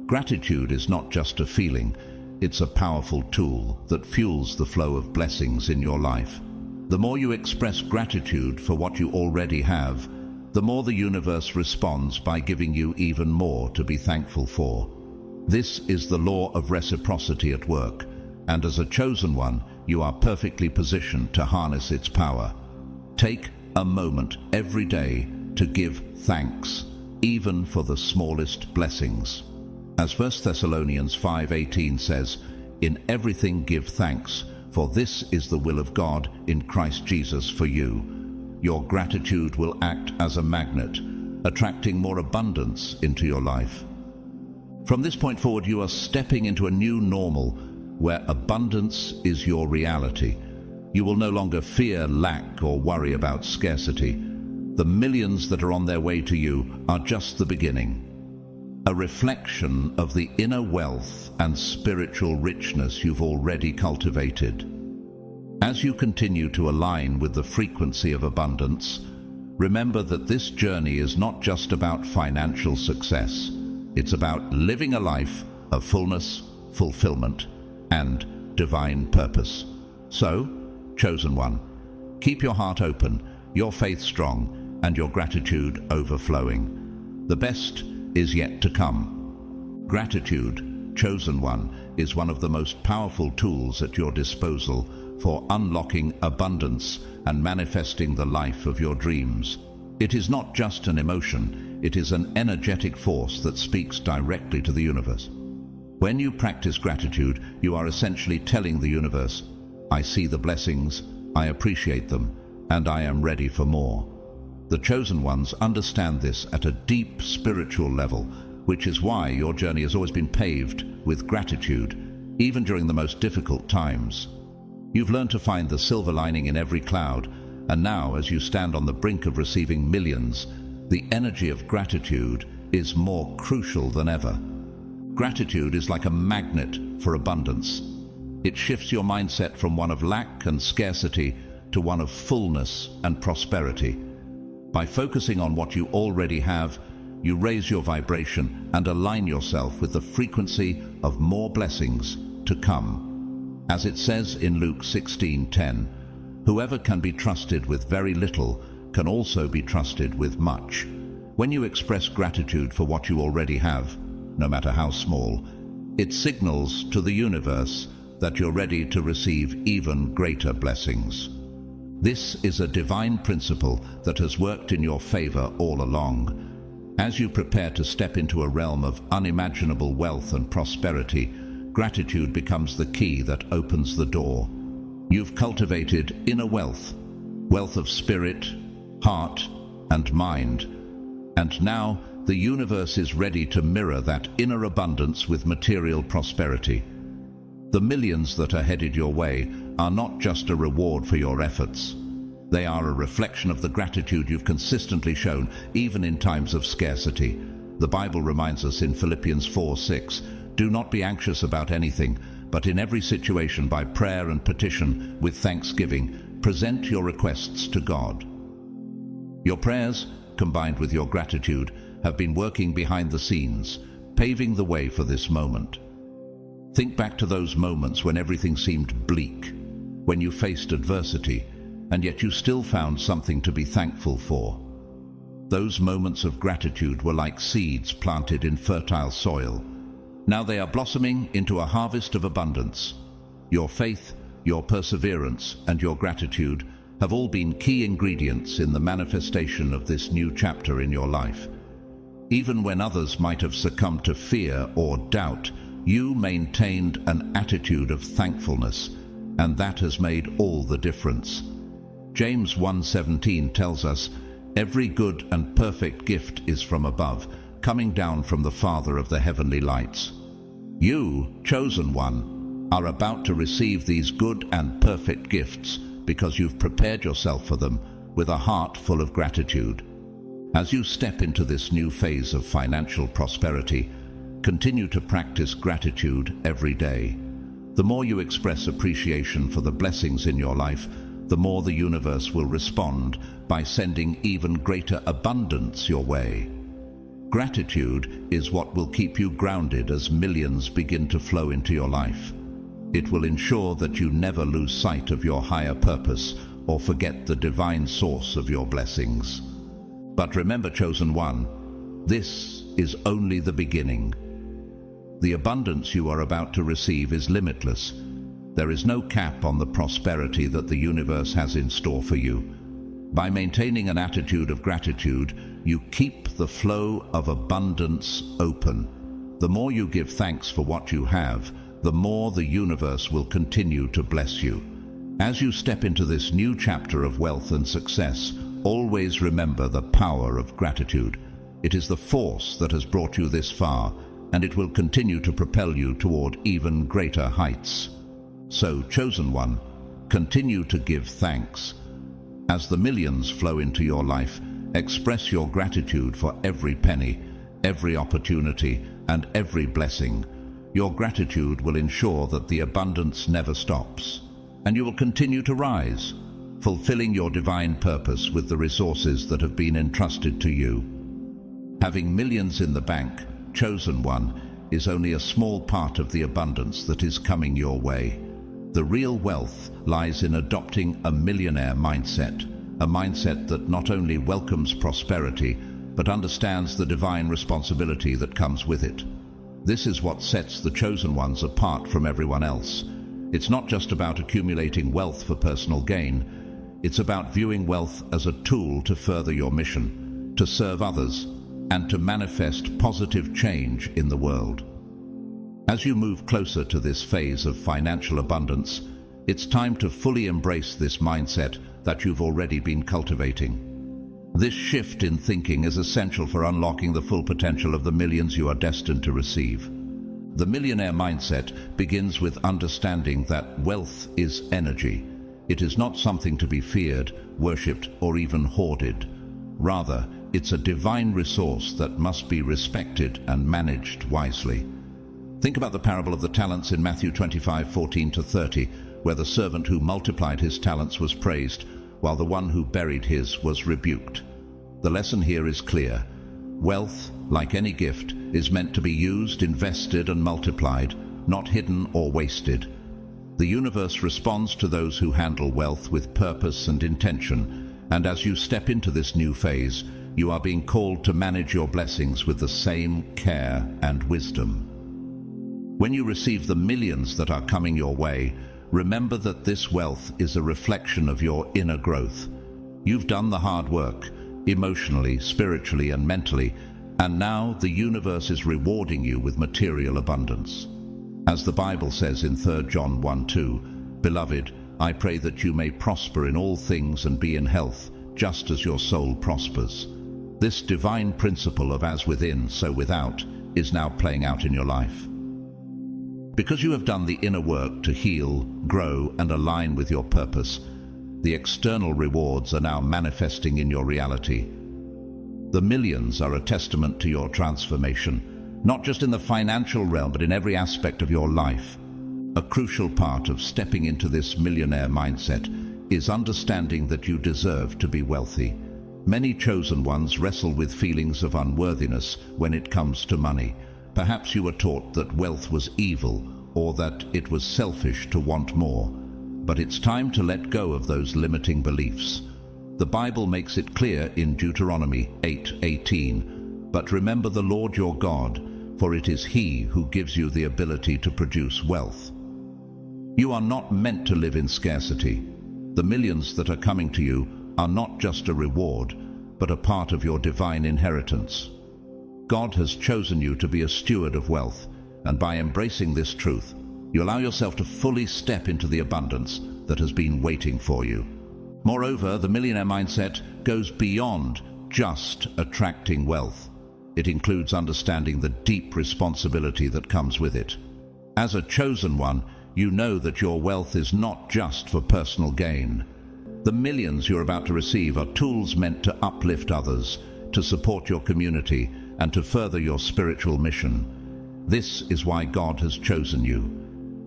Gratitude is not just a feeling, it's a powerful tool that fuels the flow of blessings in your life. The more you express gratitude for what you already have, the more the universe responds by giving you even more to be thankful for. This is the law of reciprocity at work, and as a chosen one, you are perfectly positioned to harness its power. Take a moment every day to give thanks, even for the smallest blessings. As 1 Thessalonians 5:18 says, "In everything give thanks, for this is the will of God in Christ Jesus for you." Your gratitude will act as a magnet, attracting more abundance into your life. From this point forward, you are stepping into a new normal where abundance is your reality. You will no longer fear lack or worry about scarcity. The millions that are on their way to you are just the beginning, a reflection of the inner wealth and spiritual richness you've already cultivated. As you continue to align with the frequency of abundance, remember that this journey is not just about financial success. It's about living a life of fullness, fulfillment, and divine purpose. So, chosen one, keep your heart open, your faith strong, and your gratitude overflowing. The best is yet to come. Gratitude, chosen one, is one of the most powerful tools at your disposal for unlocking abundance and manifesting the life of your dreams. It is not just an emotion, It is an energetic force that speaks directly to the universe. When you practice gratitude, you are essentially telling the universe, I see the blessings, I appreciate them, and I am ready for more. The chosen ones understand this at a deep spiritual level, which is why your journey has always been paved with gratitude, even during the most difficult times. You've learned to find the silver lining in every cloud, and now, as you stand on the brink of receiving millions, the energy of gratitude is more crucial than ever. Gratitude is like a magnet for abundance. It shifts your mindset from one of lack and scarcity to one of fullness and prosperity. By focusing on what you already have, you raise your vibration and align yourself with the frequency of more blessings to come. As it says in Luke 16:10, whoever can be trusted with very little can also be trusted with much. When you express gratitude for what you already have, no matter how small, it signals to the universe that you're ready to receive even greater blessings. This is a divine principle that has worked in your favor all along. As you prepare to step into a realm of unimaginable wealth and prosperity, gratitude becomes the key that opens the door. You've cultivated inner wealth, wealth of spirit, heart, and mind, and now the universe is ready to mirror that inner abundance with material prosperity. The millions that are headed your way are not just a reward for your efforts. They are a reflection of the gratitude you've consistently shown, even in times of scarcity. The Bible reminds us in Philippians 4:6, do not be anxious about anything, but in every situation by prayer and petition with thanksgiving, present your requests to God. Your prayers, combined with your gratitude, have been working behind the scenes, paving the way for this moment. Think back to those moments when everything seemed bleak, when you faced adversity, and yet you still found something to be thankful for. Those moments of gratitude were like seeds planted in fertile soil. Now they are blossoming into a harvest of abundance. Your faith, your perseverance, and your gratitude have all been key ingredients in the manifestation of this new chapter in your life. Even when others might have succumbed to fear or doubt, you maintained an attitude of thankfulness, and that has made all the difference. James 1:17 tells us, every good and perfect gift is from above, coming down from the Father of the heavenly lights. You, chosen one, are about to receive these good and perfect gifts because you've prepared yourself for them with a heart full of gratitude. As you step into this new phase of financial prosperity, continue to practice gratitude every day. The more you express appreciation for the blessings in your life, the more the universe will respond by sending even greater abundance your way. Gratitude is what will keep you grounded as millions begin to flow into your life. It will ensure that you never lose sight of your higher purpose or forget the divine source of your blessings. But remember, chosen one, this is only the beginning. The abundance you are about to receive is limitless. There is no cap on the prosperity that the universe has in store for you. By maintaining an attitude of gratitude, you keep the flow of abundance open. The more you give thanks for what you have, the more the universe will continue to bless you. As you step into this new chapter of wealth and success, always remember the power of gratitude. It is the force that has brought you this far, and it will continue to propel you toward even greater heights. So, chosen one, continue to give thanks. As the millions flow into your life, express your gratitude for every penny, every opportunity, and every blessing. Your gratitude will ensure that the abundance never stops, and you will continue to rise, fulfilling your divine purpose with the resources that have been entrusted to you. Having millions in the bank, chosen one, is only a small part of the abundance that is coming your way. The real wealth lies in adopting a millionaire mindset, a mindset that not only welcomes prosperity, but understands the divine responsibility that comes with it. This is what sets the chosen ones apart from everyone else. It's not just about accumulating wealth for personal gain. It's about viewing wealth as a tool to further your mission, to serve others, and to manifest positive change in the world. As you move closer to this phase of financial abundance, it's time to fully embrace this mindset that you've already been cultivating. This shift in thinking is essential for unlocking the full potential of the millions you are destined to receive. The millionaire mindset begins with understanding that wealth is energy. It is not something to be feared, worshipped, or even hoarded. Rather, it's a divine resource that must be respected and managed wisely. Think about the parable of the talents in Matthew 25:14-30, where the servant who multiplied his talents was praised, while the one who buried his was rebuked. The lesson here is clear. Wealth, like any gift, is meant to be used, invested, and multiplied, not hidden or wasted. The universe responds to those who handle wealth with purpose and intention, and as you step into this new phase, you are being called to manage your blessings with the same care and wisdom. When you receive the millions that are coming your way, remember that this wealth is a reflection of your inner growth. You've done the hard work, emotionally, spiritually, and mentally, and now the universe is rewarding you with material abundance. As the Bible says in 3 John 1:2, "Beloved, I pray that you may prosper in all things and be in health, just as your soul prospers." This divine principle of as within, so without, is now playing out in your life. Because you have done the inner work to heal, grow, and align with your purpose, the external rewards are now manifesting in your reality. The millions are a testament to your transformation, not just in the financial realm, but in every aspect of your life. A crucial part of stepping into this millionaire mindset is understanding that you deserve to be wealthy. Many chosen ones wrestle with feelings of unworthiness when it comes to money. Perhaps you were taught that wealth was evil or that it was selfish to want more. But it's time to let go of those limiting beliefs. The Bible makes it clear in Deuteronomy 8:18, "But remember the Lord your God, for it is He who gives you the ability to produce wealth." You are not meant to live in scarcity. The millions that are coming to you are not just a reward, but a part of your divine inheritance. God has chosen you to be a steward of wealth, and by embracing this truth, you allow yourself to fully step into the abundance that has been waiting for you. Moreover, the millionaire mindset goes beyond just attracting wealth. It includes understanding the deep responsibility that comes with it. As a chosen one, you know that your wealth is not just for personal gain. The millions you're about to receive are tools meant to uplift others, to support your community, and to further your spiritual mission. This is why God has chosen you,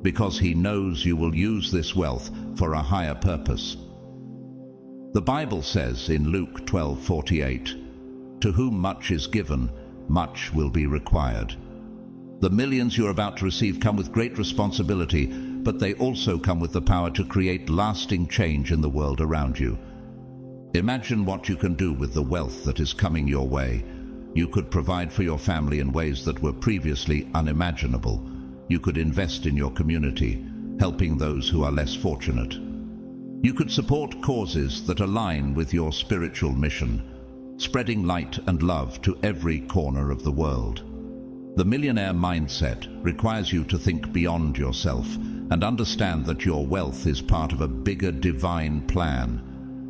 because He knows you will use this wealth for a higher purpose. The Bible says in Luke 12:48, "To whom much is given, much will be required." The millions you're about to receive come with great responsibility, but they also come with the power to create lasting change in the world around you. Imagine what you can do with the wealth that is coming your way. You could provide for your family in ways that were previously unimaginable. You could invest in your community, helping those who are less fortunate. You could support causes that align with your spiritual mission, spreading light and love to every corner of the world. The millionaire mindset requires you to think beyond yourself and understand that your wealth is part of a bigger divine plan.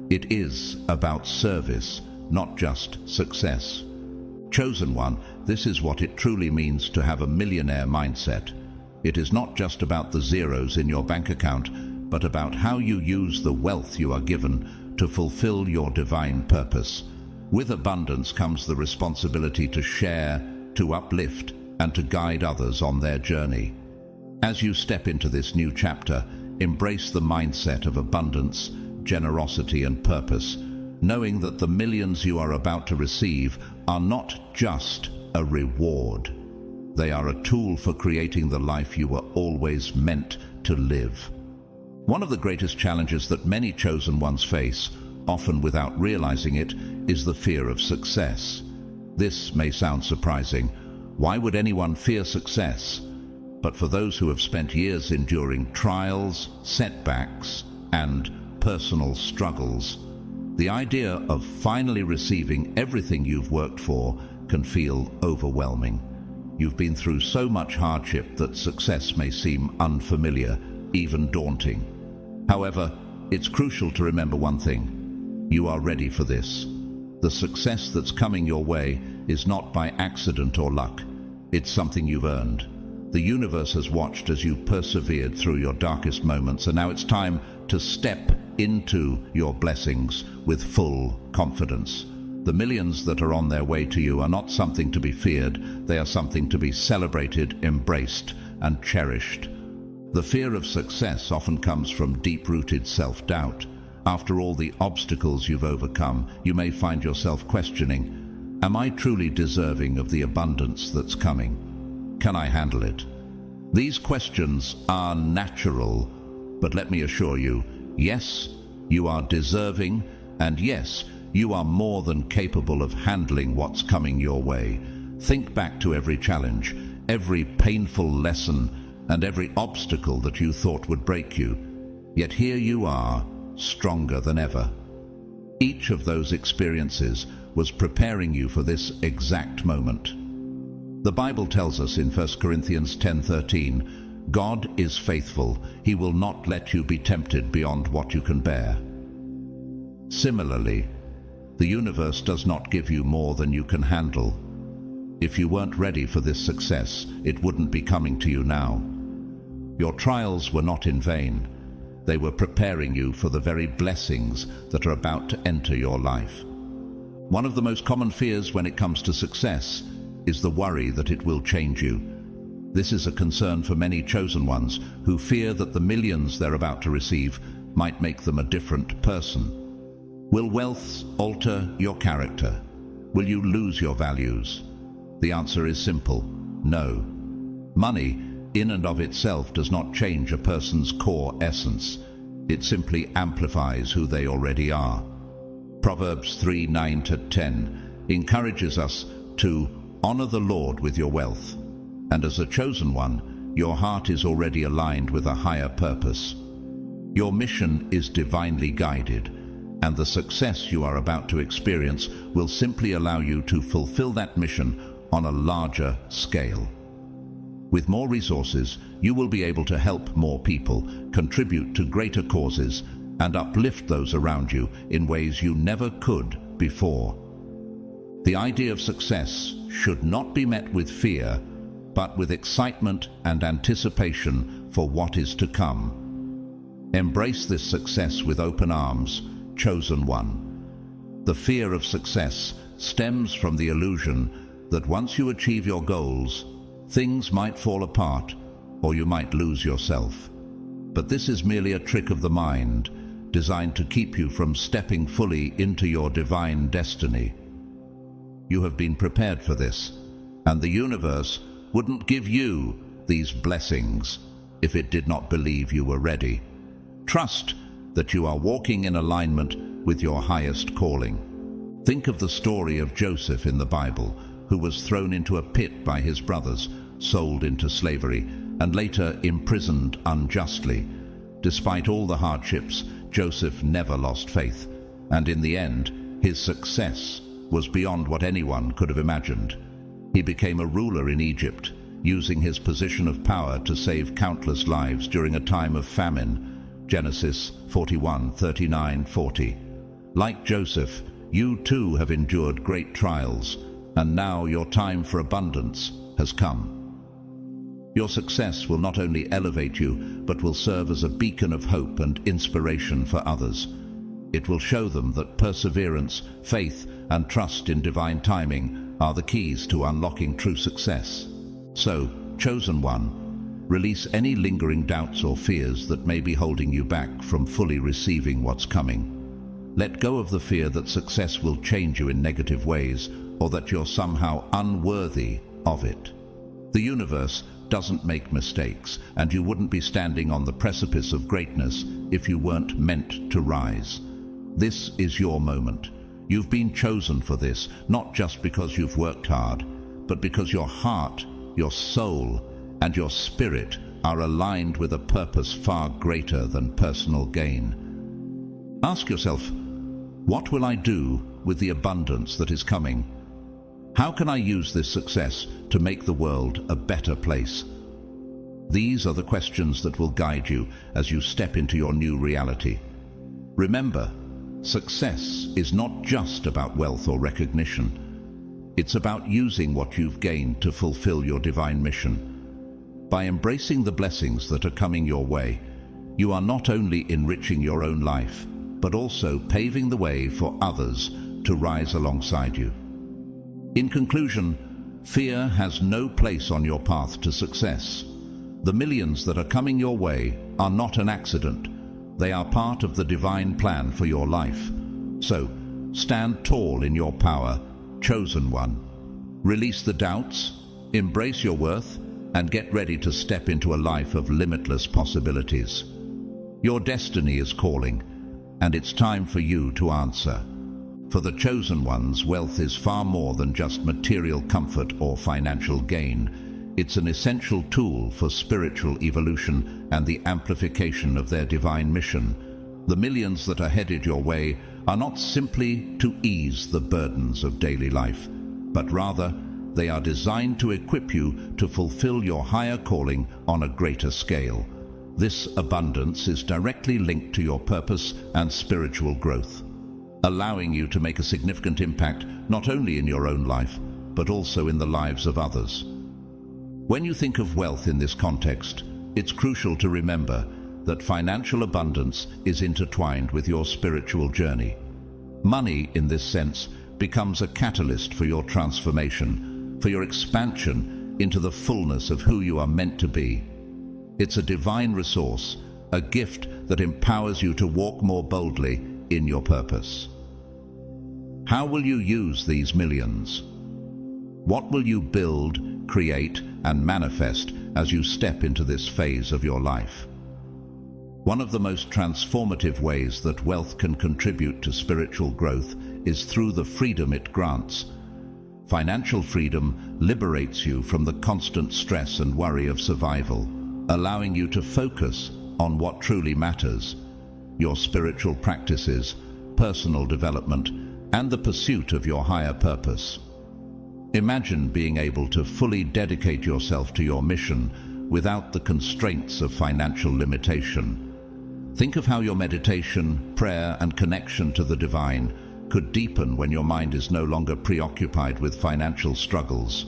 It is about service, not just success. Chosen one, this is what it truly means to have a millionaire mindset. It is not just about the zeros in your bank account, but about how you use the wealth you are given to fulfill your divine purpose. With abundance comes the responsibility to share, to uplift, and to guide others on their journey. As you step into this new chapter, embrace the mindset of abundance, generosity, and purpose, knowing that the millions you are about to receive are not just a reward. They are a tool for creating the life you were always meant to live. One of the greatest challenges that many chosen ones face, often without realizing it, is the fear of success. This may sound surprising. Why would anyone fear success? But for those who have spent years enduring trials, setbacks, and personal struggles, the idea of finally receiving everything you've worked for can feel overwhelming. You've been through so much hardship that success may seem unfamiliar, even daunting. However, it's crucial to remember one thing. You are ready for this. The success that's coming your way is not by accident or luck. It's something you've earned. The universe has watched as you persevered through your darkest moments, and now it's time to step into your blessings with full confidence. The millions that are on their way to you are not something to be feared. They are something to be celebrated, embraced, and cherished. The fear of success often comes from deep-rooted self-doubt. After all the obstacles you've overcome, you may find yourself questioning, am I truly deserving of the abundance that's coming? Can I handle it? These questions are natural, but let me assure you, yes, you are deserving, and yes, you are more than capable of handling what's coming your way. Think back to every challenge, every painful lesson, and every obstacle that you thought would break you. Yet here you are, stronger than ever. Each of those experiences was preparing you for this exact moment. The Bible tells us in 1 Corinthians 10:13, God is faithful. He will not let you be tempted beyond what you can bear. Similarly, the universe does not give you more than you can handle. If you weren't ready for this success, it wouldn't be coming to you now. Your trials were not in vain. They were preparing you for the very blessings that are about to enter your life. One of the most common fears when it comes to success is the worry that it will change you. This is a concern for many chosen ones who fear that the millions they're about to receive might make them a different person. Will wealth alter your character? Will you lose your values? The answer is simple: no. Money, in and of itself, does not change a person's core essence. It simply amplifies who they already are. Proverbs 3:9-10 encourages us to honor the Lord with your wealth, and as a chosen one, your heart is already aligned with a higher purpose. Your mission is divinely guided, and the success you are about to experience will simply allow you to fulfill that mission on a larger scale. With more resources, you will be able to help more people, contribute to greater causes, and uplift those around you in ways you never could before. The idea of success should not be met with fear, but with excitement and anticipation for what is to come. Embrace this success with open arms, chosen one. The fear of success stems from the illusion that once you achieve your goals, things might fall apart or you might lose yourself. But this is merely a trick of the mind, designed to keep you from stepping fully into your divine destiny. You have been prepared for this, and the universe wouldn't give you these blessings if it did not believe you were ready. Trust that you are walking in alignment with your highest calling. Think of the story of Joseph in the Bible, who was thrown into a pit by his brothers, sold into slavery, and later imprisoned unjustly. Despite all the hardships, Joseph never lost faith, and in the end, his success was beyond what anyone could have imagined. He became a ruler in Egypt, using his position of power to save countless lives during a time of famine. Genesis 41:39-40. Like Joseph, you too have endured great trials, and now your time for abundance has come. Your success will not only elevate you, but will serve as a beacon of hope and inspiration for others. It will show them that perseverance, faith, and trust in divine timing are the keys to unlocking true success. So, chosen one, release any lingering doubts or fears that may be holding you back from fully receiving what's coming. Let go of the fear that success will change you in negative ways, or that you're somehow unworthy of it. The universe doesn't make mistakes, and you wouldn't be standing on the precipice of greatness if you weren't meant to rise. This is your moment. You've been chosen for this, not just because you've worked hard, but because your heart, your soul, and your spirit are aligned with a purpose far greater than personal gain. Ask yourself, what will I do with the abundance that is coming? How can I use this success to make the world a better place? These are the questions that will guide you as you step into your new reality. Remember, success is not just about wealth or recognition. It's about using what you've gained to fulfill your divine mission. By embracing the blessings that are coming your way, you are not only enriching your own life, but also paving the way for others to rise alongside you. In conclusion, fear has no place on your path to success. The millions that are coming your way are not an accident. They are part of the divine plan for your life. So, stand tall in your power, chosen one. Release the doubts, embrace your worth, and get ready to step into a life of limitless possibilities. Your destiny is calling, and it's time for you to answer. For the chosen ones, wealth is far more than just material comfort or financial gain. It's an essential tool for spiritual evolution and the amplification of their divine mission. The millions that are headed your way are not simply to ease the burdens of daily life, but rather they are designed to equip you to fulfill your higher calling on a greater scale. This abundance is directly linked to your purpose and spiritual growth, allowing you to make a significant impact not only in your own life, but also in the lives of others. When you think of wealth in this context, it's crucial to remember that financial abundance is intertwined with your spiritual journey. Money, in this sense, becomes a catalyst for your transformation, for your expansion into the fullness of who you are meant to be. It's a divine resource, a gift that empowers you to walk more boldly in your purpose. How will you use these millions? What will you build, create, and manifest as you step into this phase of your life? One of the most transformative ways that wealth can contribute to spiritual growth is through the freedom it grants. Financial freedom liberates you from the constant stress and worry of survival, allowing you to focus on what truly matters: your spiritual practices, personal development, and the pursuit of your higher purpose. Imagine being able to fully dedicate yourself to your mission without the constraints of financial limitation. Think of how your meditation, prayer, and connection to the divine could deepen when your mind is no longer preoccupied with financial struggles.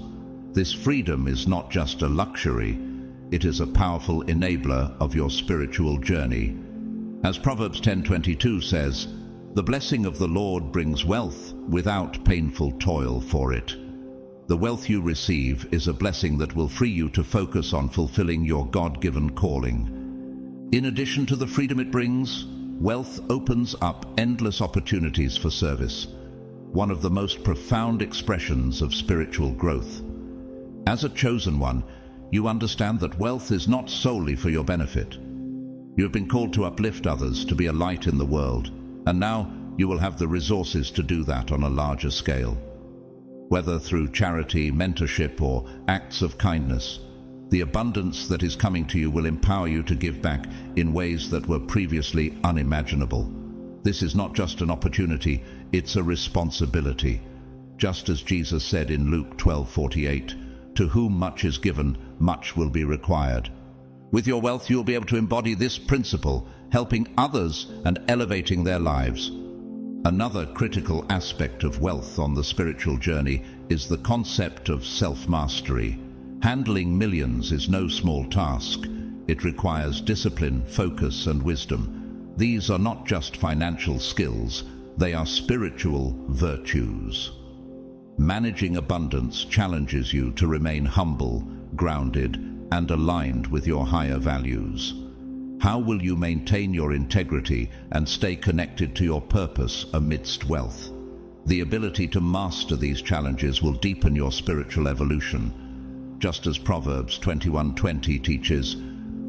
This freedom is not just a luxury, it is a powerful enabler of your spiritual journey. As Proverbs 10:22 says, "The blessing of the Lord brings wealth without painful toil for it." The wealth you receive is a blessing that will free you to focus on fulfilling your God-given calling. In addition to the freedom it brings, wealth opens up endless opportunities for service, one of the most profound expressions of spiritual growth. As a chosen one, you understand that wealth is not solely for your benefit. You have been called to uplift others, to be a light in the world, and now you will have the resources to do that on a larger scale. Whether through charity, mentorship, or acts of kindness, the abundance that is coming to you will empower you to give back in ways that were previously unimaginable. This is not just an opportunity, it's a responsibility. Just as Jesus said in Luke 12:48, "To whom much is given, much will be required." With your wealth, you'll be able to embody this principle, helping others and elevating their lives. Another critical aspect of wealth on the spiritual journey is the concept of self-mastery. Handling millions is no small task. It requires discipline, focus, and wisdom. These are not just financial skills, they are spiritual virtues. Managing abundance challenges you to remain humble, grounded, and aligned with your higher values. How will you maintain your integrity and stay connected to your purpose amidst wealth? The ability to master these challenges will deepen your spiritual evolution. Just as Proverbs 21:20 teaches,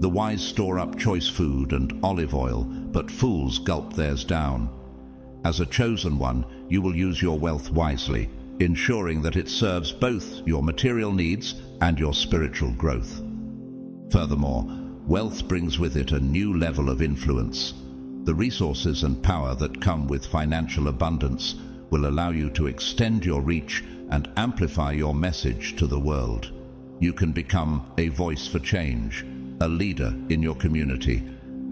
"The wise store up choice food and olive oil, but fools gulp theirs down." As a chosen one, you will use your wealth wisely, ensuring that it serves both your material needs and your spiritual growth. Furthermore, wealth brings with it a new level of influence. The resources and power that come with financial abundance will allow you to extend your reach and amplify your message to the world. You can become a voice for change, a leader in your community,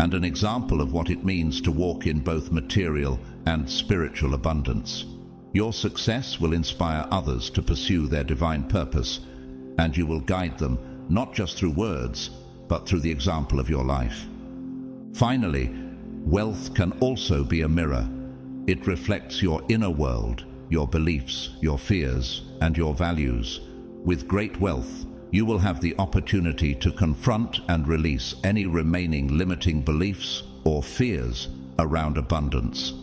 and an example of what it means to walk in both material and spiritual abundance. Your success will inspire others to pursue their divine purpose, and you will guide them not just through words, but through the example of your life. Finally, wealth can also be a mirror. It reflects your inner world, your beliefs, your fears, and your values. With great wealth, you will have the opportunity to confront and release any remaining limiting beliefs or fears around abundance.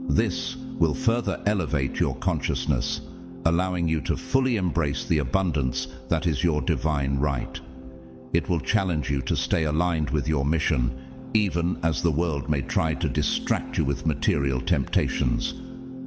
This will further elevate your consciousness, allowing you to fully embrace the abundance that is your divine right. It will challenge you to stay aligned with your mission, even as the world may try to distract you with material temptations.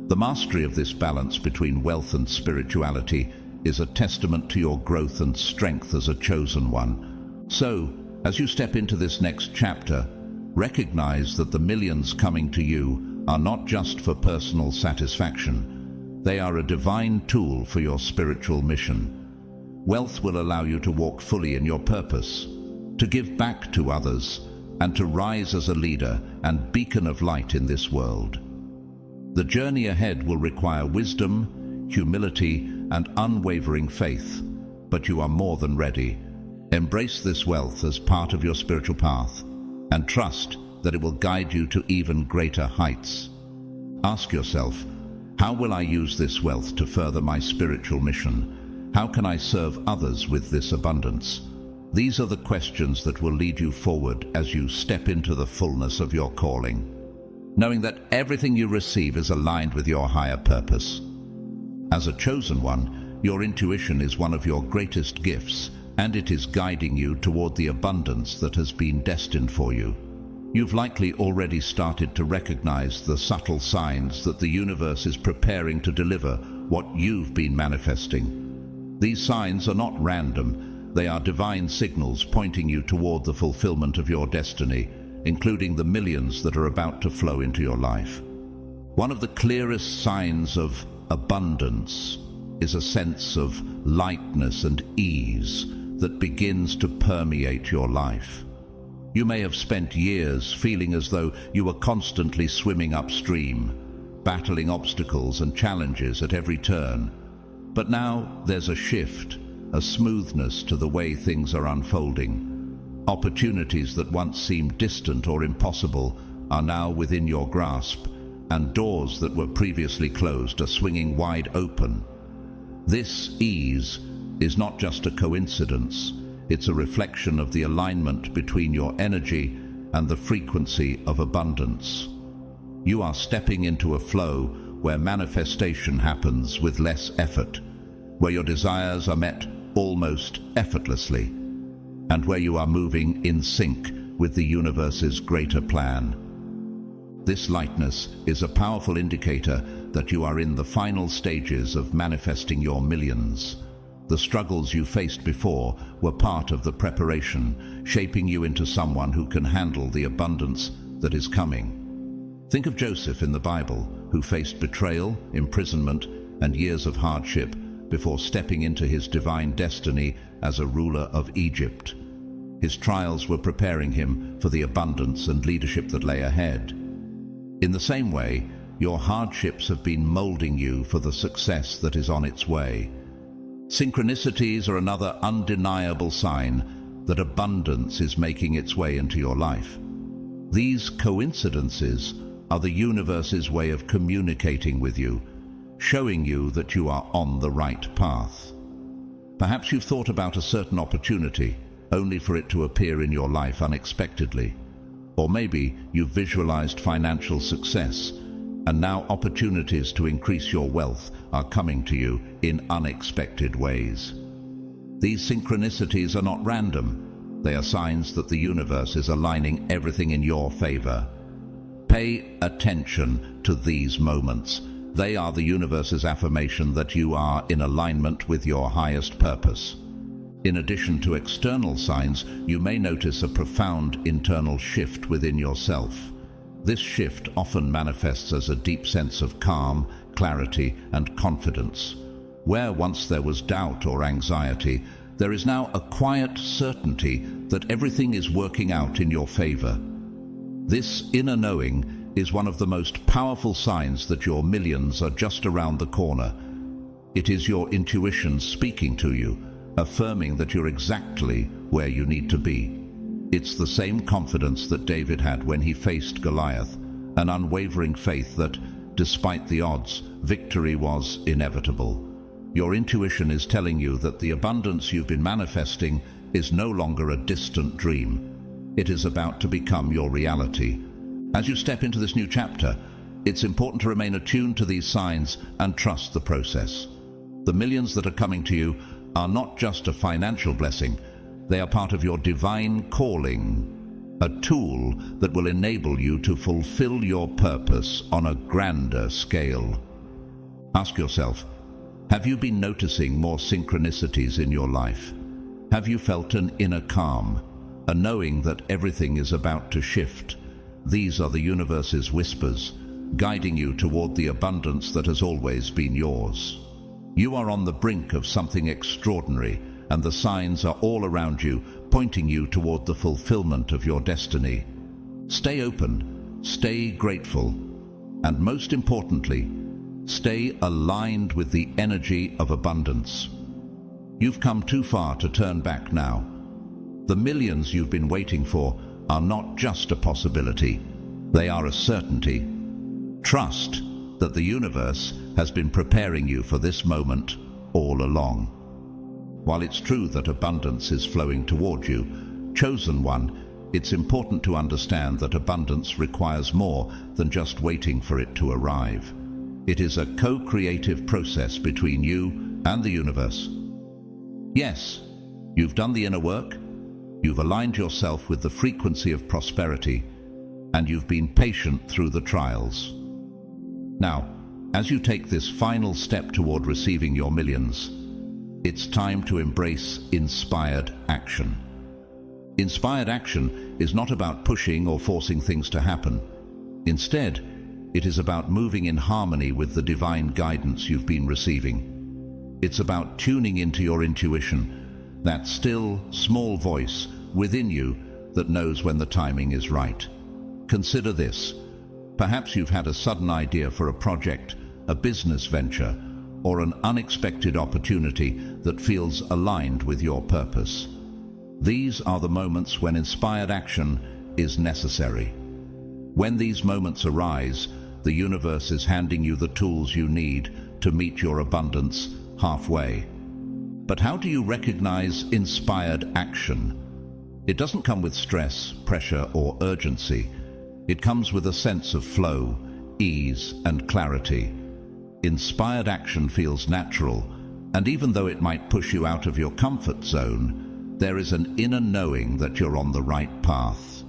The mastery of this balance between wealth and spirituality is a testament to your growth and strength as a chosen one. So, as you step into this next chapter, recognize that the millions coming to you are not just for personal satisfaction. They are a divine tool for your spiritual mission. Wealth will allow you to walk fully in your purpose, to give back to others, and to rise as a leader and beacon of light in this world. The journey ahead will require wisdom, humility, and unwavering faith, but you are more than ready. Embrace this wealth as part of your spiritual path, and trust that it will guide you to even greater heights. Ask yourself, how will I use this wealth to further my spiritual mission? How can I serve others with this abundance? These are the questions that will lead you forward as you step into the fullness of your calling, knowing that everything you receive is aligned with your higher purpose. As a chosen one, your intuition is one of your greatest gifts, and it is guiding you toward the abundance that has been destined for you. You've likely already started to recognize the subtle signs that the universe is preparing to deliver what you've been manifesting. These signs are not random. They are divine signals pointing you toward the fulfillment of your destiny, including the millions that are about to flow into your life. One of the clearest signs of abundance is a sense of lightness and ease that begins to permeate your life. You may have spent years feeling as though you were constantly swimming upstream, battling obstacles and challenges at every turn. But now there's a shift, a smoothness to the way things are unfolding. Opportunities that once seemed distant or impossible are now within your grasp, and doors that were previously closed are swinging wide open. This ease is not just a coincidence. It's a reflection of the alignment between your energy and the frequency of abundance. You are stepping into a flow where manifestation happens with less effort, where your desires are met almost effortlessly, and where you are moving in sync with the universe's greater plan. This lightness is a powerful indicator that you are in the final stages of manifesting your millions. The struggles you faced before were part of the preparation, shaping you into someone who can handle the abundance that is coming. Think of Joseph in the Bible, who faced betrayal, imprisonment, and years of hardship before stepping into his divine destiny as a ruler of Egypt. His trials were preparing him for the abundance and leadership that lay ahead. In the same way, your hardships have been molding you for the success that is on its way. Synchronicities are another undeniable sign that abundance is making its way into your life. These coincidences are the universe's way of communicating with you, showing you that you are on the right path. Perhaps you've thought about a certain opportunity, only for it to appear in your life unexpectedly. Or maybe you've visualized financial success, and now opportunities to increase your wealth are coming to you in unexpected ways. These synchronicities are not random. They are signs that the universe is aligning everything in your favor. Pay attention to these moments. They are the universe's affirmation that you are in alignment with your highest purpose. In addition to external signs, you may notice a profound internal shift within yourself. This shift often manifests as a deep sense of calm, clarity, and confidence. Where once there was doubt or anxiety, there is now a quiet certainty that everything is working out in your favor. This inner knowing is one of the most powerful signs that your millions are just around the corner. It is your intuition speaking to you, affirming that you're exactly where you need to be. It's the same confidence that David had when he faced Goliath, an unwavering faith that, despite the odds, victory was inevitable. Your intuition is telling you that the abundance you've been manifesting is no longer a distant dream. It is about to become your reality. As you step into this new chapter, it's important to remain attuned to these signs and trust the process. The millions that are coming to you are not just a financial blessing, they are part of your divine calling, a tool that will enable you to fulfill your purpose on a grander scale. Ask yourself, have you been noticing more synchronicities in your life? Have you felt an inner calm, a knowing that everything is about to shift? These are the universe's whispers, guiding you toward the abundance that has always been yours. You are on the brink of something extraordinary, and the signs are all around you, pointing you toward the fulfillment of your destiny. Stay open, stay grateful, and most importantly, stay aligned with the energy of abundance. You've come too far to turn back now. The millions you've been waiting for are not just a possibility, they are a certainty. Trust that the universe has been preparing you for this moment all along. While it's true that abundance is flowing toward you, chosen one, it's important to understand that abundance requires more than just waiting for it to arrive. It is a co-creative process between you and the universe. Yes, you've done the inner work, you've aligned yourself with the frequency of prosperity, and you've been patient through the trials. Now, as you take this final step toward receiving your millions, it's time to embrace inspired action. Inspired action is not about pushing or forcing things to happen. Instead, it is about moving in harmony with the divine guidance you've been receiving. It's about tuning into your intuition, that still, small voice within you that knows when the timing is right. Consider this. Perhaps you've had a sudden idea for a project, a business venture, or an unexpected opportunity that feels aligned with your purpose. These are the moments when inspired action is necessary. When these moments arise, the universe is handing you the tools you need to meet your abundance halfway. But how do you recognize inspired action? It doesn't come with stress, pressure, or urgency. It comes with a sense of flow, ease, and clarity. Inspired action feels natural, and even though it might push you out of your comfort zone, there is an inner knowing that you're on the right path.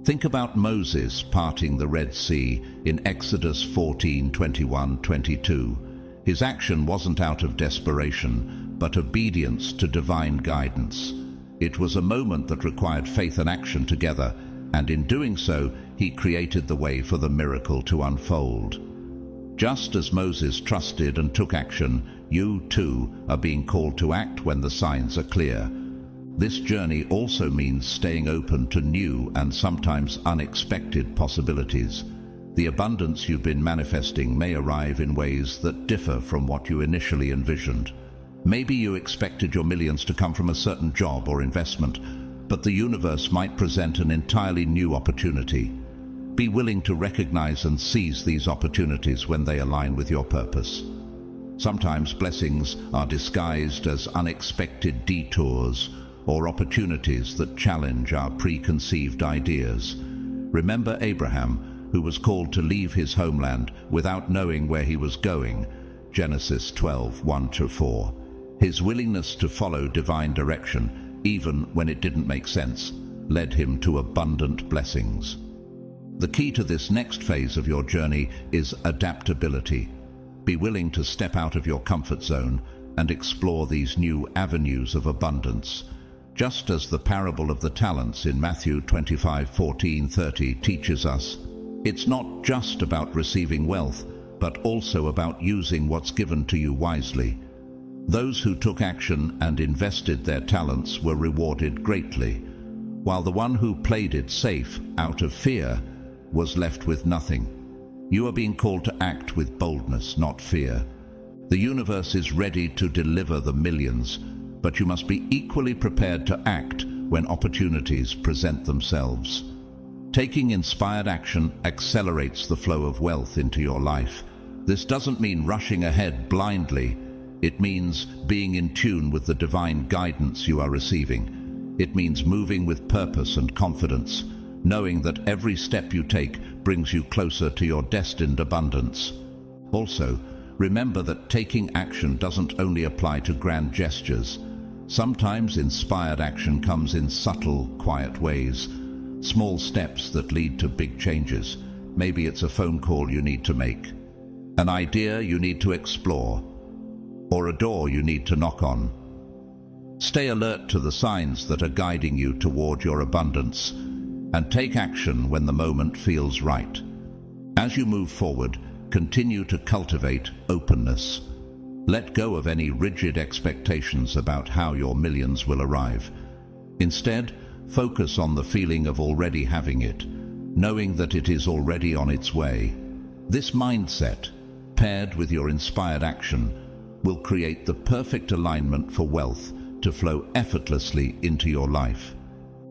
Think about Moses parting the Red Sea in Exodus 14:21-22. His action wasn't out of desperation, but obedience to divine guidance. It was a moment that required faith and action together, and in doing so, he created the way for the miracle to unfold. Just as Moses trusted and took action, you too are being called to act when the signs are clear. This journey also means staying open to new and sometimes unexpected possibilities. The abundance you've been manifesting may arrive in ways that differ from what you initially envisioned. Maybe you expected your millions to come from a certain job or investment, but the universe might present an entirely new opportunity. Be willing to recognize and seize these opportunities when they align with your purpose. Sometimes blessings are disguised as unexpected detours or opportunities that challenge our preconceived ideas. Remember Abraham, who was called to leave his homeland without knowing where he was going, Genesis 12:1-4. His willingness to follow divine direction, even when it didn't make sense, led him to abundant blessings. The key to this next phase of your journey is adaptability. Be willing to step out of your comfort zone and explore these new avenues of abundance. Just as the parable of the talents in Matthew 25:14-30 teaches us, it's not just about receiving wealth, but also about using what's given to you wisely. Those who took action and invested their talents were rewarded greatly, while the one who played it safe out of fear was left with nothing. You are being called to act with boldness, not fear. The universe is ready to deliver the millions, but you must be equally prepared to act when opportunities present themselves. Taking inspired action accelerates the flow of wealth into your life. This doesn't mean rushing ahead blindly. It means being in tune with the divine guidance you are receiving. It means moving with purpose and confidence, knowing that every step you take brings you closer to your destined abundance. Also, remember that taking action doesn't only apply to grand gestures. Sometimes inspired action comes in subtle, quiet ways, small steps that lead to big changes. Maybe it's a phone call you need to make, an idea you need to explore, or a door you need to knock on. Stay alert to the signs that are guiding you toward your abundance, and take action when the moment feels right. As you move forward, continue to cultivate openness. Let go of any rigid expectations about how your millions will arrive. Instead, focus on the feeling of already having it, knowing that it is already on its way. This mindset, paired with your inspired action, will create the perfect alignment for wealth to flow effortlessly into your life.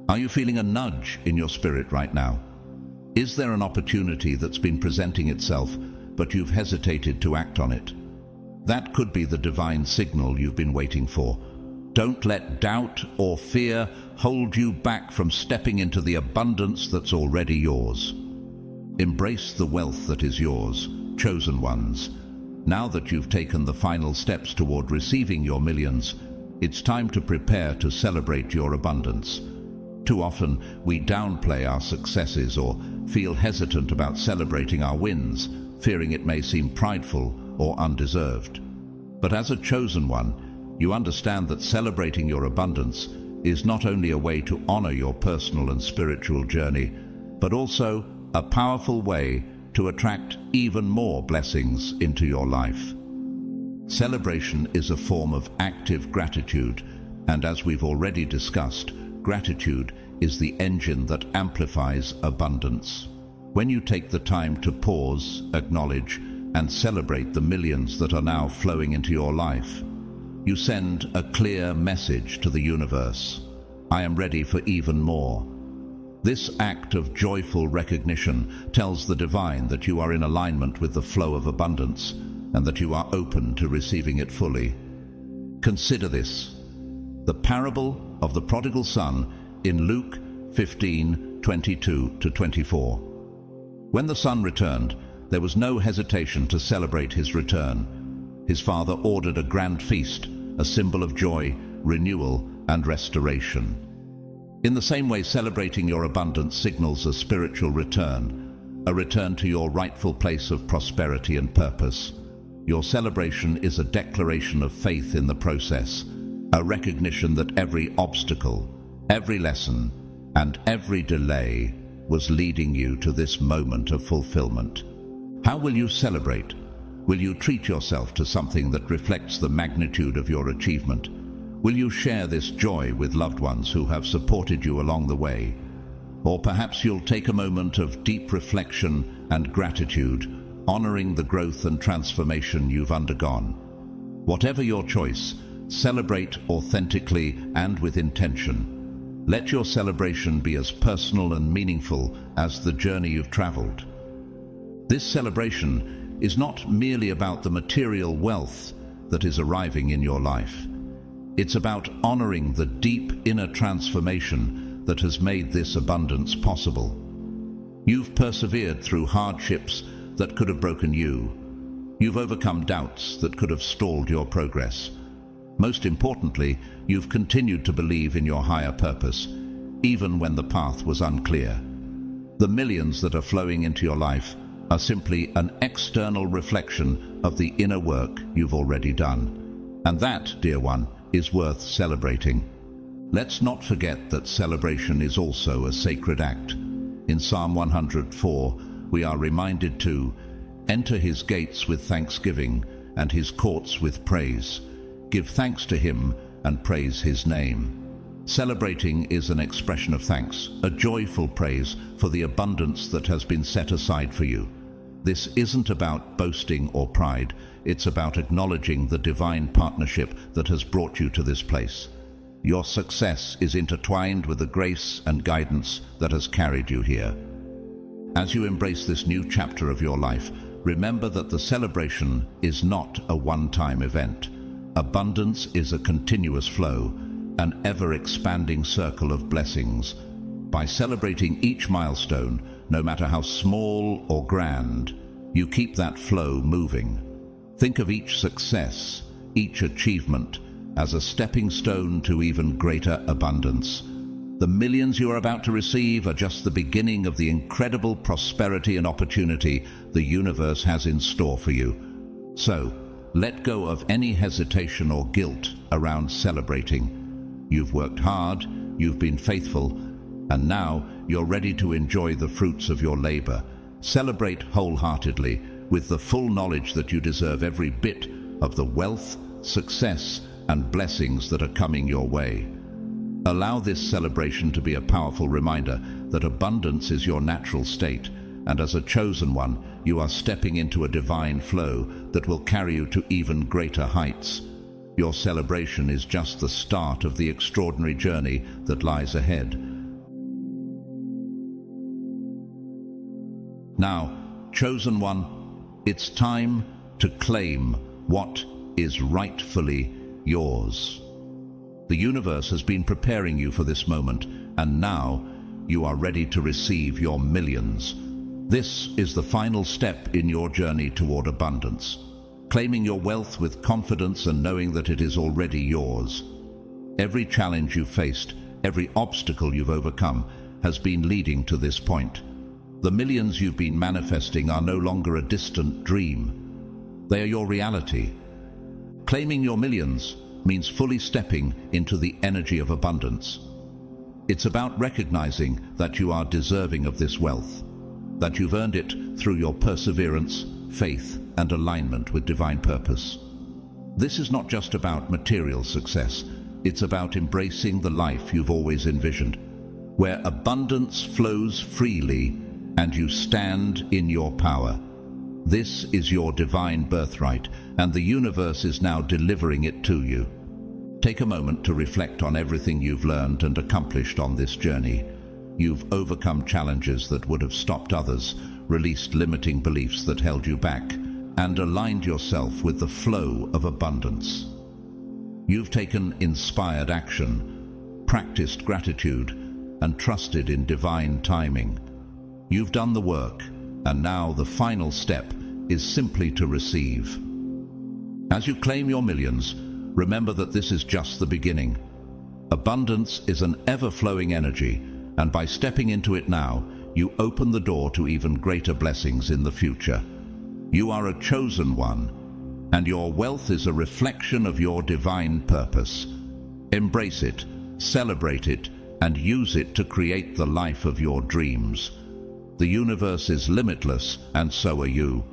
Are you feeling a nudge in your spirit right now? Is there an opportunity that's been presenting itself, but you've hesitated to act on it? That could be the divine signal you've been waiting for. Don't let doubt or fear hold you back from stepping into the abundance that's already yours. Embrace the wealth that is yours, chosen ones. Now that you've taken the final steps toward receiving your millions, it's time to prepare to celebrate your abundance. Too often, we downplay our successes or feel hesitant about celebrating our wins, fearing it may seem prideful or undeserved. But as a chosen one, you understand that celebrating your abundance is not only a way to honor your personal and spiritual journey, but also a powerful way to attract even more blessings into your life. Celebration is a form of active gratitude, and as we've already discussed, gratitude is the engine that amplifies abundance. When you take the time to pause, acknowledge, and celebrate the millions that are now flowing into your life, you send a clear message to the universe. I am ready for even more. This act of joyful recognition tells the divine that you are in alignment with the flow of abundance and that you are open to receiving it fully. Consider this: the parable of the prodigal son in Luke 15:22-24. When the son returned, there was no hesitation to celebrate his return. His father ordered a grand feast, a symbol of joy, renewal, and restoration. In the same way, celebrating your abundance signals a spiritual return, a return to your rightful place of prosperity and purpose. Your celebration is a declaration of faith in the process, a recognition that every obstacle, every lesson, and every delay was leading you to this moment of fulfillment. How will you celebrate? Will you treat yourself to something that reflects the magnitude of your achievement? Will you share this joy with loved ones who have supported you along the way? Or perhaps you'll take a moment of deep reflection and gratitude, honoring the growth and transformation you've undergone. Whatever your choice, celebrate authentically and with intention. Let your celebration be as personal and meaningful as the journey you've traveled. This celebration is not merely about the material wealth that is arriving in your life. It's about honoring the deep inner transformation that has made this abundance possible. You've persevered through hardships that could have broken you. You've overcome doubts that could have stalled your progress. Most importantly, you've continued to believe in your higher purpose, even when the path was unclear. The millions that are flowing into your life are simply an external reflection of the inner work you've already done. And that, dear one, is worth celebrating. Let's not forget that celebration is also a sacred act. In Psalm 104, we are reminded to enter his gates with thanksgiving and his courts with praise. Give thanks to Him and praise His name. Celebrating is an expression of thanks, a joyful praise for the abundance that has been set aside for you. This isn't about boasting or pride. It's about acknowledging the divine partnership that has brought you to this place. Your success is intertwined with the grace and guidance that has carried you here. As you embrace this new chapter of your life, remember that the celebration is not a one-time event. Abundance is a continuous flow, an ever-expanding circle of blessings. By celebrating each milestone, no matter how small or grand, you keep that flow moving. Think of each success, each achievement, as a stepping stone to even greater abundance. The millions you are about to receive are just the beginning of the incredible prosperity and opportunity the universe has in store for you. So, let go of any hesitation or guilt around celebrating. You've worked hard, you've been faithful, and now you're ready to enjoy the fruits of your labor. Celebrate wholeheartedly with the full knowledge that you deserve every bit of the wealth, success, and blessings that are coming your way. Allow this celebration to be a powerful reminder that abundance is your natural state, and as a chosen one, you are stepping into a divine flow that will carry you to even greater heights. Your celebration is just the start of the extraordinary journey that lies ahead. Now, chosen one, it's time to claim what is rightfully yours. The universe has been preparing you for this moment, and now you are ready to receive your millions. This is the final step in your journey toward abundance, claiming your wealth with confidence and knowing that it is already yours. Every challenge you've faced, every obstacle you've overcome, has been leading to this point. The millions you've been manifesting are no longer a distant dream. They are your reality. Claiming your millions means fully stepping into the energy of abundance. It's about recognizing that you are deserving of this wealth, that you've earned it through your perseverance, faith, and alignment with divine purpose. This is not just about material success. It's about embracing the life you've always envisioned, where abundance flows freely and you stand in your power. This is your divine birthright, and the universe is now delivering it to you. Take a moment to reflect on everything you've learned and accomplished on this journey. You've overcome challenges that would have stopped others, released limiting beliefs that held you back, and aligned yourself with the flow of abundance. You've taken inspired action, practiced gratitude, and trusted in divine timing. You've done the work, and now the final step is simply to receive. As you claim your millions, remember that this is just the beginning. Abundance is an ever-flowing energy, and by stepping into it now, you open the door to even greater blessings in the future. You are a chosen one, and your wealth is a reflection of your divine purpose. Embrace it, celebrate it, and use it to create the life of your dreams. The universe is limitless, and so are you.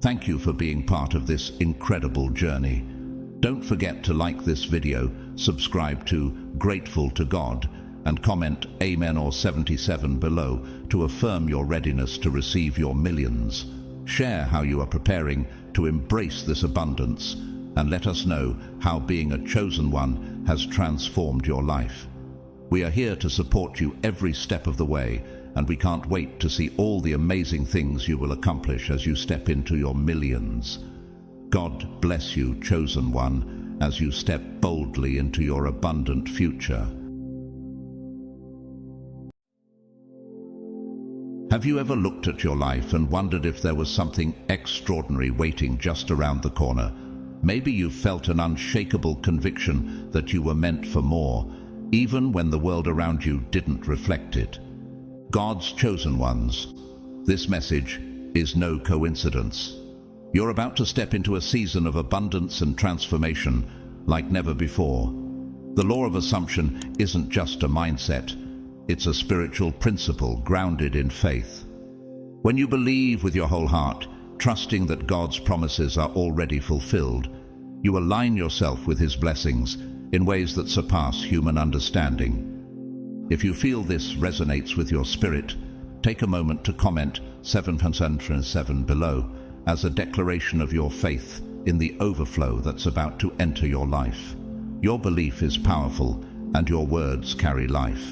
Thank you for being part of this incredible journey. Don't forget to like this video, subscribe to Grateful to God, and comment Amen or 77 below to affirm your readiness to receive your millions. Share how you are preparing to embrace this abundance, and let us know how being a chosen one has transformed your life. We are here to support you every step of the way, and we can't wait to see all the amazing things you will accomplish as you step into your millions. God bless you, chosen one, as you step boldly into your abundant future. Have you ever looked at your life and wondered if there was something extraordinary waiting just around the corner? Maybe you've felt an unshakable conviction that you were meant for more, even when the world around you didn't reflect it. God's chosen ones, this message is no coincidence. You're about to step into a season of abundance and transformation like never before. The law of assumption isn't just a mindset, it's a spiritual principle grounded in faith. When you believe with your whole heart, trusting that God's promises are already fulfilled, You align yourself with His blessings in ways that surpass human understanding. If you feel this resonates with your spirit, take a moment to comment 707 below as a declaration of your faith in the overflow that's about to enter your life. Your belief is powerful, and your words carry life.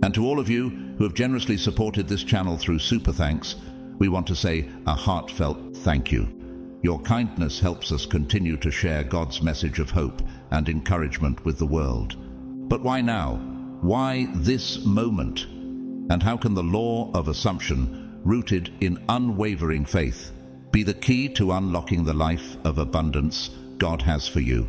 And to all of you who have generously supported this channel through Super Thanks, we want to say a heartfelt thank you. Your kindness helps us continue to share God's message of hope and encouragement with the world. But why now? Why this moment? And how can the law of assumption, rooted in unwavering faith, be the key to unlocking the life of abundance God has for you?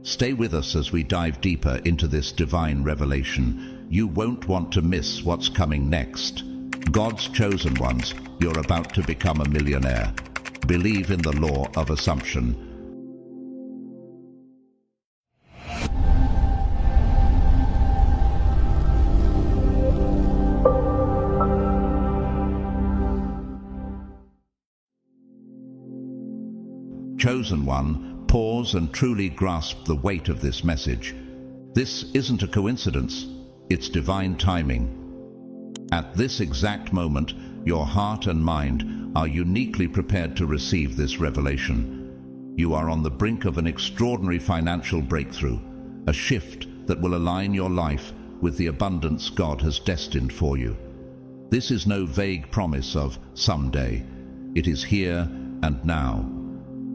Stay with us as we dive deeper into this divine revelation. You won't want to miss what's coming next. God's chosen ones, you're about to become a millionaire. Believe in the law of assumption. Chosen one, pause and truly grasp the weight of this message. This isn't a coincidence, it's divine timing. At this exact moment, your heart and mind are uniquely prepared to receive this revelation. You are on the brink of an extraordinary financial breakthrough, a shift that will align your life with the abundance God has destined for you. This is no vague promise of someday. It is here and now.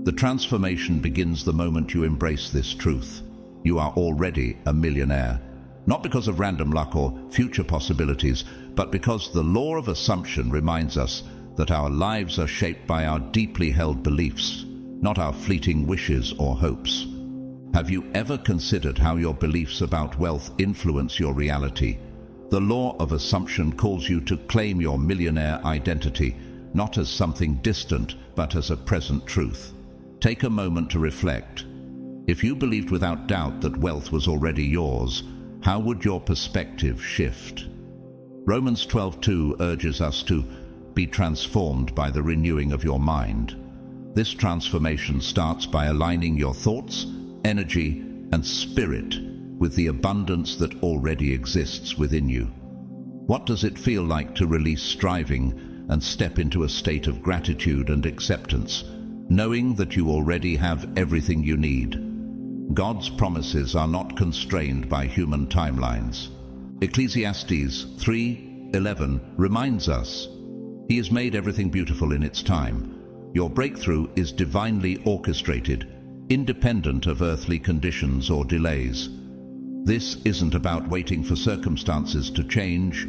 The transformation begins the moment you embrace this truth. You are already a millionaire, not because of random luck or future possibilities, but because the law of assumption reminds us that our lives are shaped by our deeply held beliefs, not our fleeting wishes or hopes. Have you ever considered how your beliefs about wealth influence your reality? The law of assumption calls you to claim your millionaire identity, not as something distant, but as a present truth. Take a moment to reflect. If you believed without doubt that wealth was already yours, how would your perspective shift? Romans 12:2 urges us to be transformed by the renewing of your mind. This transformation starts by aligning your thoughts, energy, and spirit with the abundance that already exists within you. What does it feel like to release striving and step into a state of gratitude and acceptance, knowing that you already have everything you need? God's promises are not constrained by human timelines. Ecclesiastes 3:11 reminds us, He has made everything beautiful in its time. Your breakthrough is divinely orchestrated, independent of earthly conditions or delays. This isn't about waiting for circumstances to change.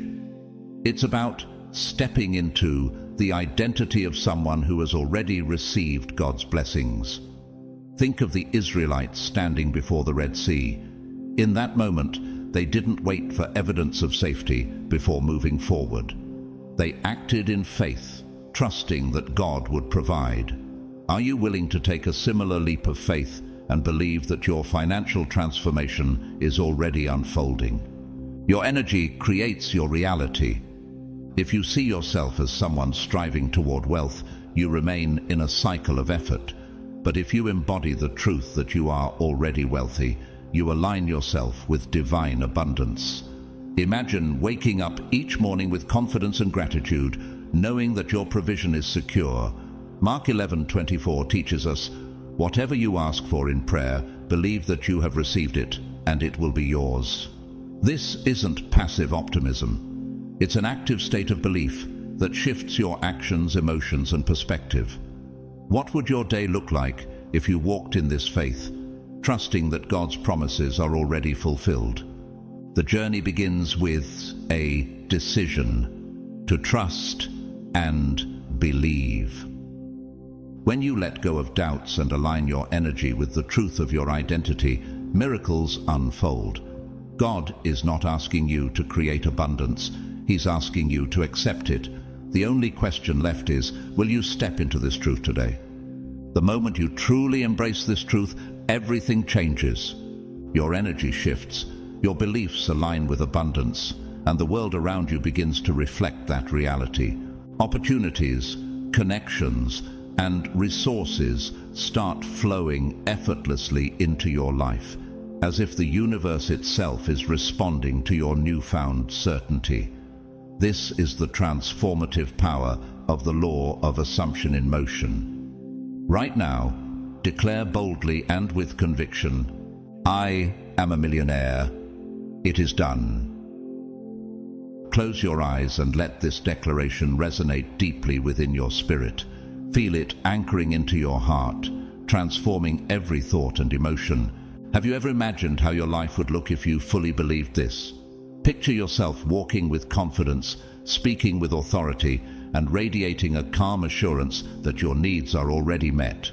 It's about stepping into the identity of someone who has already received God's blessings. Think of the Israelites standing before the Red Sea. In that moment, they didn't wait for evidence of safety before moving forward. They acted in faith, trusting that God would provide. Are you willing to take a similar leap of faith and believe that your financial transformation is already unfolding? Your energy creates your reality. If you see yourself as someone striving toward wealth, you remain in a cycle of effort. But if you embody the truth that you are already wealthy, you align yourself with divine abundance. Imagine waking up each morning with confidence and gratitude, knowing that your provision is secure. Mark 11:24 teaches us, whatever you ask for in prayer, believe that you have received it, and it will be yours. This isn't passive optimism. It's an active state of belief that shifts your actions, emotions, and perspective. What would your day look like if you walked in this faith, trusting that God's promises are already fulfilled? The journey begins with a decision to trust and believe. When you let go of doubts and align your energy with the truth of your identity, miracles unfold. God is not asking you to create abundance. He's asking you to accept it. The only question left is, will you step into this truth today? The moment you truly embrace this truth, everything changes. Your energy shifts, your beliefs align with abundance, and the world around you begins to reflect that reality. Opportunities, connections, and resources start flowing effortlessly into your life, as if the universe itself is responding to your newfound certainty. This is the transformative power of the law of assumption in motion. Right now, declare boldly and with conviction, "I am a millionaire. It is done." Close your eyes and let this declaration resonate deeply within your spirit. Feel it anchoring into your heart, transforming every thought and emotion. Have you ever imagined how your life would look if you fully believed this? Picture yourself walking with confidence, speaking with authority, and radiating a calm assurance that your needs are already met.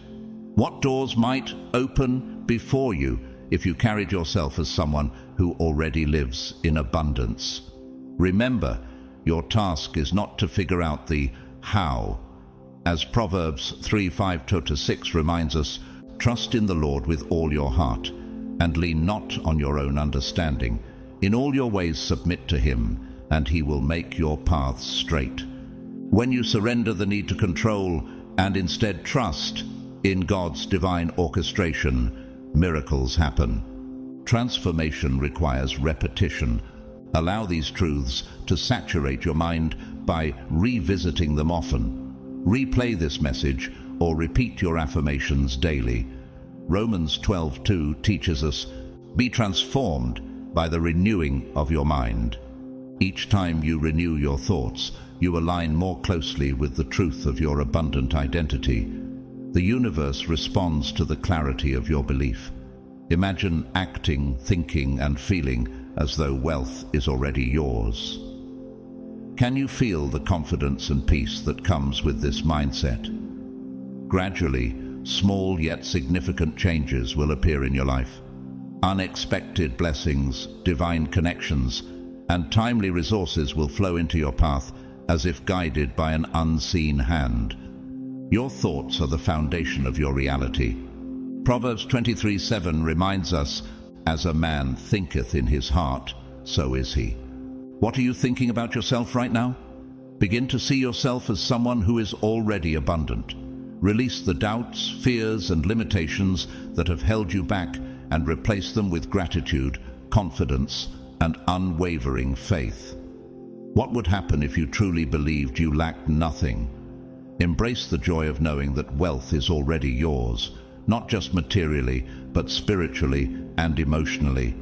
What doors might open before you if you carried yourself as someone who already lives in abundance? Remember, your task is not to figure out the how. As Proverbs 3:5-6 reminds us, trust in the Lord with all your heart, and lean not on your own understanding. In all your ways submit to him, and he will make your paths straight. When you surrender the need to control and instead trust in God's divine orchestration, miracles happen. Transformation requires repetition. Allow these truths to saturate your mind by revisiting them often. Replay this message or repeat your affirmations daily. Romans 12:2 teaches us, "Be transformed by the renewing of your mind." Each time you renew your thoughts, you align more closely with the truth of your abundant identity. The universe responds to the clarity of your belief. Imagine acting, thinking, and feeling as though wealth is already yours. Can you feel the confidence and peace that comes with this mindset? Gradually, small yet significant changes will appear in your life. Unexpected blessings, divine connections, and timely resources will flow into your path as if guided by an unseen hand. Your thoughts are the foundation of your reality. Proverbs 23:7 reminds us, "As a man thinketh in his heart, so is he." What are you thinking about yourself right now? Begin to see yourself as someone who is already abundant. Release the doubts, fears, and limitations that have held you back and replace them with gratitude, confidence, and unwavering faith. What would happen if you truly believed you lacked nothing? Embrace the joy of knowing that wealth is already yours, not just materially, but spiritually and emotionally.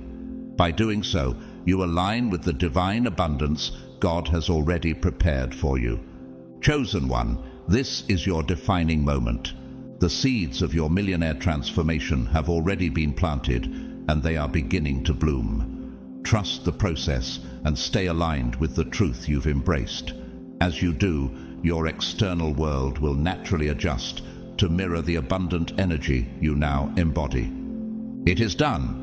By doing so, you align with the divine abundance God has already prepared for you. Chosen one, this is your defining moment. The seeds of your millionaire transformation have already been planted, and they are beginning to bloom. Trust the process and stay aligned with the truth you've embraced. As you do, your external world will naturally adjust to mirror the abundant energy you now embody. It is done.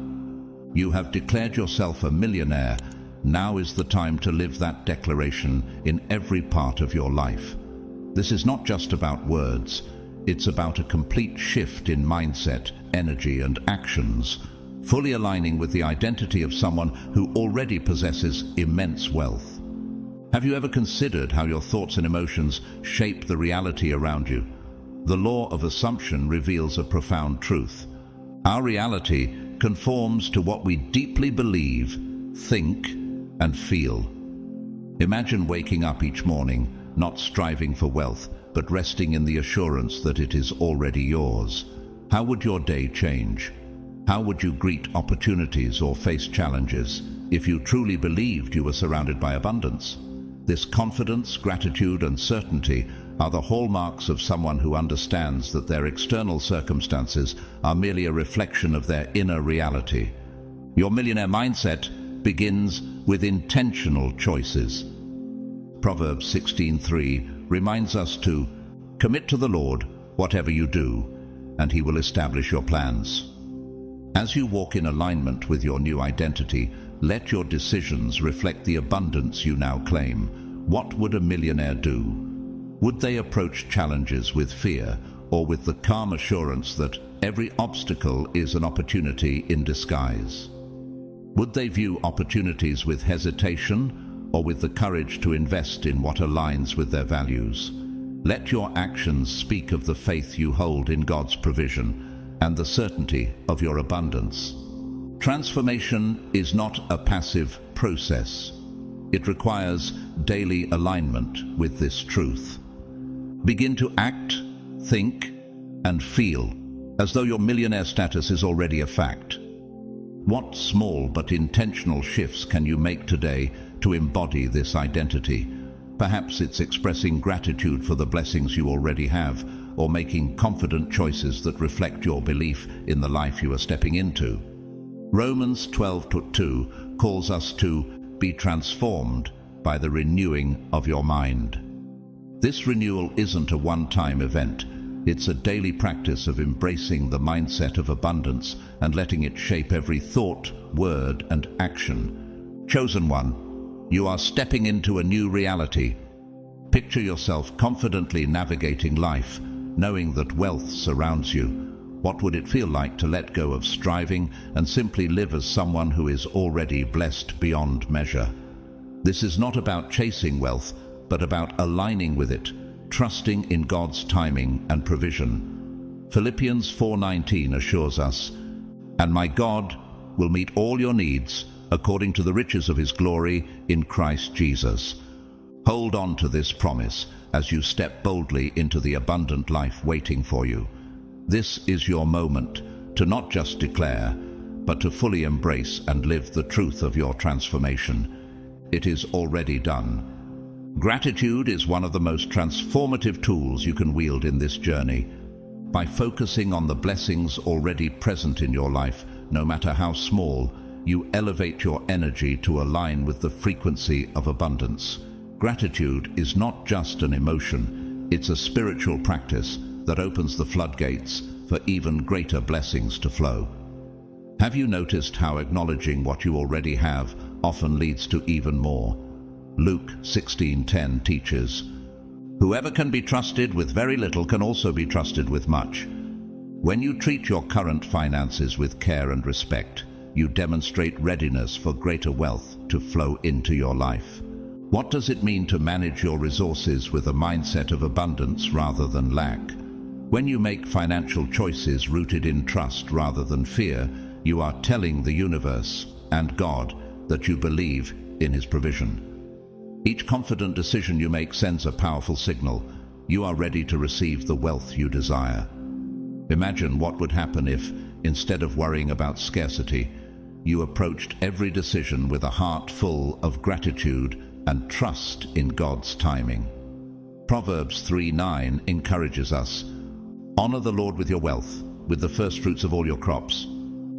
You have declared yourself a millionaire. Now is the time to live that declaration in every part of your life. This is not just about words. It's about a complete shift in mindset, energy, and actions, fully aligning with the identity of someone who already possesses immense wealth. Have you ever considered how your thoughts and emotions shape the reality around you? The law of assumption reveals a profound truth. Our reality conforms to what we deeply believe, think, and feel. Imagine waking up each morning, not striving for wealth, but resting in the assurance that it is already yours. How would your day change? How would you greet opportunities or face challenges if you truly believed you were surrounded by abundance? This confidence, gratitude, and certainty are the hallmarks of someone who understands that their external circumstances are merely a reflection of their inner reality. Your millionaire mindset begins with intentional choices. Proverbs 16:3 reminds us to commit to the Lord whatever you do, and he will establish your plans. As you walk in alignment with your new identity, let your decisions reflect the abundance you now claim. What would a millionaire do? Would they approach challenges with fear, or with the calm assurance that every obstacle is an opportunity in disguise? Would they view opportunities with hesitation, or with the courage to invest in what aligns with their values? Let your actions speak of the faith you hold in God's provision and the certainty of your abundance. Transformation is not a passive process. It requires daily alignment with this truth. Begin to act, think, and feel as though your millionaire status is already a fact. What small but intentional shifts can you make today to embody this identity? Perhaps it's expressing gratitude for the blessings you already have, or making confident choices that reflect your belief in the life you are stepping into. Romans 12:2 calls us to be transformed by the renewing of your mind. This renewal isn't a one-time event. It's a daily practice of embracing the mindset of abundance and letting it shape every thought, word, and action. Chosen one, you are stepping into a new reality. Picture yourself confidently navigating life, knowing that wealth surrounds you. What would it feel like to let go of striving and simply live as someone who is already blessed beyond measure? This is not about chasing wealth, but about aligning with it, trusting in God's timing and provision. Philippians 4:19 assures us, "And my God will meet all your needs according to the riches of his glory in Christ Jesus." Hold on to this promise as you step boldly into the abundant life waiting for you. This is your moment to not just declare, but to fully embrace and live the truth of your transformation. It is already done. Gratitude is one of the most transformative tools you can wield in this journey. By focusing on the blessings already present in your life, no matter how small, you elevate your energy to align with the frequency of abundance. Gratitude is not just an emotion, it's a spiritual practice that opens the floodgates for even greater blessings to flow. Have you noticed how acknowledging what you already have often leads to even more? Luke 16:10 teaches, "Whoever can be trusted with very little can also be trusted with much." When you treat your current finances with care and respect, you demonstrate readiness for greater wealth to flow into your life. What does it mean to manage your resources with a mindset of abundance rather than lack? When you make financial choices rooted in trust rather than fear, you are telling the universe and God that you believe in his provision. Each confident decision you make sends a powerful signal. You are ready to receive the wealth you desire. Imagine what would happen if, instead of worrying about scarcity, you approached every decision with a heart full of gratitude and trust in God's timing. Proverbs 3:9 encourages us, "Honor the Lord with your wealth, with the first fruits of all your crops."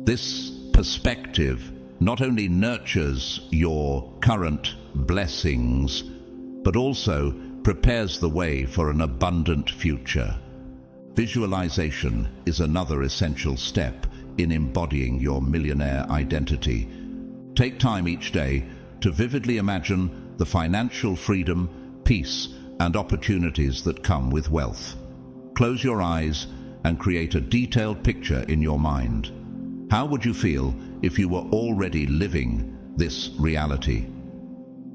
This perspective not only nurtures your current blessings, but also prepares the way for an abundant future. Visualization is another essential step in embodying your millionaire identity. Take time each day to vividly imagine the financial freedom, peace, and opportunities that come with wealth. Close your eyes and create a detailed picture in your mind. How would you feel if you were already living this reality?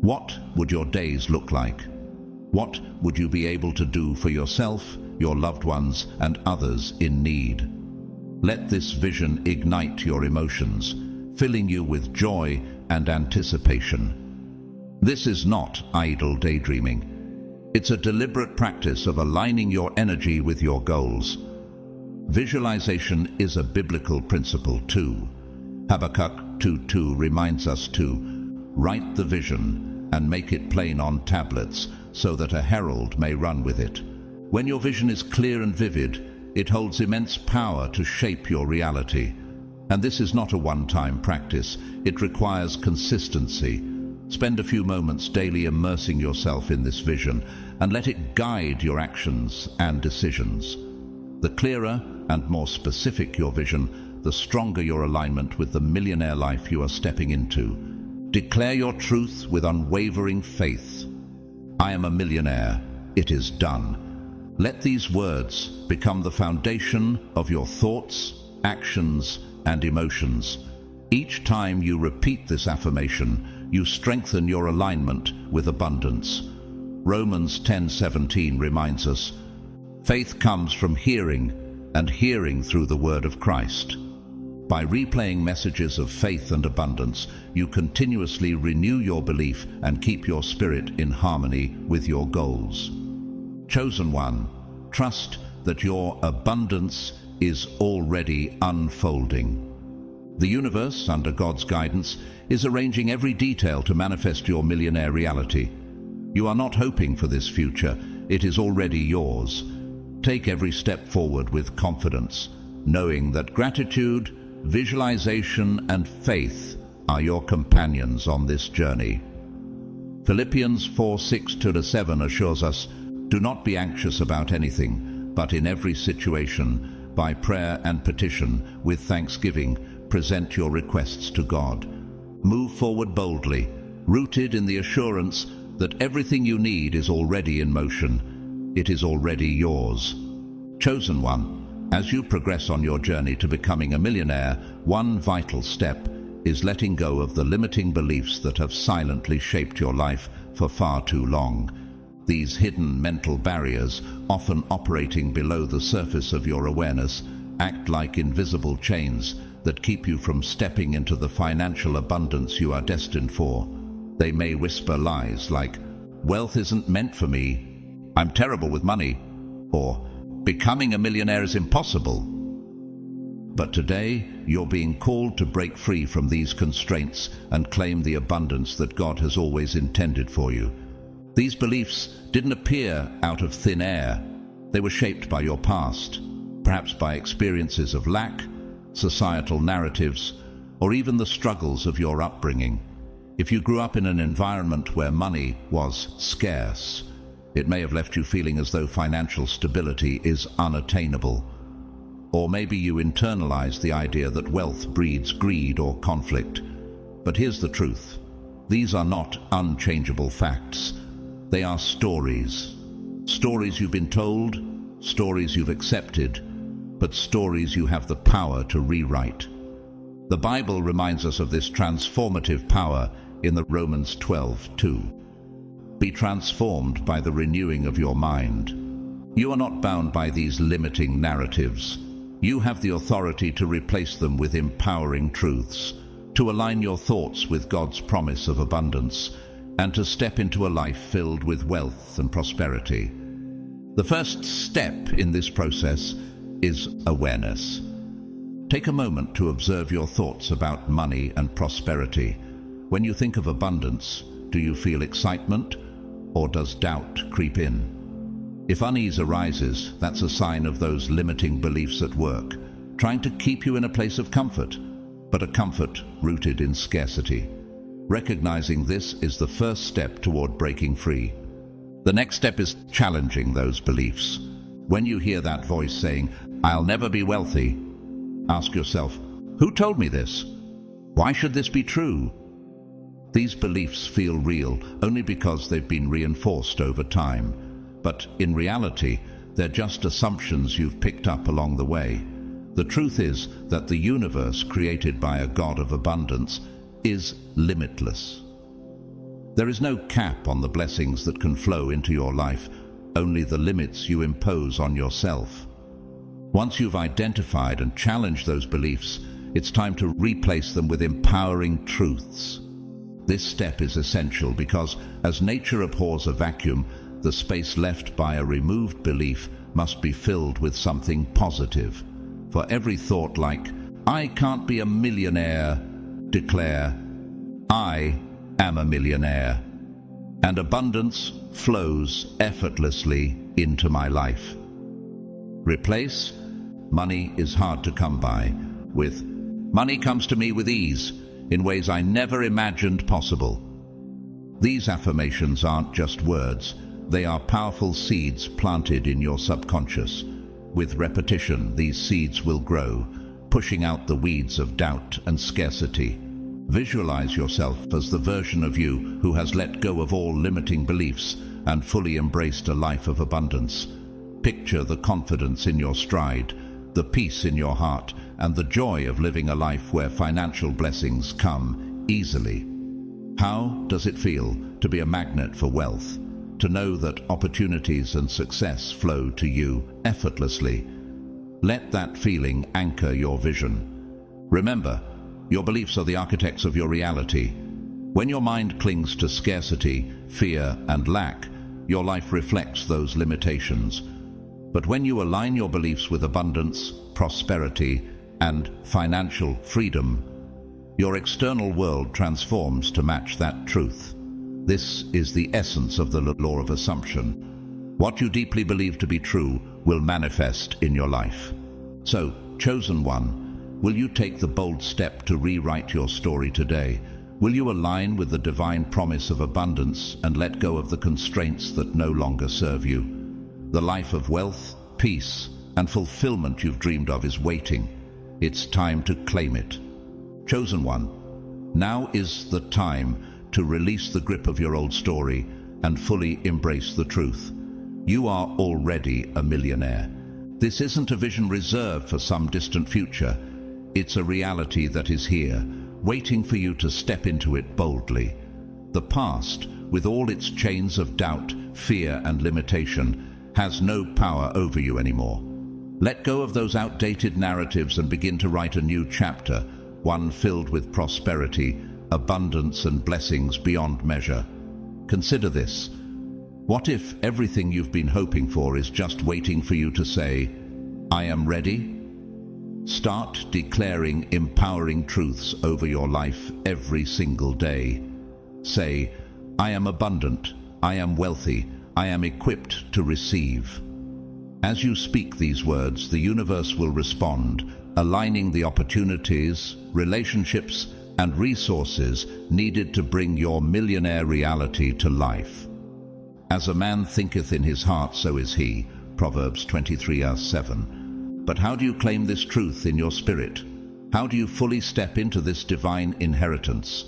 What would your days look like? What would you be able to do for yourself, your loved ones, and others in need? Let this vision ignite your emotions, filling you with joy and anticipation. This is not idle daydreaming. It's a deliberate practice of aligning your energy with your goals. Visualization is a biblical principle too. Habakkuk 2:2 reminds us to write the vision and make it plain on tablets so that a herald may run with it. When your vision is clear and vivid, it holds immense power to shape your reality. And this is not a one-time practice. It requires consistency. Spend a few moments daily immersing yourself in this vision and let it guide your actions and decisions. The clearer and more specific your vision, the stronger your alignment with the millionaire life you are stepping into. Declare your truth with unwavering faith. I am a millionaire. It is done. Let these words become the foundation of your thoughts, actions, and emotions. Each time you repeat this affirmation, you strengthen your alignment with abundance. Romans 10:17 reminds us, faith comes from hearing, and hearing through the word of Christ. By replaying messages of faith and abundance, you continuously renew your belief and keep your spirit in harmony with your goals. Chosen one, trust that your abundance is already unfolding. The universe, under God's guidance, is arranging every detail to manifest your millionaire reality. You are not hoping for this future, it is already yours. Take every step forward with confidence, knowing that gratitude, visualization, and faith are your companions on this journey. Philippians 4:6-7 assures us, do not be anxious about anything, but in every situation, by prayer and petition, with thanksgiving, present your requests to God. Move forward boldly, rooted in the assurance that everything you need is already in motion. It is already yours. Chosen one, as you progress on your journey to becoming a millionaire, one vital step is letting go of the limiting beliefs that have silently shaped your life for far too long. These hidden mental barriers, often operating below the surface of your awareness, act like invisible chains that keep you from stepping into the financial abundance you are destined for. They may whisper lies like, wealth isn't meant for me, I'm terrible with money, or becoming a millionaire is impossible. But today, you're being called to break free from these constraints and claim the abundance that God has always intended for you. These beliefs didn't appear out of thin air. They were shaped by your past, perhaps by experiences of lack, societal narratives, or even the struggles of your upbringing. If you grew up in an environment where money was scarce, it may have left you feeling as though financial stability is unattainable. Or maybe you internalized the idea that wealth breeds greed or conflict. But here's the truth. These are not unchangeable facts. They are stories. Stories you've been told, stories you've accepted, but stories you have the power to rewrite. The Bible reminds us of this transformative power in the Romans 12:2. Be transformed by the renewing of your mind. You are not bound by these limiting narratives. You have the authority to replace them with empowering truths, to align your thoughts with God's promise of abundance, and to step into a life filled with wealth and prosperity. The first step in this process is awareness. Take a moment to observe your thoughts about money and prosperity. When you think of abundance, do you feel excitement, or does doubt creep in? If unease arises, that's a sign of those limiting beliefs at work, trying to keep you in a place of comfort, but a comfort rooted in scarcity. Recognizing this is the first step toward breaking free. The next step is challenging those beliefs. When you hear that voice saying, "I'll never be wealthy," ask yourself, who told me this? Why should this be true? These beliefs feel real only because they've been reinforced over time. But in reality, they're just assumptions you've picked up along the way. The truth is that the universe created by a God of abundance is limitless. There is no cap on the blessings that can flow into your life, only the limits you impose on yourself. Once you've identified and challenged those beliefs, it's time to replace them with empowering truths. This step is essential because, as nature abhors a vacuum, the space left by a removed belief must be filled with something positive. For every thought like, "I can't be a millionaire," declare, "I am a millionaire, and abundance flows effortlessly into my life." Replace, "Money is hard to come by," with, "Money comes to me with ease, in ways I never imagined possible." These affirmations aren't just words, they are powerful seeds planted in your subconscious. With repetition, these seeds will grow, pushing out the weeds of doubt and scarcity. Visualize yourself as the version of you who has let go of all limiting beliefs and fully embraced a life of abundance. Picture the confidence in your stride, the peace in your heart, and the joy of living a life where financial blessings come easily. How does it feel to be a magnet for wealth? to know that opportunities and success flow to you effortlessly. Let that feeling anchor your vision. Remember, your beliefs are the architects of your reality. When your mind clings to scarcity, fear, and lack, your life reflects those limitations. But when you align your beliefs with abundance, prosperity, and financial freedom, your external world transforms to match that truth. This is the essence of the law of assumption. What you deeply believe to be true will manifest in your life. So, chosen one, will you take the bold step to rewrite your story today? Will you align with the divine promise of abundance and let go of the constraints that no longer serve you? The life of wealth, peace, and fulfillment you've dreamed of is waiting. It's time to claim it. Chosen one, now is the time to release the grip of your old story and fully embrace the truth. You are already a millionaire. This isn't a vision reserved for some distant future. It's a reality that is here, waiting for you to step into it boldly. The past, with all its chains of doubt, fear, and limitation, has no power over you anymore. Let go of those outdated narratives and begin to write a new chapter, one filled with prosperity, abundance, and blessings beyond measure. Consider this. What if everything you've been hoping for is just waiting for you to say, "I am ready"? Start declaring empowering truths over your life every single day. Say, "I am abundant, I am wealthy, I am equipped to receive." As you speak these words, the universe will respond, aligning the opportunities, relationships, and resources needed to bring your millionaire reality to life. As a man thinketh in his heart, so is he. Proverbs 23:7. But how do you claim this truth in your spirit? How do you fully step into this divine inheritance?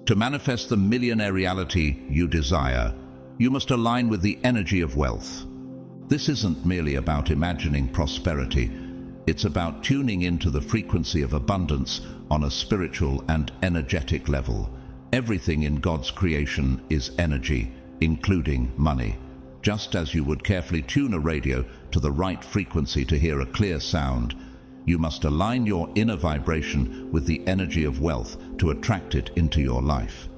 To manifest the millionaire reality you desire, you must align with the energy of wealth. This isn't merely about imagining prosperity. It's about tuning into the frequency of abundance on a spiritual and energetic level. Everything in God's creation is energy, including money. Just as you would carefully tune a radio to the right frequency to hear a clear sound, you must align your inner vibration with the energy of wealth to attract it into your life.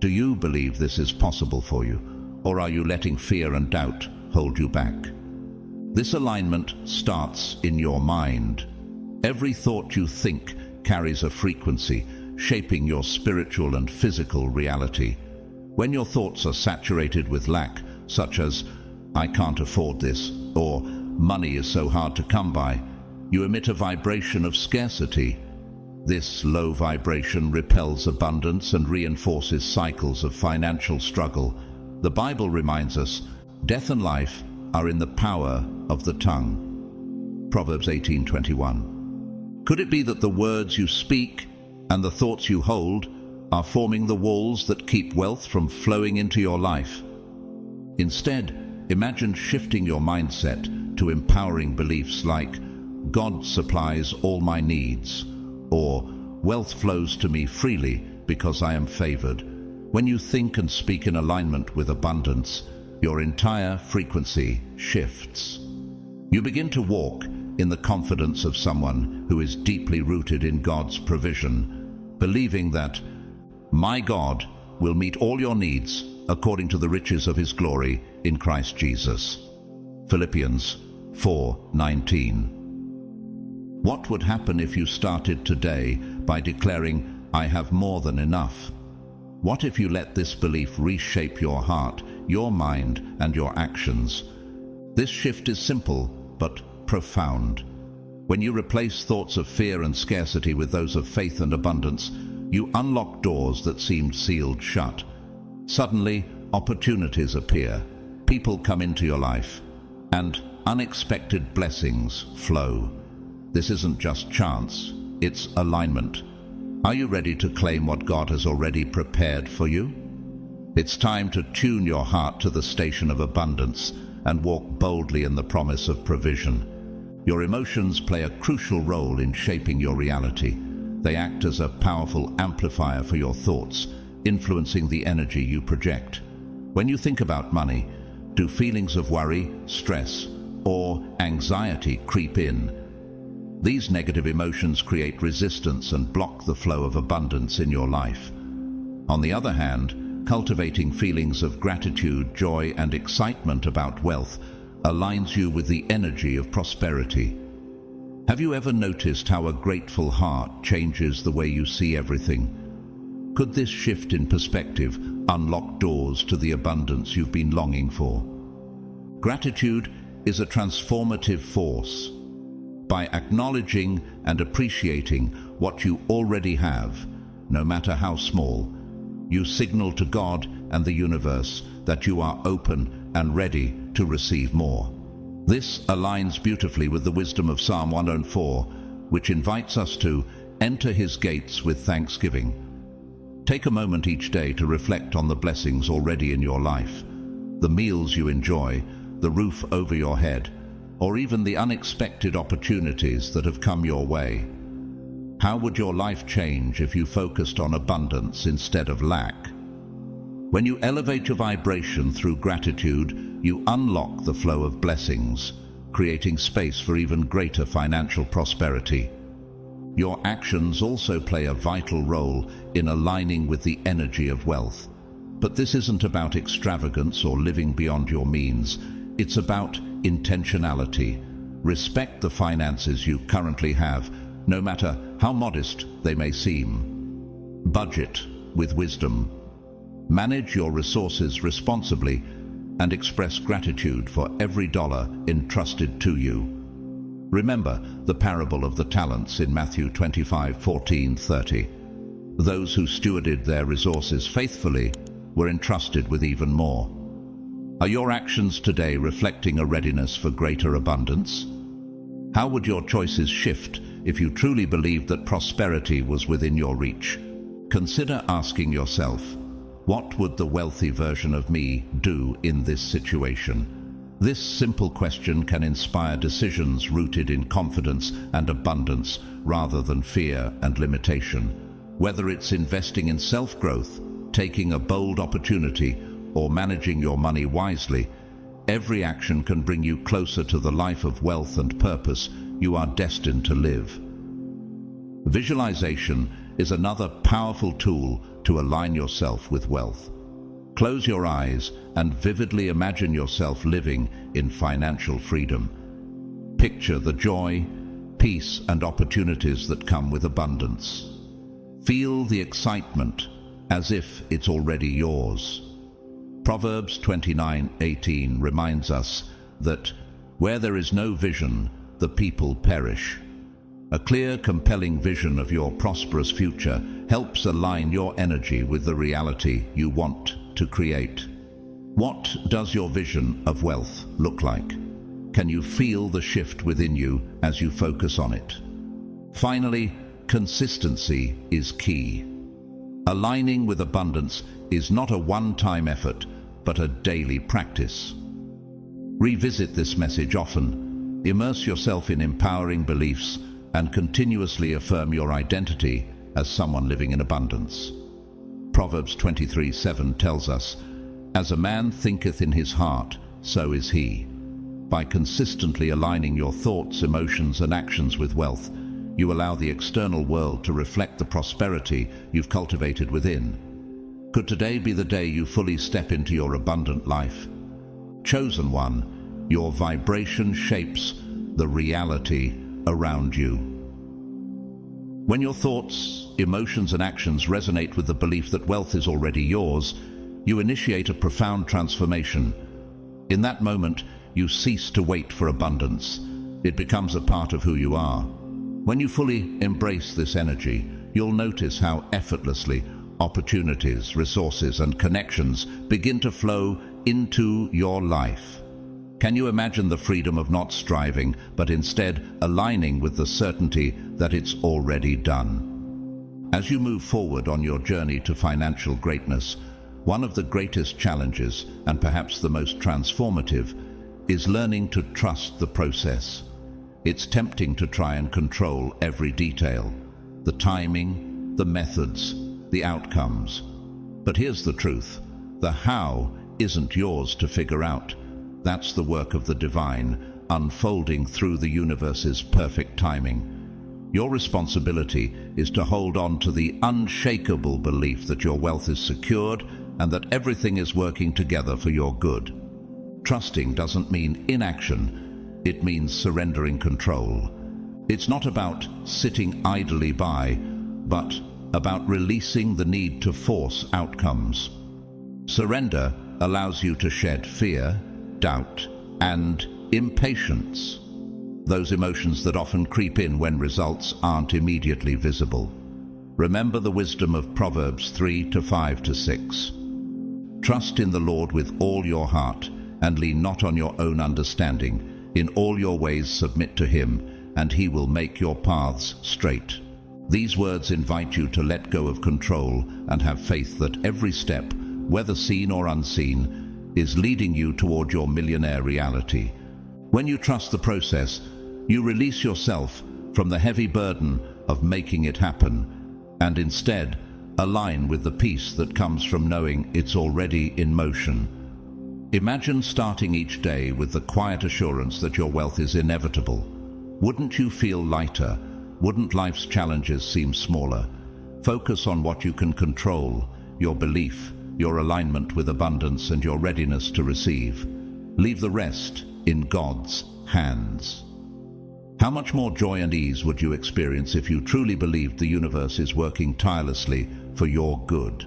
Do you believe this is possible for you, or are you letting fear and doubt hold you back? This alignment starts in your mind. Every thought you think carries a frequency, shaping your spiritual and physical reality. When your thoughts are saturated with lack, such as, "I can't afford this," or "money is so hard to come by," you emit a vibration of scarcity. This low vibration repels abundance and reinforces cycles of financial struggle. The Bible reminds us, death and life are in the power of the tongue. Proverbs 18:21. Could it be that the words you speak and the thoughts you hold are forming the walls that keep wealth from flowing into your life? Instead, imagine shifting your mindset to empowering beliefs like, "God supplies all my needs," or "Wealth flows to me freely because I am favored." When you think and speak in alignment with abundance, your entire frequency shifts. You begin to walk in the confidence of someone who is deeply rooted in God's provision, believing that "My God will meet all your needs according to the riches of his glory in Christ Jesus." Philippians 4:19. What would happen if you started today by declaring, "I have more than enough"? What if you let this belief reshape your heart, your mind, and your actions? This shift is simple but profound. When you replace thoughts of fear and scarcity with those of faith and abundance, you unlock doors that seemed sealed shut. Suddenly, opportunities appear, people come into your life, and unexpected blessings flow. This isn't just chance, it's alignment. Are you ready to claim what God has already prepared for you? It's time to tune your heart to the station of abundance and walk boldly in the promise of provision. Your emotions play a crucial role in shaping your reality. They act as a powerful amplifier for your thoughts, influencing the energy you project. When you think about money, Do feelings of worry, stress, or anxiety creep in? These negative emotions create resistance and block the flow of abundance in your life. On the other hand, cultivating feelings of gratitude, joy, and excitement about wealth aligns you with the energy of prosperity. Have you ever noticed how a grateful heart changes the way you see everything? Could this shift in perspective unlock doors to the abundance you've been longing for? Gratitude is a transformative force. By acknowledging and appreciating what you already have, no matter how small, you signal to God and the universe that you are open and ready to receive more. This aligns beautifully with the wisdom of Psalm 104, which invites us to enter His gates with thanksgiving. Take a moment each day to reflect on the blessings already in your life, the meals you enjoy, the roof over your head, or even the unexpected opportunities that have come your way. How would your life change if you focused on abundance instead of lack? When you elevate your vibration through gratitude, you unlock the flow of blessings, creating space for even greater financial prosperity. Your actions also play a vital role in aligning with the energy of wealth. But this isn't about extravagance or living beyond your means. It's about intentionality. Respect the finances you currently have, no matter how modest they may seem. Budget with wisdom. Manage your resources responsibly and express gratitude for every dollar entrusted to you. Remember the parable of the talents in Matthew 25:14-30. Those who stewarded their resources faithfully were entrusted with even more. Are your actions today reflecting a readiness for greater abundance? How would your choices shift if you truly believed that prosperity was within your reach? Consider asking yourself, what would the wealthy version of me do in this situation? This simple question can inspire decisions rooted in confidence and abundance rather than fear and limitation. Whether it's investing in self-growth, taking a bold opportunity, or managing your money wisely, every action can bring you closer to the life of wealth and purpose you are destined to live. Visualization is another powerful tool to align yourself with wealth. Close your eyes and vividly imagine yourself living in financial freedom. Picture the joy, peace, and opportunities that come with abundance. Feel the excitement as if it's already yours. Proverbs 29:18 reminds us that where there is no vision, the people perish. A clear, compelling vision of your prosperous future helps align your energy with the reality you want to create. What does your vision of wealth look like? Can you feel the shift within you as you focus on it? Finally, consistency is key. Aligning with abundance is not a one-time effort, but a daily practice. Revisit this message often, immerse yourself in empowering beliefs, and continuously affirm your identity as someone living in abundance. Proverbs 23:7 tells us, "As a man thinketh in his heart, so is he." By consistently aligning your thoughts, emotions, and actions with wealth, you allow the external world to reflect the prosperity you've cultivated within. Could today be the day you fully step into your abundant life? Chosen one, your vibration shapes the reality around you. When your thoughts, emotions, and actions resonate with the belief that wealth is already yours, you initiate a profound transformation. In that moment, you cease to wait for abundance. It becomes a part of who you are. When you fully embrace this energy, you'll notice how effortlessly opportunities, resources, and connections begin to flow into your life. Can you imagine the freedom of not striving, but instead aligning with the certainty that it's already done? As you move forward on your journey to financial greatness, one of the greatest challenges, and perhaps the most transformative, is learning to trust the process. It's tempting to try and control every detail, the timing, the methods, the outcomes. But here's the truth: the how isn't yours to figure out. That's the work of the divine, unfolding through the universe's perfect timing. Your responsibility is to hold on to the unshakable belief that your wealth is secured and that everything is working together for your good. Trusting doesn't mean inaction, it means surrendering control. It's not about sitting idly by, but about releasing the need to force outcomes. Surrender allows you to shed fear, doubt, and impatience, those emotions that often creep in when results aren't immediately visible. Remember the wisdom of Proverbs 3:5-6. Trust in the Lord with all your heart, and lean not on your own understanding. In all your ways submit to him, and he will make your paths straight. These words invite you to let go of control and have faith that every step, whether seen or unseen, is leading you toward your millionaire reality. When you trust the process, you release yourself from the heavy burden of making it happen, and instead align with the peace that comes from knowing it's already in motion. Imagine starting each day with the quiet assurance that your wealth is inevitable. Wouldn't you feel lighter? Wouldn't life's challenges seem smaller? Focus on what you can control, your belief, your alignment with abundance, and your readiness to receive. Leave the rest in God's hands. How much more joy and ease would you experience if you truly believed the universe is working tirelessly for your good?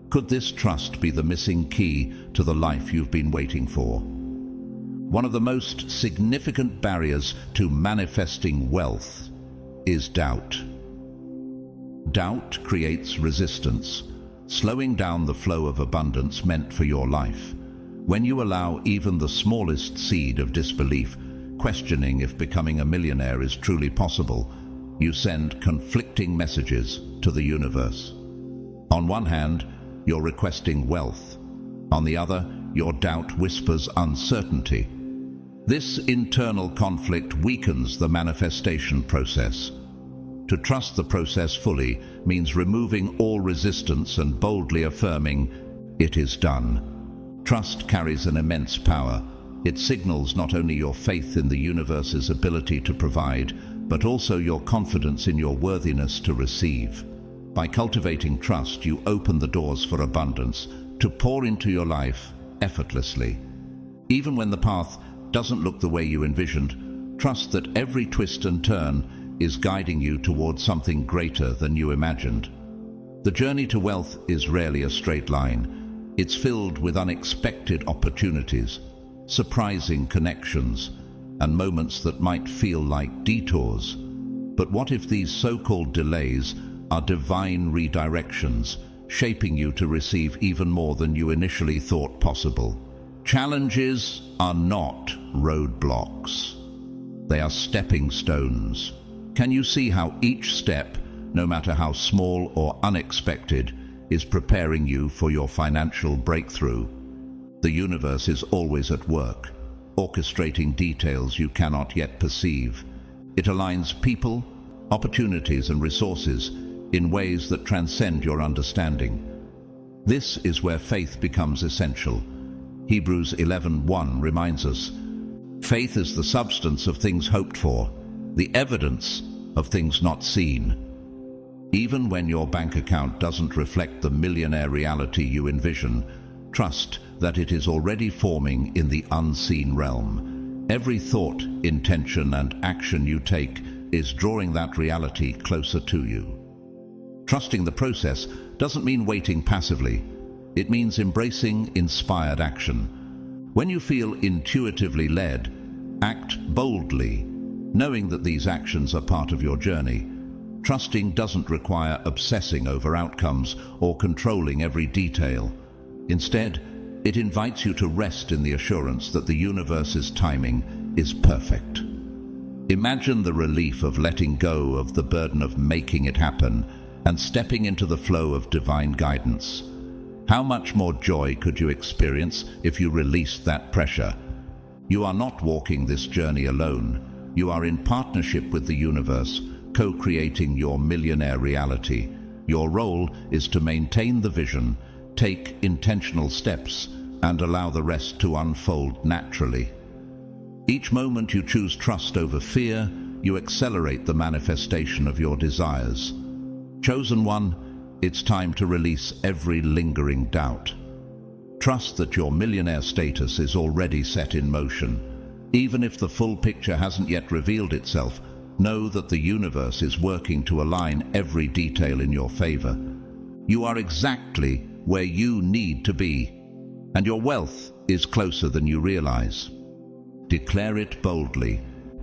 Could this trust be the missing key to the life you've been waiting for? One of the most significant barriers to manifesting wealth is doubt. Doubt creates resistance, slowing down the flow of abundance meant for your life. When you allow even the smallest seed of disbelief, questioning if becoming a millionaire is truly possible, you send conflicting messages to the universe. On one hand, you're requesting wealth. On the other, your doubt whispers uncertainty. This internal conflict weakens the manifestation process. To trust the process fully means removing all resistance and boldly affirming, "It is done." Trust carries an immense power. It signals not only your faith in the universe's ability to provide, but also your confidence in your worthiness to receive. By cultivating trust, you open the doors for abundance to pour into your life effortlessly. Even when the path doesn't look the way you envisioned, trust that every twist and turn is guiding you towards something greater than you imagined. The journey to wealth is rarely a straight line. It's filled with unexpected opportunities, surprising connections, and moments that might feel like detours. But what if these so-called delays are divine redirections, shaping you to receive even more than you initially thought possible? Challenges are not roadblocks. They are stepping stones. Can you see how each step, no matter how small or unexpected, is preparing you for your financial breakthrough? The universe is always at work, orchestrating details you cannot yet perceive. It aligns people, opportunities, and resources in ways that transcend your understanding. This is where faith becomes essential. Hebrews 11:1 reminds us, "Faith is the substance of things hoped for, the evidence of things not seen." Even when your bank account doesn't reflect the millionaire reality you envision, trust that it is already forming in the unseen realm. Every thought, intention, and action you take is drawing that reality closer to you. Trusting the process doesn't mean waiting passively. It means embracing inspired action. When you feel intuitively led, act boldly, knowing that these actions are part of your journey. Trusting doesn't require obsessing over outcomes or controlling every detail. Instead, it invites you to rest in the assurance that the universe's timing is perfect. Imagine the relief of letting go of the burden of making it happen and stepping into the flow of divine guidance. How much more joy could you experience if you released that pressure? You are not walking this journey alone. You are in partnership with the universe, co-creating your millionaire reality. Your role is to maintain the vision, take intentional steps, and allow the rest to unfold naturally. Each moment you choose trust over fear, you accelerate the manifestation of your desires. Chosen one, it's time to release every lingering doubt. Trust that your millionaire status is already set in motion. Even if the full picture hasn't yet revealed itself, know that the universe is working to align every detail in your favor. You are exactly where you need to be, and your wealth is closer than you realize. Declare it boldly.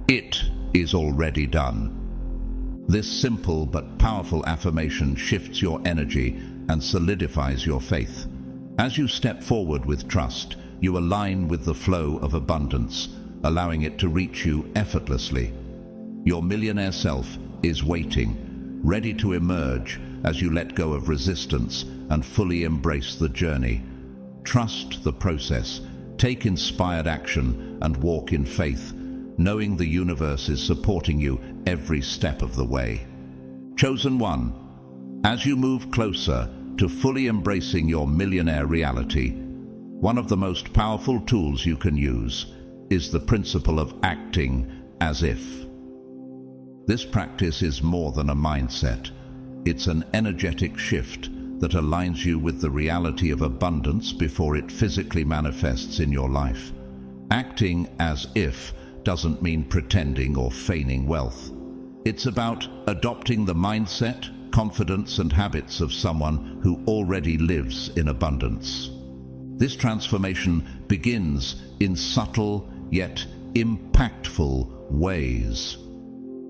It is already done. This simple but powerful affirmation shifts your energy and solidifies your faith. As you step forward with trust, you align with the flow of abundance, allowing it to reach you effortlessly. Your millionaire self is waiting, ready to emerge as you let go of resistance and fully embrace the journey. Trust the process, take inspired action, and walk in faith, knowing the universe is supporting you every step of the way. Chosen one, as you move closer to fully embracing your millionaire reality, one of the most powerful tools you can use is the principle of acting as if. This practice is more than a mindset. It's an energetic shift that aligns you with the reality of abundance before it physically manifests in your life. Acting as if doesn't mean pretending or feigning wealth. It's about adopting the mindset, confidence, and habits of someone who already lives in abundance. This transformation begins in subtle yet impactful ways.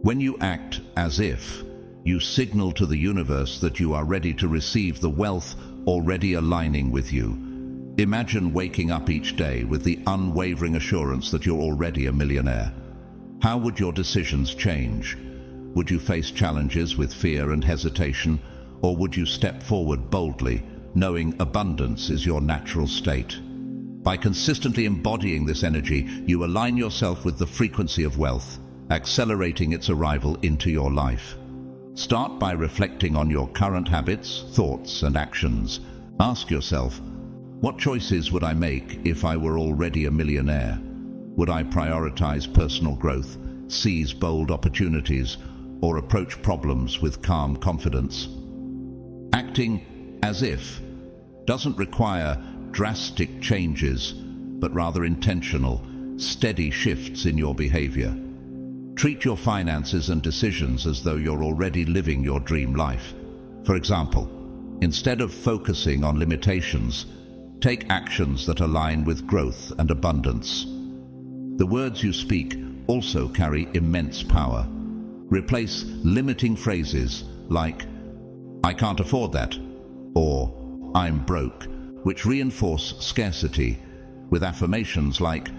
When you act as if, you signal to the universe that you are ready to receive the wealth already aligning with you. Imagine waking up each day with the unwavering assurance that you're already a millionaire. How would your decisions change? Would you face challenges with fear and hesitation, or would you step forward boldly, knowing abundance is your natural state? By consistently embodying this energy, you align yourself with the frequency of wealth, accelerating its arrival into your life. Start by reflecting on your current habits, thoughts, and actions. Ask yourself, what choices would I make if I were already a millionaire? Would I prioritize personal growth, seize bold opportunities, or approach problems with calm confidence? Acting as if doesn't require drastic changes, but rather intentional, steady shifts in your behavior. Treat your finances and decisions as though you're already living your dream life. For example, instead of focusing on limitations, take actions that align with growth and abundance. The words you speak also carry immense power. Replace limiting phrases like, "I can't afford that," or "I'm broke," which reinforce scarcity, with affirmations like,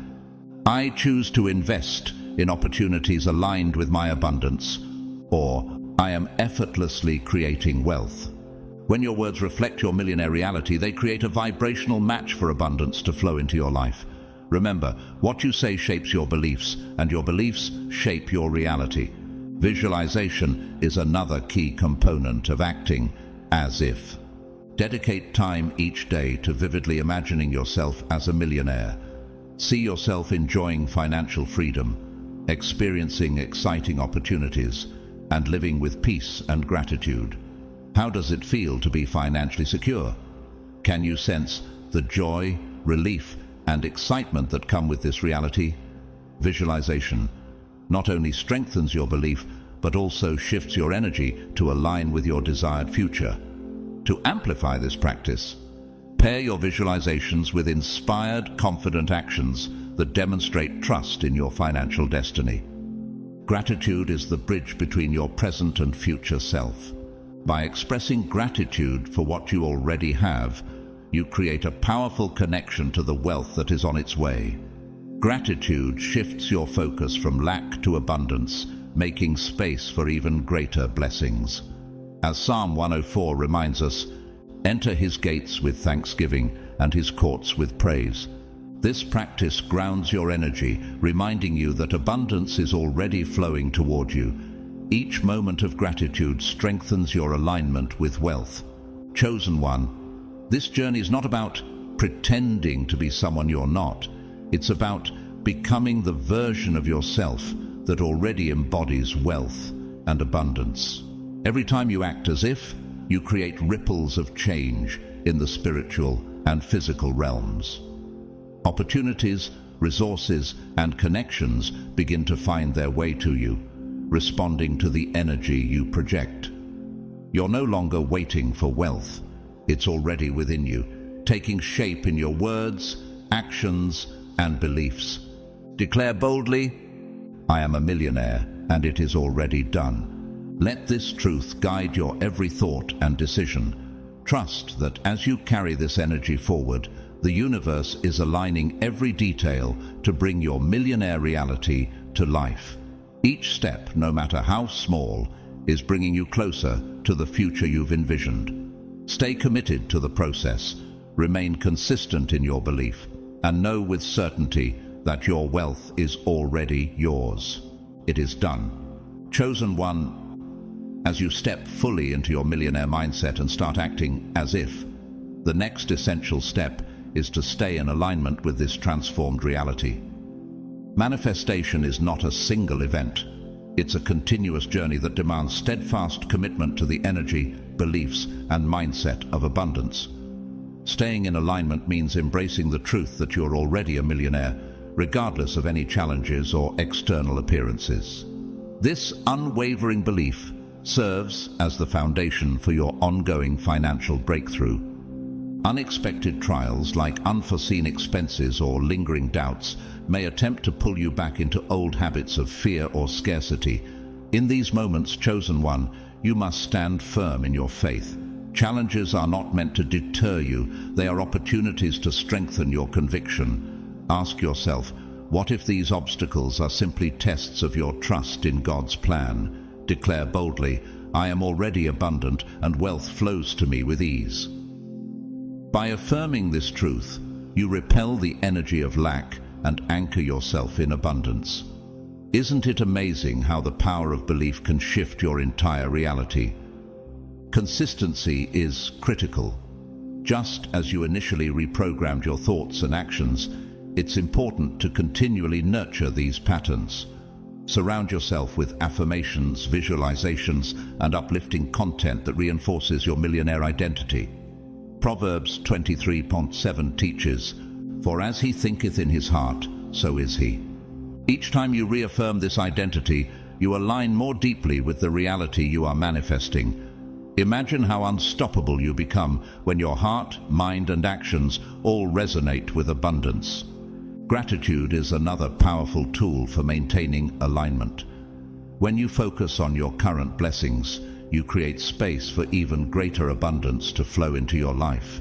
"I choose to invest in opportunities aligned with my abundance," or "I am effortlessly creating wealth." When your words reflect your millionaire reality, they create a vibrational match for abundance to flow into your life. Remember, what you say shapes your beliefs, and your beliefs shape your reality. Visualization is another key component of acting as if. Dedicate time each day to vividly imagining yourself as a millionaire. See yourself enjoying financial freedom, experiencing exciting opportunities, and living with peace and gratitude. How does it feel to be financially secure? Can you sense the joy, relief, and excitement that come with this reality? Visualization not only strengthens your belief, but also shifts your energy to align with your desired future. To amplify this practice, pair your visualizations with inspired, confident actions that demonstrate trust in your financial destiny. Gratitude is the bridge between your present and future self. By expressing gratitude for what you already have, you create a powerful connection to the wealth that is on its way. Gratitude shifts your focus from lack to abundance, making space for even greater blessings. As Psalm 104 reminds us, "Enter his gates with thanksgiving and his courts with praise." This practice grounds your energy, reminding you that abundance is already flowing toward you. Each moment of gratitude strengthens your alignment with wealth. Chosen one, this journey is not about pretending to be someone you're not. It's about becoming the version of yourself that already embodies wealth and abundance. Every time you act as if, you create ripples of change in the spiritual and physical realms. Opportunities, resources, and connections begin to find their way to you, responding to the energy you project. You're no longer waiting for wealth. It's already within you, taking shape in your words, actions, and beliefs. Declare boldly, "I am a millionaire, and it is already done." Let this truth guide your every thought and decision. Trust that as you carry this energy forward, the universe is aligning every detail to bring your millionaire reality to life. Each step, no matter how small, is bringing you closer to the future you've envisioned. Stay committed to the process, remain consistent in your belief, and know with certainty that your wealth is already yours. It is done. Chosen one, as you step fully into your millionaire mindset and start acting as if, the next essential step is to stay in alignment with this transformed reality. Manifestation is not a single event. It's a continuous journey that demands steadfast commitment to the energy, beliefs, and mindset of abundance. Staying in alignment means embracing the truth that you're already a millionaire, regardless of any challenges or external appearances. This unwavering belief serves as the foundation for your ongoing financial breakthrough. Unexpected trials like unforeseen expenses or lingering doubts may attempt to pull you back into old habits of fear or scarcity. In these moments, chosen one, you must stand firm in your faith. Challenges are not meant to deter you, they are opportunities to strengthen your conviction. Ask yourself, what if these obstacles are simply tests of your trust in God's plan? Declare boldly, "I am already abundant and wealth flows to me with ease." By affirming this truth, you repel the energy of lack and anchor yourself in abundance. Isn't it amazing how the power of belief can shift your entire reality? Consistency is critical. Just as you initially reprogrammed your thoughts and actions, it's important to continually nurture these patterns. Surround yourself with affirmations, visualizations, and uplifting content that reinforces your millionaire identity. Proverbs 23:7 teaches, "For as he thinketh in his heart, so is he." Each time you reaffirm this identity, you align more deeply with the reality you are manifesting. Imagine how unstoppable you become when your heart, mind, and actions all resonate with abundance. Gratitude is another powerful tool for maintaining alignment. When you focus on your current blessings, you create space for even greater abundance to flow into your life.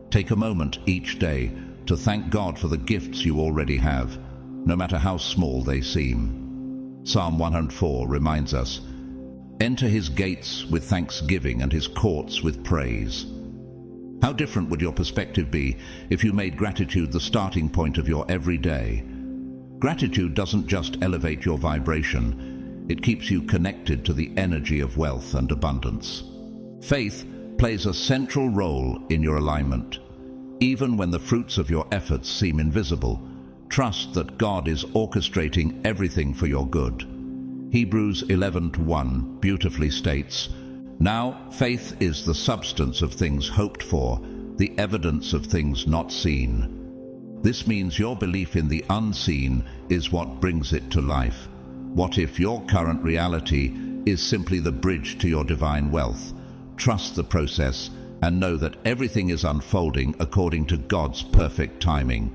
Take a moment each day to thank God for the gifts you already have, no matter how small they seem. Psalm 104 reminds us, "Enter his gates with thanksgiving and his courts with praise." How different would your perspective be if you made gratitude the starting point of your everyday? Gratitude doesn't just elevate your vibration, it keeps you connected to the energy of wealth and abundance. Faith plays a central role in your alignment. Even when the fruits of your efforts seem invisible, trust that God is orchestrating everything for your good. Hebrews 11:1 beautifully states, "Now faith is the substance of things hoped for, the evidence of things not seen." This means your belief in the unseen is what brings it to life. What if your current reality is simply the bridge to your divine wealth? Trust the process and know that everything is unfolding according to God's perfect timing.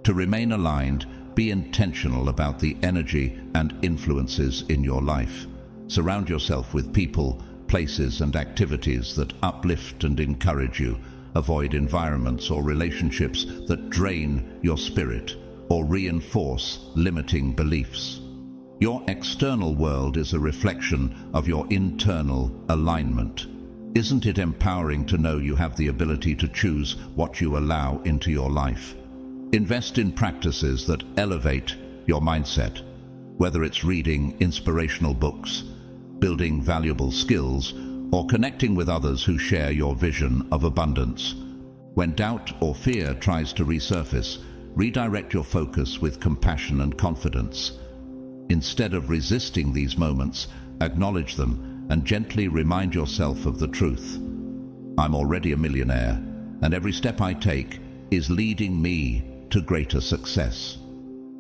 To remain aligned, be intentional about the energy and influences in your life. Surround yourself with people, places, and activities that uplift and encourage you. Avoid environments or relationships that drain your spirit or reinforce limiting beliefs. Your external world is a reflection of your internal alignment. Isn't it empowering to know you have the ability to choose what you allow into your life? Invest in practices that elevate your mindset, whether it's reading inspirational books, building valuable skills, or connecting with others who share your vision of abundance. When doubt or fear tries to resurface, redirect your focus with compassion and confidence. Instead of resisting these moments, acknowledge them and gently remind yourself of the truth. I'm already a millionaire, and every step I take is leading me to greater success.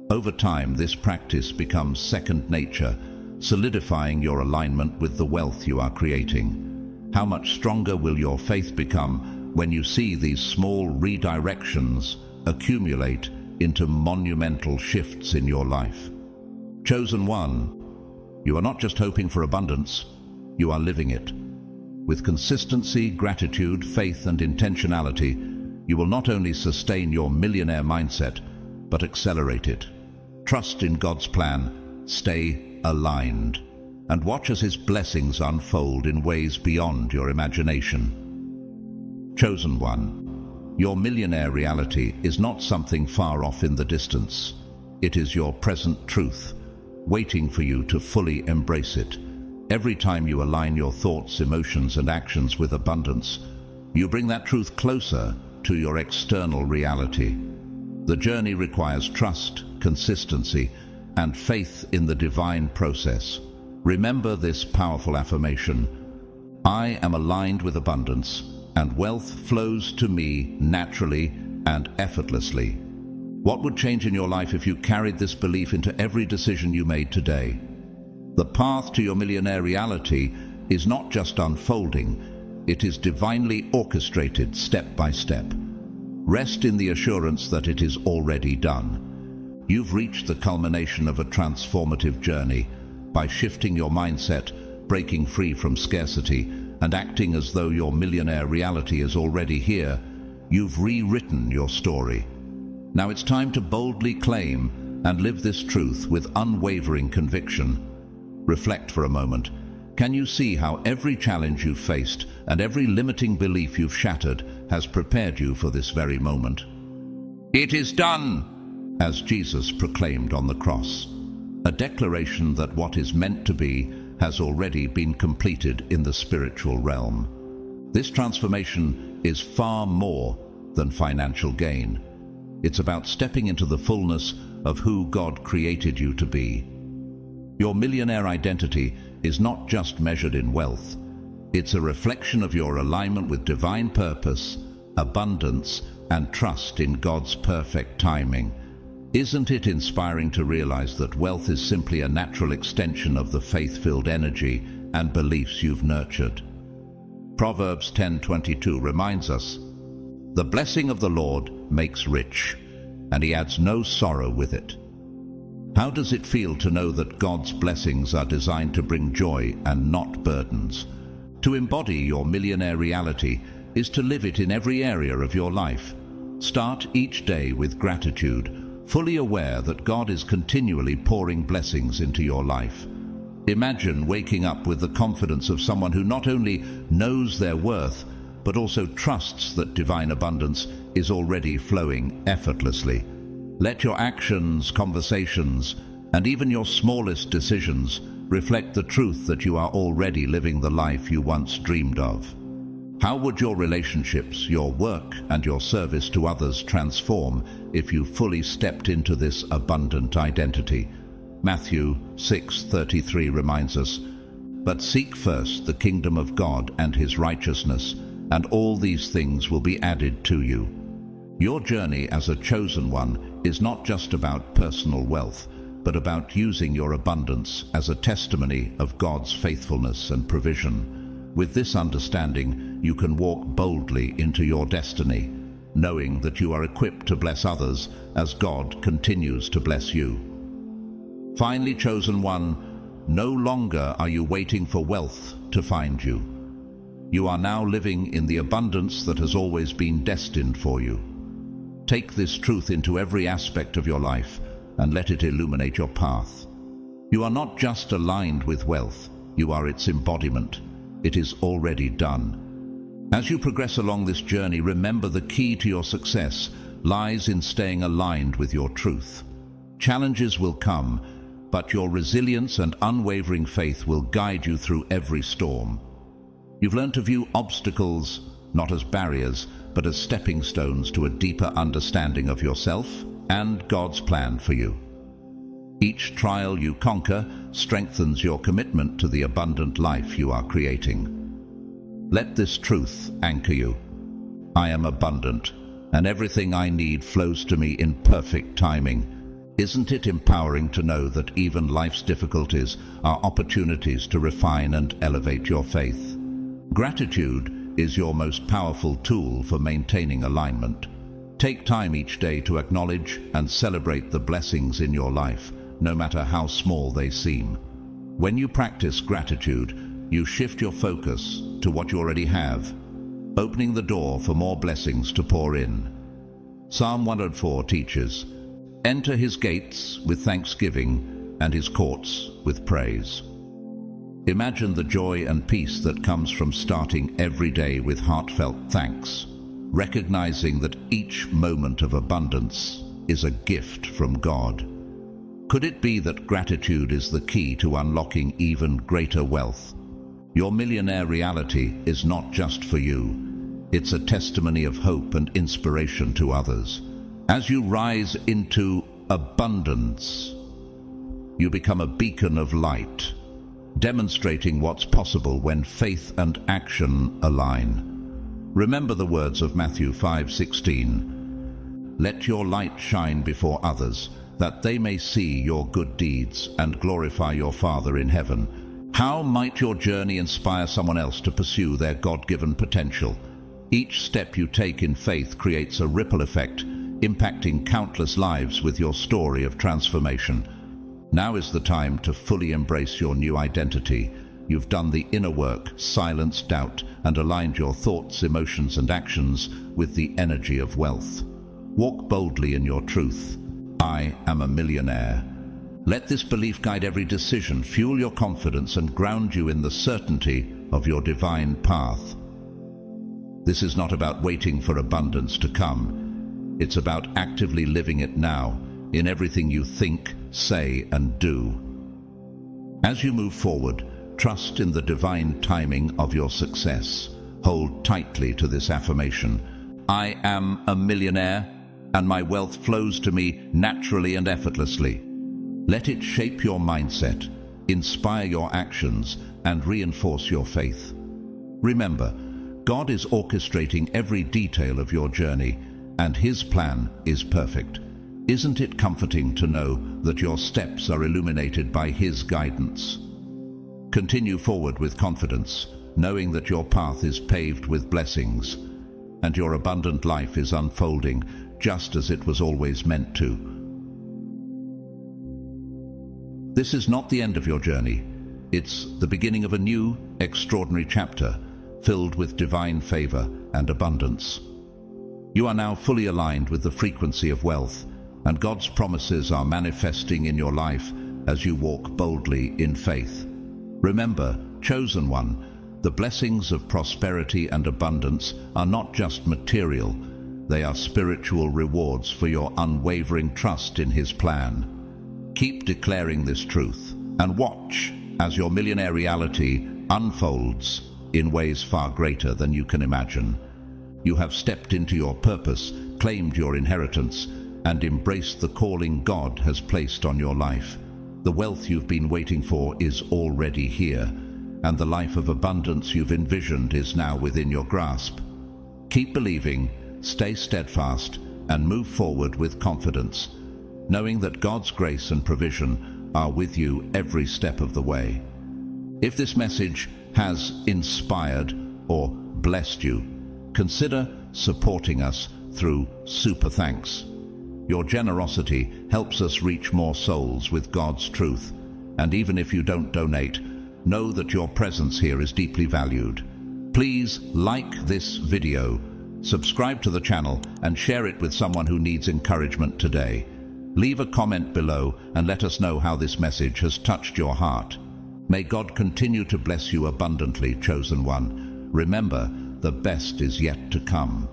Over time, this practice becomes second nature, solidifying your alignment with the wealth you are creating. How much stronger will your faith become when you see these small redirections accumulate into monumental shifts in your life? Chosen one, you are not just hoping for abundance, you are living it. With consistency, gratitude, faith, and intentionality, you will not only sustain your millionaire mindset, but accelerate it. Trust in God's plan, stay aligned, and watch as His blessings unfold in ways beyond your imagination. Chosen one, your millionaire reality is not something far off in the distance. It is your present truth, waiting for you to fully embrace it. Every time you align your thoughts, emotions, and actions with abundance, you bring that truth closer to your external reality. The journey requires trust, consistency, and faith in the divine process. Remember this powerful affirmation: I am aligned with abundance, and wealth flows to me naturally and effortlessly. What would change in your life if you carried this belief into every decision you made today? The path to your millionaire reality is not just unfolding, it is divinely orchestrated step by step. Rest in the assurance that it is already done. You've reached the culmination of a transformative journey. By shifting your mindset, breaking free from scarcity, and acting as though your millionaire reality is already here, you've rewritten your story. Now it's time to boldly claim and live this truth with unwavering conviction. Reflect for a moment. Can you see how every challenge you've faced and every limiting belief you've shattered has prepared you for this very moment? It is done, as Jesus proclaimed on the cross. A declaration that what is meant to be has already been completed in the spiritual realm. This transformation is far more than financial gain. It's about stepping into the fullness of who God created you to be. Your millionaire identity is not just measured in wealth. It's a reflection of your alignment with divine purpose, abundance, and trust in God's perfect timing. Isn't it inspiring to realize that wealth is simply a natural extension of the faith-filled energy and beliefs you've nurtured? Proverbs 10:22 reminds us, "The blessing of the Lord makes rich, and He adds no sorrow with it." How does it feel to know that God's blessings are designed to bring joy and not burdens? To embody your millionaire reality is to live it in every area of your life. Start each day with gratitude, fully aware that God is continually pouring blessings into your life. Imagine waking up with the confidence of someone who not only knows their worth, but also trusts that divine abundance is already flowing effortlessly. Let your actions, conversations, and even your smallest decisions reflect the truth that you are already living the life you once dreamed of. How would your relationships, your work, and your service to others transform if you fully stepped into this abundant identity? Matthew 6:33 reminds us, "But seek first the kingdom of God and His righteousness, and all these things will be added to you." Your journey as a chosen one is not just about personal wealth, but about using your abundance as a testimony of God's faithfulness and provision. With this understanding, you can walk boldly into your destiny, knowing that you are equipped to bless others as God continues to bless you. Finally, chosen one, no longer are you waiting for wealth to find you. You are now living in the abundance that has always been destined for you. Take this truth into every aspect of your life and let it illuminate your path. You are not just aligned with wealth, you are its embodiment. It is already done. As you progress along this journey, remember the key to your success lies in staying aligned with your truth. Challenges will come, but your resilience and unwavering faith will guide you through every storm. You've learned to view obstacles not as barriers, but as stepping stones to a deeper understanding of yourself and God's plan for you. Each trial you conquer strengthens your commitment to the abundant life you are creating. Let this truth anchor you. I am abundant, and everything I need flows to me in perfect timing. Isn't it empowering to know that even life's difficulties are opportunities to refine and elevate your faith? Gratitude is your most powerful tool for maintaining alignment. Take time each day to acknowledge and celebrate the blessings in your life, no matter how small they seem. When you practice gratitude, you shift your focus to what you already have, opening the door for more blessings to pour in. Psalm 104 teaches, "Enter his gates with thanksgiving and his courts with praise." Imagine the joy and peace that comes from starting every day with heartfelt thanks, recognizing that each moment of abundance is a gift from God. Could it be that gratitude is the key to unlocking even greater wealth? Your millionaire reality is not just for you. It's a testimony of hope and inspiration to others. As you rise into abundance, you become a beacon of light, demonstrating what's possible when faith and action align. Remember the words of Matthew 5:16. "Let your light shine before others, that they may see your good deeds and glorify your Father in heaven." How might your journey inspire someone else to pursue their God-given potential? Each step you take in faith creates a ripple effect, impacting countless lives with your story of transformation. Now is the time to fully embrace your new identity. You've done the inner work, silenced doubt, and aligned your thoughts, emotions, and actions with the energy of wealth. Walk boldly in your truth. I am a millionaire. Let this belief guide every decision, fuel your confidence, and ground you in the certainty of your divine path. This is not about waiting for abundance to come. It's about actively living it now, in everything you think, say, and do. As you move forward, trust in the divine timing of your success. Hold tightly to this affirmation. I am a millionaire, and my wealth flows to me naturally and effortlessly. Let it shape your mindset, inspire your actions, and reinforce your faith. Remember, God is orchestrating every detail of your journey, and his plan is perfect. Isn't it comforting to know that your steps are illuminated by his guidance? Continue forward with confidence, knowing that your path is paved with blessings, and your abundant life is unfolding just as it was always meant to. This is not the end of your journey. It's the beginning of a new, extraordinary chapter, filled with divine favor and abundance. You are now fully aligned with the frequency of wealth, and God's promises are manifesting in your life as you walk boldly in faith. Remember, chosen one, the blessings of prosperity and abundance are not just material, they are spiritual rewards for your unwavering trust in his plan. Keep declaring this truth, and watch as your millionaire reality unfolds in ways far greater than you can imagine. You have stepped into your purpose, claimed your inheritance, and embraced the calling God has placed on your life. The wealth you've been waiting for is already here, and the life of abundance you've envisioned is now within your grasp. Keep believing, stay steadfast, and move forward with confidence, knowing that God's grace and provision are with you every step of the way. If this message has inspired or blessed you, consider supporting us through Super Thanks. Your generosity helps us reach more souls with God's truth, and even if you don't donate, know that your presence here is deeply valued. Please like this video, subscribe to the channel, and share it with someone who needs encouragement today. Leave a comment below and let us know how this message has touched your heart. May God continue to bless you abundantly, chosen one. Remember, the best is yet to come.